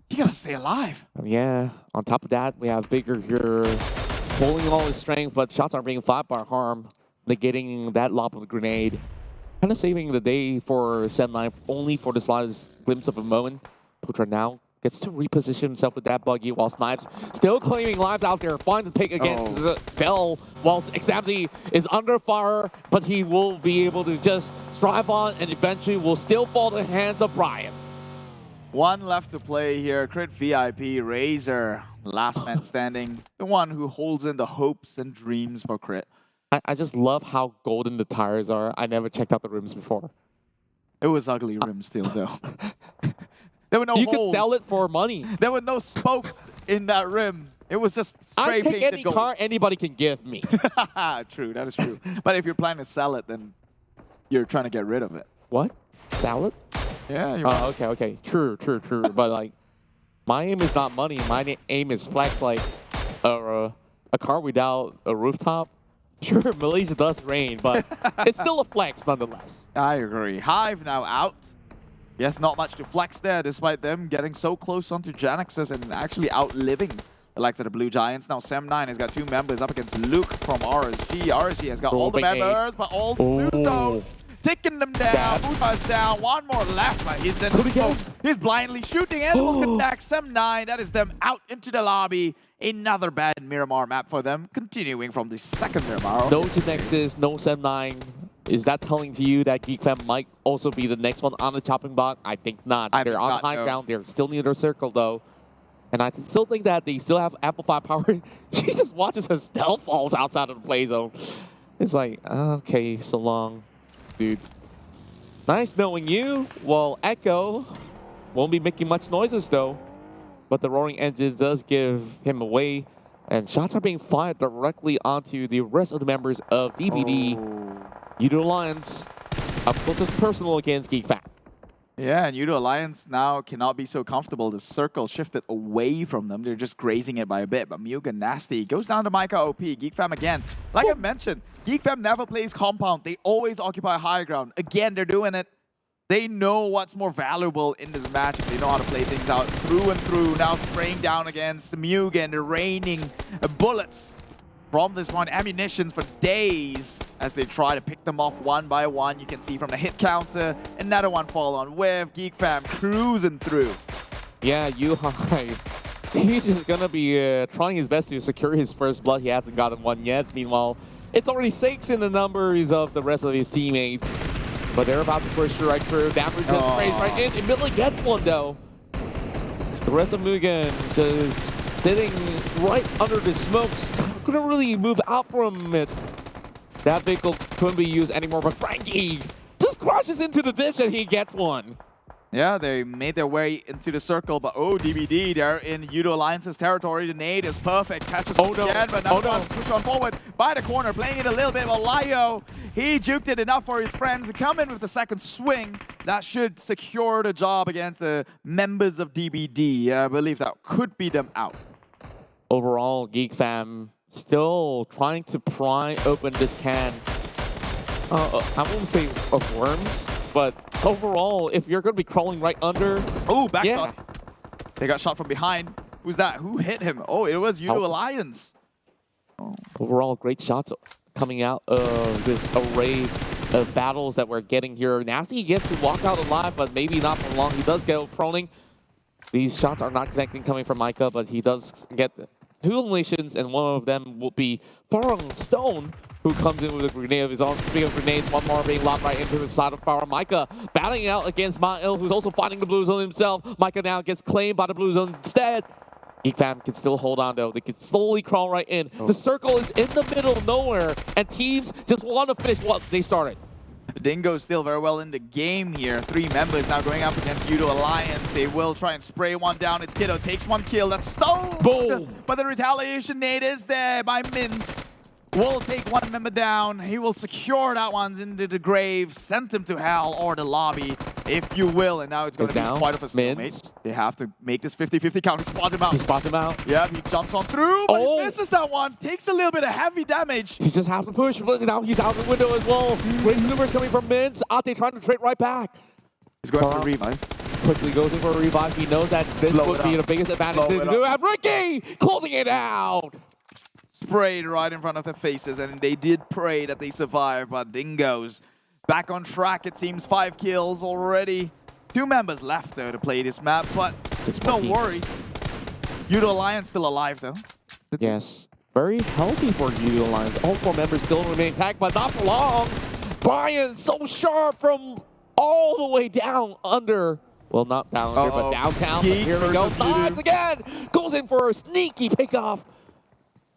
You gotta stay alive. Yeah, on top of that, we have Bigger here pulling all his strength, but shots are being fired by Harm, negating that lob of the grenade. Kind of saving the day for Sem9 only for the slightest glimpse of a moment. Putra now gets to reposition himself with that buggy while Snipes still claiming lives out there, finds the pick against Bell whilst Examzi is under fire, but he will be able to just drive on and eventually will still fall in the hands of Brian. 1 left to play here. Crit VIP, Razor, last man standing. The one who holds in the hopes and dreams for Crit. I just love how golden the tires are. I never checked out the rims before. It was ugly rims still though. There were no You holes. could sell it for money. There were no spokes in that rim. It was just spray I take painted any gold. car anybody can give me. True, that is true. But if you're planning to sell it, then you're trying to get rid of it. What? Sell it? Yeah. You're Oh, okay. True. But like, my aim is not money. My aim is flex like a car without a rooftop. Sure, Malaysia does rain, but it's still a flex nonetheless. I agree. HYVE now out. Yes, not much to flex there, despite them getting so close onto Genexus and actually outliving the likes of the Blue Giants. Now Sem9 has got 2 members up against Luke from RSG. RSG has got all the members, but all blue zone. Taking them down, Ufa's down, 1 more left, but he's blindly shooting and will connect Sem9. That is them out into the lobby. Another bad Miramar map for them, continuing from the second Miramar. No Genexus, no Sem9. Is that telling to you that GEEK Fam might also be the next one on the chopping block? I think not. They're on high ground. They're still near their circle, though. And I still think that they still have amplified power. He just watches as stealth falls outside of the play zone. It's like, okay, so long, dude. Nice knowing you. Well, Echo won't be making much noises, though. But the roaring engine does give him away. And shots are being fired directly onto the rest of the members of DBD. Yoodo Alliance, up close and personal against GEEK Fam. Yeah, and Yoodo Alliance now cannot be so comfortable. The circle shifted away from them. They're just grazing it by a bit. But MUGEN nasty goes down to Micah OP. GEEK Fam again. Like I mentioned, GEEK Fam never plays compound. They always occupy high ground. Again, they're doing it. They know what's more valuable in this match. They know how to play things out through and through. Now spraying down against MUGEN, raining bullets from this one. Ammunition for days as they try to pick them off 1 by 1. You can see from the hit counter, another one fall on with. GEEK Fam cruising through. Yeah, he's just going to be trying his best to secure his first blood. He hasn't gotten one yet. Meanwhile, it's already 6 in the numbers of the rest of his teammates. But they're about to push right through. Damage just sprays right in. Immediately gets one, though. The rest of MUGEN just sitting right under the smokes. Couldn't really move out from it. That vehicle couldn't be used anymore, but Frankie just crashes into the ditch and he gets one. Yeah, they made their way into the circle, but DBD, they're in Yoodo Alliance's territory. The nade is perfect, catches again, but now push on forward by the corner, playing it a little bit. Well, Lyo, he juked it enough for his friends to come in with the second swing. That should secure the job against the members of DBD. I believe that could be them out. Overall, GEEK Fam still trying to pry open this can. I wouldn't say of worms, but overall, if you're going to be crawling right under... Oh, back shot. They got shot from behind. Who's that? Who hit him? Oh, it was Yoodo Alliance. Overall, great shots coming out of this array of battles that we're getting here. Nasty gets to walk out alive, but maybe not for long. He does get proning. These shots are not connecting coming from Micah, but he does get 2 eliminations, and one of them will be Farang Stone, who comes in with a grenade of his own. Speaking of grenades, one more being lobbed right into the side of Farang. Micah battling out against Ma'il, who's also fighting the blue zone himself. Micah now gets claimed by the blue zone instead. GEEK fam can still hold on though. They can slowly crawl right in. The circle is in the middle of nowhere, and teams just want to finish what they started. Dingo's still very well in the game here. 3 members now going up against Yoodo Alliance. They will try and spray one down. It's Kiddo, takes 1 kill. That's stoned! Boom! But the retaliation nade is there by Minz. Will take 1 member down. He will secure that one into the grave, send him to hell or the lobby, if you will. And now it's going to be quite of a stalemate. They have to make this 50-50 count. He spots him out. He spots him out. Yeah, he jumps on through, but he misses that one. Takes a little bit of heavy damage. He's just half the push, but now he's out the window as well. Great maneuvers coming from Minz. Ate trying to trade right back. He's going for a revive. Quickly goes in for a revive. He knows that this would be the biggest advantage. They have Ricky closing it out. Sprayed right in front of their faces, and they did pray that they survive, but Dingo's back on track. It seems 5 kills already. 2 members left though to play this map, but no worries. Yoodo Alliance still alive though. Yes, very healthy for Yoodo Alliance. All 4 members still remain intact, but not for long. Brian so sharp from all the way down under. Well, not down under, but downtown. But here we go. Dives again. Goes in for a sneaky pickoff.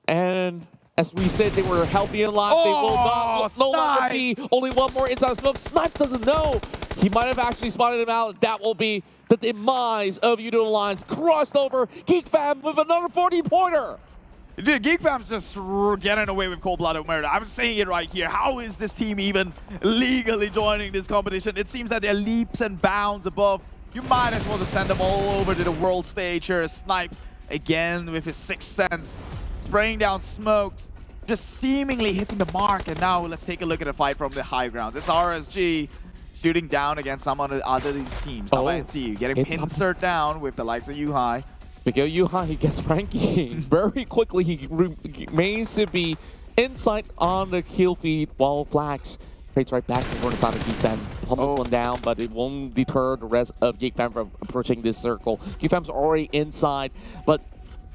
And as we said, they were healthy and alive. They will not no longer be. Only 1 more inside smoke. Snipe doesn't know. He might have actually spotted him out. That will be the demise of Yoodo Alliance. Crushed over. GEEK fam with another 40-pointer. Dude, GEEK fam's just getting away with cold-blooded murder. I'm saying it right here. How is this team even legally joining this competition? It seems that they're leaps and bounds above. You might as well just send them all over to the world stage here. Snipes again with his 6th sense. Spraying down smokes, just seemingly hitting the mark. And now let's take a look at a fight from the high grounds. It's RSG shooting down against some of the other teams. Tabah NSEA getting pincered down with the likes of Yuhai. Because Yuhai, he gets ranking very quickly. He remains to be inside on the kill feed while Flax trades right back to the side of GEEK fam. Pummels one down, but it won't deter the rest of GEEK fam from approaching this circle. GEEK fam's already inside, but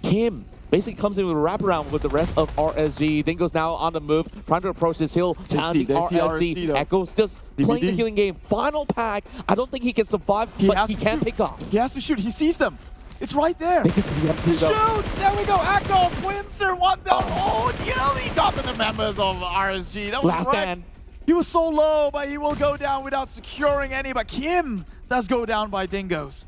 Kim basically comes in with a wraparound with the rest of RSG. Dingo's now on the move, trying to approach this hill, challenging RSG. Echo's just playing the healing game. Final pack. I don't think he can survive, but he can pick off. He has to shoot. He sees them. It's right there. They can see them too, shoot! There we go. Echo, Windsor, 1 down. Oh, nearly got to the members of RSG. That was last stand. He was so low, but he will go down without securing any. But Kim does go down by Dingo's.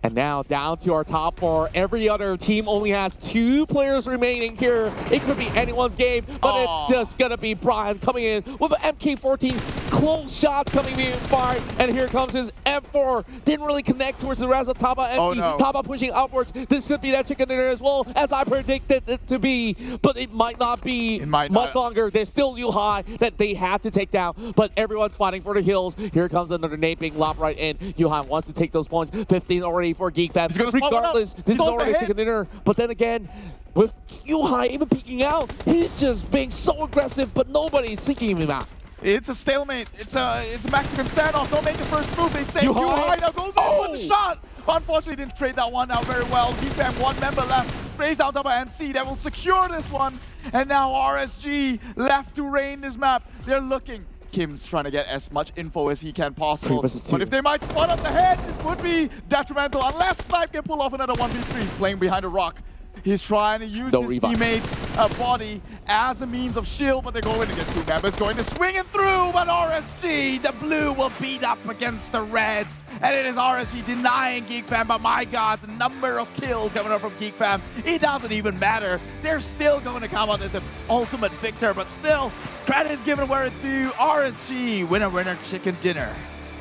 And now down to our top 4. Every other team only has 2 players remaining here. It could be anyone's game, but it's just gonna be Brian coming in with an MK14. Close shots coming in fired, and here comes his M4. Didn't really connect towards the rest of Tabah NSEA. Tabah pushing outwards. This could be that chicken dinner as well, as I predicted it to be, but it might not be much longer. There's still Yuhai that they have to take down, but everyone's fighting for the hills. Here comes another nade being lobbed right in. Yuhai wants to take those points. 15 already for GEEK fam. Regardless, this is already a chicken dinner, but then again, with Yuhai even peeking out, he's just being so aggressive, but nobody's seeking him out. It's a stalemate. It's a Mexican standoff. Don't make the first move. They say Yuhai now goes in with the shot. Unfortunately, didn't trade that one out very well. GEEK fam, 1 member left. Sprays down Tabah NSEA. That will secure this one. And now RSG left to reign this map. They're looking. Kim's trying to get as much info as he can possible. But if they might spot up the head, this would be detrimental. Unless Snipe can pull off another 1v3. He's playing behind a rock. He's trying to use his teammate's body as a means of shield, but they're going to get 2 members going to swing it through, but RSG, the blue will beat up against the reds. And it is RSG denying GEEK fam, but my god, the number of kills coming up from GEEK fam, it doesn't even matter. They're still going to come out as the ultimate victor, but still, credit is given where it's due. RSG, winner, chicken dinner.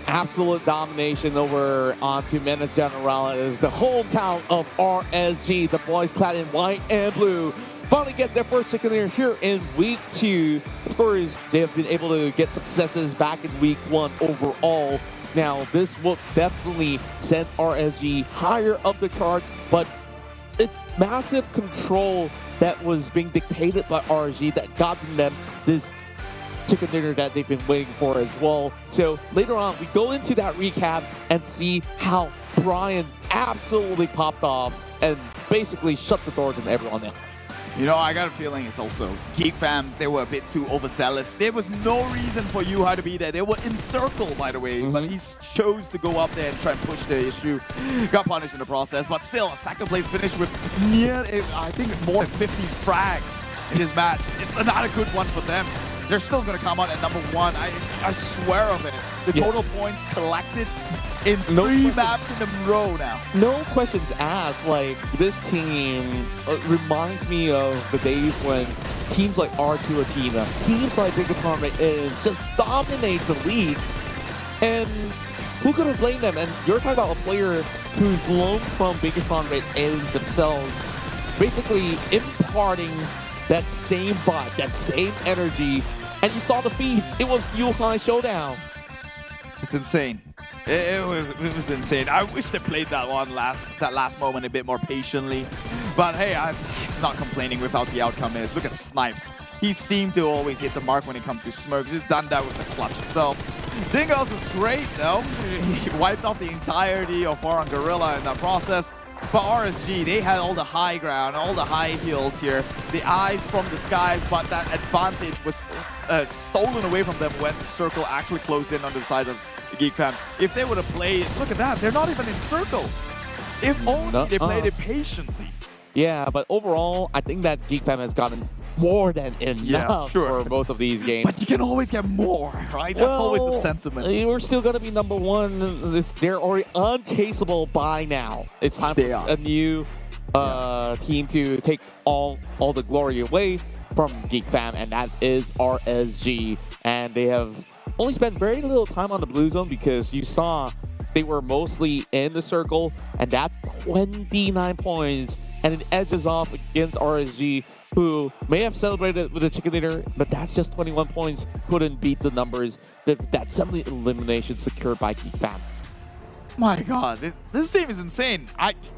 Absolute domination over onto Menace General. It is the hometown of RSG. The boys clad in white and blue finally gets their first chicken dinner here in week 2. Of course, they have been able to get successes back in week 1 overall. Now, this will definitely send RSG higher up the charts, but it's massive control that was being dictated by RSG that got them this chicken dinner that they've been waiting for as well. So later on, we go into that recap and see how Brian absolutely popped off and basically shut the doors on everyone else. You know, I got a feeling it's also GEEK fam, they were a bit too overzealous. There was no reason for Yuhai to be there. They were in circle, by the way, but he chose to go up there and try and push the issue. Got punished in the process, but still a second place finish with near, I think, more than 50 frags in this match. It's another good one for them. They're still going to come out at number 1. I swear of it. The total points collected in 3 maps in a row now. No questions asked. Like, this team reminds me of the days when teams like R2 Athena, teams like Dingoz Esports just dominates the league. And who could have blamed them? And you're talking about a player who's loaned from Dingoz Esports themselves, basically imparting that same vibe, that same energy. And you saw the feed. It was Yuhai Showdown. It's insane. It was insane. I wish they played that last moment a bit more patiently. But hey, I'm not complaining with how the outcome is. Look at Snipes. He seemed to always hit the mark when it comes to smokes. He's done that with the clutch itself. Dingoz was great though. He wiped off the entirety of Farang Guerilla in that process. But RSG, they had all the high ground, all the high heels here, the eyes from the skies, but that advantage was stolen away from them when the circle actually closed in on the side of the GEEK fam. If they would have played, look at that, they're not even in circle. If only they played it patiently. Yeah, but overall, I think that GEEK fam has gotten more than enough for most of these games. But you can always get more, right? That's always the sentiment. We're still going to be number 1. They're already unchaseable by now. It's time for a new team to take all the glory away from GEEK fam, and that is RSG. And they have only spent very little time on the blue zone because you saw they were mostly in the circle, and that's 29 points. And it edges off against RSG, who may have celebrated with a chicken dinner, but that's just 21 points. Couldn't beat the numbers. That 70 eliminations secured by GEEK fam. My God, this team is insane.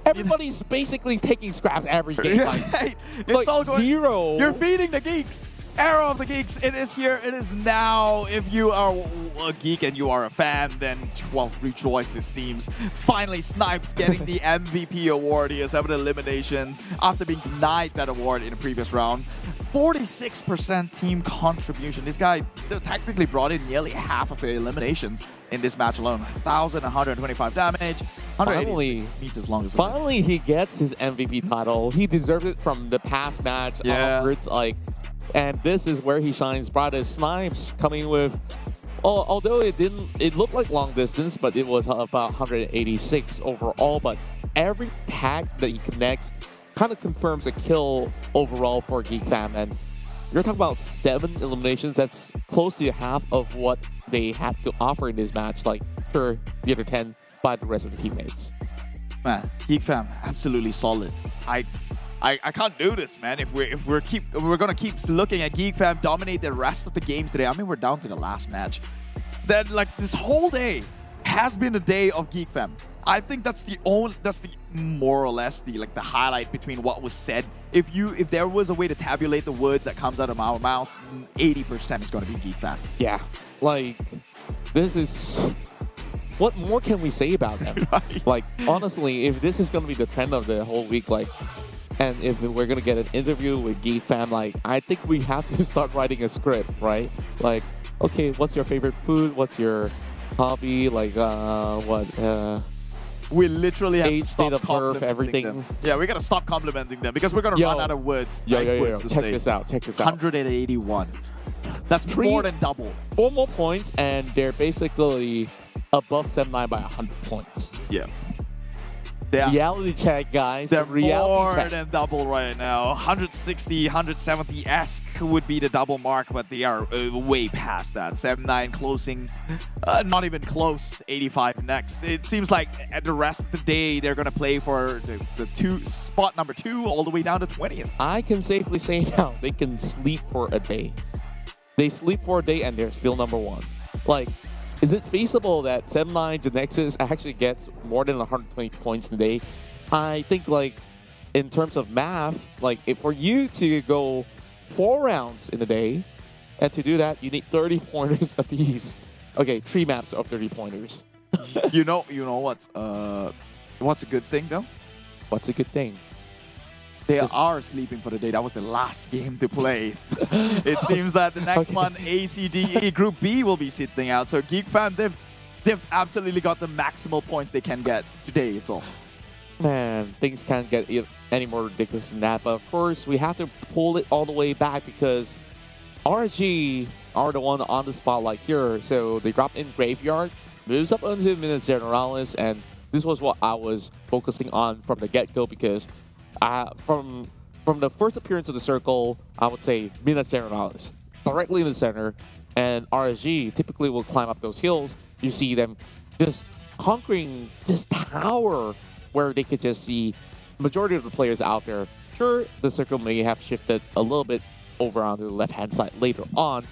Everybody's basically taking scraps every game. Right. It's like all going, 0. You're feeding the geeks. Era of the geeks, it is here, it is now. If you are a geek and you are a fan, then, well, rejoice, it seems. Finally, Snipes getting the MVP award. He has 7 eliminations after being denied that award in the previous round. 46% team contribution. This guy technically brought in nearly half of the eliminations in this match alone. 1,125 damage, 186 meters long. Finally, he gets his MVP title. He deserved it from the past match onwards. And this is where he shines brightest. Snipes coming with, although it looked like long distance, but it was about 186 overall. But every tag that he connects kind of confirms a kill overall for GEEK fam. And you're talking about 7 eliminations. That's close to half of what they had to offer in this match. Like, for the other 10 by the rest of the teammates. Man, GEEK fam, absolutely solid. I can't do this, man. If we're gonna keep looking at GEEK fam dominate the rest of the games today. I mean, we're down to the last match. Then, like, this whole day has been a day of GEEK fam. I think that's the more or less the highlight between what was said. If there was a way to tabulate the words that comes out of our mouth, 80% is gonna be GEEK fam. Yeah, like, this is. What more can we say about them? Like, honestly, if this is gonna be the trend of the whole week, like. And if we're going to get an interview with GEEK fam, like, I think we have to start writing a script, right? Like, okay, what's your favorite food? What's your hobby? Like, we literally have age, to stop state of birth, everything. Them. Yeah, we got to stop complimenting them because we're going to run out of words. Check this out. 181. That's more than double. 4 more points, and they're basically above 7-9 by 100 points. Yeah. Reality check, guys. They're more than double right now. 160, 170-esque would be the double mark, but they are way past that. 7-9 closing, not even close. 85 next. It seems like at the rest of the day, they're going to play for the spot number 2 all the way down to 20th. I can safely say now, they can sleep for a day. They sleep for a day and they're still number 1. Like, is it feasible that 7-9 Genexus actually gets more than 120 points a day? I think, like, in terms of math, like, for you to go 4 rounds in a day, and to do that, you need 30 pointers apiece. Okay, 3 maps of 30 pointers. you know what's a good thing though? What's a good thing? They are sleeping for the day. That was the last game to play. It seems that the next one, ACDE Group B, will be sitting out. So GEEK fam, they've absolutely got the maximal points they can get today. It's all. Man, things can't get any more ridiculous than that. But of course, we have to pull it all the way back because RG are the one on the spotlight here. So they dropped in Graveyard, moves up into Minas Generalis, and this was what I was focusing on from the get-go because from the first appearance of the circle, I would say Minas Generalis, directly in the center, and RSG typically will climb up those hills. You see them just conquering this tower where they could just see majority of the players out there. Sure, the circle may have shifted a little bit over onto the left-hand side later on,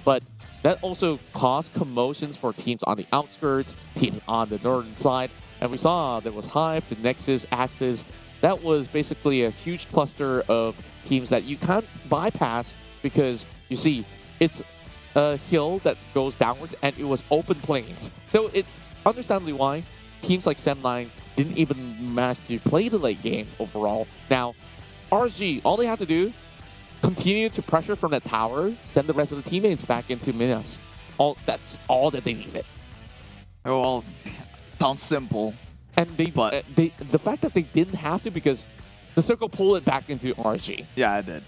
but that also caused commotions for teams on the outskirts, teams on the northern side, and we saw there was HYVE, Genexus, Axis. That was basically a huge cluster of teams that you can't bypass because, you see, it's a hill that goes downwards and it was open plains. So it's understandably why teams like Sem9 didn't even manage to play the late game overall. Now, RSG, all they have to do, continue to pressure from that tower, send the rest of the teammates back into Minas. That's all that they needed. Well, sounds simple. And the fact that they didn't have to because the circle pulled it back into RSG. Yeah, it did.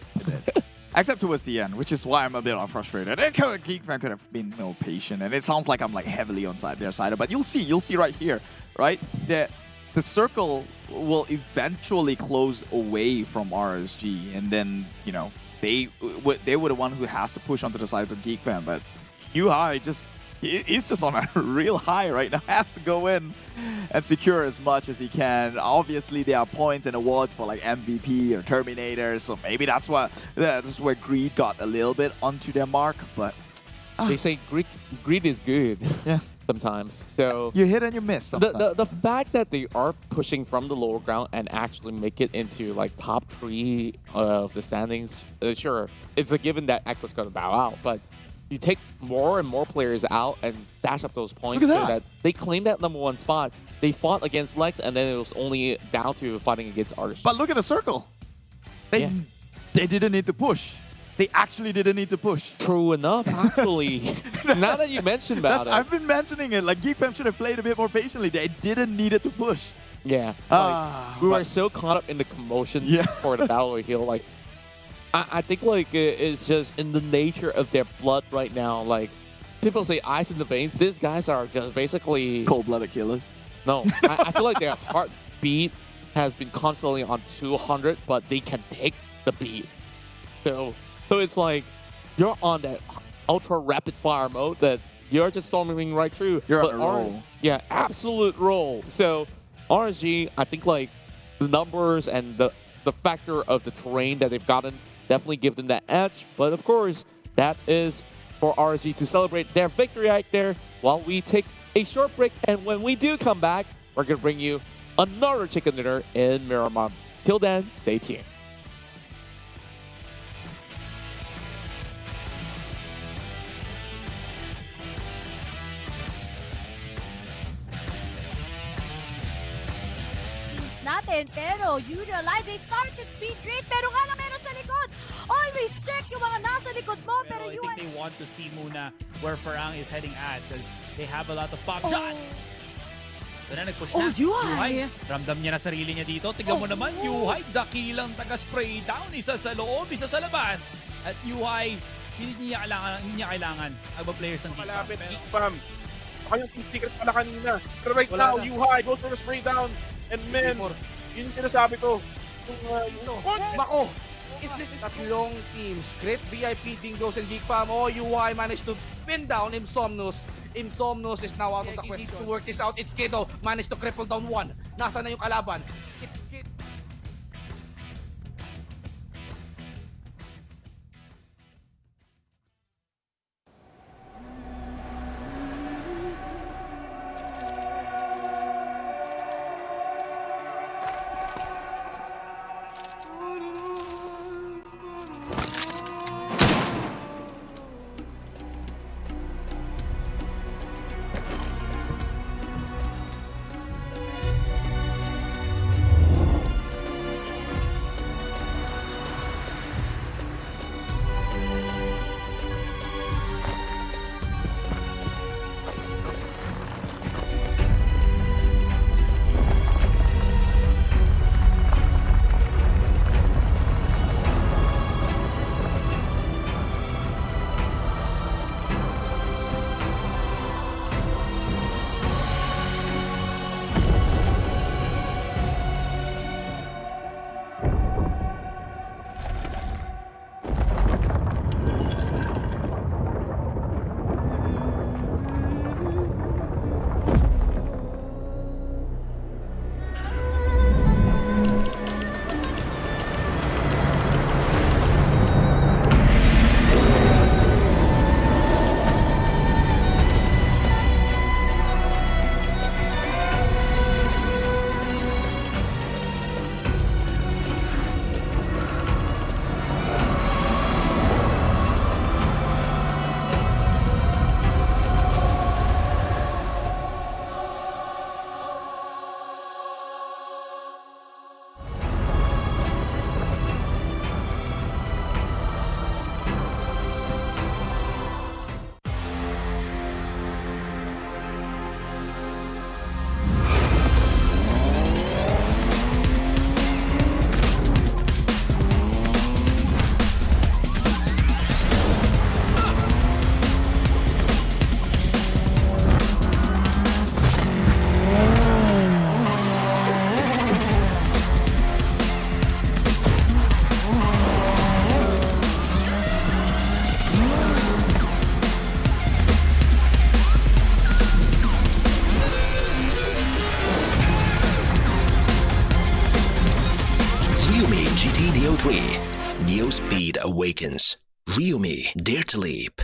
Except towards the end, which is why I'm a bit frustrated. GEEK fan could have been more patient, and it sounds like I'm like heavily on their side. But you'll see right here, right? The circle will eventually close away from RSG, and then they were the one who has to push onto the side of GEEK fan. But he's just on a real high right now. Has to go in and secure as much as he can. Obviously, there are points and awards for like MVP or Terminator, so maybe that's where greed got a little bit onto their mark. But they say greed is good. Yeah. Sometimes. So you hit and you miss sometimes. The fact that they are pushing from the lower ground and actually make it into like top 3 of the standings, sure, it's a given that Echo's going to bow out, but you take more and more players out and stash up those points so that they claim that #1 spot. They fought against Lex, and then it was only down to fighting against Artist. But look at the circle. They didn't need to push. They actually didn't need to push. True enough, actually. Now that you mentioned about it. I've been mentioning it. Like, GEEK fam should have played a bit more patiently. They didn't need it to push. Yeah. We were so caught up in the commotion for the Battle of the Hill. Like, I think like it's just in the nature of their blood right now. Like, people say ice in the veins. These guys are just basically cold-blooded killers. No, I feel like their heartbeat has been constantly on 200, but they can take the beat. So it's like you're on that ultra rapid fire mode that you're just storming right through. You're on a roll. Yeah, absolute roll. So RSG, I think like the numbers and the factor of the terrain that they've gotten definitely give them that edge. But of course, that is for RSG to celebrate their victory right there while we take a short break. And when we do come back, we're going to bring you another chicken dinner in Miramar. Till then, stay tuned. Natin, pero Yoodo Alliance, they started speed great, pero nga lang meron sa likod. Always check yung mga nasa likod mo, pero I think they want to see muna where Farang is heading at because they have a lot of pop shots. So na, nag-push na. Yuhai. Ramdam niya na sarili niya dito. Tignan mo naman, Yuhai, dakilang taga-spray down. Isa sa loob, isa sa labas. At Yuhai, hindi niya kailangan players ng GEEK. Malapit, GEEK fam. Baka yung secret pala kanina. Pero right now, Yuhai goes for a spray down. And men, yun yung sinasabi ko. Mako! This is tatlong teams. Great VIP, Dingoz and GEEK fam. UI managed to pin down Insomnus. Insomnus is now out of the question. To work this out. It's Kido managed to cripple down 1. Nasa na yung kalaban? It's Kido. GT Neo 3. Neo Speed Awakens. Ryumi, Dare to Leap.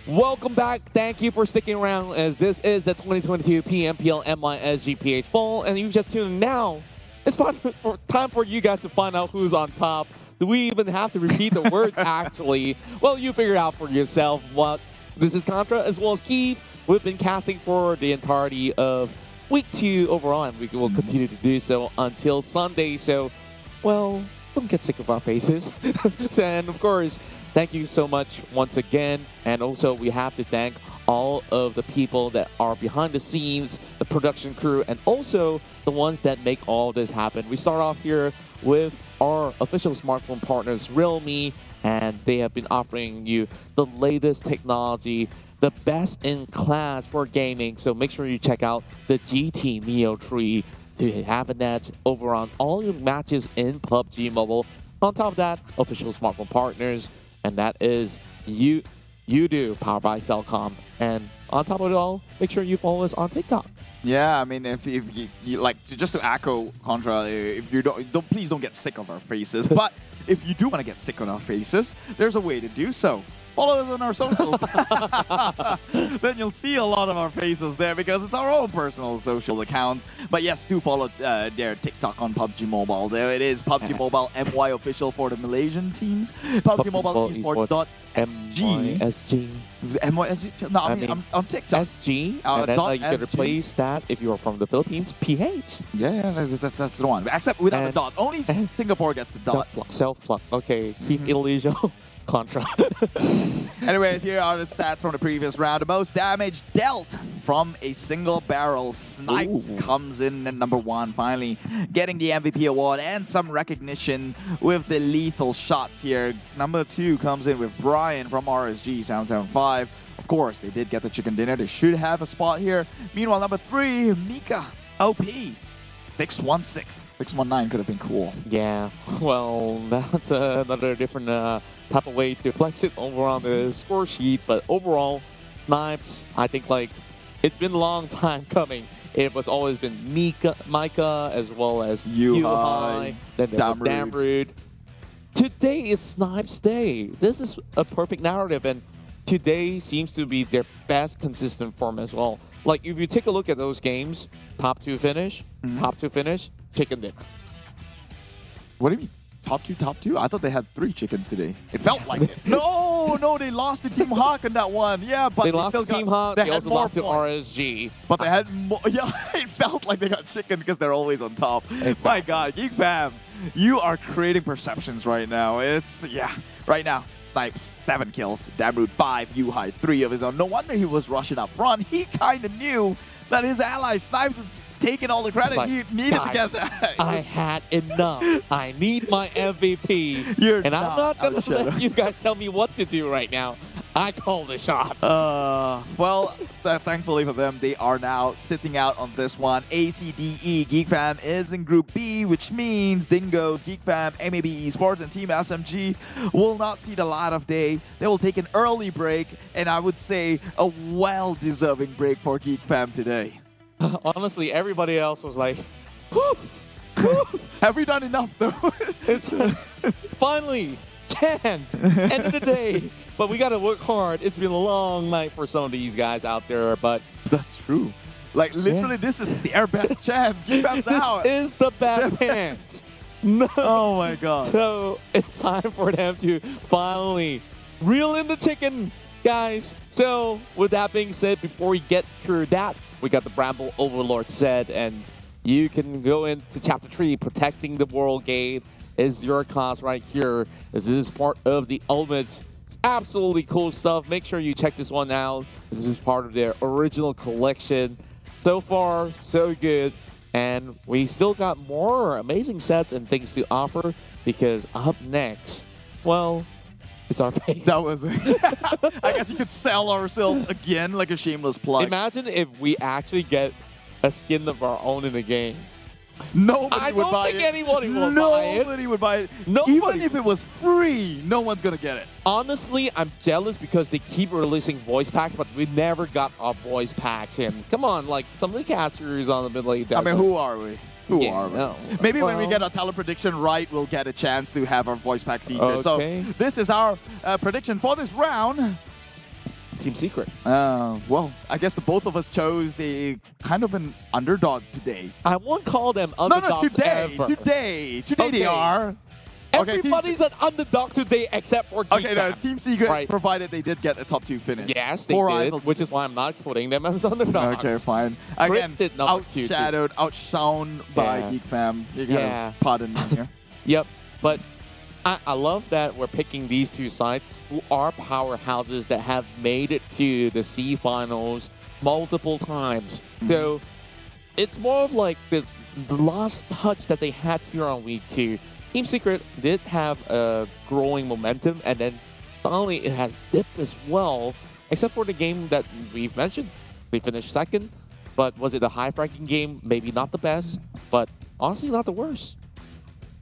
Welcome back. Thank you for sticking around as this is the 2022 PMPL MYSGPH Fall, and you just tuned in now. It's time for you guys to find out who's on top. Do we even have to repeat the words actually? Well, you figure it out for yourself. What this is Contra as well as GEEK. We've been casting for the entirety of week 2 overall, and we will continue to do so until Sunday. So, well, don't get sick of our faces. And of course, thank you so much once again. And also, we have to thank all of the people that are behind the scenes, the production crew, and also the ones that make all this happen. We start off here with our official smartphone partners, Realme, and they have been offering you the latest technology, the best in class for gaming. So make sure you check out the GT Neo 3 to have an edge over on all your matches in PUBG Mobile. On top of that, official smartphone partners, and that is Yoodo, powered by Cellcom. And on top of it all, make sure you follow us on TikTok. Yeah, I mean, if you like, just to echo Contra, if you please don't get sick of our faces. But if you do want to get sick of our faces, there's a way to do so. Follow us on our socials. Then you'll see a lot of our faces there because it's our own personal social accounts. But yes, do follow their TikTok on PUBG Mobile. There it is, PUBG Mobile MY official for the Malaysian teams. PUBG Mobile Esports.sg. MYSG. No, I mean, I'm on TikTok. SG. And then you can replace that if you are from the Philippines. PH. Yeah, that's the one. Except without the dot. Only Singapore gets the dot. Self-plug. Okay, keep Italy Contra. Anyways, here are the stats from the previous round. The most damage dealt from a single barrel. Snipes comes in at number 1, finally getting the MVP award and some recognition with the lethal shots here. Number 2 comes in with Brian from RSG 775. Of course, they did get the chicken dinner. They should have a spot here. Meanwhile, number 3, Mika OP 616. 619 could have been cool. Yeah, well, that's another different type of way to flex it over on the score sheet. But overall, Snipes, I think like it's been a long time coming. It was always been Micah as well as Yuhai. Then there was Damrude. Today is Snipes Day. This is a perfect narrative, and today seems to be their best consistent form as well. Like if you take a look at those games, top 2 finish, chicken dinner. What do you mean? Top two? I thought they had 3 chickens today. It felt like it. No, they lost to Team Hawk in that one. Yeah, but they lost to Team Hawk. They also lost to RSG. But they had more. Yeah, it felt like they got chicken because they're always on top. Exactly. My God, GEEK fam, you are creating perceptions right now. Right now. Snipes, 7 kills. Damrude, 5. Yuhai, 3 of his own. No wonder he was rushing up front. He kind of knew that his ally Snipes taking all the credit. Like, He needed to get guys, that. I had enough. I need my MVP. You're and I'm not going to outshadow. let you guys tell me what to do right now. I call the shots. Well, thankfully for them, they are now sitting out on this one. ACDE Geek Fam is in Group B, which means Dingoz, Geek Fam, MAB Esports, and Team SMG will not see the light of day. They will take an early break, and I would say a well-deserving break for Geek Fam today. Honestly, everybody else was like, whew, whew. Have we done enough, though? It's finally chance, end of the day. But we got to work hard. It's been a long night for some of these guys out there, but that's true. Like, literally, this is their best chance. Geek Fam's out. This is the best chance. No. Oh, my God. So it's time for them to finally reel in the chicken, guys. So with that being said, before we get through that, we got the Bramble Overlord set, and you can go into Chapter 3, Protecting the World Gate is your class right here. This is part of the Ultimates. It's absolutely cool stuff. Make sure you check this one out. This is part of their original collection. So far, so good. And we still got more amazing sets and things to offer, because up next, well, it's our face. That was I guess you could sell ourselves again like a shameless plug. Imagine if we actually get a skin of our own in the game. Nobody would buy it. I don't think anybody will buy it. Nobody would buy it. Nobody. Even if it was free, no one's going to get it. Honestly, I'm jealous because they keep releasing voice packs, but we never got our voice packs in. Come on, like some of the casters on the bit like that. I mean, who are we? Who are we? No. Maybe when we get our teleprediction right, we'll get a chance to have our voice pack featured. Okay. So this is our prediction for this round. Team Secret. Well, I guess the both of us chose a kind of an underdog today. I won't call them underdogs today. ever. Today Okay. they are. Everybody's an underdog today except for Geek Okay, no, Fam. Team Secret, Right. provided they did get a top 2 finish. Yes, they For did, rivals. which is why I'm not putting them as underdogs. Okay, fine. Crit Again, did number 2 too. outshadowed, outshone by Yeah. Geek Fam. You gotta Yeah. pardon me here. Yep, but I love that we're picking these two sides who are powerhouses that have made it to the C finals multiple times. So it's more of like the last touch that they had here on week 2. Team Secret did have a growing momentum, and then finally it has dipped as well, except for the game that we've mentioned. They finished second, but was it a high-ranking game? Maybe not the best, but honestly not the worst.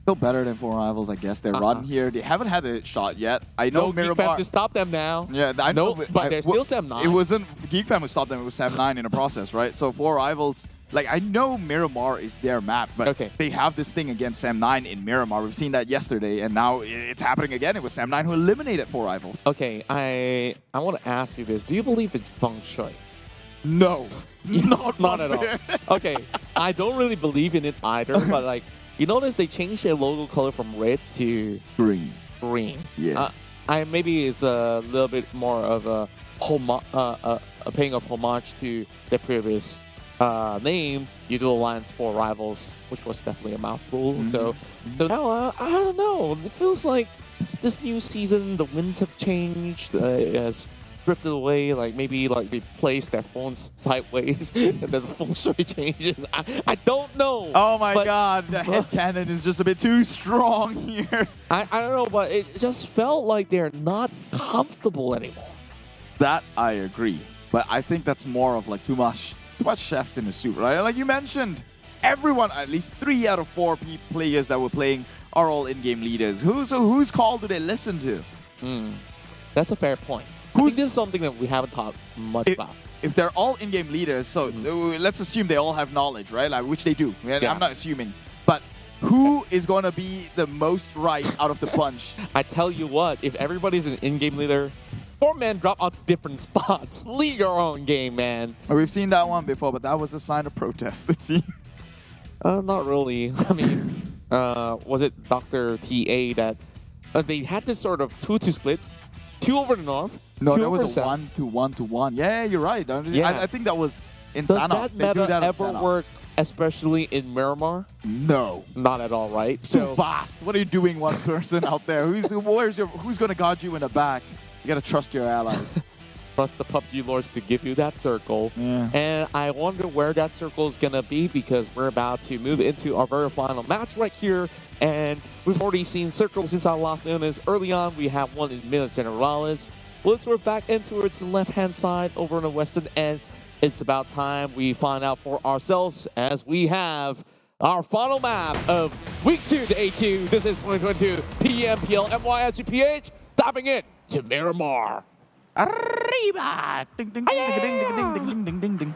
Still better than 4 rivals, I guess. Their run here, they haven't had a shot yet. I know Geek Fam Miramar. to stop them now. Yeah, I know. But they're still 7-9. It wasn't Geek Fam who stopped them. It was 7-9 in the process, right? So 4 rivals. Like, I know Miramar is their map, but they have this thing against Sam9 in Miramar. We've seen that yesterday, and now it's happening again. It was Sam9 who eliminated 4 rivals. Okay, I want to ask you this. Do you believe in feng shui? No. Not at all. Okay, I don't really believe in it either, but like, you notice they changed their logo color from red to green. Yeah. Maybe it's a little bit more of a paying of homage to their previous name, Yoodo Alliance 4 rivals, which was definitely a mouthful. So now, I don't know. It feels like this new season, the winds have changed. It has drifted away. Like maybe like they placed their phones sideways and then the feng shui changes. I don't know. Oh my god, the headcanon is just a bit too strong here. I don't know, but it just felt like they're not comfortable anymore. That I agree. But I think that's more of like too much chefs in the suit, right? Like you mentioned, everyone, at least 3 out of 4 players that were playing are all in-game leaders. Whose call do they listen to? That's a fair point. I think this is something that we haven't talked much about. If they're all in-game leaders, so let's assume they all have knowledge, right? Like, which they do. Yeah. I'm not assuming. But who is going to be the most right out of the bunch? I tell you what, if everybody's an in-game leader, 4 men drop onto different spots. Lead your own game, man. We've seen that one before, but that was a sign of protest, it seems. Not really. I mean, was it Dr. TA that they had this sort of 2-2 split? 2 over the north. No, that was a 1-1-1. Yeah, you're right. I think that was in Sanhok. Does that meta ever work, especially in Miramar? No. Not at all, right? It's too fast. What are you doing, one person out there? Who's going to guard you in the back? You got to trust your allies. trust the PUBG lords to give you that circle. Yeah. And I wonder where that circle is going to be because we're about to move into our very final match right here. And we've already seen circles since our last illness. Early on, we have one in Minas Generalis. Let's work back in towards the left-hand side over on the western end. It's about time we find out for ourselves as we have our final map of Week 2 to A2. This is 2022 PMPL MYSGPH, diving in to Miramar. Arriba! Ding, ding, ding, ding, ding, ding, ding, ding, ding, ding.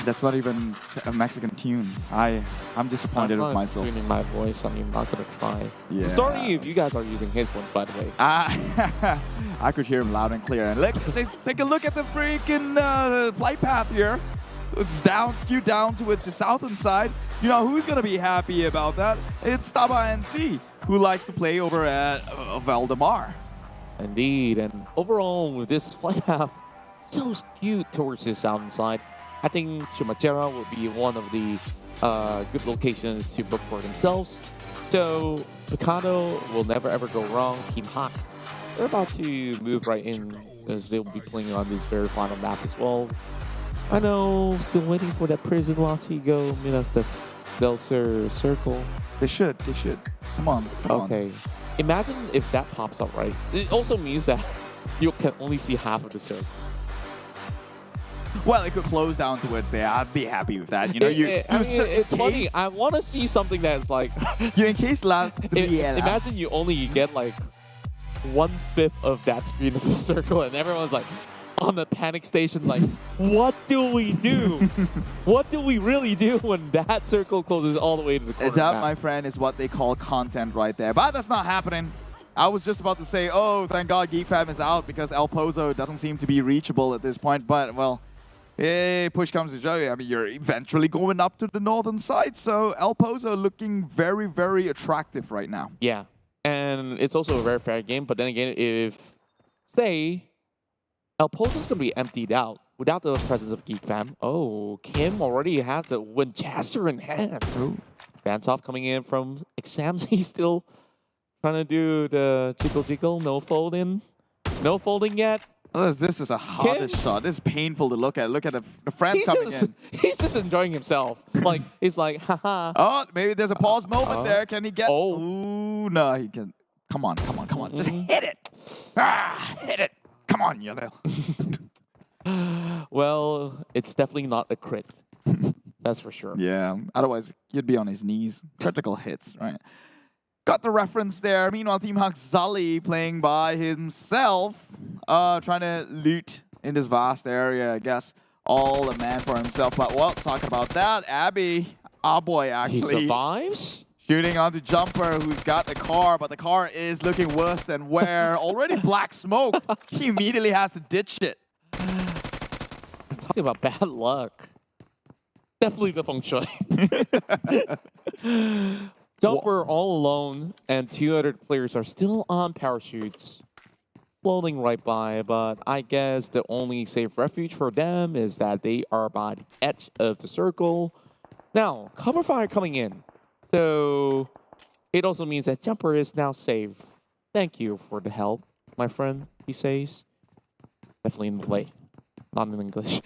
That's not even a Mexican tune. I'm disappointed with myself. I'm not tuning my voice. I'm not going to try. Yeah. Sorry if you guys are using headphones, by the way. I could hear him loud and clear. And let's take a look at the freaking flight path here. It's down, skewed down towards the southern side. You know, who's going to be happy about that? It's Tabah NSEA, who likes to play over at Valdemar. Indeed, and overall with this flight path so skewed towards the southern side, I think Chumachera will be one of the good locations to book for themselves. So Mikado will never ever go wrong. Team Hawk, they're about to move right in because they'll be playing on this very final map as well. I know, still waiting for that prison Las Higo Minas Del Sur circle. They should. Come on. Okay. Imagine if that pops up, right? It also means that you can only see half of the circle. Well, it could close down towards there. I'd be happy with that. You know, it's funny. I want to see something that's like you encase imagine you only get like 1/5 of that screen of the circle, and everyone's like on the panic station, like, what do we do? What do we really do when that circle closes all the way to the corner? That, my friend, is what they call content right there. But that's not happening. I was just about to say, oh, thank God GEEK Fam is out because El Pozo doesn't seem to be reachable at this point. But, well, hey, push comes to shove. I mean, you're eventually going up to the northern side. So El Pozo looking very, very attractive right now. Yeah. And it's also a very fair game. But then again, if, say, El Pozo's going to be emptied out without the presence of GEEK Fam. Oh, Kim already has the Winchester in hand. Oh. Bantoff coming in from exams. He's still trying to do the jiggle. No folding. No folding yet. Oh, this is a hardest shot. This is painful to look at. Look at the friend coming in. He's just enjoying himself. Like, he's like, haha. Oh, maybe there's a pause moment there. Can he get? Oh. Ooh, no, he can. Come on. Just hit it. Hit it. Come on, Yoodo. Well, it's definitely not a crit. That's for sure. Yeah, otherwise you'd be on his knees. Critical hits, right? Got the reference there. Meanwhile, Team Hawk Zali playing by himself, trying to loot in this vast area, I guess. All a man for himself. But, well, talk about that. Abby, our boy, actually. He survives? Shooting onto Jumper, who's got the car, but the car is looking worse than where. Already black smoke. He immediately has to ditch it. Talking about bad luck. Definitely the feng shui. Jumper all alone, and 2 other players are still on parachutes. Floating right by, but I guess the only safe refuge for them is that they are by the edge of the circle. Now, cover fire coming in. So it also means that Jumper is now safe. Thank you for the help, my friend, he says. Definitely in Malay, not in English.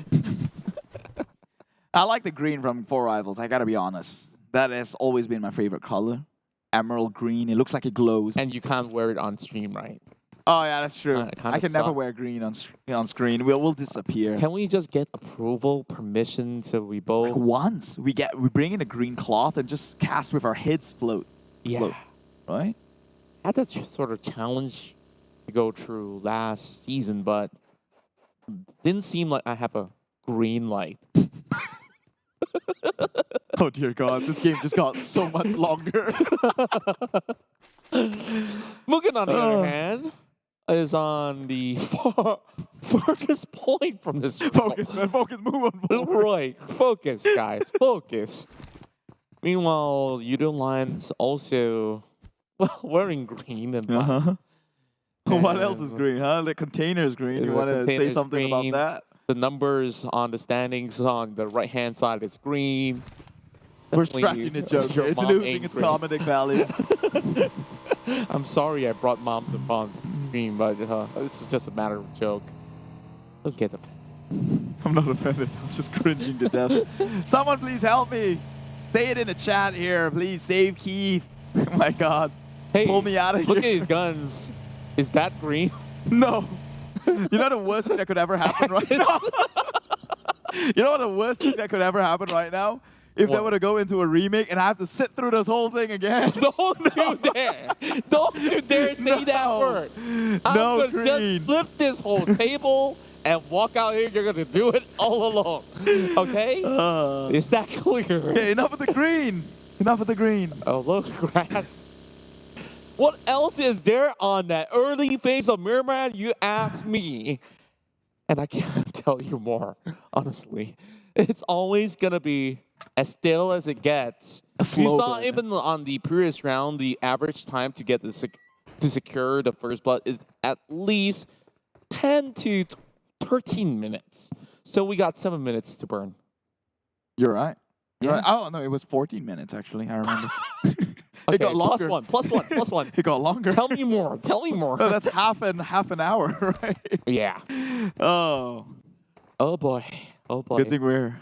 I like the green from 4 Rivals, I gotta be honest. That has always been my favorite color. Emerald green, it looks like it glows. And you can't wear it on stream, right? Oh yeah, that's true. I can never wear green on screen. We'll disappear. Can we just get approval, permission, so we both... Like once we bring in a green cloth and just cast with our heads float. Yeah. Right? I had that sort of challenge to go through last season, but didn't seem like I have a green light. Oh dear God, this game just got so much longer. MUGEN, on the other hand, is on the farthest point from this. Focus, man. Focus. Move on. Right. Focus, guys. Focus. Meanwhile, Yoodo Alliance also wearing green and black. What else is green, huh? The container is green. You want to say something about that? The numbers on the standings on the right-hand side is green. We're scratching a joke. It's losing its comedic value. I'm sorry I brought moms upon the screen, but it's just a matter of joke. Don't get offended. I'm not offended. I'm just cringing to death. Someone please help me. Say it in the chat here. Please save Keith. Oh my God. Hey, pull me out of here. Look at his guns. Is that green? No. You know the worst thing that could ever happen right now? You know what the worst thing that could ever happen right now? If they were to go into a remake and I have to sit through this whole thing again. Don't you dare. Don't you dare say that word. I'm going to just flip this whole table and walk out here. You're going to do it all alone. Okay? Is that clear? Okay, enough of the green. Enough of the green. Oh, look, grass. What else is there on that early phase of Miramar? You ask me. And I can't tell you more, honestly. It's always going to be as still as it gets. You saw even on the previous round, the average time to get to secure the first blood is at least 10 to 13 minutes. So we got 7 minutes to burn. You're right. Yeah. Right. Oh, no, it was 14 minutes, actually. I remember. Okay, it got longer. Plus one. It got longer. Tell me more. Tell me more. No, that's half an hour, right? Yeah. Oh. Oh, boy. Oh, boy. Good thing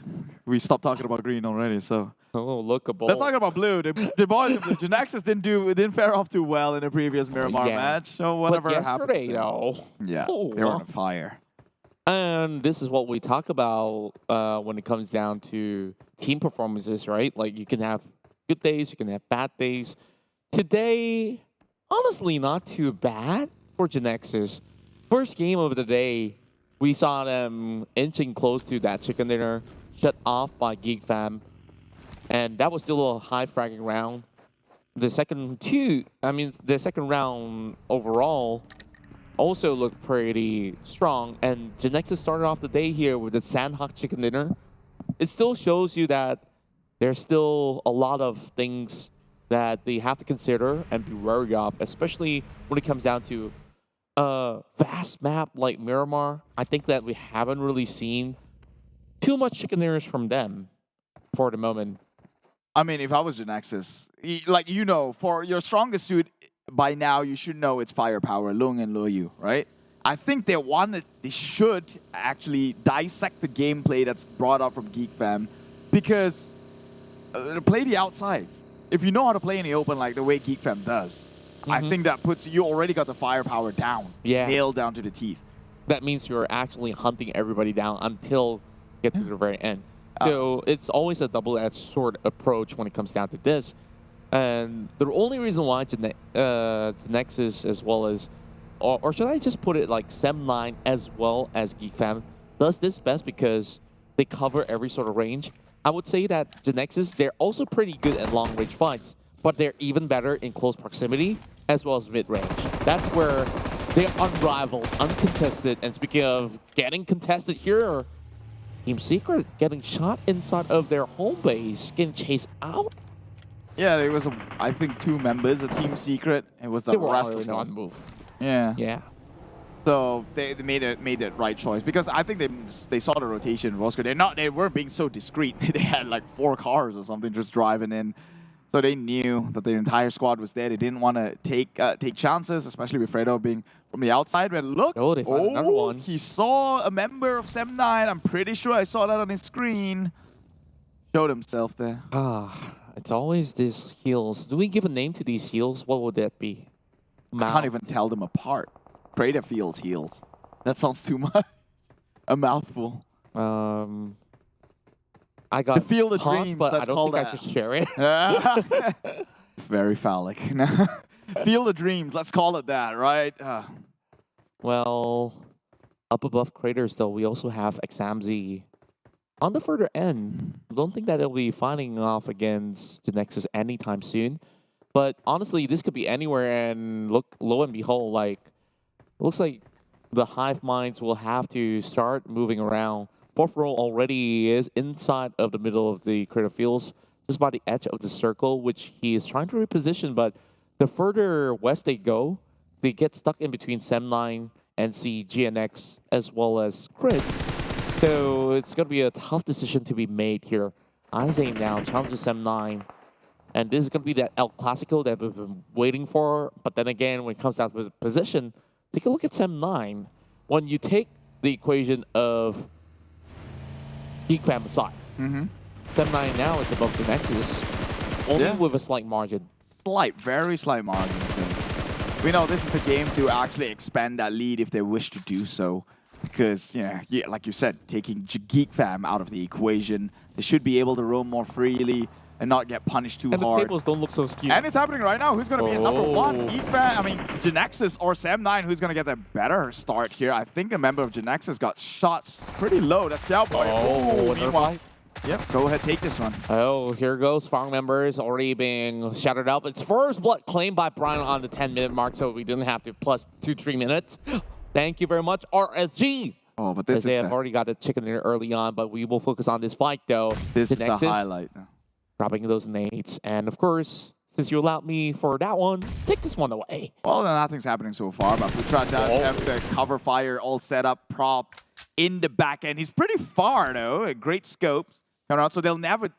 we stopped talking about green already, so. Oh, look at Let's talk about blue. The boys, the Genexus didn't fare off too well in the previous Miramar match. So whatever but happened. yesterday, though. Yeah, they were on fire. And this is what we talk about when it comes down to team performances, right? Like you can have good days, you can have bad days. Today, honestly, not too bad for Genexus. First game of the day, we saw them inching close to that chicken dinner, shut off by GEEK fam. And that was still a high fragging round. The second round overall also looked pretty strong. And Genexus started off the day here with the Sanhok chicken dinner. It still shows you that there's still a lot of things that they have to consider and be wary of, especially when it comes down to a vast map like Miramar. I think that we haven't really seen too much chicken dinners from them for the moment. I mean, if I was Genexus, like, you know, for your strongest suit, by now you should know it's firepower, Lung and Luoyu, right? I think they should actually dissect the gameplay that's brought up from GEEK fam, because play the outside. If you know how to play in the open like the way GEEK fam does, I think that puts you already got the firepower down, nailed down to the teeth. That means you're actually hunting everybody down until you get to the very end. So it's always a double-edged sword approach when it comes down to this. And the only reason why Genexus as well as, or should I just put it like Sem9 as well as GEEK fam, does this best because they cover every sort of range. I would say that Genexus, they're also pretty good at long-range fights, but they're even better in close proximity as well as mid-range. That's where they're unrivaled, uncontested. And speaking of getting contested here, Team Secret getting shot inside of their home base, getting chased out. Yeah, there was, I think, 2 members of Team Secret. It was the rest of them on move. Yeah. Yeah. So they made the right choice, because I think they saw the rotation. Bosskurr, they weren't being so discreet. They had like 4 cars or something just driving in. So they knew that the entire squad was there. They didn't want to take chances, especially with Fredo being from the outside. But look, they found another one. He saw a member of Sem9. I'm pretty sure I saw that on his screen. Showed himself there. It's always these heals. Do we give a name to these heals? What would that be? I can't even tell them apart. Trader Fields heals. That sounds too much. A mouthful. I got to feel the hot, dreams, but I let's don't call think I that. should share it. Very phallic. Feel the dreams, let's call it that, right? Well, up above Craters, though, we also have Examzi on the further end. I don't think that they'll be fighting off against Genexus anytime soon. But honestly, this could be anywhere, and look, lo and behold, like, it looks like the Hive Minds will have to start moving around. 4th row already is inside of the middle of the crater fields, just by the edge of the circle, which he is trying to reposition. But the further west they go, they get stuck in between Sem9, NC, GNX, as well as Crit. So it's going to be a tough decision to be made here. Isaac now challenges Sem9. And this is going to be that El Clasico that we've been waiting for. But then again, when it comes down to position, take a look at Sem9. When you take the equation of GEEK fam side. Sem9 now is above Genexus, only with a slight margin. Very slight margin. We know this is the game to actually expand that lead if they wish to do so. Because, yeah, like you said, taking GEEK fam out of the equation, they should be able to roam more freely and not get punished too hard. And the tables don't look so skewed. And it's happening right now. Who's going to be in number one? GEEK fam, I mean, Genexus or Sem9, who's going to get the better start here? I think a member of Genexus got shot pretty low. That's Xiaoboy. Meanwhile, yep, go ahead, take this one. Oh, here goes. Farang members already being shouted out. It's first blood claimed by Brian on the 10-minute mark, so we didn't have to plus 2-3 minutes. Thank you very much, RSG. Oh, but this is they have already got the chicken dinner early on, but we will focus on this fight, though. This is the highlight. Dropping those nades. And, of course, since you allowed me for that one, take this one away. Well, nothing's happening so far, but Putra does have the cover fire all set up, prop in the back end. He's pretty far, though. A great scope. So they'll never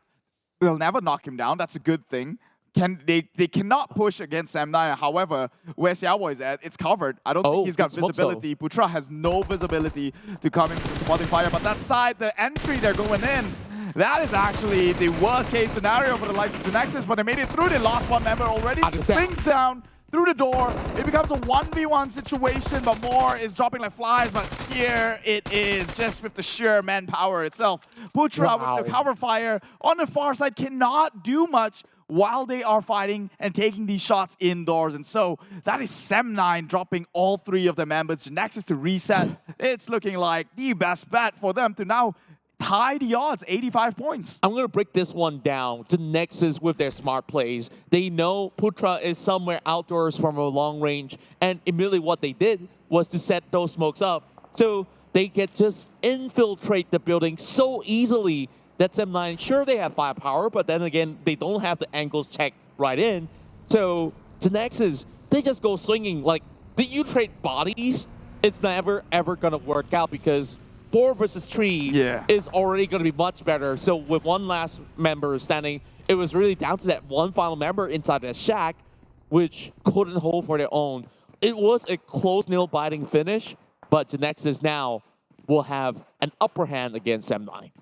knock him down. That's a good thing. They cannot push against Sem9. However, where Xiaoboy is at, it's covered. I don't think he's got visibility. Putra has no visibility to come in with supporting fire. But that side, the entry they're going in, that is actually the worst case scenario for the likes of Genexus. But they made it through. They lost one member already. Swings down through the door. It becomes a 1v1 situation, but more is dropping like flies. But here it is, just with the sheer manpower itself. Putra with the cover fire on the far side cannot do much while they are fighting and taking these shots indoors. And so that is Sem9 dropping all 3 of their members. Genexus to reset. It's looking like the best bet for them to now tie the odds, 85 points. I'm going to break this one down. Genexus with their smart plays. They know Putra is somewhere outdoors from a long range, and immediately what they did was to set those smokes up. So they can just infiltrate the building so easily that Sem9, sure, they have firepower, but then again, they don't have the angles checked right in. So Genexus, they just go swinging. Like, did you trade bodies? It's never, ever going to work out because 4 versus 3 is already going to be much better. So with one last member standing, it was really down to that one final member inside that shack, which couldn't hold for their own. It was a close nail-biting finish, but Genexus now will have an upper hand against Sem9.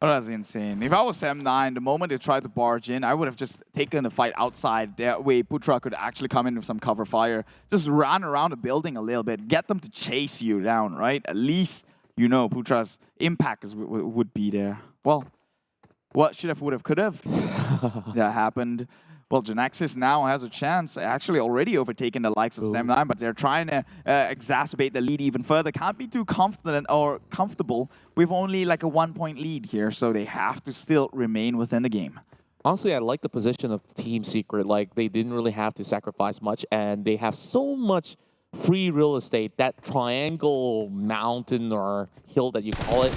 Oh, that's insane. If I was Sem9, the moment they tried to barge in, I would have just taken the fight outside. That way, Putra could actually come in with some cover fire. Just run around the building a little bit. Get them to chase you down, right? At least, you know, Putra's impact would be there. Well, what should have, would have, could have that happened. Well, Genexus now has a chance, actually already overtaken the likes of Sem9, but they're trying to exacerbate the lead even further. Can't be too confident or comfortable with only like a 1-point lead here, so they have to still remain within the game. Honestly, I like the position of Team Secret. Like, they didn't really have to sacrifice much, and they have so much free real estate. That triangle mountain or hill that you call it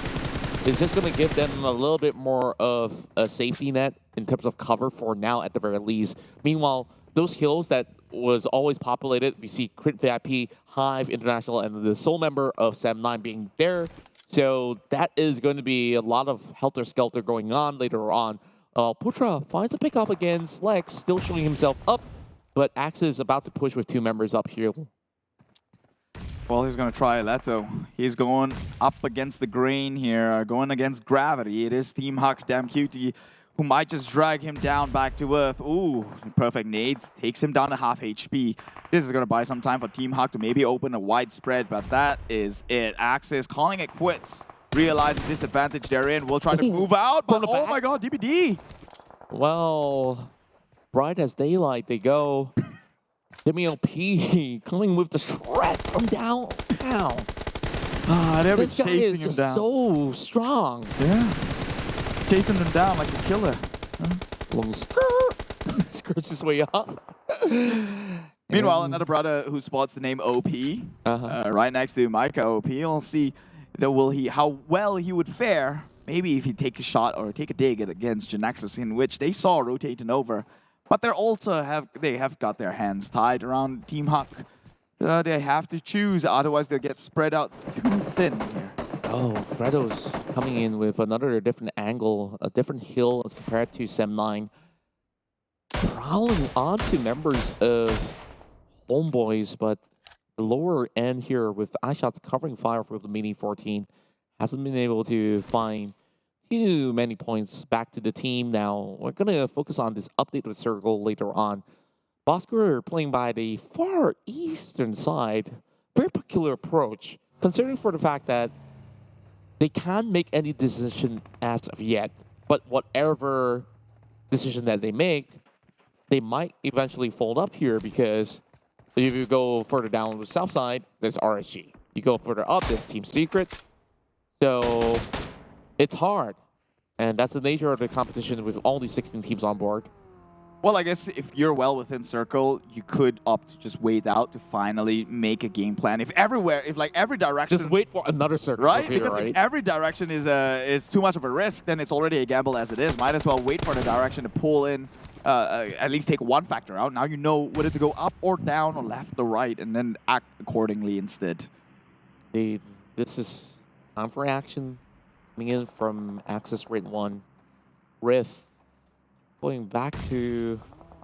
is just going to give them a little bit more of a safety net in terms of cover for now at the very least. Meanwhile, those hills that was always populated, we see Crit VIP, HYVE International, and the sole member of Sem9 being there. So that is going to be a lot of helter-skelter going on later on. Putra finds a pickoff against Lex, still showing himself up, but Axe is about to push with 2 members up here. Well, he's going to try Leto. He's going up against the grain here, going against gravity. It is Team Huck, Damn Cutie, who might just drag him down back to earth. Ooh, perfect nades. Takes him down to half HP. This is going to buy some time for Team Huck to maybe open a wide spread, but that is it. Axis calling it quits. Realize the disadvantage they're in. We'll try to move out, but oh my god, DBD. Well, bright as daylight they go. P coming with the shred from down. They'll be this guy chasing is him just down. so strong. Yeah. Chasing them down like a killer. Long skirt. Skirts his way up. Meanwhile, another brother who spots the name OP right next to Micah OP. We'll see how well he would fare. Maybe if he take a shot or take a dig against Genexus, in which they saw rotating over. But they also have got their hands tied around Team Huck. They have to choose, otherwise they'll get spread out too thin here. Oh, Fredo's coming in with another different angle, a different hill as compared to Sem9. Prowling onto members of HomeBois, but the lower end here with iShots covering fire for the Mini 14 hasn't been able to find too many points back to the team. Now, we're going to focus on this update with Circle later on. Bosskurr playing by the far eastern side. Very peculiar approach, considering for the fact that they can't make any decision as of yet. But whatever decision that they make, they might eventually fold up here, because if you go further down the south side, there's RSG. You go further up, there's Team Secret. So it's hard. And that's the nature of the competition with all these 16 teams on board. Well, I guess if you're well within Circle, you could opt to just wait out to finally make a game plan. If like every direction... Just wait for another Circle. Right? Here, because if every direction is too much of a risk, then it's already a gamble as it is. Might as well wait for the direction to pull in, at least take one factor out. Now you know whether to go up or down or left or right, and then act accordingly instead. This is time for action. Coming in from Axis Red 1. Rift. Going back to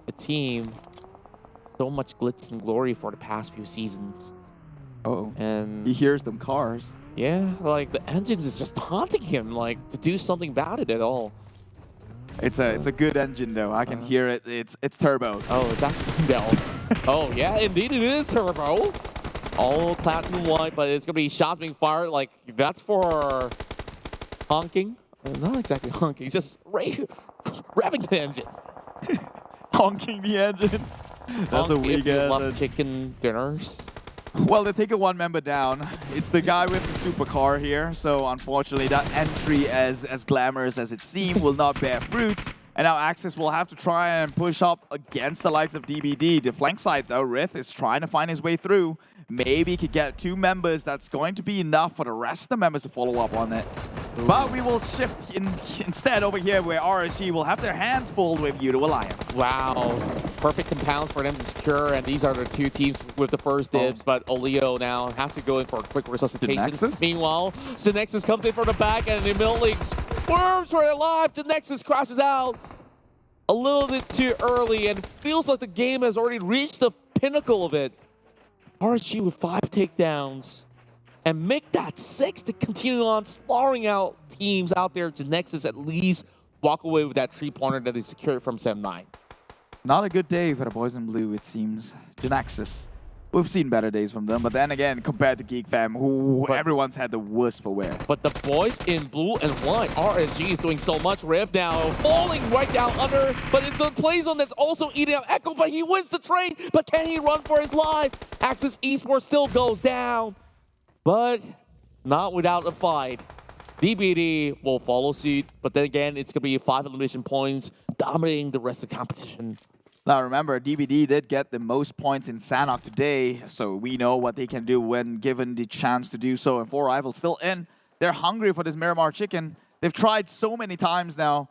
a team, so much glitz and glory for the past few seasons. Oh, and he hears them cars. Yeah, like the engines is just taunting him, like to do something about it at all. It's a good engine though. I can hear it. It's turbo. Oh, it's actually no. Oh yeah, indeed it is turbo. All platinum white, but it's gonna be shots being fired. Like that's for honking. Not exactly honking, just revving the engine. Honking the engine. That's a weak love chicken dinners. Well, they take a one member down. It's the guy with the supercar here. So unfortunately, that entry, as glamorous as it seemed, will not bear fruit. And now Axis will have to try and push up against the likes of DBD. The flank side, though, Riff is trying to find his way through. Maybe he could get 2 members. That's going to be enough for the rest of the members to follow up on it. But we will shift instead over here where RSG will have their hands full with Yoodo Alliance. Wow. Perfect compounds for them to secure, and these are the 2 teams with the first dibs, but Oleo now has to go in for a quick resuscitation. Genexus? Meanwhile, Genexus comes in from the back and immediately swerves for their life. Genexus crashes out a little bit too early and feels like the game has already reached the pinnacle of it. RSG with 5 takedowns and make that 6 to continue on slaughtering out teams out there. Genexus at least walk away with that 3-pointer that they secured from Sem9. Not a good day for the boys in blue, it seems. Genexus. We've seen better days from them, but then again, compared to GEEK fam, who everyone's had the worst for wear. But the boys in blue and white, RSG is doing so much. Riff now falling right down under, but it's a play zone that's also eating up Echo, but he wins the trade. But can he run for his life? Axis Esports still goes down, but not without a fight. DBD will follow suit, but then again, it's going to be 5 elimination points, dominating the rest of the competition. Now remember, DBD did get the most points in Sanhok today, so we know what they can do when given the chance to do so. And 4 Rivals still in. They're hungry for this Miramar chicken. They've tried so many times now.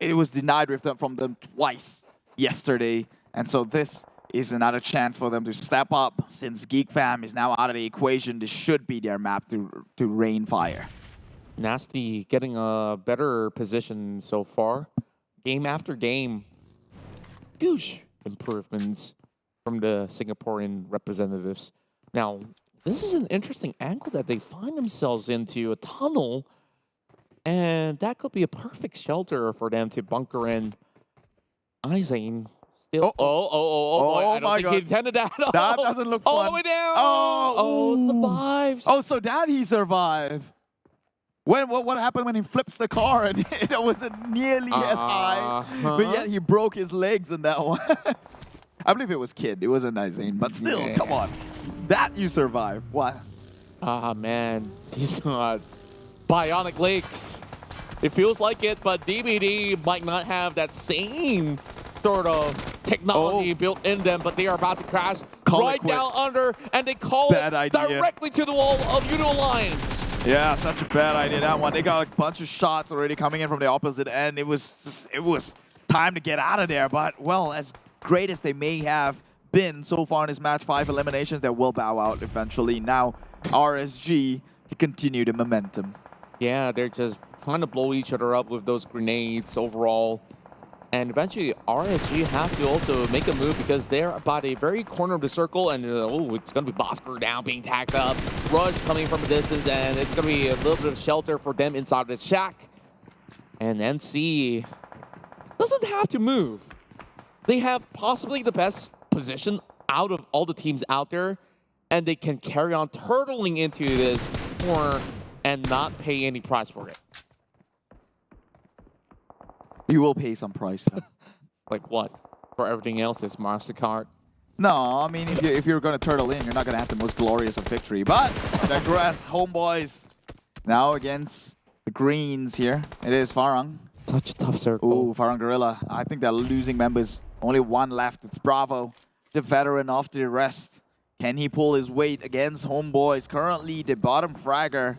It was denied from them twice yesterday. And so this is another chance for them to step up. Since GEEK fam is now out of the equation, this should be their map to rain fire. Nasty getting a better position so far. Game after game. Huge improvements from the Singaporean representatives. Now, this is an interesting angle that they find themselves into, a tunnel, and that could be a perfect shelter for them to bunker in. Izane still. I don't think he intended that. That doesn't look fun. All the way down. Oh, survives. Oh, so that he survived. What happened when he flips the car and it wasn't nearly as high, but yet he broke his legs in that one. I believe it was Kid. It wasn't Izane, but still, come on. That you survive. What? Ah, man. He's got bionic legs. It feels like it, but DBD might not have that same sort of technology built in them, but they are about to crash right down under, and they call it directly to the wall of Yoodo Alliance. Yeah, such a bad idea, that one. They got a bunch of shots already coming in from the opposite end. It was time to get out of there, but, well, as great as they may have been so far in this match, 5 eliminations, they will bow out eventually. Now, RSG to continue the momentum. Yeah, they're just trying to blow each other up with those grenades overall. And eventually, RSG has to also make a move because they're about a very corner of the circle. And oh, it's going to be Bosskurr down, being tagged up. Rush coming from a distance, and it's going to be a little bit of shelter for them inside the shack. And NC doesn't have to move. They have possibly the best position out of all the teams out there. And they can carry on turtling into this corner and not pay any price for it. You will pay some price. Like what? For everything else, it's MasterCard. No, I mean, if you're going to turtle in, you're not going to have the most glorious of victory. But digress, HomeBois now against the Greens here. It is Farang. Such a tough circle. Ooh, Farang Guerilla. I think they're losing members. Only one left. It's Bravo, the veteran of the rest. Can he pull his weight against HomeBois? Currently, the bottom fragger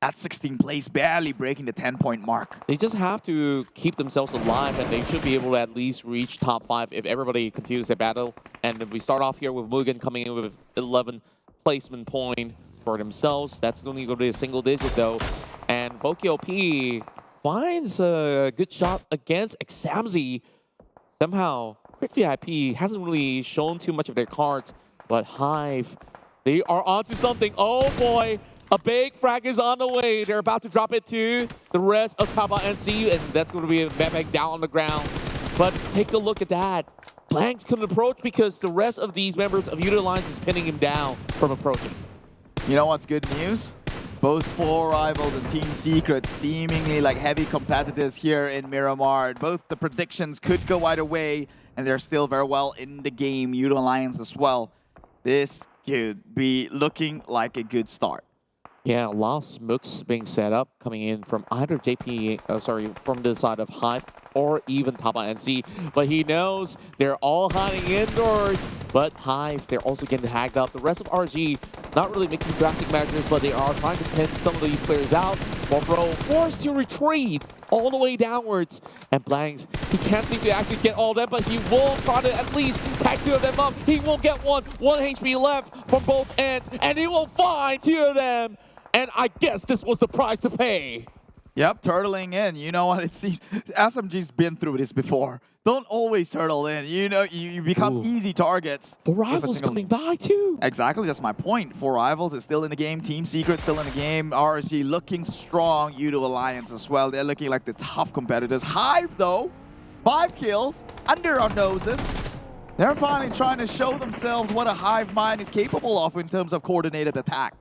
at 16th place, barely breaking the 10-point mark. They just have to keep themselves alive, and they should be able to at least reach top 5 if everybody continues their battle. And we start off here with MUGEN coming in with 11 placement point for themselves. That's going to go to a single digit, though. And Bosskurr finds a good shot against Examzi. Somehow, Quick VIP hasn't really shown too much of their cards, but HYVE, they are onto something. Oh boy, a big frag is on the way. They're about to drop it to the rest of Tabah NSEA, and that's going to be a Livik down on the ground. But take a look at that. Blanks couldn't approach because the rest of these members of Yoodo Alliance is pinning him down from approaching. You know what's good news? Both 4Rivals and Team Secret seemingly like heavy competitors here in Miramar. Both the predictions could go either way, and they're still very well in the game. Yoodo Alliance as well. This could be looking like a good start. Yeah, a lot of smokes being set up, coming in from either from the side of HYVE or even Tabah NSEA. But he knows they're all hiding indoors. But HYVE, they're also getting tagged up. The rest of RG, not really making drastic measures, but they are trying to pin some of these players out. Bro forced to retreat all the way downwards. And Blanks, he can't seem to actually get all of them, but he will try to at least tag 2 of them up. He will get one HP left from both ends, and he will find 2 of them. And I guess this was the price to pay. Yep, turtling in. You know what? It seems SMG's been through this before. Don't always turtle in. You know, you become easy targets. 4Rivals coming by too. Exactly, that's my point. 4Rivals is still in the game. Team Secret still in the game. RSG looking strong. Yoodo Alliance as well. They're looking like the tough competitors. HYVE though, 5 kills under our noses. They're finally trying to show themselves what a HYVE mind is capable of in terms of coordinated attack.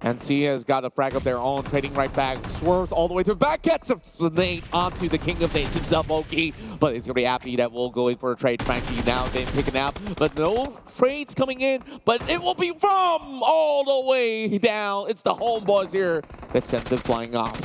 NC has got a frag of their own, trading right back, swerves all the way to the back, gets a nade onto the king of nades himself, Oki. But it's going to be Appy that will go in for a trade. Frankie now then picking out, but no trades coming in, but it will be from all the way down. It's the HomeBois here that sends them flying off.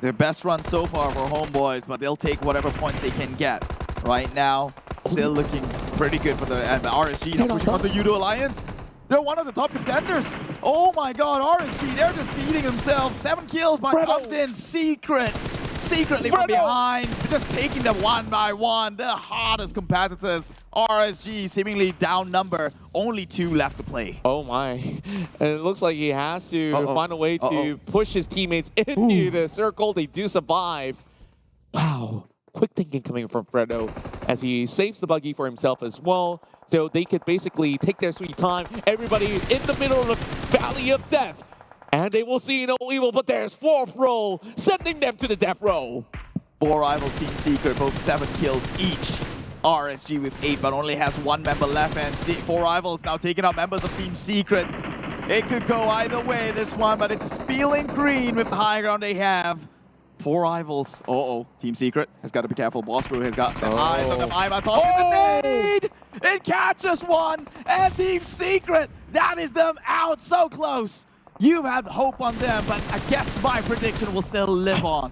Their best run so far for HomeBois, but they'll take whatever points they can get. Right now, they're looking pretty good for the RSG. Now pushing on the Yoodo Alliance. They're one of the top contenders. Oh my god, RSG, they're just feeding themselves. 7 kills by comes in secretly from behind. They're just taking them one by one. The hardest competitors. RSG seemingly down number. Only 2 left to play. Oh my. And it looks like he has to find a way to push his teammates into the circle. They do survive. Wow. Quick thinking coming from Fredo as he saves the buggy for himself as well. So they could basically take their sweet time. Everybody in the middle of the valley of death. And they will see no evil, but there's 4th row, sending them to the death row. 4Rivals Team Secret, both 7 kills each. RSG with 8, but only has 1 member left. And 4Rivals now taking out members of Team Secret. It could go either way, this one, but it's feeling green with the high ground they have. 4Rivals. Team Secret has got to be careful. Bosskurr has got the eyes on the mime. The nade! It catches one! And Team Secret, that is them out so close. You've had hope on them, but I guess my prediction will still live on.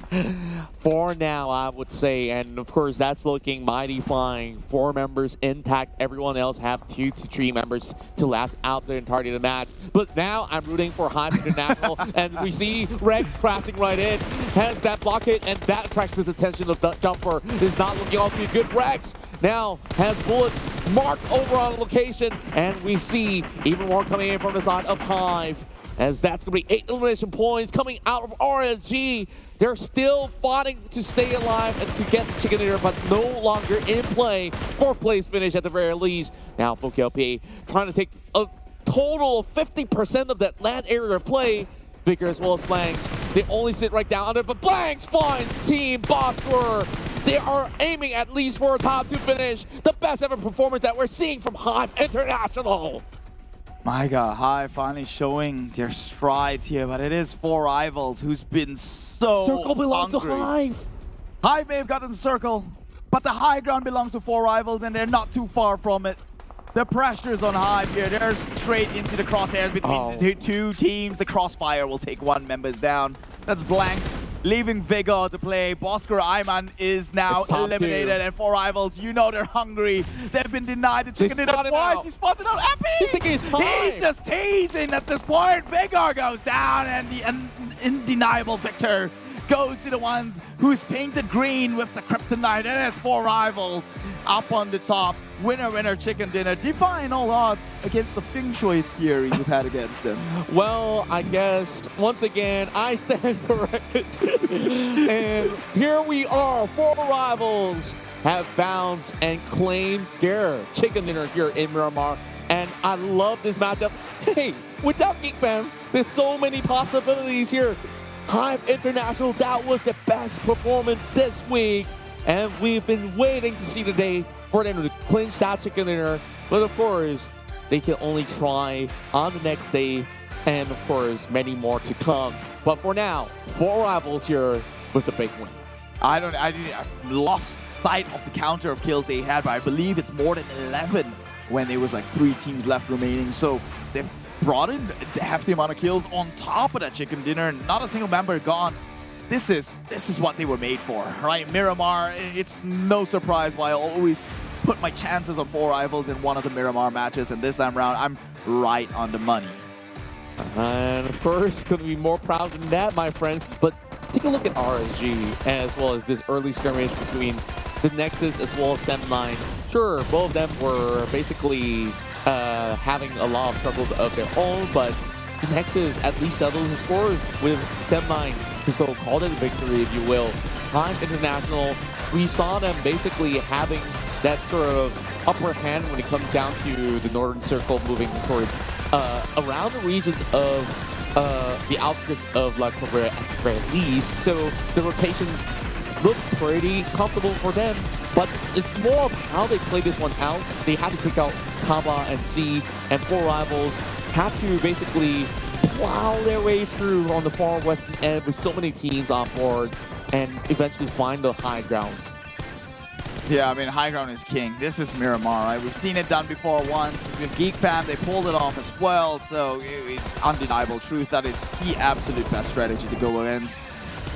For now, I would say, and of course, that's looking mighty fine. 4 members intact. Everyone else have 2 to 3 members to last out the entirety of the match. But now I'm rooting for HYVE International, and we see Rex crashing right in. Has that block hit, and that attracts the attention of the jumper. Is not looking all too good. Rex now has bullets marked over on location, and we see even more coming in from the side of HYVE. as that's going to be 8 elimination points coming out of RSG. They're still fighting to stay alive and to get the chicken dinner, but no longer in play. 4th place finish at the very least. Now PMPL trying to take a total of 50% of that land area play. Vicker as well as Blanks. They only sit right down under, but Blanks finds Team Bosskurr. They are aiming at least for a top 2 finish. The best ever performance that we're seeing from HYVE International. My God, HYVE finally showing their strides here, but it is 4 Rivals who's been so Circle belongs hungry. to HYVE. HYVE may have gotten the circle, but the high ground belongs to 4 Rivals, and they're not too far from it. The pressure's on HYVE here. They're straight into the crosshairs between the 2 teams. The crossfire will take 1 member down. That's Blanks, leaving Vigor to play. Bosskurr Ayman is now eliminated, and 4 Rivals, you know they're hungry. They've been denied the chicken dinner twice. He spotted out Epi! He's taking his time. He's just teasing at this point. Vigor goes down, and the undeniable victor goes to the ones who's painted green with the kryptonite. And it's 4 Rivals up on the top. Winner, winner, chicken dinner. Defying all odds against the feng shui theory you've had against them. Well, I guess, once again, I stand corrected. And here we are. 4 Rivals have bounced and claimed their chicken dinner here in Miramar. And I love this matchup. Hey, without GEEK fam, there's so many possibilities here. HYVE International, that was the best performance this week. And we've been waiting to see the day for them to clinch that chicken dinner. But of course, they can only try on the next day. And of course, many more to come. But for now, 4 Rivals here with the big win. I lost sight of the counter of kills they had, but I believe it's more than 11 when there was like 3 teams left remaining. So they've brought in a hefty amount of kills on top of that chicken dinner, and not a single member gone. This is what they were made for, right? Miramar, it's no surprise why I always put my chances on 4 Rivals in one of the Miramar matches, and this time around, I'm right on the money. And of course, couldn't be more proud than that, my friend. But take a look at RSG, as well as this early skirmish between the Genexus as well as Sem9. Sure, both of them were basically having a lot of struggles of their own, but Genexus at least settles the scores with Sem9. So called it a victory, if you will. HYVE International, we saw them basically having that sort of upper hand when it comes down to the Northern Circle, moving towards around the regions of the outskirts of La Cabrera at the very least. So the rotations look pretty comfortable for them, but it's more of how they play this one out. They had to take out Tabah NSEA, and 4 Rivals have to basically plow their way through on the far western end with so many teams on board and eventually find the high grounds. Yeah, I mean, high ground is king. This is Miramar, right? We've seen it done before once. With GEEK fam, they pulled it off as well, so it's undeniable truth. That is the absolute best strategy to go against.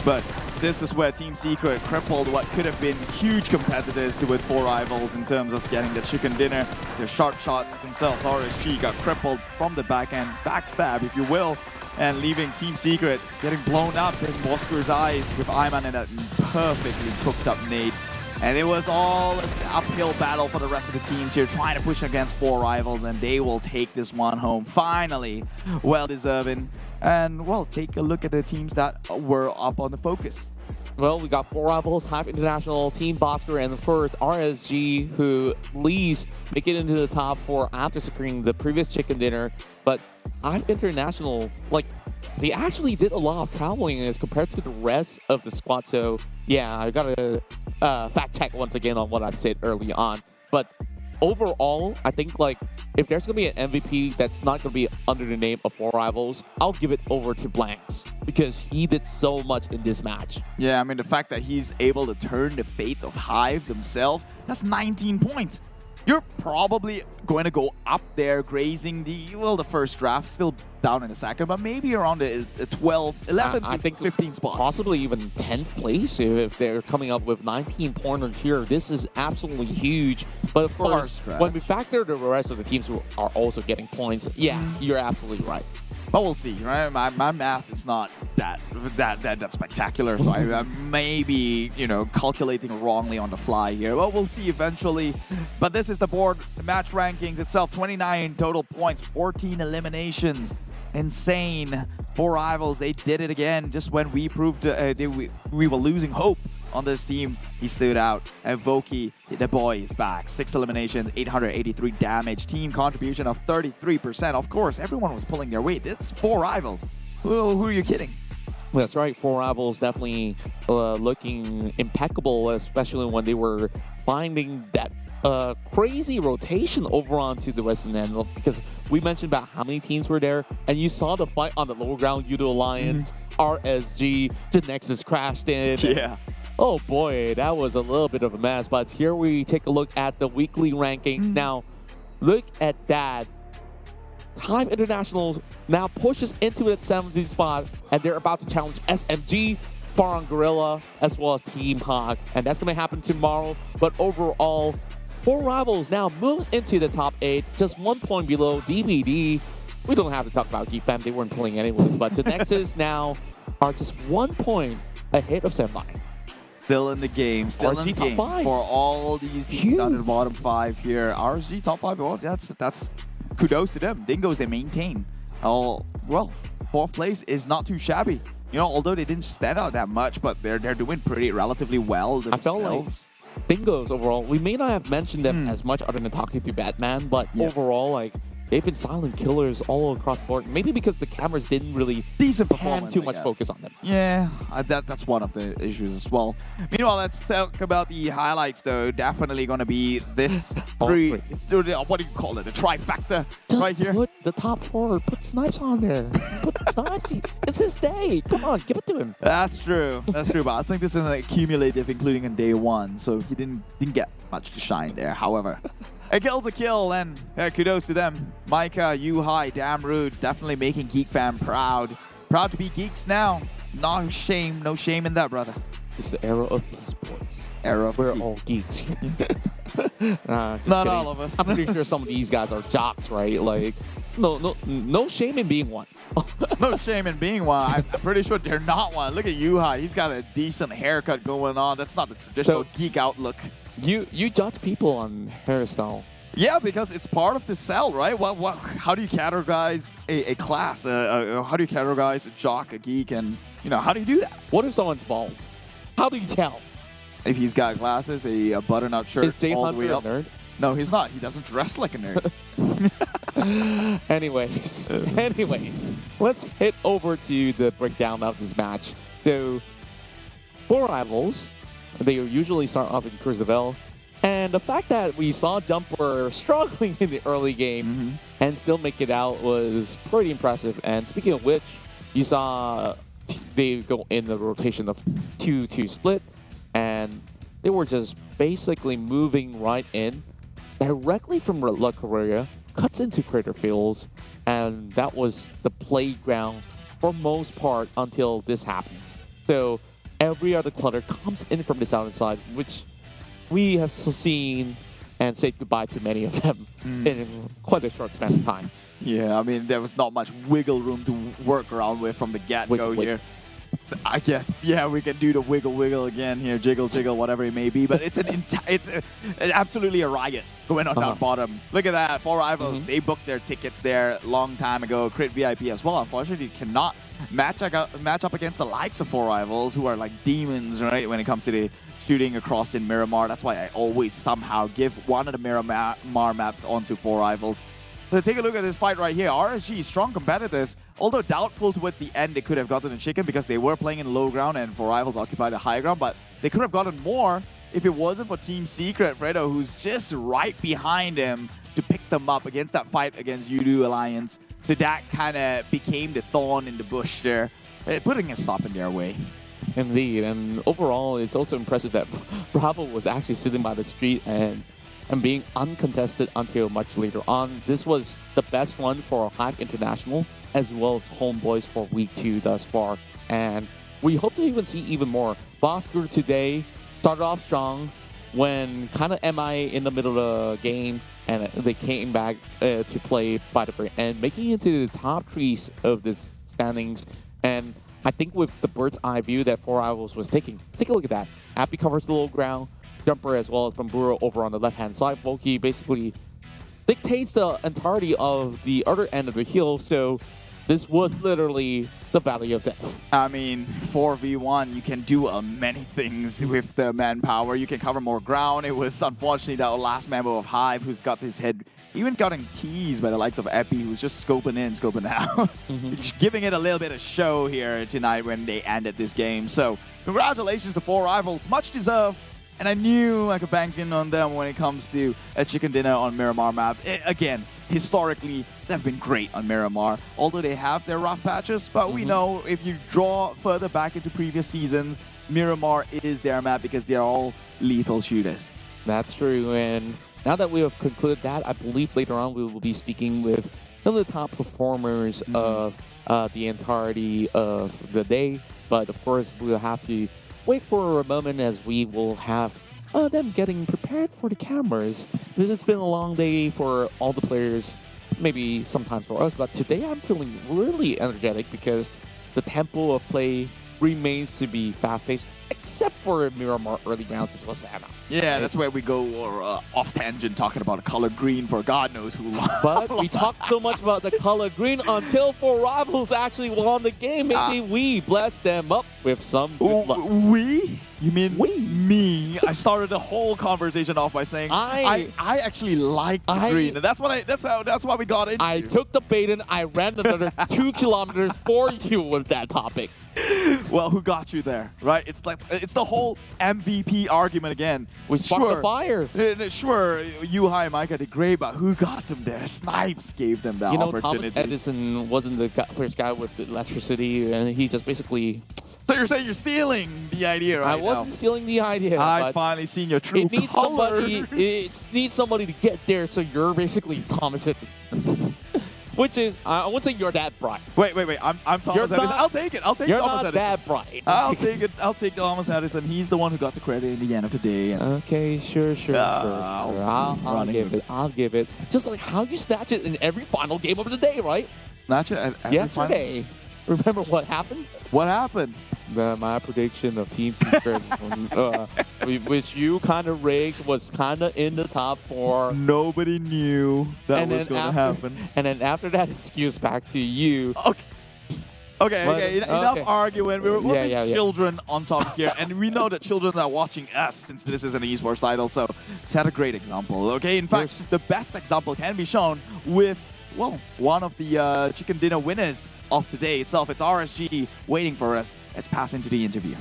But this is where Team Secret crippled what could have been huge competitors with 4 Rivals in terms of getting the chicken dinner. Their sharp shots themselves, RSG got crippled from the back end, backstab if you will, and leaving Team Secret getting blown up in Bosskurr's eyes with Ayman in that perfectly cooked up nade. And it was all an uphill battle for the rest of the teams here, trying to push against 4 Rivals, and they will take this one home. Finally, well deserving. And, well, take a look at the teams that were up on the focus. Well, we got 4 Rivals, HYVE International, Team Bosskurr, and of course RSG, who at least make it into the top 4 after securing the previous chicken dinner. But HYVE International, like, they actually did a lot of traveling as compared to the rest of the squad. So yeah, I gotta fact check once again on what I said early on. But overall, I think like if there's gonna be an MVP that's not gonna be under the name of 4 Rivals, I'll give it over to Blanks because he did so much in this match. Yeah, I mean the fact that he's able to turn the fate of HYVE themselves, that's 19 points. You're probably going to go up there grazing the first draft, still down in the second, but maybe around the 12, 11, I think 15 spot. Possibly even 10th place if they're coming up with 19 pointers here. This is absolutely huge. But of course, when we factor the rest of the teams who are also getting points, yeah, you're absolutely right. But we'll see, right? My math is not that spectacular, so I may be, calculating wrongly on the fly here. Well, we'll see eventually. But this is the board, the match rankings itself, 29 total points, 14 eliminations. insane. 4 Rivals, they did it again. Just when we proved we were losing hope on this team, he stood out. And Voki, the boy, is back. 6 eliminations, 883 damage. Team contribution of 33%. Of course, everyone was pulling their weight. It's 4 Rivals. Who are you kidding? That's right. 4 Rivals definitely looking impeccable, especially when they were finding that crazy rotation over onto the western end, because we mentioned about how many teams were there, and you saw the fight on the lower ground. Yoodo Alliance, RSG, Genexus crashed in. Yeah. Oh boy, that was a little bit of a mess. But here we take a look at the weekly rankings. Now, look at that. HYVE International now pushes into the 17th spot, and they're about to challenge SMG, Farang Guerilla, as well as Team Hawk. And that's going to happen tomorrow. But overall, 4 Rivals now moves into the top 8, just 1 point below DBD. We don't have to talk about GEEK fam, they weren't playing anyways. But the Genexus now are just 1 point ahead of Semi. Still in the game, still in the game for all these teams down in the bottom 5 here. RSG top 5, well, that's kudos to them. Dingoz, they maintain. Well, 4th place is not too shabby. You know, although they didn't stand out that much, but they're doing pretty relatively well themselves. I felt like Dingoz overall, we may not have mentioned them as much other than talking to Batman, but overall, like, they've been silent killers all across the board. Maybe because the cameras didn't really have too much focus on them. Yeah, that's one of the issues as well. Meanwhile, let's talk about the highlights, though. Definitely going to be this what do you call it? The trifecta right here. Put the top 4, put Snipes on there. Put Snipes. It's his day. Come on, give it to him. That's true. That's true. But I think this is an accumulative, including in day 1. So he didn't get much to shine there. However, a kill's a kill, and kudos to them. Micah, Yuhai, damn rude. Definitely making GEEK fam proud. Proud to be geeks now. No shame in that, brother. It's the era of esports. Era of We're all geeks. Not kidding. all of us. I'm pretty sure some of these guys are jocks, right? Like, no shame in being one. No shame in being one. I'm pretty sure they're not one. Look at Yuhai. He's got a decent haircut going on. That's not the traditional geek outlook. You judge people on hairstyle. Yeah, because it's part of the cell, right? How do you categorize a class? How do you categorize a jock, a geek, and how do you do that? What if someone's bald? How do you tell? If he's got glasses, a button-up shirt, is Jay all the Hunter way a up. nerd? No, he's not. He doesn't dress like a nerd. Anyways, let's head over to the breakdown of this match. So, 4 Rivals, they usually start off in Cruzevel. And the fact that we saw Jumper struggling in the early game and still make it out was pretty impressive. And speaking of which, you saw they go in the rotation of 2-2 split, and they were just basically moving right in directly from La Correa, cuts into Crater Fields, and that was the playground for most part until this happens. So every other clutter comes in from the southern side, which we have seen and said goodbye to many of them in quite a short span of time. Yeah, I mean, there was not much wiggle room to work around with from the get-go here. I guess, yeah, we can do the wiggle again here, jiggle, whatever it may be, but it's absolutely a riot going on down bottom. Look at that, 4 Rivals, they booked their tickets there a long time ago. Crit VIP as well, unfortunately, cannot match up against the likes of 4 Rivals, who are like demons, right, when it comes to the shooting across in Miramar. That's why I always somehow give one of the Miramar maps onto 4 Rivals. So take a look at this fight right here. RSG, strong competitors, although doubtful towards the end they could have gotten the chicken because they were playing in low ground and 4 Rivals occupied the high ground, but they could have gotten more if it wasn't for Team Secret, Fredo, who's just right behind him to pick them up against that fight against Yoodo Alliance. So that kind of became the thorn in the bush there, putting a stop in their way. Indeed, and overall, it's also impressive that Bravo was actually sitting by the street and being uncontested until much later on. This was the best one for HYVE International, as well as HomeBois for week 2 thus far. And we hope to even see even more. Bosskurr today started off strong when kind of MIA in the middle of the game, and they came back to play by the very end, making it to the top 3 of this standings. And I think with the bird's eye view that 4 Rivals was taking, take a look at that. Appy covers the low ground, Jumper as well as Bambura over on the left-hand side. Voki basically dictates the entirety of the other end of the hill, so this was literally the Valley of Death. I mean, 4v1, you can do many things with the manpower. You can cover more ground. It was unfortunately that last member of HYVE who's got his head even gotten teased by the likes of Epi, who's just scoping in, scoping out. Just giving it a little bit of show here tonight when they ended this game. So congratulations to 4 rivals, much deserved. And I knew I could bank in on them when it comes to a chicken dinner on Miramar map. Again, historically, they've been great on Miramar, although they have their rough patches. But we know if you draw further back into previous seasons, Miramar is their map because they're all lethal shooters. That's true. And now that we have concluded that, I believe later on we will be speaking with some of the top performers of the entirety of the day. But of course, we'll have to wait for a moment as we will have them getting prepared for the cameras. It's been a long day for all the players, maybe sometimes for us, but today I'm feeling really energetic because the tempo of play remains to be fast-paced, except for Miramar early rounds as well, Sana. Yeah, that's where we go off tangent talking about color green for God knows who long. But we talked so much about the color green until 4 rivals actually won the game. Maybe we blessed them up with some good luck. We? You mean me? I started the whole conversation off by saying I actually like the green. And that's why we got into. I took the bait and I ran another 2 kilometers for you with that topic. Well, who got you there, right? It's like it's the whole MVP argument again. We sparked the fire. Sure, Yuhai and Micah did great, but who got them there? Snipes gave them that opportunity. Thomas Edison wasn't the first guy with the electricity, and he just basically... So you're saying you're stealing the idea right now? I wasn't stealing the idea. I've finally seen your true color. It needs somebody to get there, so you're basically Thomas Edison. Which is, I wouldn't say you're that bright. Wait. I'm Thomas Edison. I'll take it. I'll take you're Thomas not Edison. that bright. I'll take it. I'll take Thomas Edison. He's the one who got the credit in the end of the day. Okay, sure. I'll give it. Just like how you snatch it in every final game of the day, right? Snatch it at yesterday. Remember what happened? What happened? My prediction of Team Secret, which you kind of rigged, was kind of in the top 4. Nobody knew that was going to happen. And then after that, excuse back to you. Okay. Enough arguing. We're children on top here, and we know that children are watching us since this is an esports title, so set a great example, okay? In fact, the best example can be shown with, well, one of the chicken dinner winners of today itself. It's RSG waiting for us. Let's pass into the interview.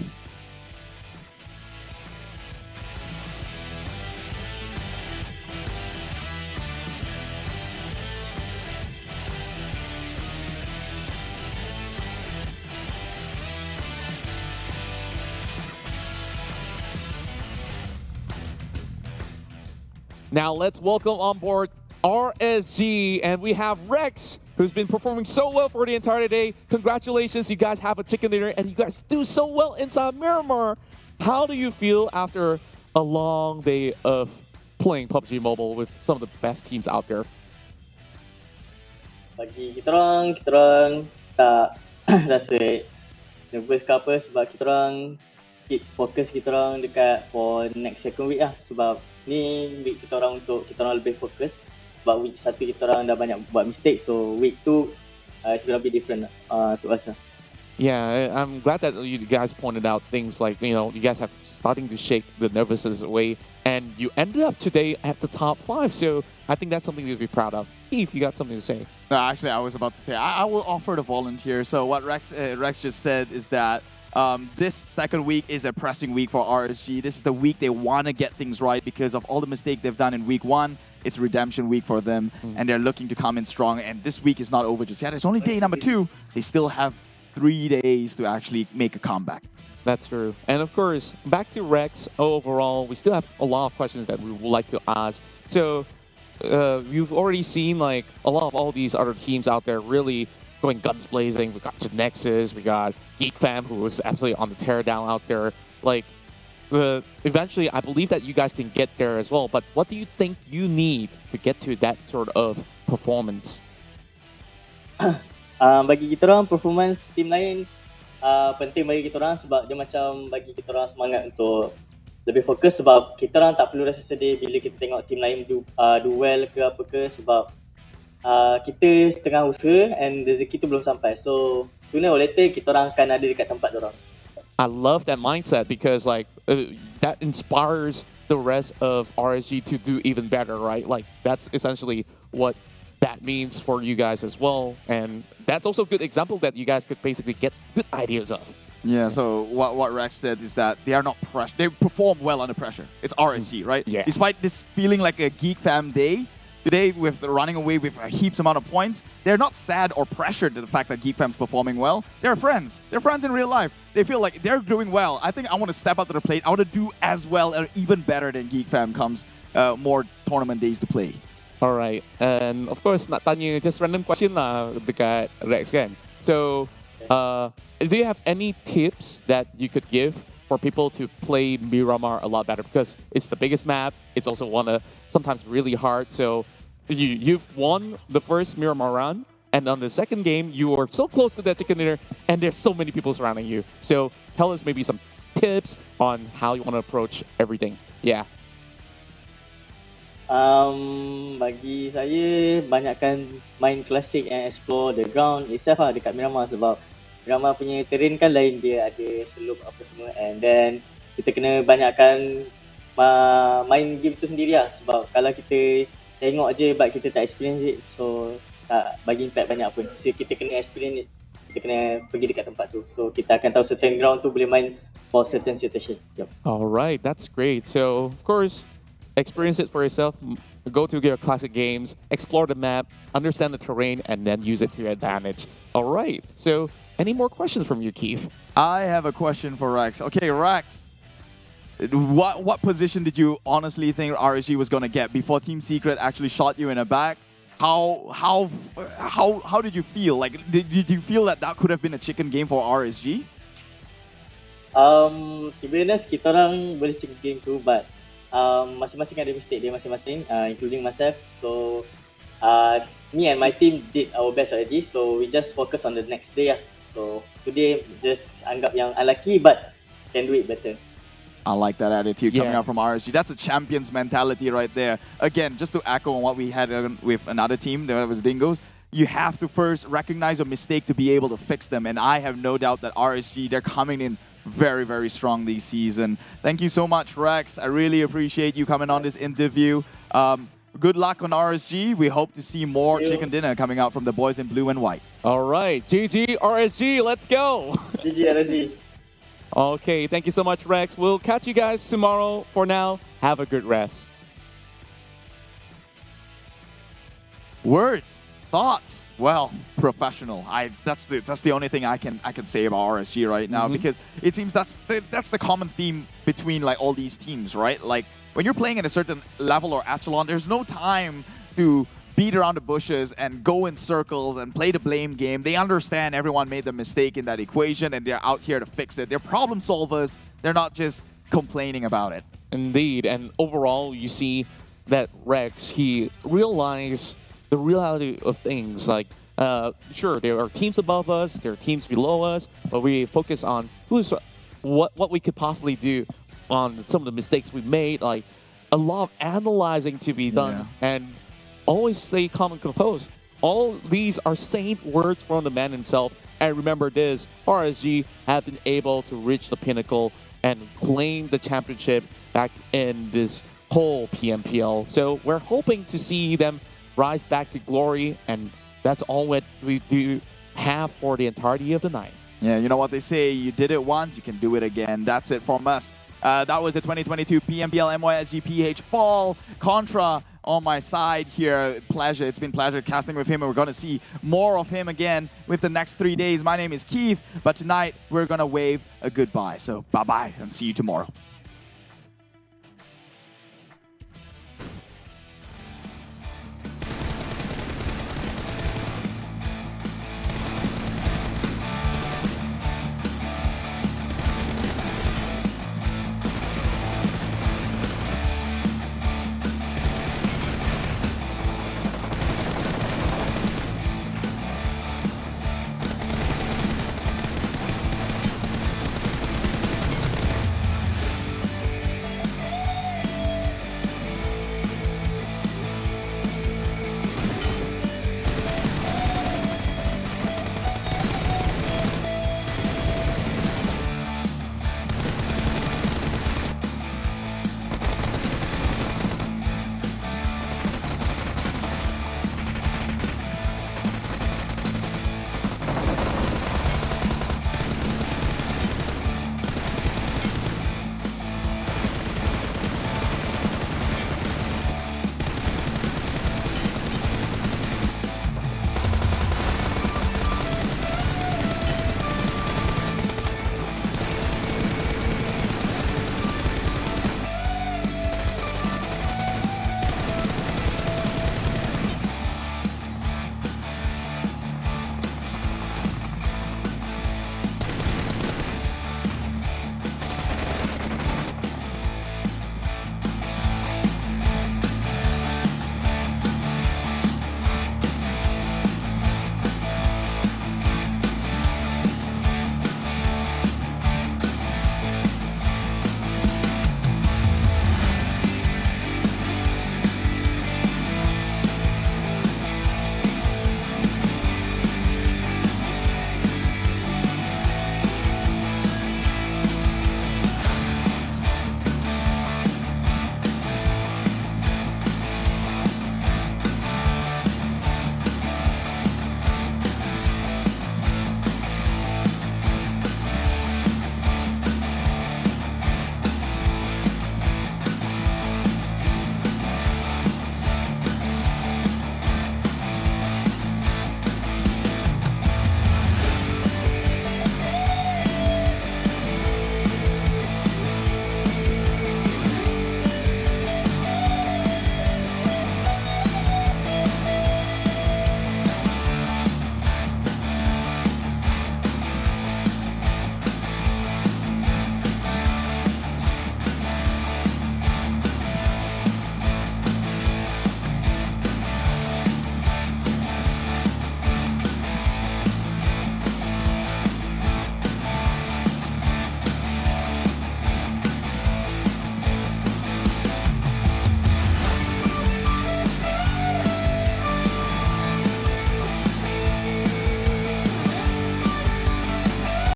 Now let's welcome on board RSG, and we have Rex, who's been performing so well for the entire day. Congratulations, you guys have a chicken dinner, and you guys do so well inside Miramar. How do you feel after a long day of playing PUBG Mobile with some of the best teams out there? Bagi kita orang tak rasa nervous ke apa sebab kita orang keep fokus kita orang dekat for next second week lah, sebab ni week kita orang untuk kita orang lebih fokus. But week 1 kita orang dah banyak buat mistake, so week 2 it's gonna be different to us. Yeah, I'm glad that you guys pointed out things like, you guys have starting to shake the nervousness away, and you ended up today at the top 5, so I think that's something to be proud of. Eve, you got something to say? No, actually, I was about to say, I will offer to volunteer. So what Rex just said is that this second week is a pressing week for RSG. This is the week they want to get things right because of all the mistakes they've done in week 1. It's redemption week for them, and they're looking to come in strong. And this week is not over just yet. It's only day number 2. They still have 3 days to actually make a comeback. That's true. And of course, back to Rex overall, we still have a lot of questions that we would like to ask. So you've already seen like a lot of all these other teams out there really going guns blazing. We got Genexus, we got GEEK fam, who was absolutely on the teardown out there. Like, eventually, I believe that you guys can get there as well. But what do you think you need to get to that sort of performance? Bagi kita orang, performance team lain penting bagi kita orang sebab dia macam bagi kita orang semangat untuk lebih fokus, sebab kita orang tak perlu rasa sedih bila kita tengok team lain do well ke apa ke, sebab kita setengah usaha and rezeki tu belum sampai. So sooner or later kita orang akan ada dekat tempat dorang. I love that mindset because like that inspires the rest of RSG to do even better, right? Like that's essentially what that means for you guys as well. And that's also a good example that you guys could basically get good ideas of. Yeah, so what Rex said is that they are not pressure. They perform well under pressure. It's RSG, right? Yeah. Despite this feeling like a Geek Fam day, today with the running away with a heaps amount of points, they're not sad or pressured to the fact that Geek Fam's performing well. They're friends. They're friends in real life. They feel like they're doing well. I think I want to step up to the plate. I want to do as well or even better than Geek Fam comes more tournament days to play. Alright, and of course nak tanya just random question lah dekat Rex kan. So, do you have any tips that you could give for people to play Miramar a lot better? Because it's the biggest map, it's also sometimes really hard. So, you've won the first Miramar run, and on the second game, you were so close to that chicken dinner, and there's so many people surrounding you. So, tell us maybe some tips on how you want to approach everything. Yeah. Bagi saya, banyakkan main klasik and explore the ground itself lah dekat Miramar sebab Miramar punya terrain kan lain, dia ada slope apa semua, and then kita kena banyakkan main game tu sendiri lah sebab kalau kita tengok je but kita tak experience it, so tak bagi impact banyak pun. So kita kena experience it, kita kena pergi dekat tempat tu, so kita akan tahu certain ground tu boleh main for certain situation. Yep. Alright, that's great. So, of course, experience it for yourself, go to your classic games, explore the map, understand the terrain, and then use it to your advantage. All right, so any more questions from you, Keith? I have a question for Rex. Okay, Rex, what position did you honestly think RSG was going to get before Team Secret actually shot you in the back? How did you feel? Like, did you feel that could have been a chicken game for RSG? To be honest, kita orang boleh chicken game tu, but masing-masing ada mistake dia masing-masing, including myself. So me and my team did our best already, so we just focus on the next day lah. So today just anggap yang unlucky but can do it better. I like that attitude coming out from RSG. That's a champion's mentality right there. Again, just to echo on what we had with another team, that was Dingoz, you have to first recognize your mistake to be able to fix them. And I have no doubt that RSG, they're coming in very, very strong this season. Thank you so much, Rex. I really appreciate you coming on this interview. Good luck on RSG. We hope to see more chicken dinner coming out from the boys in blue and white. All right, GG RSG, let's go. GG RSG. Okay, thank you so much, Rex. We'll catch you guys tomorrow. For now, have a good rest. Words, thoughts. Well, professional. That's the only thing I can say about RSG right now, because it seems that's the common theme between like all these teams, right? Like when you're playing at a certain level or echelon, there's no time to beat around the bushes and go in circles and play the blame game. They understand everyone made the mistake in that equation and they're out here to fix it. They're problem solvers. They're not just complaining about it. Indeed, and overall, you see that Rex, he realized the reality of things. Like, sure, there are teams above us, there are teams below us, but we focus on what we could possibly do on some of the mistakes we made. Like, a lot of analyzing to be done, and always stay calm and composed. All these are saint words from the man himself. And remember this, RSG have been able to reach the pinnacle and claim the championship back in this whole PMPL. So we're hoping to see them rise back to glory, and that's all what we do have for the entirety of the night. Yeah, you know what they say, you did it once, you can do it again. That's it from us. That was the 2022 PMPL MYSGPH Fall. Contra on my side here. Pleasure. It's been pleasure casting with him, and we're going to see more of him again with the next 3 days. My name is Keith, but tonight we're going to wave a goodbye. So bye-bye and see you tomorrow.